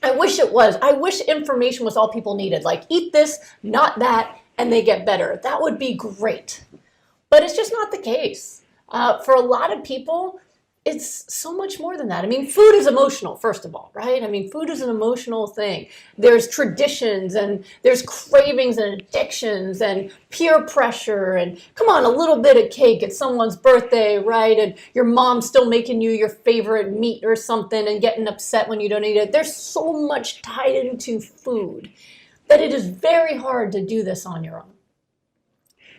I wish it was. I wish information was all people needed. Like, eat this, not that, and they get better. That would be great. But it's just not the case. For a lot of people, it's so much more than that. I mean, food is emotional, first of all, right? I mean, food is an emotional thing. There's traditions and there's cravings and addictions and peer pressure and come on, a little bit of cake at someone's birthday, right? And your mom's still making you your favorite meat or something and getting upset when you don't eat it. There's so much tied into food that it is very hard to do this on your own.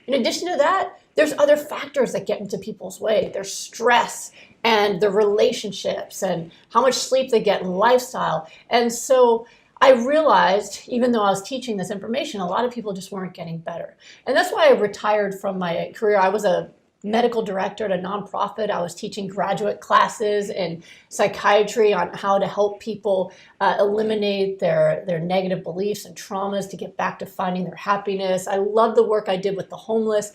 In addition to that, there's other factors that get into people's way. There's stress and the relationships and how much sleep they get and lifestyle. And so I realized, even though I was teaching this information, a lot of people just weren't getting better. And that's why I retired from my career. I was a medical director at a nonprofit. I was teaching graduate classes in psychiatry on how to help people eliminate their negative beliefs and traumas to get back to finding their happiness. I love the work I did with the homeless.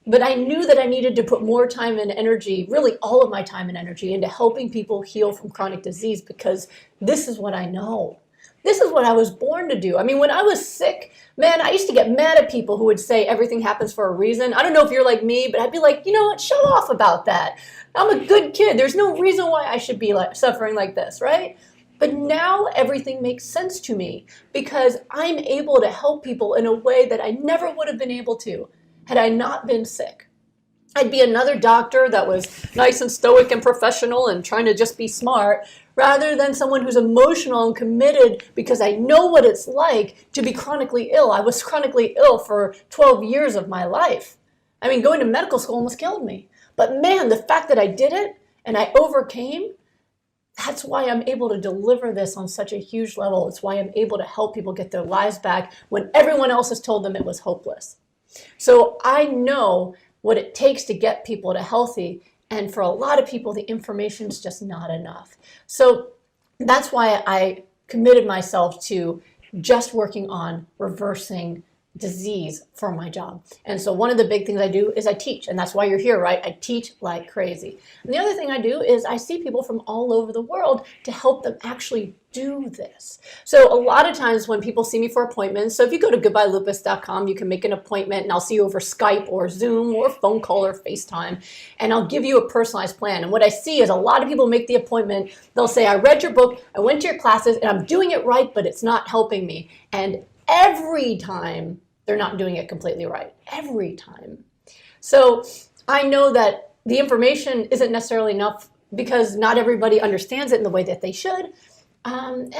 But I knew that I needed to put more time and energy, really all of my time and energy, into helping people heal from chronic disease because this is what I know. This is what I was born to do. I mean, when I was sick, man, I used to get mad at people who would say everything happens for a reason. I don't know if you're like me, but I'd be like, you know what, shut off about that. I'm a good kid. There's no reason why I should be suffering like this, right? But now everything makes sense to me because I'm able to help people in a way that I never would have been able to had I not been sick. I'd be another doctor that was nice and stoic and professional and trying to just be smart, rather than someone who's emotional and committed because I know what it's like to be chronically ill. I was chronically ill for 12 years of my life. I mean, going to medical school almost killed me. But man, the fact that I did it and I overcame, That's why I'm able to deliver this on such a huge level. It's why I'm able to help people get their lives back when everyone else has told them it was hopeless. So I know what it takes to get people to healthy. And for a lot of people, the information is just not enough. So that's why I committed myself to just working on reversing disease for my job. And so one of the big things I do is I teach, and that's why you're here, right? I teach like crazy. And the other thing I do is I see people from all over the world to help them actually do this. So a lot of times when people see me for appointments, so if you go to goodbyelupus.com, you can make an appointment and I'll see you over Skype or Zoom or phone call or FaceTime, and I'll give you a personalized plan. And what I see is a lot of people make the appointment. They'll say, I read your book, I went to your classes, and I'm doing it right, but it's not helping me. And every time they're not doing it completely right. Every time. So I know that the information isn't necessarily enough because not everybody understands it in the way that they should. And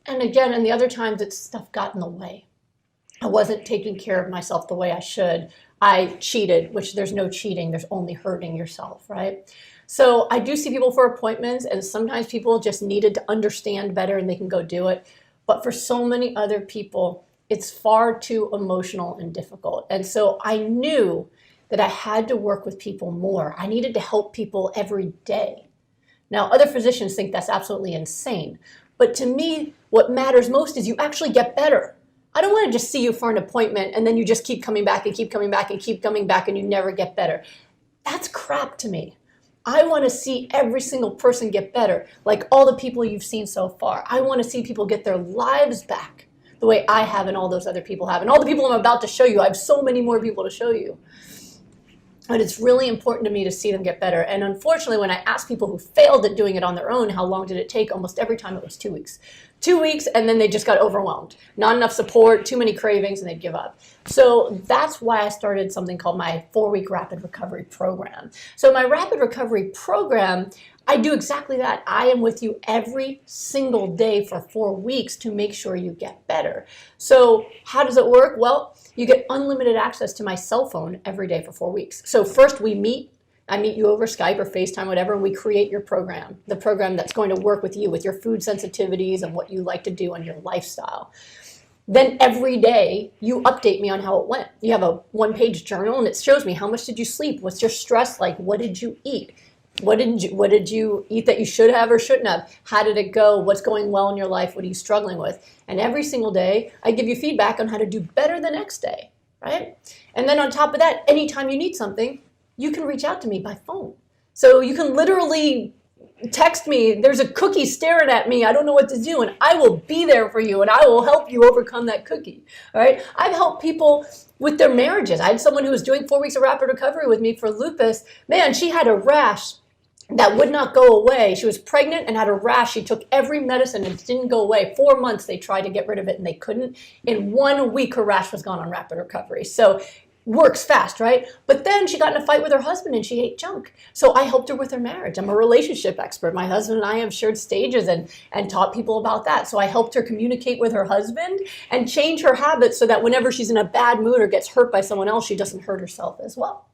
again, and the other times it's stuff got in the way. I wasn't taking care of myself the way I should. I cheated, which there's no cheating. There's only hurting yourself, right? So I do see people for appointments, and sometimes people just needed to understand better and they can go do it. But for so many other people, it's far too emotional and difficult. And so I knew that I had to work with people more. I needed to help people every day. Now, other physicians think that's absolutely insane. But to me, what matters most is you actually get better. I don't want to just see you for an appointment and then you just keep coming back and keep coming back and keep coming back and you never get better. That's crap to me. I want to see every single person get better, like all the people you've seen so far. I want to see people get their lives back the way I have and all those other people have. And all the people I'm about to show you, I have so many more people to show you. And it's really important to me to see them get better. And unfortunately, when I ask people who failed at doing it on their own, how long did it take? Almost every time it was 2 weeks. 2 weeks, and then they just got overwhelmed. Not enough support, too many cravings, and they'd give up. So that's why I started something called my 4-week rapid recovery program. So my rapid recovery program, I do exactly that. I am with you every single day for 4 weeks to make sure you get better. So how does it work? Well, you get unlimited access to my cell phone every day for 4 weeks. So first we meet. I meet you over Skype or FaceTime, whatever, and we create your program, the program that's going to work with you, with your food sensitivities and what you like to do on your lifestyle. Then every day you update me on how it went. You have a 1-page journal and it shows me how much did you sleep? What's your stress like? What did you eat? What did you eat that you should have or shouldn't have? How did it go? What's going well in your life? What are you struggling with? And every single day I give you feedback on how to do better the next day, right? And then on top of that, anytime you need something, you can reach out to me by phone. So you can literally text me, there's a cookie staring at me, I don't know what to do, and I will be there for you and I will help you overcome that cookie, all right? I've helped people with their marriages. I had someone who was doing 4 weeks of rapid recovery with me for lupus. Man, she had a rash that would not go away. She was pregnant and had a rash. She took every medicine and it didn't go away. 4 months they tried to get rid of it and they couldn't. In 1 week, her rash was gone on rapid recovery. So works fast, right? But then she got in a fight with her husband and she ate junk. So I helped her with her marriage. I'm a relationship expert. My husband and I have shared stages and taught people about that. So I helped her communicate with her husband and change her habits so that whenever she's in a bad mood or gets hurt by someone else, she doesn't hurt herself as well.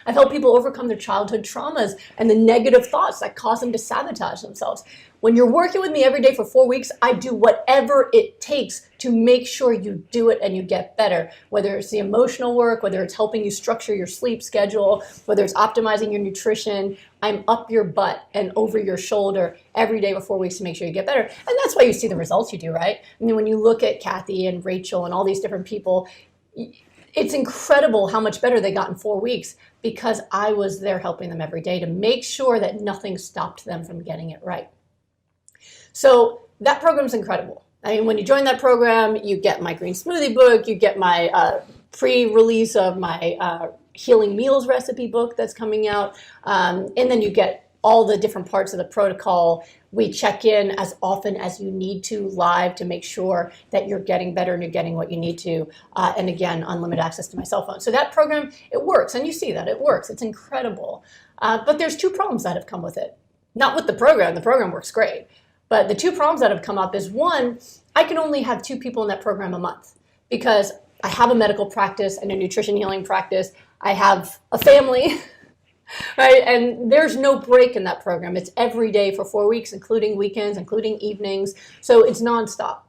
I've helped people overcome their childhood traumas and the negative thoughts that cause them to sabotage themselves. When you're working with me every day for 4 weeks, I do whatever it takes to make sure you do it and you get better. Whether it's the emotional work, whether it's helping you structure your sleep schedule, whether it's optimizing your nutrition, I'm up your butt and over your shoulder every day for 4 weeks to make sure you get better. And that's why you see the results you do, right? I mean, when you look at Kathy and Rachel and all these different people, it's incredible how much better they got in 4 weeks because I was there helping them every day to make sure that nothing stopped them from getting it right. So that program's incredible. I mean, when you join that program, you get my green smoothie book, you get my pre-release of my healing meals recipe book that's coming out, and then you get all the different parts of the protocol. We check in as often as you need to live to make sure that you're getting better and you're getting what you need to. And again, unlimited access to my cell phone. So that program, it works. And you see that it works. It's incredible. But there's 2 problems that have come with it. Not with the program works great. But the 2 problems that have come up is 1, I can only have 2 people in that program a month because I have a medical practice and a nutrition healing practice. I have a family. right? And there's no break in that program. It's every day for 4 weeks, including weekends, including evenings. So it's nonstop.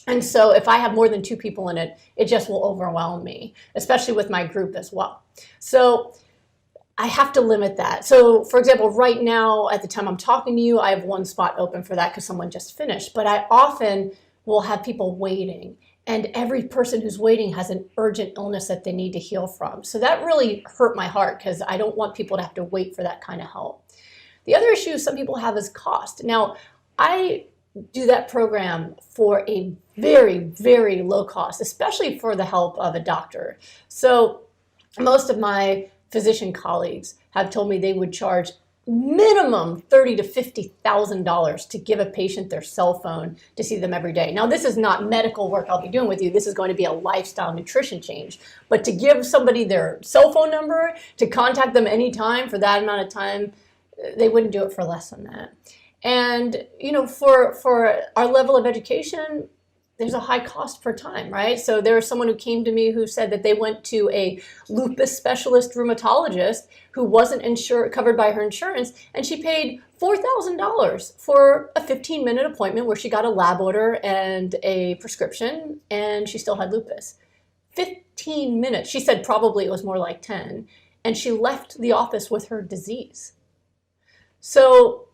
And so if I have more than 2 people in it, it just will overwhelm me, especially with my group as well. So I have to limit that. So for example, right now, at the time I'm talking to you, I have 1 spot open for that because someone just finished. But I often will have people waiting. And every person who's waiting has an urgent illness that they need to heal from. So that really hurt my heart because I don't want people to have to wait for that kind of help. The other issue some people have is cost. Now, I do that program for a very, very low cost, especially for the help of a doctor. So most of my physician colleagues have told me they would charge minimum $30,000 to $50,000 to give a patient their cell phone to see them every day. Now, this is not medical work I'll be doing with you. This is going to be a lifestyle nutrition change. But to give somebody their cell phone number, to contact them anytime for that amount of time, they wouldn't do it for less than that. And, you know, for our level of education, there's a high cost per time, right? So there was someone who came to me who said that they went to a lupus specialist rheumatologist who wasn't covered by her insurance, and she paid $4,000 for a 15-minute appointment where she got a lab order and a prescription, and she still had lupus. 15 minutes. She said probably it was more like 10, and she left the office with her disease. So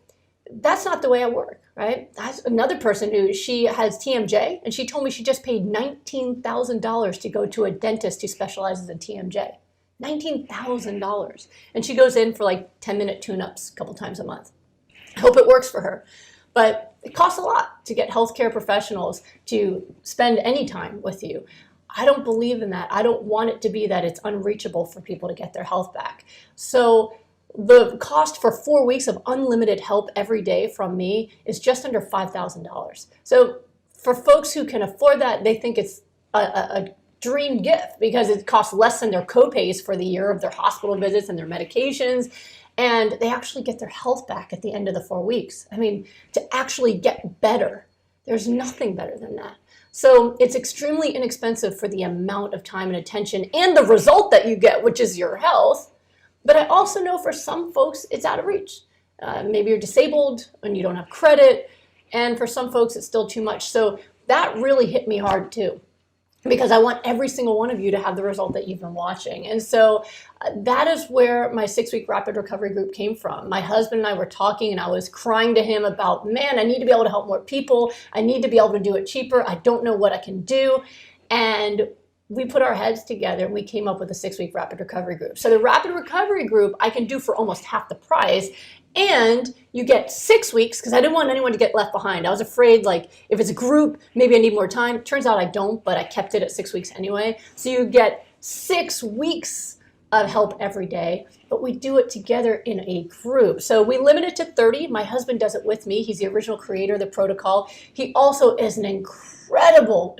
that's not the way I work, right? That's another person who, she has TMJ, and she told me she just paid $19,000 to go to a dentist who specializes in TMJ. $19,000. And she goes in for like 10-minute tune-ups a couple times a month. I hope it works for her. But it costs a lot to get healthcare professionals to spend any time with you. I don't believe in that. I don't want it to be that it's unreachable for people to get their health back. So the cost for 4 weeks of unlimited help every day from me is just under $5,000. So for folks who can afford that, they think it's a dream gift because it costs less than their copays for the year of their hospital visits and their medications. And they actually get their health back at the end of the 4 weeks. I mean, to actually get better, there's nothing better than that. So it's extremely inexpensive for the amount of time and attention and the result that you get, which is your health. But I also know for some folks, it's out of reach. Maybe you're disabled and you don't have credit. And for some folks, it's still too much. So that really hit me hard too, because I want every single one of you to have the result that you've been watching. And so that is where my 6-week rapid recovery group came from. My husband and I were talking, and I was crying to him about, man, I need to be able to help more people. I need to be able to do it cheaper. I don't know what I can do. And we put our heads together and we came up with a 6-week rapid recovery group. So the rapid recovery group I can do for almost half the price, and you get 6 weeks because I didn't want anyone to get left behind. I was afraid, like, if it's a group, maybe I need more time. Turns out I don't, but I kept it at 6 weeks anyway. So you get 6 weeks of help every day, but we do it together in a group. So we limit it to 30. My husband does it with me. He's the original creator of the protocol. He also is an incredible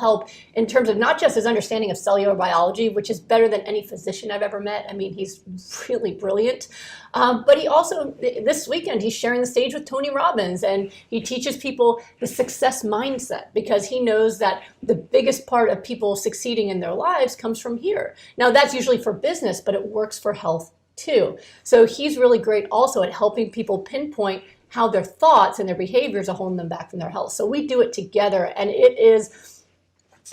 help in terms of not just his understanding of cellular biology, which is better than any physician I've ever met. I mean, he's really brilliant. But he also, this weekend, he's sharing the stage with Tony Robbins, and he teaches people the success mindset because he knows that the biggest part of people succeeding in their lives comes from here. Now, that's usually for business, but it works for health too. So he's really great also at helping people pinpoint how their thoughts and their behaviors are holding them back from their health. So we do it together, and it's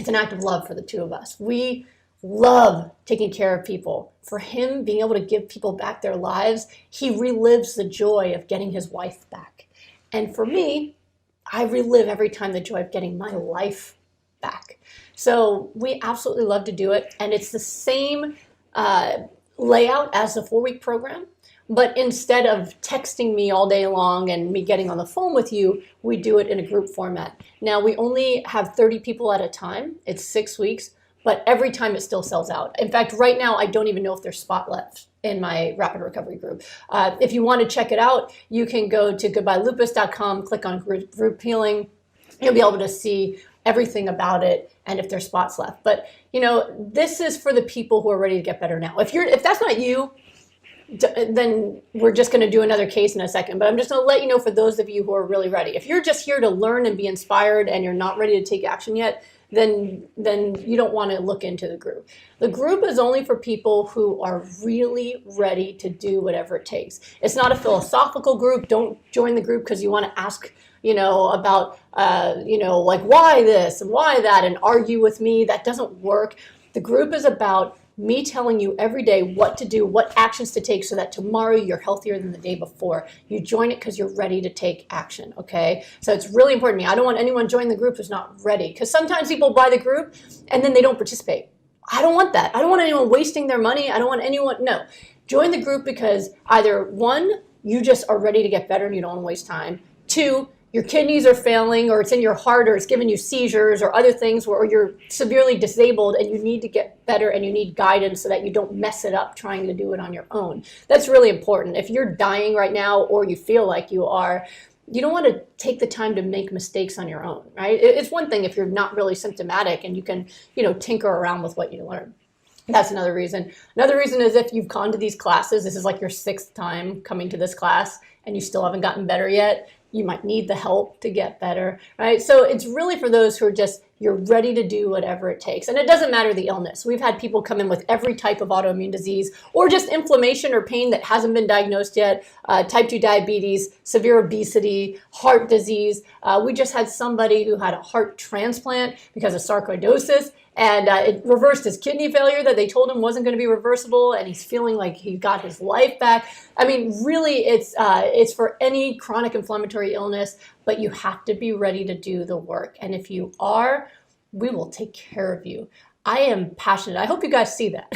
an act of love for the two of us. We love taking care of people. For him, being able to give people back their lives, he relives the joy of getting his wife back. And for me, I relive every time the joy of getting my life back. So we absolutely love to do it, and it's the same layout as the 4-week program. But instead of texting me all day long and me getting on the phone with you, we do it in a group format. Now, we only have 30 people at a time. It's 6 weeks, but every time it still sells out. In fact, right now, I don't even know if there's spot left in my rapid recovery group. If you want to check it out, you can go to goodbyelupus.com, click on group healing. You'll be able to see everything about it and if there's spots left. But, you know, this is for the people who are ready to get better now. If that's not you, then we're just going to do another case in a second. But I'm just going to let you know, for those of you who are really ready, if you're just here to learn and be inspired and you're not ready to take action yet, then you don't want to look into the group. The group is only for people who are really ready to do whatever it takes. It's not a philosophical group. Don't join the group because you want to ask, about, like why this and why that and argue with me. That doesn't work. The group is about me telling you every day what to do, what actions to take so that tomorrow you're healthier than the day before. You join it because you're ready to take action, okay? So it's really important to me. I don't want anyone joining the group who's not ready, because sometimes people buy the group and then they don't participate. I don't want that. I don't want anyone wasting their money. I don't want anyone, no. Join the group because either one, you just are ready to get better and you don't want to waste time. Two, your kidneys are failing, or it's in your heart, or it's giving you seizures or other things where you're severely disabled and you need to get better and you need guidance so that you don't mess it up trying to do it on your own. That's really important. If you're dying right now or you feel like you are, you don't want to take the time to make mistakes on your own, right? It's one thing if you're not really symptomatic and you can, tinker around with what you learn. That's another reason. Another reason is if you've gone to these classes, this is like your 6th time coming to this class and you still haven't gotten better yet, you might need the help to get better, right? So it's really for those who are you're ready to do whatever it takes. And it doesn't matter the illness. We've had people come in with every type of autoimmune disease or just inflammation or pain that hasn't been diagnosed yet, type 2 diabetes, severe obesity, heart disease. We just had somebody who had a heart transplant because of sarcoidosis, and it reversed his kidney failure that they told him wasn't going to be reversible, and he's feeling like he got his life back. I mean, really, it's for any chronic inflammatory illness, but you have to be ready to do the work. And if you are, we will take care of you. I am passionate. I hope you guys see that.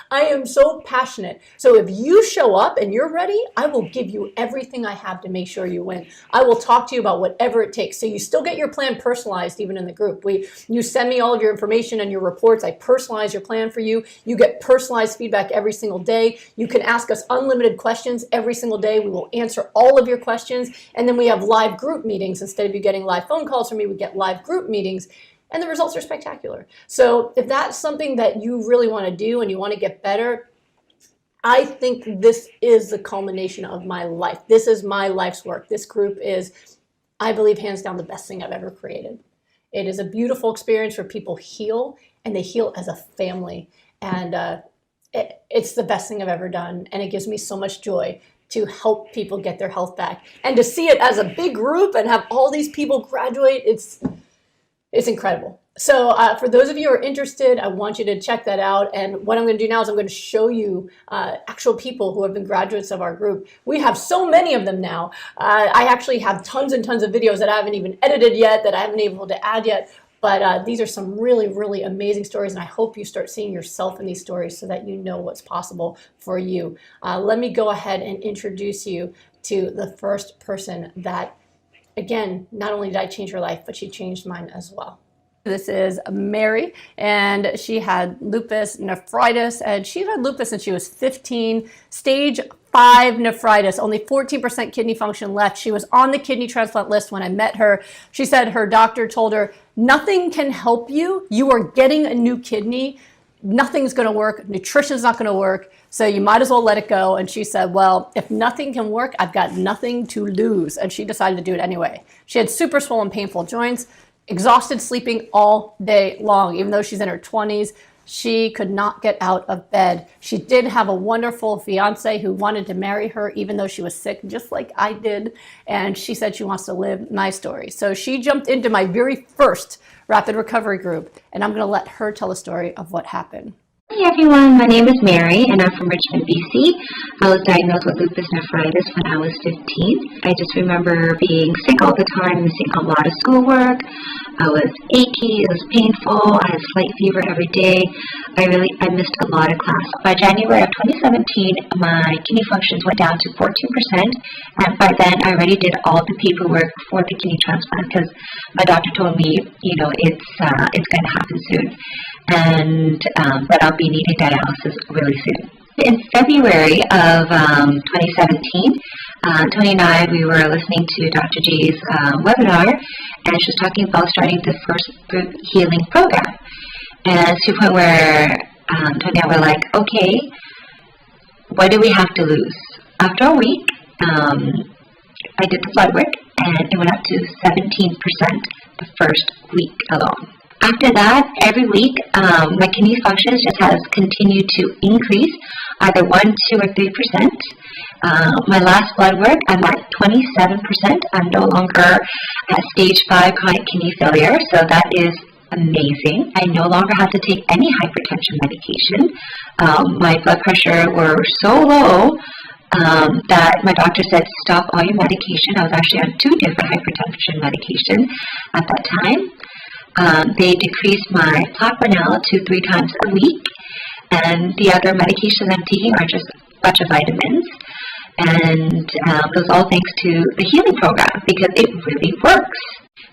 I am so passionate. So if you show up and you're ready, I will give you everything I have to make sure you win. I will talk to you about whatever it takes. So you still get your plan personalized even in the group. You send me all of your information and your reports. I personalize your plan for you. You get personalized feedback every single day. You can ask us unlimited questions every single day. We will answer all of your questions. And then we have live group meetings. Instead of you getting live phone calls from me, we get live group meetings. And the results are spectacular. So if that's something that you really want to do and you want to get better, I think this is the culmination of my life. This is my life's work. This group is, I believe, hands down the best thing I've ever created. It is a beautiful experience where people heal, and they heal as a family. And it's the best thing I've ever done. And it gives me so much joy to help people get their health back. And to see it as a big group and have all these people graduate, it's incredible. So for those of you who are interested, I want you to check that out. And what I'm going to do now is I'm going to show you actual people who have been graduates of our group. We have so many of them now. I actually have tons and tons of videos that I haven't even edited yet, that I haven't been able to add yet. But these are some really, really amazing stories. And I hope you start seeing yourself in these stories so that you know what's possible for you. Let me go ahead and introduce you to the first person that, again, not only did I change her life, but she changed mine as well. This is Mary, and she had lupus nephritis, and she had lupus since she was 15, stage 5 nephritis, only 14% kidney function left. She was on the kidney transplant list when I met her. She said her doctor told her, nothing can help you. You are getting a new kidney. Nothing's going to work. Nutrition's not going to work. So you might as well let it go. And she said, well, if nothing can work, I've got nothing to lose. And she decided to do it anyway. She had super swollen, painful joints, exhausted, sleeping all day long. Even though she's in her 20s, she could not get out of bed. She did have a wonderful fiance who wanted to marry her, even though she was sick, just like I did. And she said she wants to live my story. So she jumped into my very first rapid recovery group, and I'm going to let her tell the story of what happened. Hey everyone, my name is Mary and I'm from Richmond, BC. I was diagnosed with lupus nephritis when I was 15. I just remember being sick all the time, missing a lot of schoolwork. I was achy, it was painful, I had slight fever every day. I missed a lot of class. By January of 2017, my kidney functions went down to 14%, and by then I already did all the paperwork for the kidney transplant because my doctor told me, it's going to happen soon. But I'll be needing dialysis really soon. In February of 2017, Tony and I, we were listening to Dr. G's webinar, and she was talking about starting the first group healing program. And to the point where Tony and I were like, okay, what do we have to lose? After a week, I did the blood work and it went up to 17% the first week alone. After that, every week, my kidney function just has continued to increase, either 1, 2, or 3%. My last blood work, I'm at 27%. I'm no longer at stage 5 chronic kidney failure, so that is amazing. I no longer have to take any hypertension medication. My blood pressure were so low that my doctor said, stop all your medication. I was actually on 2 different hypertension medications at that time. They decreased my Plaquenil to 3 times a week, and the other medications I'm taking are just a bunch of vitamins. And those all thanks to the healing program, because it really works.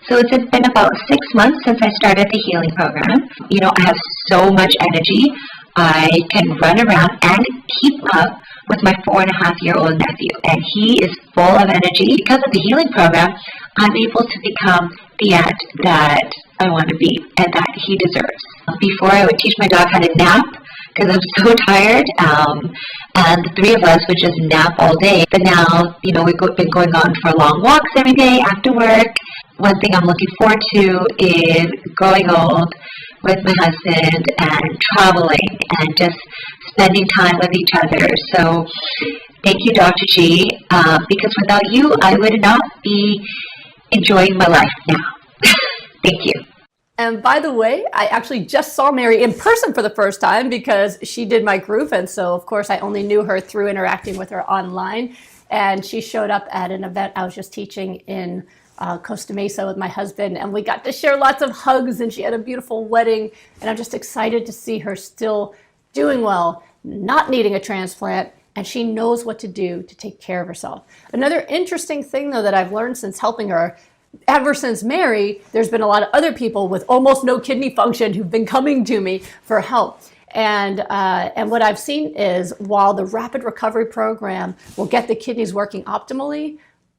So it's been about 6 months since I started the healing program. You know, I have so much energy. I can run around and keep up with my 4.5-year-old nephew, and he is full of energy. Because of the healing program, I'm able to become the aunt that I want to be and that he deserves. Before, I would teach my dog how to nap because I'm so tired, and the 3 of us would just nap all day. But now, you know, we've been going on for long walks every day after work. One thing I'm looking forward to is growing old with my husband and traveling and just spending time with each other. So thank you, Dr. G, because without you, I would not be enjoying my life now. Thank you. And by the way, I actually just saw Mary in person for the first time because she did my group. And so, of course, I only knew her through interacting with her online. And she showed up at an event I was just teaching in Costa Mesa with my husband. And we got to share lots of hugs, and she had a beautiful wedding. And I'm just excited to see her still doing well, not needing a transplant. And she knows what to do to take care of herself. Another interesting thing, though, that I've learned since helping her, ever since Mary, there's been a lot of other people with almost no kidney function who've been coming to me for help. And what I've seen is while the Rapid Recovery Program will get the kidneys working optimally,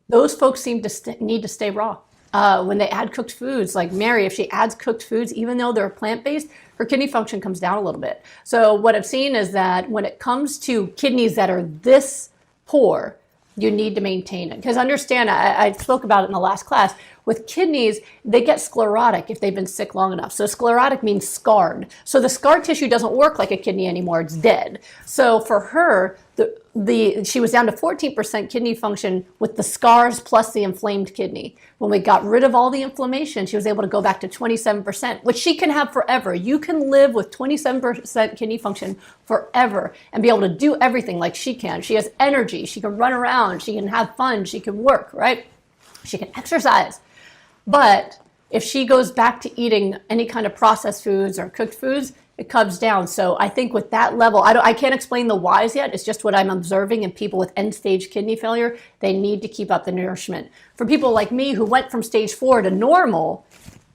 those folks seem to need to stay raw. When they add cooked foods, like Mary, if she adds cooked foods, even though they're plant-based, her kidney function comes down a little bit. So what I've seen is that when it comes to kidneys that are this poor, you need to maintain it. Because understand, I spoke about it in the last class, with kidneys, they get sclerotic if they've been sick long enough. So sclerotic means scarred. So the scar tissue doesn't work like a kidney anymore, it's dead. So for her, she was down to 14% kidney function with the scars plus the inflamed kidney. When we got rid of all the inflammation, she was able to go back to 27%, which she can have forever. You can live with 27% kidney function forever and be able to do everything like she can. She has energy, she can run around, she can have fun, she can work, right? She can exercise. But if she goes back to eating any kind of processed foods or cooked foods, it comes down. So I think with that level, I can't explain the whys yet. It's just what I'm observing in people with end-stage kidney failure. They need to keep up the nourishment. For people like me who went from stage 4 to normal,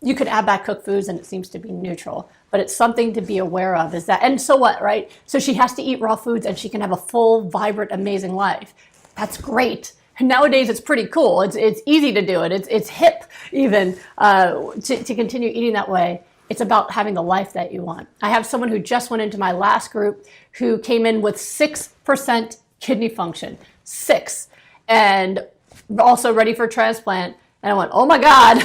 you could add back cooked foods and it seems to be neutral. But it's something to be aware of is that, and so what, right? So she has to eat raw foods and she can have a full, vibrant, amazing life. That's great. Nowadays, it's pretty cool. It's easy to do it. It's hip even to continue eating that way. It's about having the life that you want. I have someone who just went into my last group who came in with 6% kidney function, 6, and also ready for transplant. And I went, oh my God.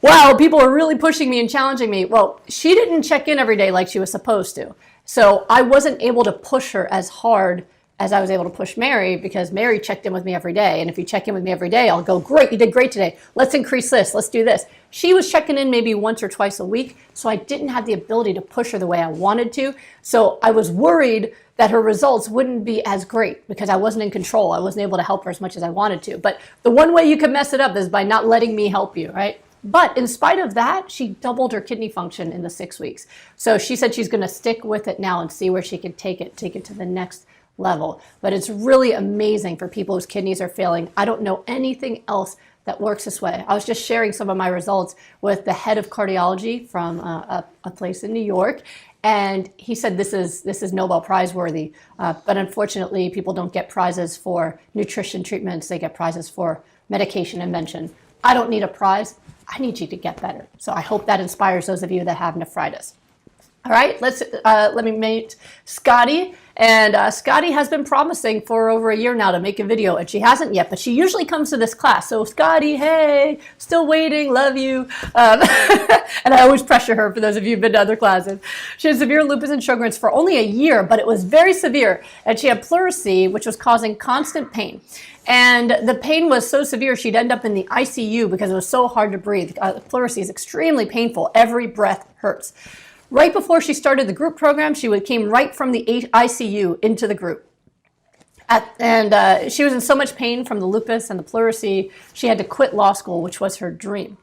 Wow, people are really pushing me and challenging me. Well, she didn't check in every day like she was supposed to. So I wasn't able to push her as hard as I was able to push Mary, because Mary checked in with me every day. And if you check in with me every day, I'll go, great, you did great today. Let's increase this, let's do this. She was checking in maybe once or twice a week, so I didn't have the ability to push her the way I wanted to. So I was worried that her results wouldn't be as great because I wasn't in control. I wasn't able to help her as much as I wanted to. But the one way you can mess it up is by not letting me help you, right? But in spite of that, she doubled her kidney function in the 6 weeks. So she said she's gonna stick with it now and see where she can take it to the next level. But it's really amazing for people whose kidneys are failing. I don't know anything else that works this way. I was just sharing some of my results with the head of cardiology from a place in New York, and he said this is Nobel Prize worthy. But unfortunately, people don't get prizes for nutrition treatments. They get prizes for medication invention. I don't need a prize. I need you to get better. So I hope that inspires those of you that have nephritis. All right, let me meet Scotty. And Scotty has been promising for over a year now to make a video, and she hasn't yet, but she usually comes to this class. So Scotty, hey, still waiting, love you. And I always pressure her, for those of you who've been to other classes. She had severe lupus and Sjogren's for only a year, but it was very severe. And she had pleurisy, which was causing constant pain. And the pain was so severe, she'd end up in the ICU because it was so hard to breathe. Pleurisy is extremely painful. Every breath hurts. Right before she started the group program, she came right from the ICU into the group. And she was in so much pain from the lupus and the pleurisy, she had to quit law school, which was her dream.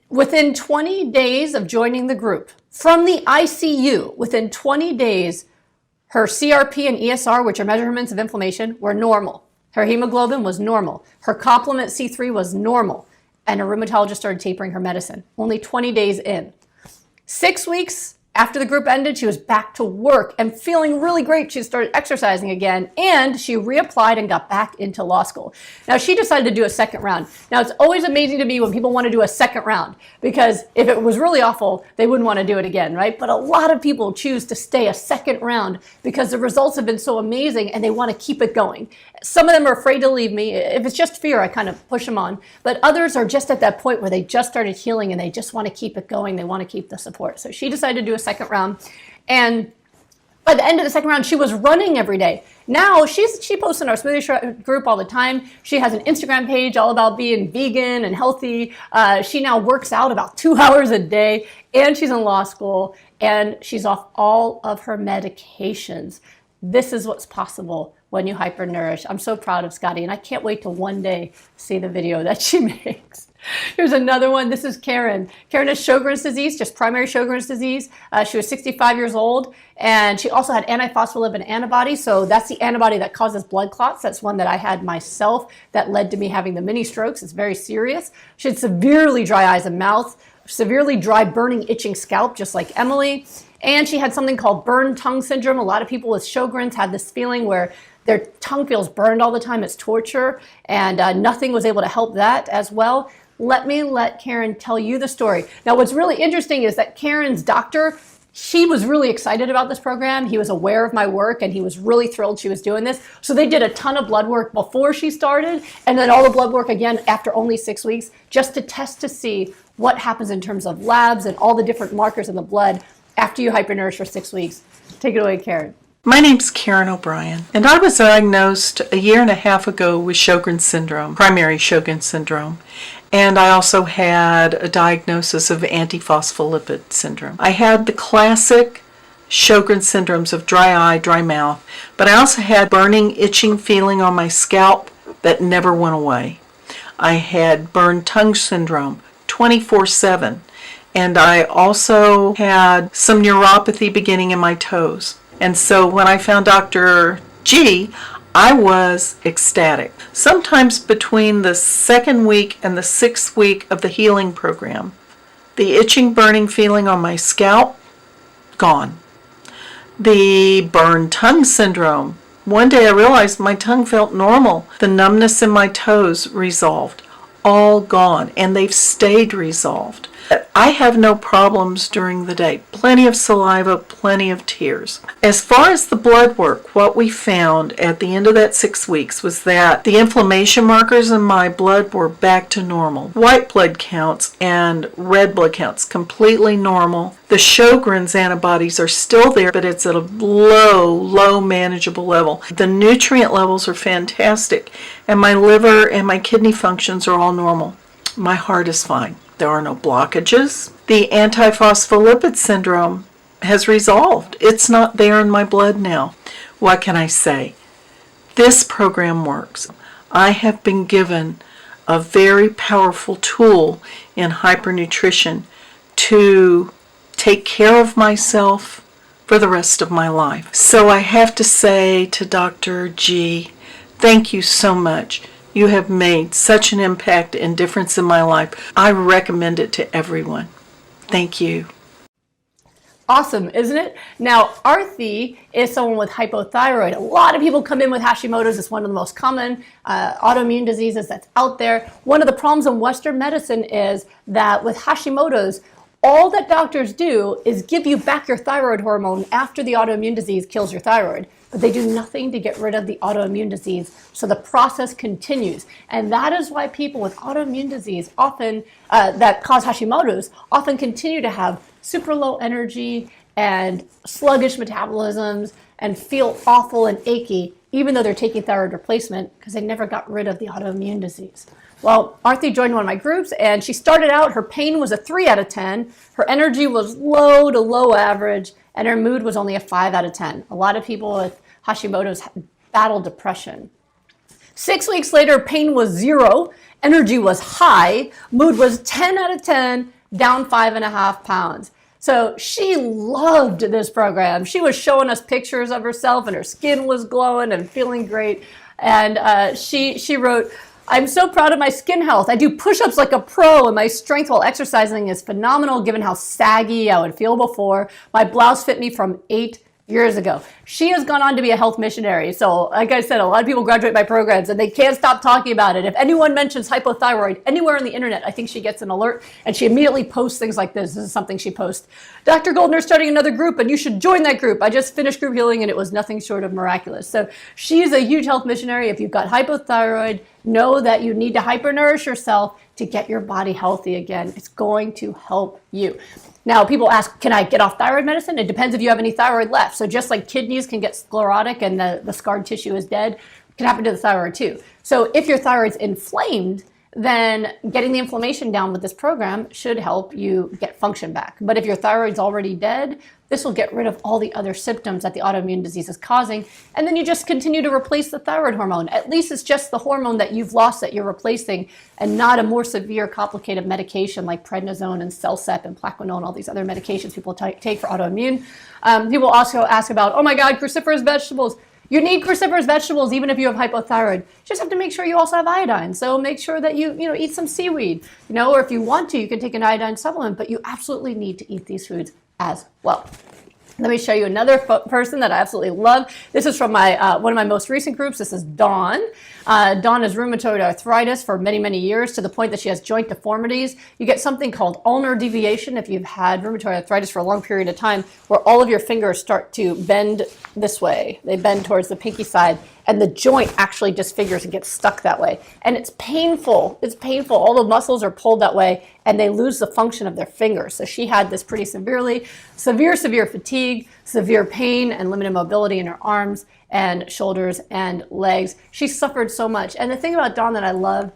Within 20 days of joining the group, from the ICU, within 20 days, her CRP and ESR, which are measurements of inflammation, were normal. Her hemoglobin was normal. Her complement C3 was normal. And her rheumatologist started tapering her medicine, only 20 days in. 6 weeks after the group ended, she was back to work and feeling really great. She started exercising again, and she reapplied and got back into law school. Now, she decided to do a second round. Now, it's always amazing to me when people want to do a second round, because if it was really awful, they wouldn't want to do it again, right? But a lot of people choose to stay a second round because the results have been so amazing and they want to keep it going. Some of them are afraid to leave me. If it's just fear, I kind of push them on. But others are just at that point where they just started healing and they just want to keep it going. They want to keep the support. So she decided to do a second round. And by the end of the second round, she was running every day. Now she posts in our smoothie group all the time. She has an Instagram page all about being vegan and healthy. She now works out about 2 hours a day, and she's in law school, and she's off all of her medications. This is what's possible when you hypernourish. I'm so proud of Scotty, and I can't wait to one day see the video that she makes. Here's another one. This is Karen. Karen has Sjogren's disease, just primary Sjogren's disease. She was 65 years old, and she also had antiphospholipid antibody. So that's the antibody that causes blood clots. That's one that I had myself that led to me having the mini strokes. It's very serious. She had severely dry eyes and mouth, severely dry, burning, itching scalp, just like Emily. And she had something called burned tongue syndrome. A lot of people with Sjogren's had this feeling where their tongue feels burned all the time. It's torture, and nothing was able to help that as well. Let Karen tell you the story. Now, what's really interesting is that Karen's doctor, she was really excited about this program. He was aware of my work, and he was really thrilled she was doing this. So they did a ton of blood work before she started, and then all the blood work again after only 6 weeks, just to test to see what happens in terms of labs and all the different markers in the blood after you hypernourish for 6 weeks. Take it away, Karen. My name's Karen O'Brien, and I was diagnosed a year and a half ago with Sjogren's syndrome, primary Sjogren's syndrome, and I also had a diagnosis of antiphospholipid syndrome. I had the classic Sjogren's syndromes of dry eye, dry mouth, but I also had burning, itching feeling on my scalp that never went away. I had burned tongue syndrome 24/7, and I also had some neuropathy beginning in my toes. And so when I found Dr. G, I was ecstatic. Sometimes between the 2nd week and the 6th week of the healing program, the itching, burning feeling on my scalp, gone. The burned tongue syndrome, one day I realized my tongue felt normal. The numbness in my toes resolved, all gone, and they've stayed resolved. I have no problems during the day. Plenty of saliva, plenty of tears. As far as the blood work, what we found at the end of that 6 weeks was that the inflammation markers in my blood were back to normal. White blood counts and red blood counts completely normal. The Sjogren's antibodies are still there, but it's at a low manageable level. The nutrient levels are fantastic, and my liver and my kidney functions are all normal. My heart is fine. There are no blockages. The antiphospholipid syndrome has resolved. It's not there in my blood now. What can I say? This program works. I have been given a very powerful tool in hypernutrition to take care of myself for the rest of my life. So I have to say to Dr. G, thank you so much. You have made such an impact and difference in my life. I recommend it to everyone. Thank you. Awesome, isn't it? Now, Arthi is someone with hypothyroid. A lot of people come in with Hashimoto's. It's one of the most common autoimmune diseases that's out there. One of the problems in Western medicine is that with Hashimoto's, All that doctors do is give you back your thyroid hormone after the autoimmune disease kills your thyroid, but they do nothing to get rid of the autoimmune disease. So the process continues. And that is why people with autoimmune disease often, that cause Hashimoto's, often continue to have super low energy and sluggish metabolisms and feel awful and achy, even though they're taking thyroid replacement, because they never got rid of the autoimmune disease. Well, Arthi joined one of my groups, and she started out, her pain was a 3 out of 10, her energy was low to low average, and her mood was only a 5 out of 10. A lot of people with Hashimoto's battle depression. 6 weeks later, pain was 0, energy was high, mood was 10 out of 10, down 5.5 pounds. So she loved this program. She was showing us pictures of herself, and her skin was glowing and feeling great. And she wrote, "I'm so proud of my skin health. I do push-ups like a pro, and my strength while exercising is phenomenal given how saggy I would feel before. My blouse fit me from 8 years ago." She has gone on to be a health missionary. So like I said, a lot of people graduate my programs and they can't stop talking about it. If anyone mentions hypothyroid anywhere on the internet, I think she gets an alert and she immediately posts things like this. This is something she posts. "Dr. Goldner's starting another group and you should join that group. I just finished group healing and it was nothing short of miraculous." So she's a huge health missionary. If you've got hypothyroid, know that you need to hypernourish yourself to get your body healthy again. It's going to help you. Now, people ask, can I get off thyroid medicine? It depends if you have any thyroid left. So just like kidneys can get sclerotic and the scarred tissue is dead, it can happen to the thyroid too. So if your thyroid's inflamed, then getting the inflammation down with this program should help you get function back. But if your thyroid's already dead, this will get rid of all the other symptoms that the autoimmune disease is causing. And then you just continue to replace the thyroid hormone. At least it's just the hormone that you've lost that you're replacing and not a more severe, complicated medication like prednisone and Celsep and Plaquenil and all these other medications people take for autoimmune. People also ask about, oh my God, cruciferous vegetables. You need cruciferous vegetables even if you have hypothyroid. You just have to make sure you also have iodine. So make sure that you eat some seaweed, or if you want to, you can take an iodine supplement, but you absolutely need to eat these foods as well. Let me show you another person that I absolutely love. This is from my one of my most recent groups. This is Dawn. Dawn has rheumatoid arthritis for many, many years to the point that she has joint deformities. You get something called ulnar deviation if you've had rheumatoid arthritis for a long period of time, where all of your fingers start to bend this way. They bend towards the pinky side, and the joint actually disfigures and gets stuck that way. And it's painful. It's painful. All the muscles are pulled that way, and they lose the function of their fingers. So she had this pretty severely. Severe fatigue, severe pain, and limited mobility in her arms and shoulders and legs. She suffered so much. And the thing about Dawn that I love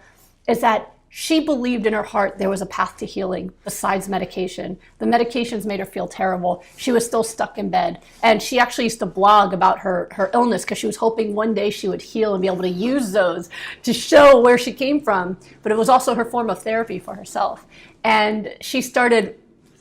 is that she believed in her heart there was a path to healing besides medication. The medications made her feel terrible. She was still stuck in bed. And she actually used to blog about her illness because she was hoping one day she would heal and be able to use those to show where she came from. But it was also her form of therapy for herself. And she started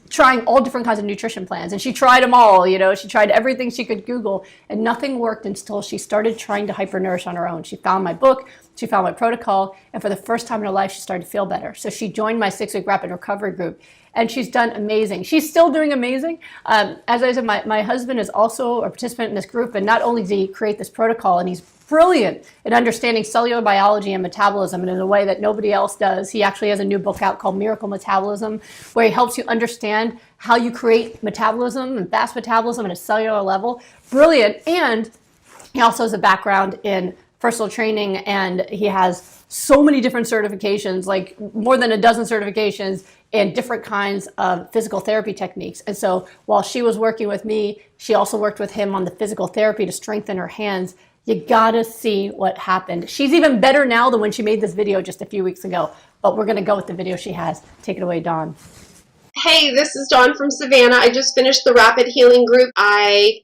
trying all different kinds of nutrition plans, and she tried them all. She tried everything she could Google, and nothing worked until she started trying to hypernourish on her own. She found my book, she found my protocol, and for the first time in her life, she started to feel better. So she joined my 6-week rapid recovery group, and she's done amazing. She's still doing amazing. As I said, my husband is also a participant in this group, and not only did he create this protocol, and he's brilliant in understanding cellular biology and metabolism and in a way that nobody else does. He actually has a new book out called Miracle Metabolism, where he helps you understand how you create metabolism and fast metabolism at a cellular level. Brilliant. And he also has a background in personal training, and he has so many different certifications, like more than a dozen certifications in different kinds of physical therapy techniques. And so while she was working with me, she also worked with him on the physical therapy to strengthen her hands. You gotta see what happened. She's even better now than when she made this video just a few weeks ago, but we're gonna go with the video she has. Take it away, Dawn. Hey, this is Dawn from Savannah. I just finished the Rapid Healing group. I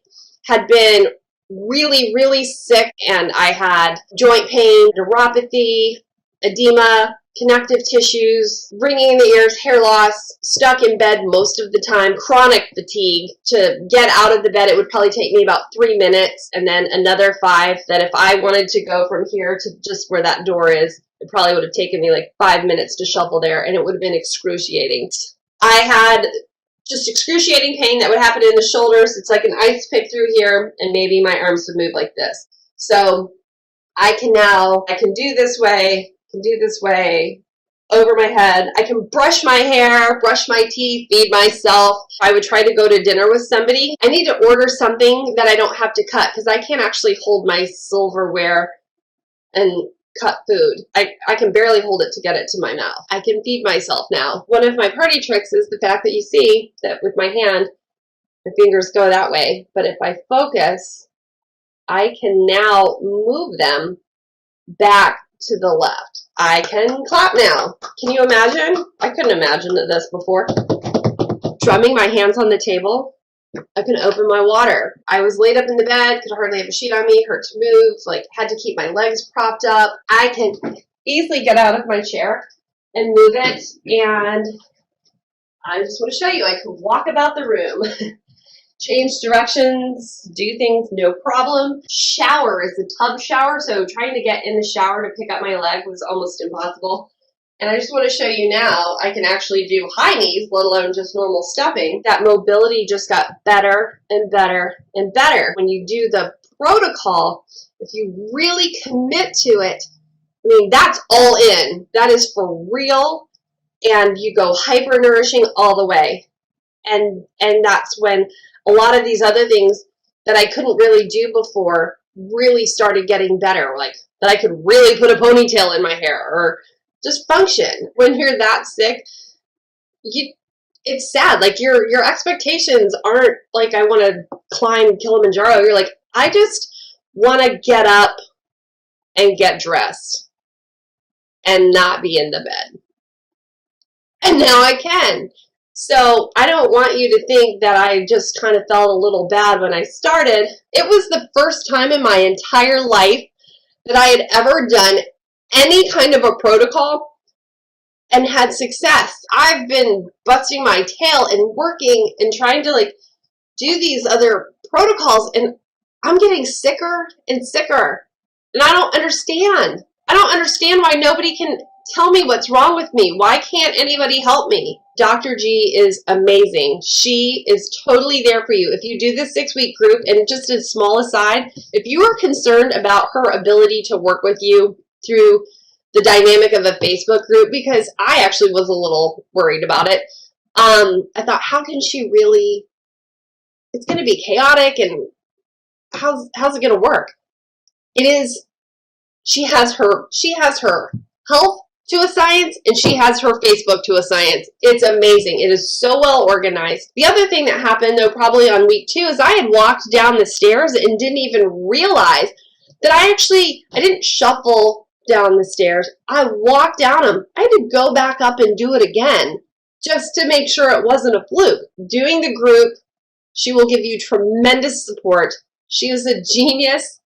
had been really sick, and I had joint pain, neuropathy, edema, connective tissues, ringing in the ears, hair loss, stuck in bed most of the time, chronic fatigue. To get out of the bed, it would probably take me about 3 minutes, and then another 5 that if I wanted to go from here to just where that door is, it probably would have taken me like 5 minutes to shuffle there, and it would have been excruciating. I had just excruciating pain that would happen in the shoulders. It's like an ice pick through here, and maybe my arms would move like this. So I can do this way, over my head. I can brush my hair, brush my teeth, feed myself. I would try to go to dinner with somebody. I need to order something that I don't have to cut because I can't actually hold my silverware and cut food. I can barely hold it to get it to my mouth. I can feed myself now. One of my party tricks is the fact that you see that with my hand, my fingers go that way. But if I focus, I can now move them back to the left. I can clap now. Can you imagine? I couldn't imagine this before. Drumming my hands on the table. I can open my water. I was laid up in the bed, could hardly have a sheet on me, hurt to move, like had to keep my legs propped up. I can easily get out of my chair and move it, and I just want to show you, I can walk about the room, change directions, do things, no problem. Shower is a tub shower, so trying to get in the shower to pick up my leg was almost impossible. And I just want to show you now, I can actually do high knees, let alone just normal stepping. That mobility just got better and better and better. When you do the protocol, if you really commit to it, I mean, that's all in. That is for real. And you go hyper nourishing all the way. And that's when a lot of these other things that I couldn't really do before really started getting better. Like that I could really put a ponytail in my hair or just function. When you're that sick, it's sad. Like your expectations aren't like, I want to climb Kilimanjaro. You're like, I just want to get up and get dressed and not be in the bed. And now I can. So I don't want you to think that I just kind of felt a little bad when I started. It was the first time in my entire life that I had ever done any kind of a protocol and had success. I've been busting my tail and working and trying to like do these other protocols, and I'm getting sicker and sicker. And I don't understand. I don't understand why nobody can tell me what's wrong with me. Why can't anybody help me? Dr. G is amazing. She is totally there for you. If you do this 6-week group, and just a small aside, if you are concerned about her ability to work with you through the dynamic of a Facebook group, because I actually was a little worried about it. I thought, how can she really, it's going to be chaotic, and how's it going to work? It is, she has her health to a science, and she has her Facebook to a science. It's amazing. It is so well organized. The other thing that happened, though, probably on week 2, is I had walked down the stairs and didn't even realize that I didn't shuffle down the stairs. I walked down them. I had to go back up and do it again just to make sure it wasn't a fluke. Doing the group, she will give you tremendous support. She is a genius.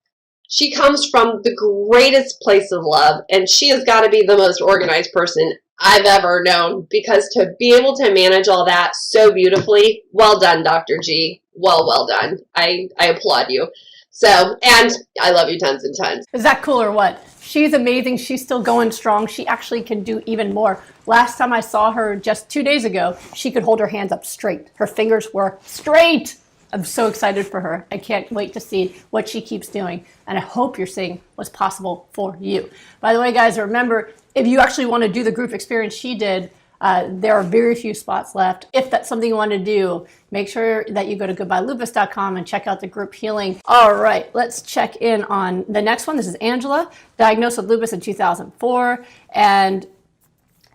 She comes from the greatest place of love, and she has got to be the most organized person I've ever known, because to be able to manage all that so beautifully, well done, Dr. G. Well done. I applaud you. So, and I love you tons and tons. Is that cool or what? She's amazing. She's still going strong. She actually can do even more. Last time I saw her just 2 days ago, she could hold her hands up straight. Her fingers were straight. I'm so excited for her. I can't wait to see what she keeps doing. And I hope you're seeing what's possible for you. By the way, guys, remember, if you actually want to do the group experience she did, there are very few spots left. If that's something you want to do, make sure that you go to goodbyelupus.com and check out the group healing. All right, let's check in on the next one. This is Angela, diagnosed with lupus in 2004. And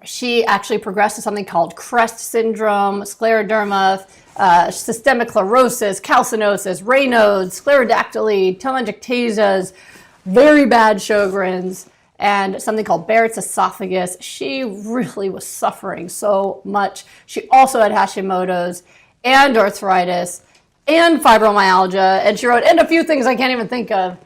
she actually progressed to something called CREST syndrome, scleroderma, systemic sclerosis, calcinosis, Raynaud's, sclerodactyly, telangiectasias, very bad Sjogren's, and something called Barrett's esophagus. She really was suffering so much. She also had Hashimoto's and arthritis and fibromyalgia, and she wrote, and a few things I can't even think of.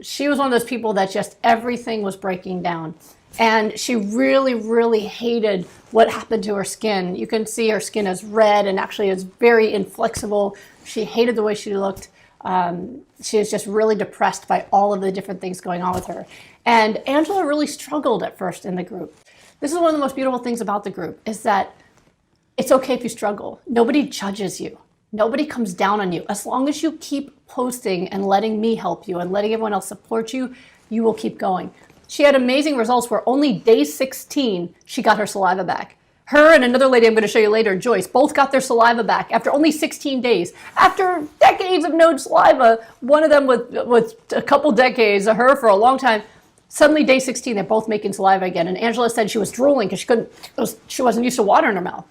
She was one of those people that just everything was breaking down. And she really, really hated what happened to her skin. You can see her skin is red and actually is very inflexible. She hated the way she looked. She was just really depressed by all of the different things going on with her. And Angela really struggled at first in the group. This is one of the most beautiful things about the group, is that it's okay if you struggle. Nobody judges you. Nobody comes down on you. As long as you keep posting and letting me help you and letting everyone else support you, you will keep going. she had amazing results where only day 16, she got her saliva back. Her and another lady I'm going to show you later, Joyce, both got their saliva back after only 16 days. After decades of no saliva, one of them with a couple decades, her for a long time, suddenly day 16, they're both making saliva again. And Angela said she was drooling because she wasn't used to water in her mouth.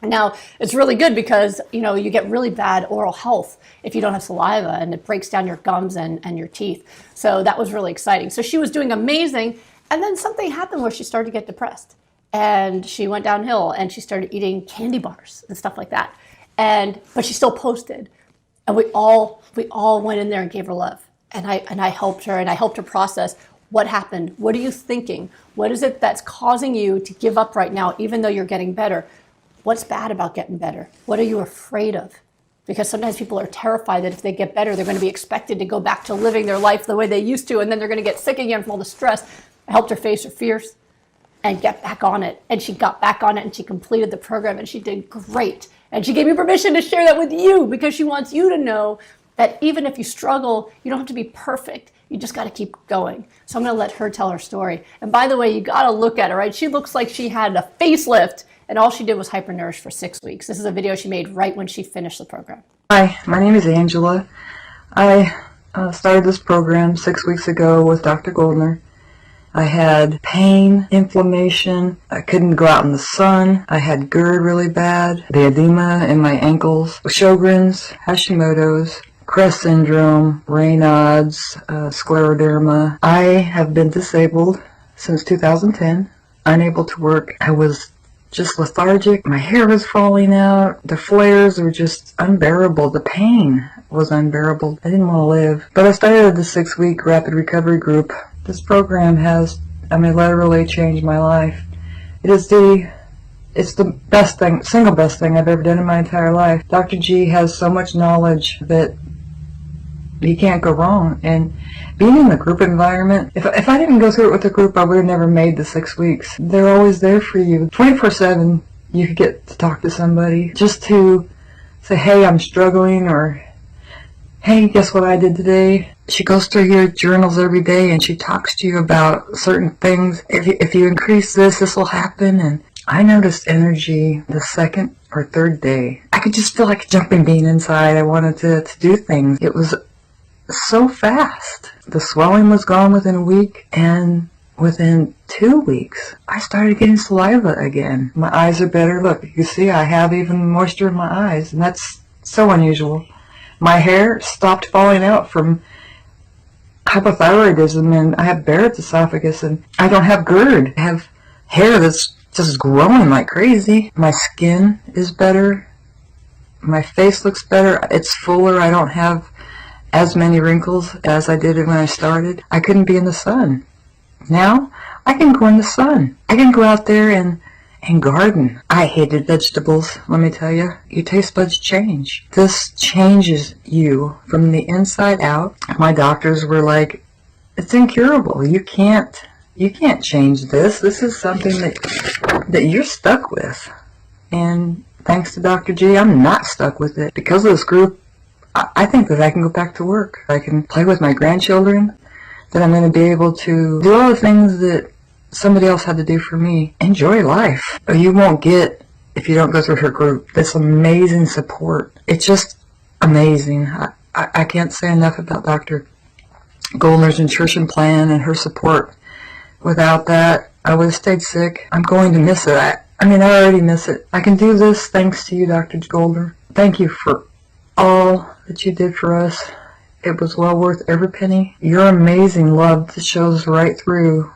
Now, it's really good because, you get really bad oral health if you don't have saliva, and it breaks down your gums and your teeth. So that was really exciting. So she was doing amazing, and then something happened where she started to get depressed. And she went downhill, and she started eating candy bars and stuff like that. But she still posted. And we all went in there and gave her love. And I helped her, and I helped her process what happened. What are you thinking? What is it that's causing you to give up right now, even though you're getting better? What's bad about getting better? What are you afraid of? Because sometimes people are terrified that if they get better, they're going to be expected to go back to living their life the way they used to, and then they're going to get sick again from all the stress. I helped her face her fears and get back on it. And she got back on it, and she completed the program, and she did great. And she gave me permission to share that with you because she wants you to know that even if you struggle, you don't have to be perfect. You just got to keep going. So I'm going to let her tell her story. And by the way, you got to look at her, right? She looks like she had a facelift, and all she did was hypernourished for 6 weeks. This is a video she made right when she finished the program. Hi, my name is Angela. I started this program 6 weeks ago with Dr. Goldner. I had pain, inflammation, I couldn't go out in the sun, I had GERD really bad, the edema in my ankles, Sjogren's, Hashimoto's, CREST syndrome, Raynaud's, scleroderma. I have been disabled since 2010, unable to work. I was just lethargic, my hair was falling out, the flares were just unbearable, the pain was unbearable. I didn't want to live. But I started the 6-week rapid recovery group. This program has, literally changed my life. It's the best thing, single best thing I've ever done in my entire life. Dr. G has so much knowledge that you can't go wrong. And being in the group environment, if I didn't go through it with the group, I would have never made the 6 weeks. They're always there for you. 24/7, you could get to talk to somebody just to say, hey, I'm struggling, or hey, guess what I did today? She goes through your journals every day, and she talks to you about certain things. If you increase this, this will happen. And I noticed energy the second or third day. I could just feel like a jumping bean inside. I wanted to do things. It was so fast. The swelling was gone within a week, and within 2 weeks, I started getting saliva again. My eyes are better. Look, you can see I have even moisture in my eyes, and that's so unusual. My hair stopped falling out from hypothyroidism, and I have Barrett's esophagus, and I don't have GERD. I have hair that's just growing like crazy. My skin is better. My face looks better. It's fuller. I don't have as many wrinkles as I did when I started. I couldn't be in the sun. Now, I can go in the sun. I can go out there and garden. I hated vegetables, let me tell you. Your taste buds change. This changes you from the inside out. My doctors were like, it's incurable. You can't change this. This is something that you're stuck with. And thanks to Dr. G, I'm not stuck with it. Because of this group, I think that I can go back to work. I can play with my grandchildren, that I'm going to be able to do all the things that somebody else had to do for me. Enjoy life. You won't get if you don't go through her group. This amazing support. It's just amazing. I can't say enough about Dr. Goldner's nutrition plan and her support. Without that, I would have stayed sick. I'm going to miss it. I already miss it. I can do this thanks to you, Dr. Goldner. Thank you for all that you did for us. It was well worth every penny. Your amazing love that shows right through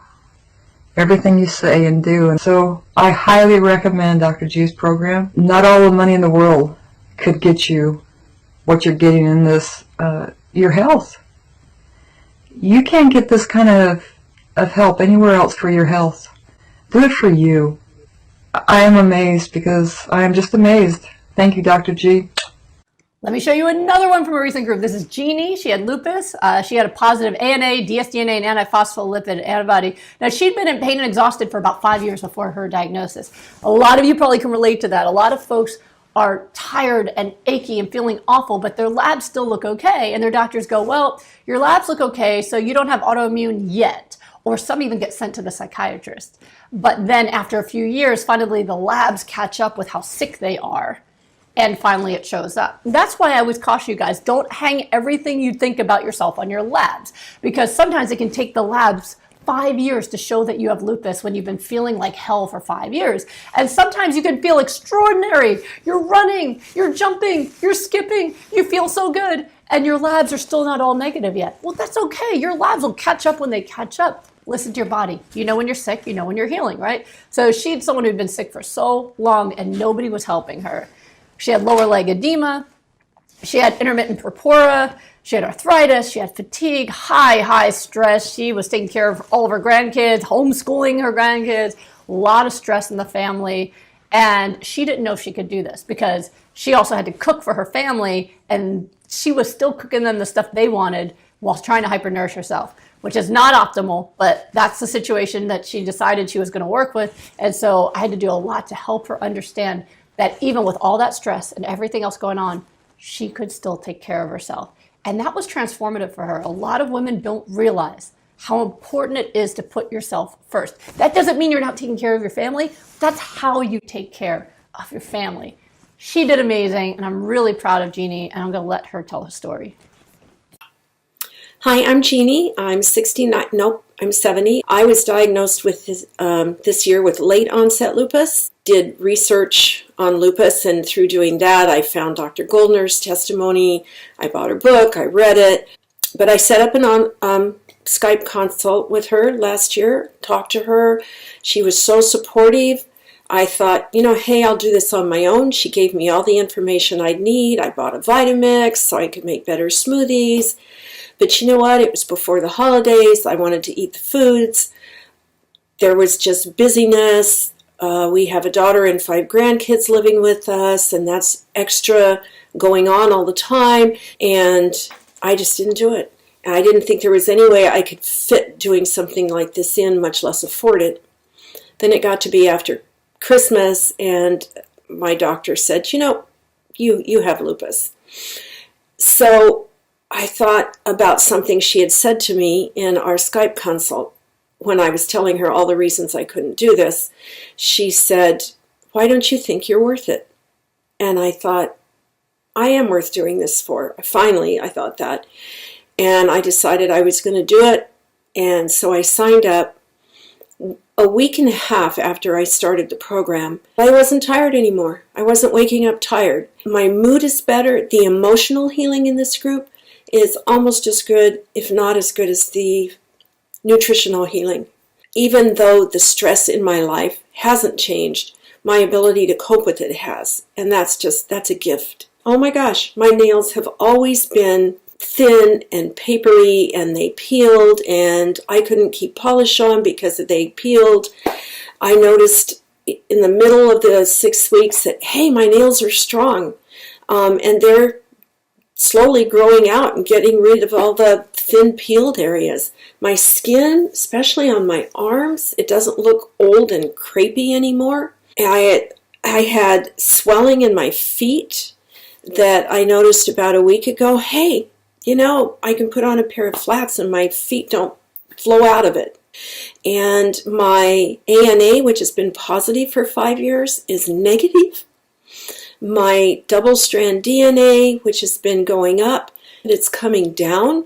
everything you say and do. And so I highly recommend Dr. G's program. Not all the money in the world could get you what you're getting in this, your health. You can't get this kind of help anywhere else for your health. Do it for you. I am amazed because I am just amazed. Thank you, Dr. G. Let me show you another one from a recent group. This is Jeannie. She had lupus. She had a positive ANA, dsDNA, and antiphospholipid antibody. Now, she'd been in pain and exhausted for about 5 years before her diagnosis. A lot of you probably can relate to that. A lot of folks are tired and achy and feeling awful, but their labs still look okay. And their doctors go, well, your labs look okay, so you don't have autoimmune yet. or some even get sent to the psychiatrist. But then after a few years, finally the labs catch up with how sick they are. And finally it shows up. That's why I always caution you guys, don't hang everything you think about yourself on your labs, because sometimes it can take the labs 5 years to show that you have lupus when you've been feeling like hell for 5 years. And sometimes you can feel extraordinary. You're running, you're jumping, you're skipping, you feel so good, and your labs are still not all negative yet. Well, that's okay. Your labs will catch up when they catch up. Listen to your body. You know when you're sick, you know when you're healing, right? So she's someone who'd been sick for so long and nobody was helping her. She had lower leg edema, she had intermittent purpura, she had arthritis, she had fatigue, high stress. She was taking care of all of her grandkids, homeschooling her grandkids, a lot of stress in the family. And she didn't know if she could do this because she also had to cook for her family, and she was still cooking them the stuff they wanted while trying to hypernourish herself, which is not optimal, but that's the situation that she decided she was going to work with. And so I had to do a lot to help her understand that even with all that stress and everything else going on, she could still take care of herself. And that was transformative for her. A lot of women don't realize how important it is to put yourself first. That doesn't mean you're not taking care of your family. That's how you take care of your family. She did amazing, and I'm really proud of Jeannie, and I'm going to let her tell her story. Hi, I'm Jeannie. I'm 69. Nope, I'm 70. I was diagnosed with this year with late onset lupus. Did research on lupus, and through doing that, I found Dr. Goldner's testimony. I bought her book. I read it. But I set up an Skype consult with her last year, talked to her. She was so supportive. I thought, hey, I'll do this on my own. She gave me all the information I'd need. I bought a Vitamix so I could make better smoothies. But you know what? It was before the holidays. I wanted to eat the foods. There was just busyness. We have a daughter and 5 grandkids living with us, and that's extra going on all the time. And I just didn't do it. I didn't think there was any way I could fit doing something like this in, much less afford it. Then it got to be after Christmas, and my doctor said, you have lupus. So I thought about something she had said to me in our Skype consult when I was telling her all the reasons I couldn't do this. She said, why don't you think you're worth it? And I thought, I am worth doing this for. Finally, I thought that. And I decided I was going to do it. And so I signed up. A week and a half after I started the program, I wasn't tired anymore. I wasn't waking up tired. My mood is better. The emotional healing in this group is almost as good, if not as good, as the nutritional healing. Even though the stress in my life hasn't changed, my ability to cope with it has. And that's a gift. Oh my gosh, my nails have always been thin and papery, and they peeled, and I couldn't keep polish on because they peeled. I noticed in the middle of the 6 weeks that, hey, my nails are strong, and they're slowly growing out and getting rid of all the thin peeled areas. My skin, especially on my arms, it doesn't look old and crepey anymore. I had swelling in my feet that I noticed about a week ago. Hey, I can put on a pair of flats and my feet don't flow out of it. And my ANA, which has been positive for 5 years, is negative. My double-strand DNA, which has been going up, it's coming down.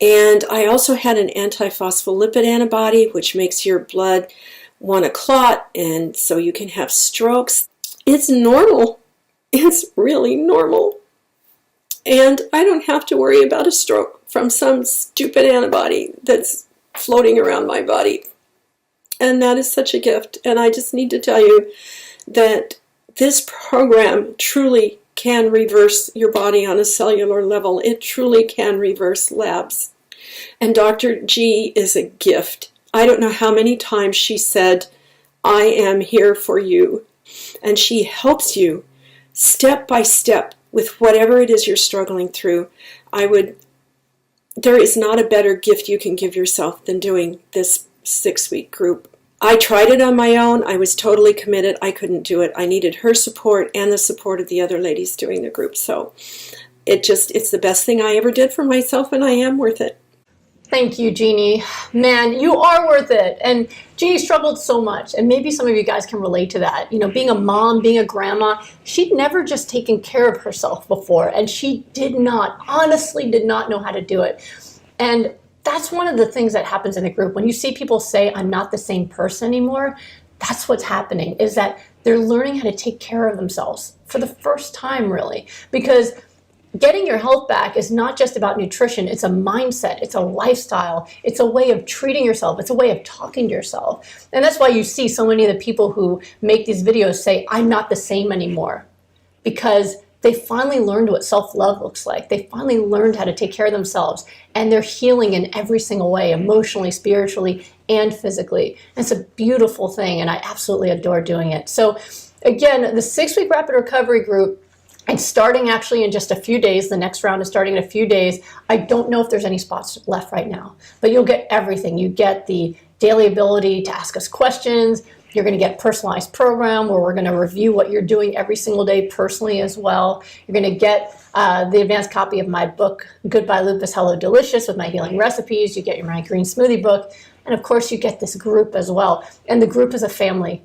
And I also had an antiphospholipid antibody, which makes your blood want to clot, and so you can have strokes. It's normal. It's really normal. And I don't have to worry about a stroke from some stupid antibody that's floating around my body. And that is such a gift. And I just need to tell you that this program truly can reverse your body on a cellular level. It truly can reverse labs. And Dr. G is a gift. I don't know how many times she said, I am here for you. And she helps you step by step with whatever it is you're struggling through. There is not a better gift you can give yourself than doing this 6-week group. I tried it on my own. I was totally committed. I couldn't do it. I needed her support and the support of the other ladies doing the group. So it's the best thing I ever did for myself, and I am worth it. Thank you, Jeannie. Man, you are worth it. And Jeannie struggled so much. And maybe some of you guys can relate to that. You know, being a mom, being a grandma, she'd never just taken care of herself before. And she honestly did not know how to do it. And that's one of the things that happens in the group. When you see people say, I'm not the same person anymore, that's what's happening, is that they're learning how to take care of themselves for the first time, really. Because getting your health back is not just about nutrition. It's a mindset. It's a lifestyle. It's a way of treating yourself. It's a way of talking to yourself. And that's why you see so many of the people who make these videos say, I'm not the same anymore. Because they finally learned what self-love looks like. They finally learned how to take care of themselves. And they're healing in every single way, emotionally, spiritually, and physically. And it's a beautiful thing. And I absolutely adore doing it. So again, the 6-week rapid recovery group, it's starting actually in just a few days. The next round is starting in a few days. I don't know if there's any spots left right now, but you'll get everything. You get the daily ability to ask us questions. You're going to get a personalized program where we're going to review what you're doing every single day personally as well. You're going to get the advanced copy of my book, Goodbye Lupus, Hello Delicious, with my healing recipes. You get your My Green Smoothie book. And of course, you get this group as well. And the group is a family.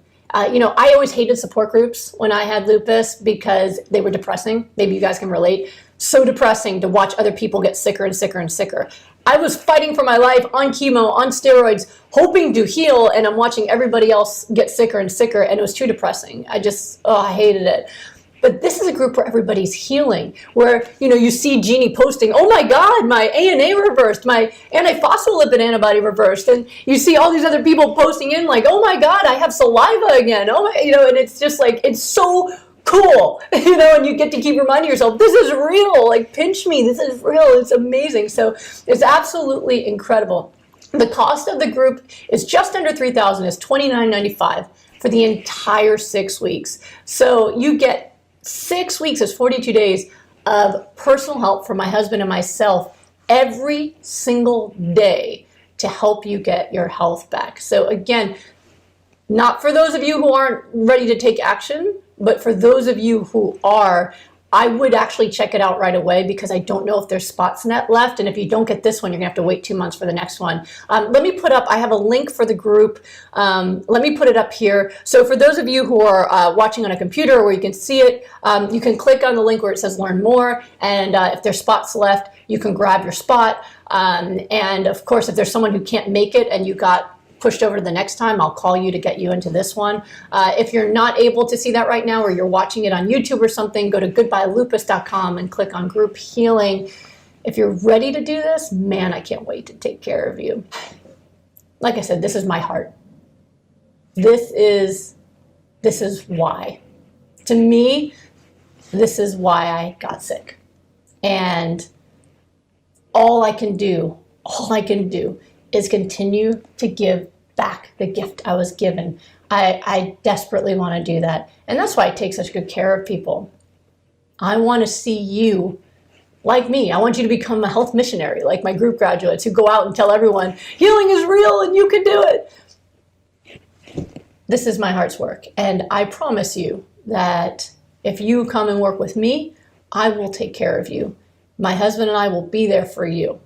You know, I always hated support groups when I had lupus because they were depressing. Maybe you guys can relate. So depressing to watch other people get sicker and sicker and sicker. I was fighting for my life on chemo, on steroids, hoping to heal, and I'm watching everybody else get sicker and sicker, and it was too depressing. I hated it. But this is a group where everybody's healing, where, you know, you see Jeannie posting, oh my God, my ANA reversed, my antiphospholipid antibody reversed. And you see all these other people posting in like, oh my God, I have saliva again. Oh my, you know, and it's just like, it's so cool, you know, and you get to keep reminding yourself, this is real, like pinch me, this is real, it's amazing. So it's absolutely incredible. The cost of the group is just under $3,000, it's $29.95 for the entire 6 weeks. So you get 6 weeks is 42 days of personal help from my husband and myself every single day to help you get your health back. So again, not for those of you who aren't ready to take action, but for those of you who are, I would actually check it out right away because I don't know if there's spots left. And if you don't get this one, you're gonna have to wait 2 months for the next one. Let me put up, I have a link for the group. Let me put it up here. So for those of you who are watching on a computer where you can see it, you can click on the link where it says learn more. And if there's spots left, you can grab your spot. And of course, if there's someone who can't make it and you got pushed over to the next time, I'll call you to get you into this one. If you're not able to see that right now or you're watching it on YouTube or something, go to goodbyelupus.com and click on group healing. If you're ready to do this, man, I can't wait to take care of you. Like I said, this is my heart. This is why. To me, this is why I got sick. And all I can do is continue to give back the gift I was given. I desperately want to do that. And that's why I take such good care of people. I want to see you like me. I want you to become a health missionary, like my group graduates who go out and tell everyone, healing is real and you can do it. This is my heart's work. And I promise you that if you come and work with me, I will take care of you. My husband and I will be there for you.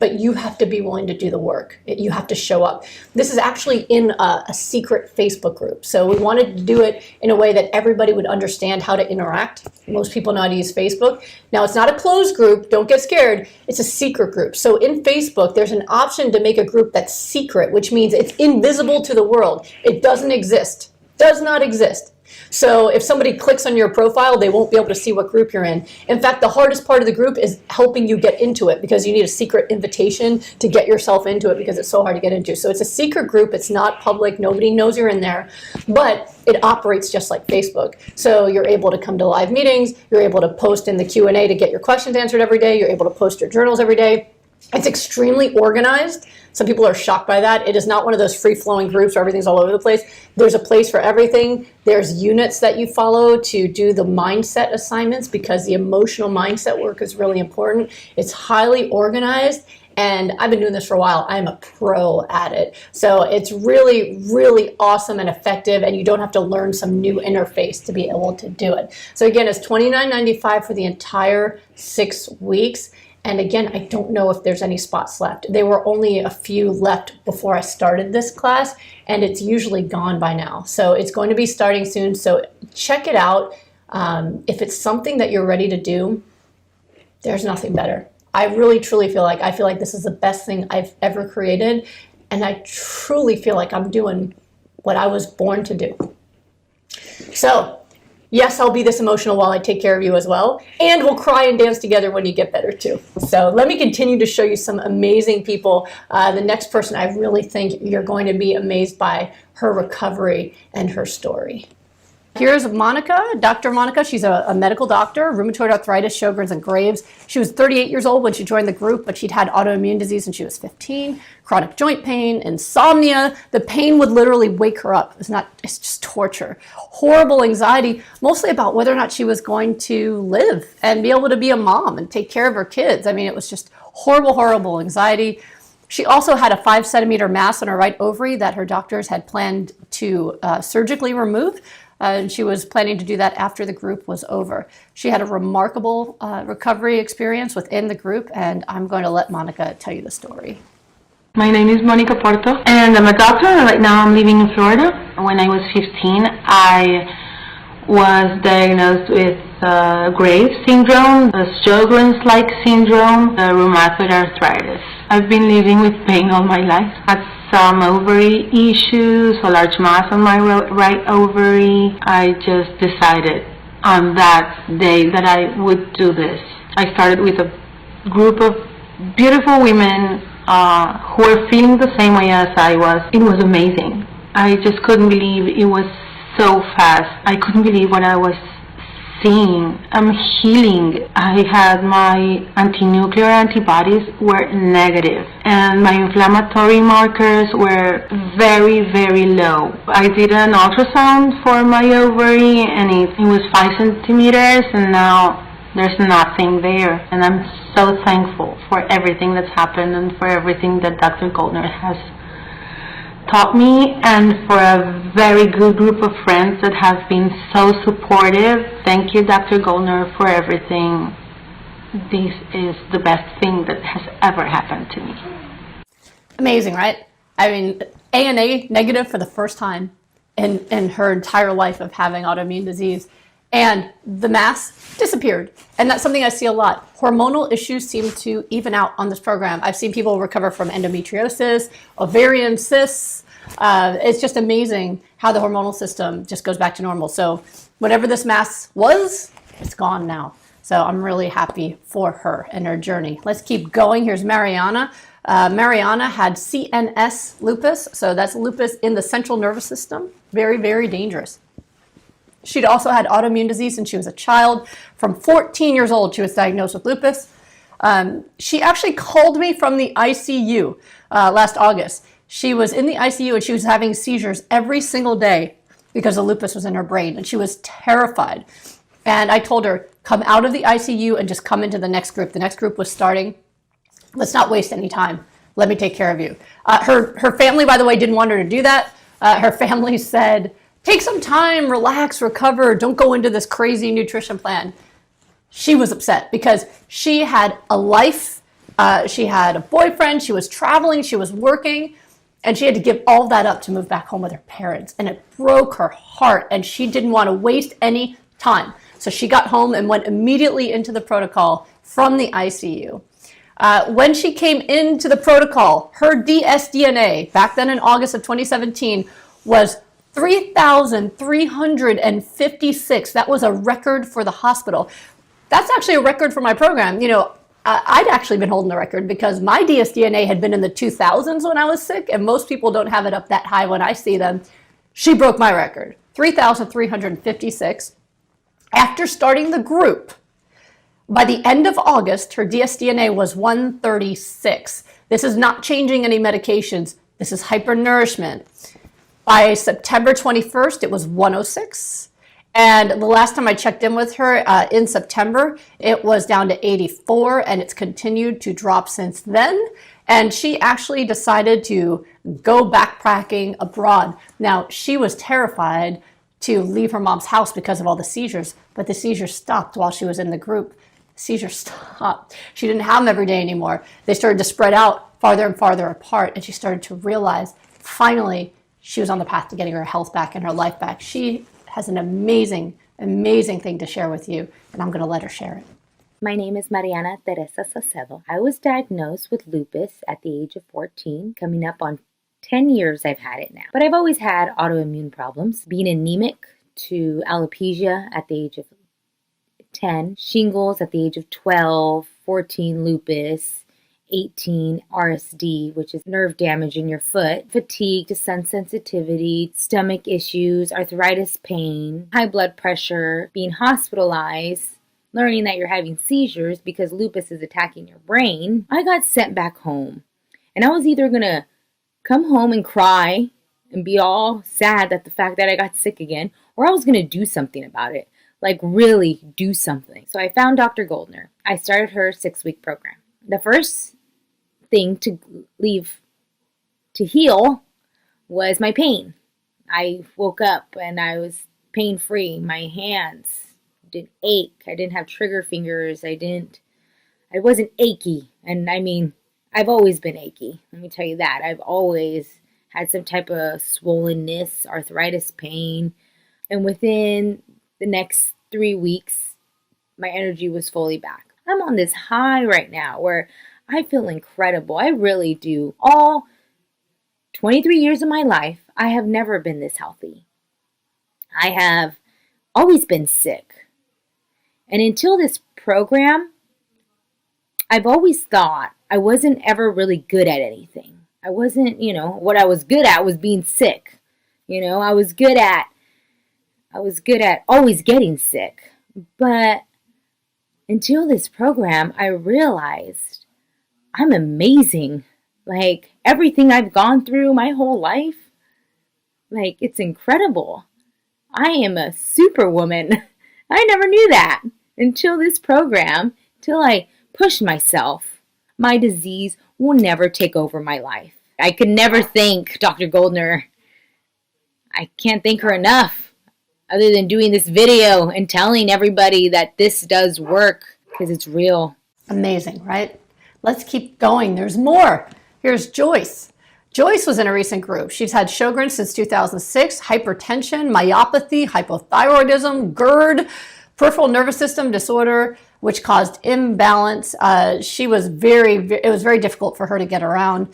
But you have to be willing to do the work. You have to show up. This is actually in a secret Facebook group. So we wanted to do it in a way that everybody would understand how to interact. Most people know how to use Facebook. Now, it's not a closed group. Don't get scared. It's a secret group. So in Facebook, there's an option to make a group that's secret, which means it's invisible to the world. It doesn't exist. Does not exist. So if somebody clicks on your profile, they won't be able to see what group you're in. In fact, the hardest part of the group is helping you get into it because you need a secret invitation to get yourself into it because it's so hard to get into. So it's a secret group. It's not public. Nobody knows you're in there, but it operates just like Facebook. So you're able to come to live meetings. You're able to post in the Q&A to get your questions answered every day. You're able to post your journals every day. It's extremely organized. Some people are shocked by that. It is not one of those free-flowing groups where everything's all over the place. There's a place for everything. There's units that you follow to do the mindset assignments because the emotional mindset work is really important. It's highly organized, and I've been doing this for a while. I'm a pro at it. So it's really, really awesome and effective, and you don't have to learn some new interface to be able to do it. So again, it's $29.95 for the entire 6 weeks. And again, I don't know if there's any spots left. There were only a few left before I started this class, and it's usually gone by now. So it's going to be starting soon. So check it out. If it's something that you're ready to do, there's nothing better. I really, truly feel like this is the best thing I've ever created. And I truly feel like I'm doing what I was born to do. So yes, I'll be this emotional while I take care of you as well. And we'll cry and dance together when you get better too. So let me continue to show you some amazing people. The next person, I really think you're going to be amazed by her recovery and her story. Here's Monica, Dr. Monica. She's a medical doctor, rheumatoid arthritis, Sjogren's, and Graves. She was 38 years old when she joined the group, but she'd had autoimmune disease when she was 15, chronic joint pain, insomnia. The pain would literally wake her up. It's just torture. Horrible anxiety, mostly about whether or not she was going to live and be able to be a mom and take care of her kids. I mean, it was just horrible, horrible anxiety. She also had a 5-centimeter mass on her right ovary that her doctors had planned to surgically remove. And she was planning to do that after the group was over. She had a remarkable recovery experience within the group, and I'm going to let Monica tell you the story. My name is Monica Porto, and I'm a doctor. Right now I'm living in Florida. When I was 15, I was diagnosed with Graves syndrome, Sjogren's-like syndrome, rheumatoid arthritis. I've been living with pain all my life. Had some ovary issues, a large mass on my right ovary. I just decided on that day that I would do this. I started with a group of beautiful women who were feeling the same way as I was. It was amazing. I just couldn't believe it was so fast. I couldn't believe what I was seeing. I'm healing. I had my anti-nuclear antibodies were negative, and my inflammatory markers were very, very low. I did an ultrasound for my ovary, and it was 5 centimeters, and now there's nothing there. And I'm so thankful for everything that's happened and for everything that Dr. Goldner has taught me, and for a very good group of friends that have been so supportive. Thank you, Dr. Goldner, for everything. This is the best thing that has ever happened to me. Amazing, right? I mean, ANA negative for the first time in her entire life of having autoimmune disease. And the mass disappeared. And that's something I see a lot. Hormonal issues seem to even out on this program. I've seen people recover from endometriosis, ovarian cysts. It's just amazing how the hormonal system just goes back to normal. So whatever this mass was, it's gone now. So I'm really happy for her and her journey. Let's keep going. Here's Mariana. Mariana had CNS lupus. So that's lupus in the central nervous system. Very, very dangerous. She'd also had autoimmune disease since she was a child. From 14 years old, she was diagnosed with lupus. She actually called me from the ICU last August. She was in the ICU and she was having seizures every single day because the lupus was in her brain, and she was terrified. And I told her, come out of the ICU and just come into the next group. The next group was starting. Let's not waste any time. Let me take care of you. Her family, by the way, didn't want her to do that. Her family said, take some time, relax, recover. Don't go into this crazy nutrition plan. She was upset because she had a life. She had a boyfriend. She was traveling. She was working. And she had to give all that up to move back home with her parents. And it broke her heart. And she didn't want to waste any time. So she got home and went immediately into the protocol from the ICU. When she came into the protocol, her dsDNA, back then in August of 2017, was 3,356. That was a record for the hospital. That's actually a record for my program. You know, I'd actually been holding the record because my dsDNA had been in the 2000s when I was sick, and most people don't have it up that high when I see them. She broke my record, 3,356. After starting the group, by the end of August, her dsDNA was 136. This is not changing any medications. This is hypernourishment. By September 21st, it was 106. And the last time I checked in with her in September, it was down to 84, and it's continued to drop since then. And she actually decided to go backpacking abroad. Now, she was terrified to leave her mom's house because of all the seizures, but the seizures stopped while she was in the group. seizures stopped. She didn't have them every day anymore. They started to spread out farther and farther apart, and she started to realize finally she was on the path to getting her health back and her life back. She has an amazing thing to share with you, and I'm going to let her share it. My name is Mariana Teresa Sacedo. I was diagnosed with lupus at the age of 14, coming up on 10 years I've had it now. But I've always had autoimmune problems, being anemic to alopecia at the age of 10, shingles at the age of 12, 14 lupus, 18 RSD, which is nerve damage in your foot, fatigue to sun sensitivity, stomach issues, arthritis pain, high blood pressure, being hospitalized, learning that you're having seizures because lupus is attacking your brain. I got sent back home, and I was either going to come home and cry and be all sad at the fact that I got sick again, or I was going to do something about it, like really do something. So I found Dr. Goldner. I started her 6-week program. The first thing to leave to heal was my pain. I woke up and I was pain-free. My hands didn't ache. I didn't have trigger fingers. I wasn't achy. And I mean, I've always been achy. Let me tell you that. I've always had some type of swollenness, arthritis pain. And within the next 3 weeks, my energy was fully back. I'm on this high right now where I feel incredible. I really do. All 23 years of my life, I have never been this healthy. I have always been sick. And until this program, I've always thought I wasn't ever really good at anything. I wasn't, what I was good at was being sick. I was good at always getting sick. But until this program, I realized I'm amazing. Like, everything I've gone through my whole life, like, it's incredible. I am a superwoman. I never knew that until this program, till I pushed myself. My disease will never take over my life. I could never thank Dr. Goldner. I can't thank her enough, other than doing this video and telling everybody that this does work, because it's real. Amazing, right? Let's keep going. There's more. Here's Joyce. Joyce was in a recent group. She's had Sjogren's since 2006, hypertension, myopathy, hypothyroidism, GERD, peripheral nervous system disorder, which caused imbalance. It was very difficult for her to get around.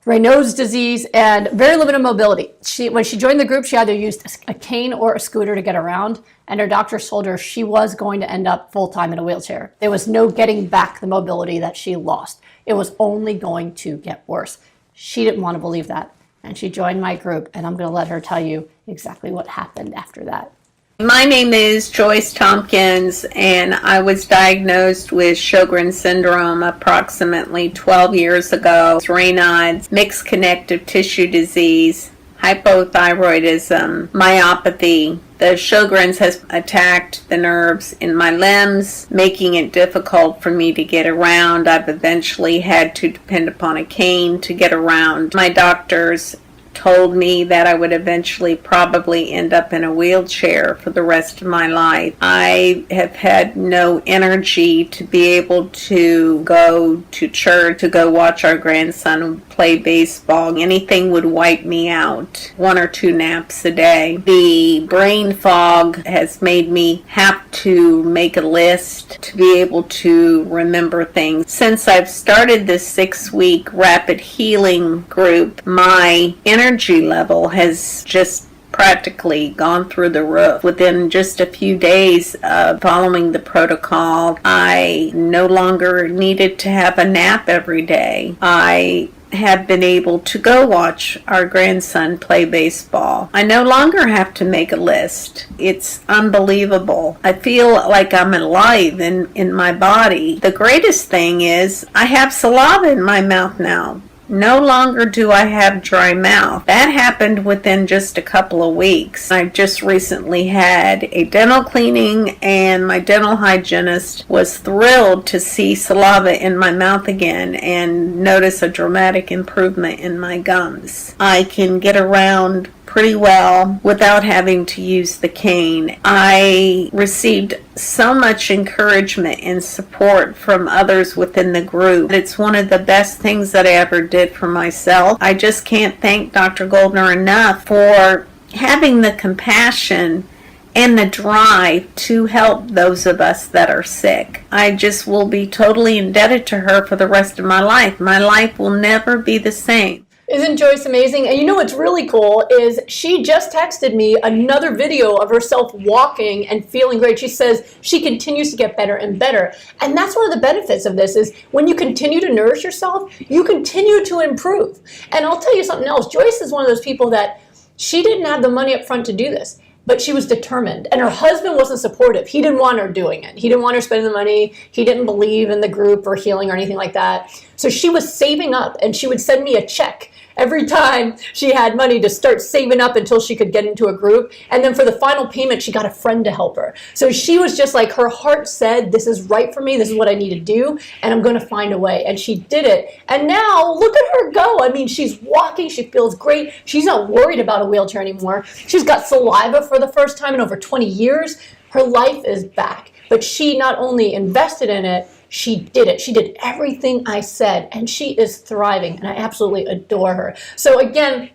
Raynaud's disease and very limited mobility. When she joined the group, she either used a cane or a scooter to get around, and her doctor told her she was going to end up full-time in a wheelchair. There was no getting back the mobility that she lost. It was only going to get worse. She didn't want to believe that, and she joined my group, and I'm going to let her tell you exactly what happened after that. My name is Joyce Tompkins, and I was diagnosed with Sjogren's syndrome approximately 12 years ago. Raynaud's, mixed connective tissue disease, hypothyroidism, myopathy. The Sjogren's has attacked the nerves in my limbs, making it difficult for me to get around. I've eventually had to depend upon a cane to get around. My doctors told me that I would eventually probably end up in a wheelchair for the rest of my life. I have had no energy to be able to go to church, to go watch our grandson play baseball. Anything would wipe me out. 1 or 2 naps a day. The brain fog has made me have to make a list to be able to remember things. Since I've started this 6-week rapid healing group, my energy level has just practically gone through the roof. Within just a few days of following the protocol, I no longer needed to have a nap every day. I have been able to go watch our grandson play baseball. I no longer have to make a list. It's unbelievable. I feel like I'm alive in my body. The greatest thing is I have saliva in my mouth now. No longer do I have dry mouth. That happened within just a couple of weeks. I just recently had a dental cleaning, and my dental hygienist was thrilled to see saliva in my mouth again and notice a dramatic improvement in my gums. I can get around pretty well without having to use the cane. I received so much encouragement and support from others within the group. It's one of the best things that I ever did for myself. I just can't thank Dr. Goldner enough for having the compassion and the drive to help those of us that are sick. I just will be totally indebted to her for the rest of my life. My life will never be the same. Isn't Joyce amazing? And you know what's really cool is she just texted me another video of herself walking and feeling great. She says she continues to get better and better. And that's one of the benefits of this is when you continue to nourish yourself, you continue to improve. And I'll tell you something else. Joyce is one of those people that she didn't have the money up front to do this, but she was determined. And her husband wasn't supportive. He didn't want her doing it. He didn't want her spending the money. He didn't believe in the group or healing or anything like that. So she was saving up, and she would send me a check every time she had money to start saving up until she could get into a group. And then for the final payment, she got a friend to help her. So she was just like, her heart said, this is right for me. This is what I need to do. And I'm going to find a way. And she did it. And now look at her go. I mean, she's walking. She feels great. She's not worried about a wheelchair anymore. She's got saliva for the first time in over 20 years. Her life is back. But she not only invested in it, she did it. She did everything I said, and she is thriving, and I absolutely adore her. So again,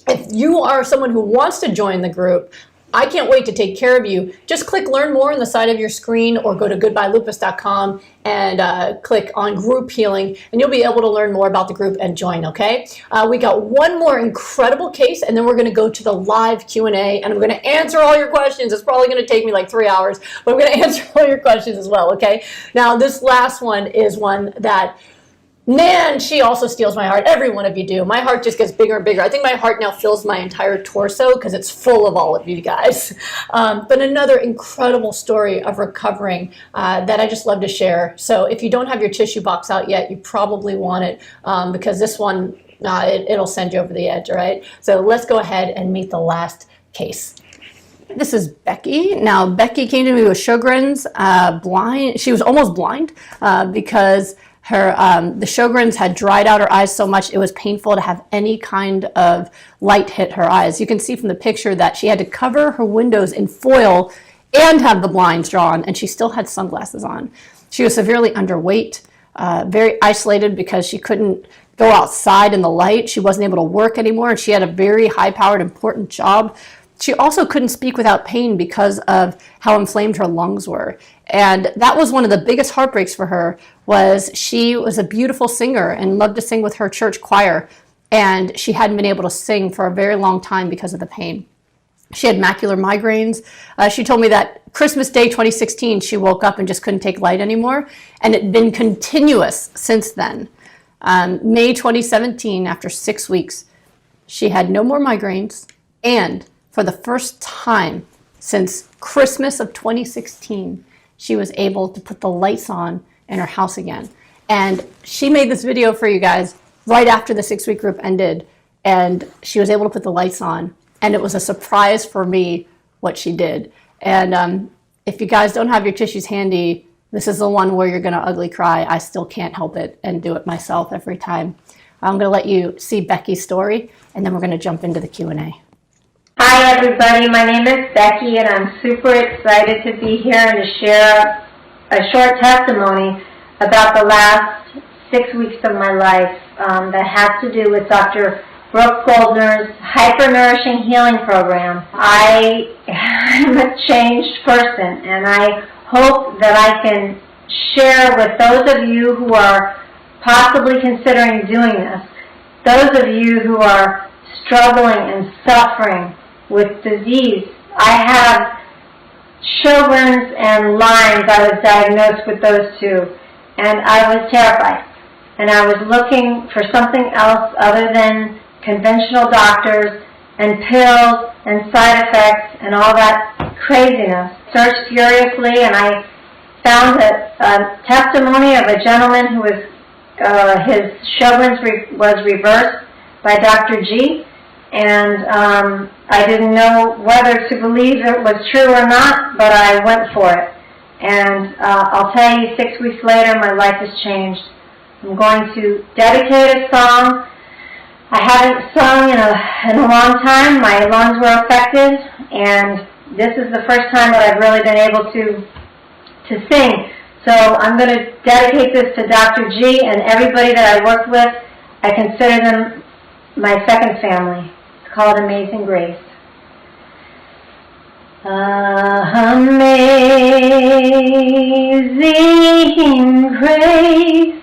if you are someone who wants to join the group, I can't wait to take care of you. Just click Learn More on the side of your screen or go to goodbyelupus.com and click on Group Healing, and you'll be able to learn more about the group and join, okay? We got one more incredible case, and then we're going to go to the live Q&A, and I'm going to answer all your questions. It's probably going to take me like 3 hours, but I'm going to answer all your questions as well, okay? Now, this last one is one that, man, she also steals my heart. Every one of you do. My heart just gets bigger and bigger. I think my heart now fills my entire torso because it's full of all of you guys. But another incredible story of recovering that I just love to share. So if you don't have your tissue box out yet, you probably want it because this one, it'll send you over the edge, all right? So let's go ahead and meet the last case. This is Becky. Now, Becky came to me with Sjogren's, blind. She was almost blind because the Sjogren's had dried out her eyes so much it was painful to have any kind of light hit her eyes. You can see from the picture that she had to cover her windows in foil and have the blinds drawn, and she still had sunglasses on. She was severely underweight, very isolated because she couldn't go outside in the light. She wasn't able to work anymore, and she had a very high-powered, important job. She also couldn't speak without pain because of how inflamed her lungs were. And that was one of the biggest heartbreaks for her, was she was a beautiful singer and loved to sing with her church choir. And she hadn't been able to sing for a very long time because of the pain. She had macular migraines. She told me that Christmas Day 2016, she woke up and just couldn't take light anymore. And it had been continuous since then. May 2017, after 6 weeks, she had no more migraines, and for the first time since Christmas of 2016, she was able to put the lights on in her house again. And she made this video for you guys right after the 6-week group ended, and she was able to put the lights on. And it was a surprise for me what she did. And if you guys don't have your tissues handy, this is the one where you're gonna ugly cry. I still can't help it and do it myself every time. I'm gonna let you see Becky's story, and then we're gonna jump into the Q&A. Hi everybody, my name is Becky and I'm super excited to be here and to share a short testimony about the last 6 weeks of my life that has to do with Dr. Brooke Goldner's Hyper-Nourishing Healing Program. I am a changed person, and I hope that I can share with those of you who are possibly considering doing this, those of you who are struggling and suffering with disease. I have Sjogren's and Lyme's. I was diagnosed with those two, and I was terrified. And I was looking for something else other than conventional doctors and pills and side effects and all that craziness. Searched furiously, and I found a testimony of a gentleman who was his Sjogren's was reversed by Dr. G. And I didn't know whether to believe it was true or not, but I went for it. And I'll tell you, 6 weeks later, my life has changed. I'm going to dedicate a song I haven't sung in a long time. My lungs were affected, and this is the first time that I've really been able to sing. So I'm going to dedicate this to Dr. G and everybody that I worked with. I consider them my second family. It's called Amazing Grace. Amazing grace,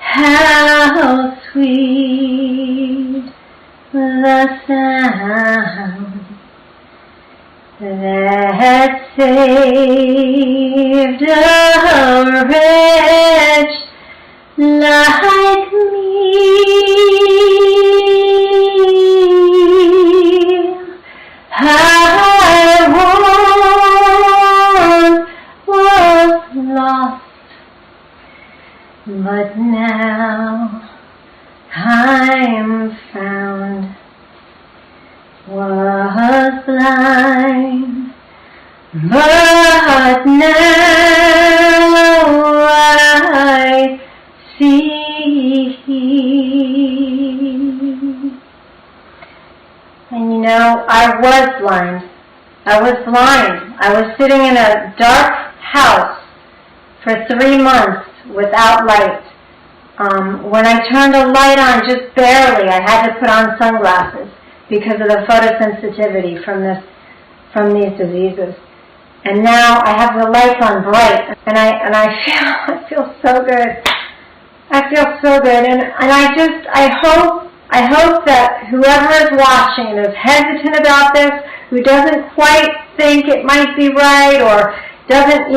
how sweet the sound that saved a wretch like me. I was lost, but now I'm found. Was blind, but now I see. And I was blind. I was sitting in a dark house for 3 months without light. When I turned a light on just barely, I had to put on sunglasses because of the photosensitivity from these diseases. And now I have the lights on bright, and I feel so good. I feel so good, and I hope that whoever is watching and is hesitant about this, who doesn't quite think it might be right, or doesn't,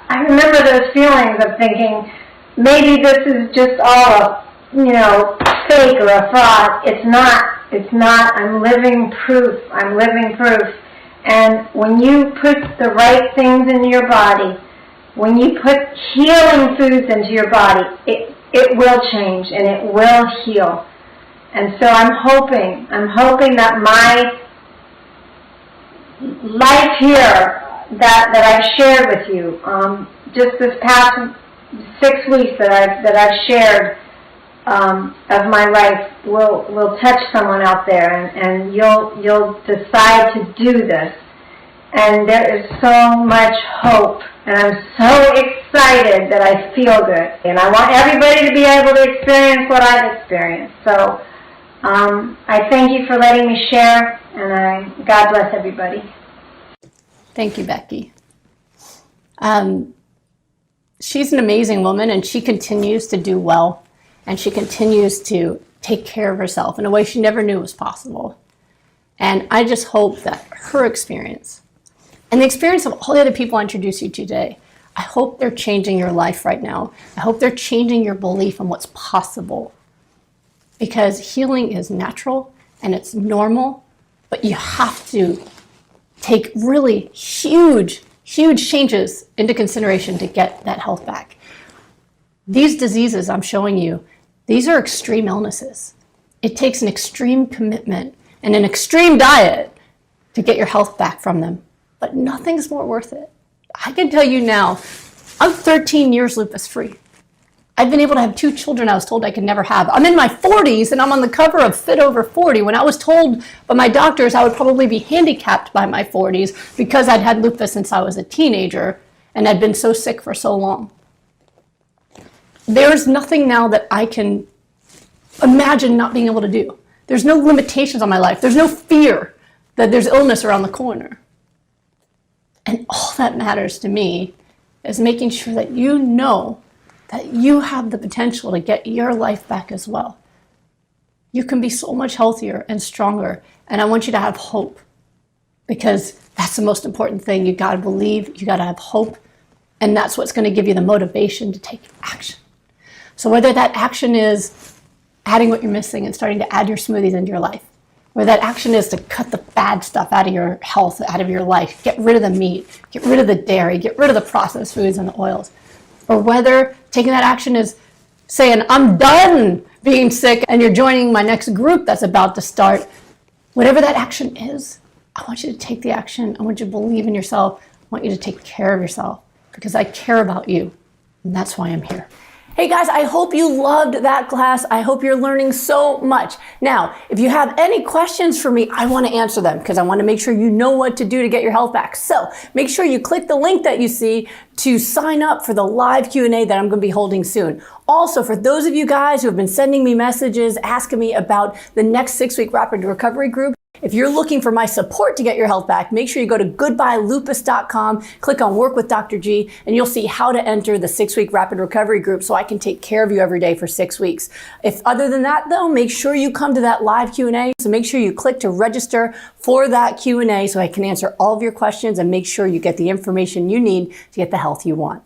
I remember those feelings of thinking, maybe this is just all a, fake or a fraud. It's not. I'm living proof. And when you put the right things into your body, when you put healing foods into your body, it will change and it will heal. And so I'm hoping that my life here that I've shared with you, just this past 6 weeks that I've shared of my life will touch someone out there, and you'll decide to do this. And there is so much hope, and I'm so excited that I feel good. And I want everybody to be able to experience what I've experienced. So I thank you for letting me share, and God bless everybody. Thank you, Becky. She's an amazing woman, and she continues to do well, and she continues to take care of herself in a way she never knew was possible. And I just hope that her experience and the experience of all the other people I introduced you to today, I hope they're changing your life right now. I hope they're changing your belief in what's possible. Because healing is natural and it's normal, but you have to take really huge changes into consideration to get that health back. These diseases I'm showing you, these are extreme illnesses. It takes an extreme commitment and an extreme diet to get your health back from them, but nothing's more worth it. I can tell you now, I'm 13 years lupus free. I've been able to have 2 children I was told I could never have. I'm in my 40s and I'm on the cover of Fit Over 40 when I was told by my doctors I would probably be handicapped by my 40s because I'd had lupus since I was a teenager and I'd been so sick for so long. There's nothing now that I can imagine not being able to do. There's no limitations on my life. There's no fear that there's illness around the corner. And all that matters to me is making sure that you know that you have the potential to get your life back as well. You can be so much healthier and stronger, and I want you to have hope, because that's the most important thing. You gotta believe, you gotta have hope, and that's what's gonna give you the motivation to take action. So whether that action is adding what you're missing and starting to add your smoothies into your life, whether that action is to cut the bad stuff out of your health, out of your life, get rid of the meat, get rid of the dairy, get rid of the processed foods and the oils, or whether taking that action is saying, I'm done being sick and you're joining my next group that's about to start. Whatever that action is, I want you to take the action. I want you to believe in yourself. I want you to take care of yourself because I care about you. And that's why I'm here. Hey guys, I hope you loved that class. I hope you're learning so much. Now, if you have any questions for me, I want to answer them because I want to make sure you know what to do to get your health back. So make sure you click the link that you see to sign up for the live Q&A that I'm going to be holding soon. Also, for those of you guys who have been sending me messages asking me about the next 6-week rapid recovery group, if you're looking for my support to get your health back, make sure you go to goodbyelupus.com, click on Work with Dr. G, and you'll see how to enter the 6-week rapid recovery group so I can take care of you every day for 6 weeks. If other than that though, make sure you come to that live Q&A. So make sure you click to register for that Q&A so I can answer all of your questions and make sure you get the information you need to get the health you want.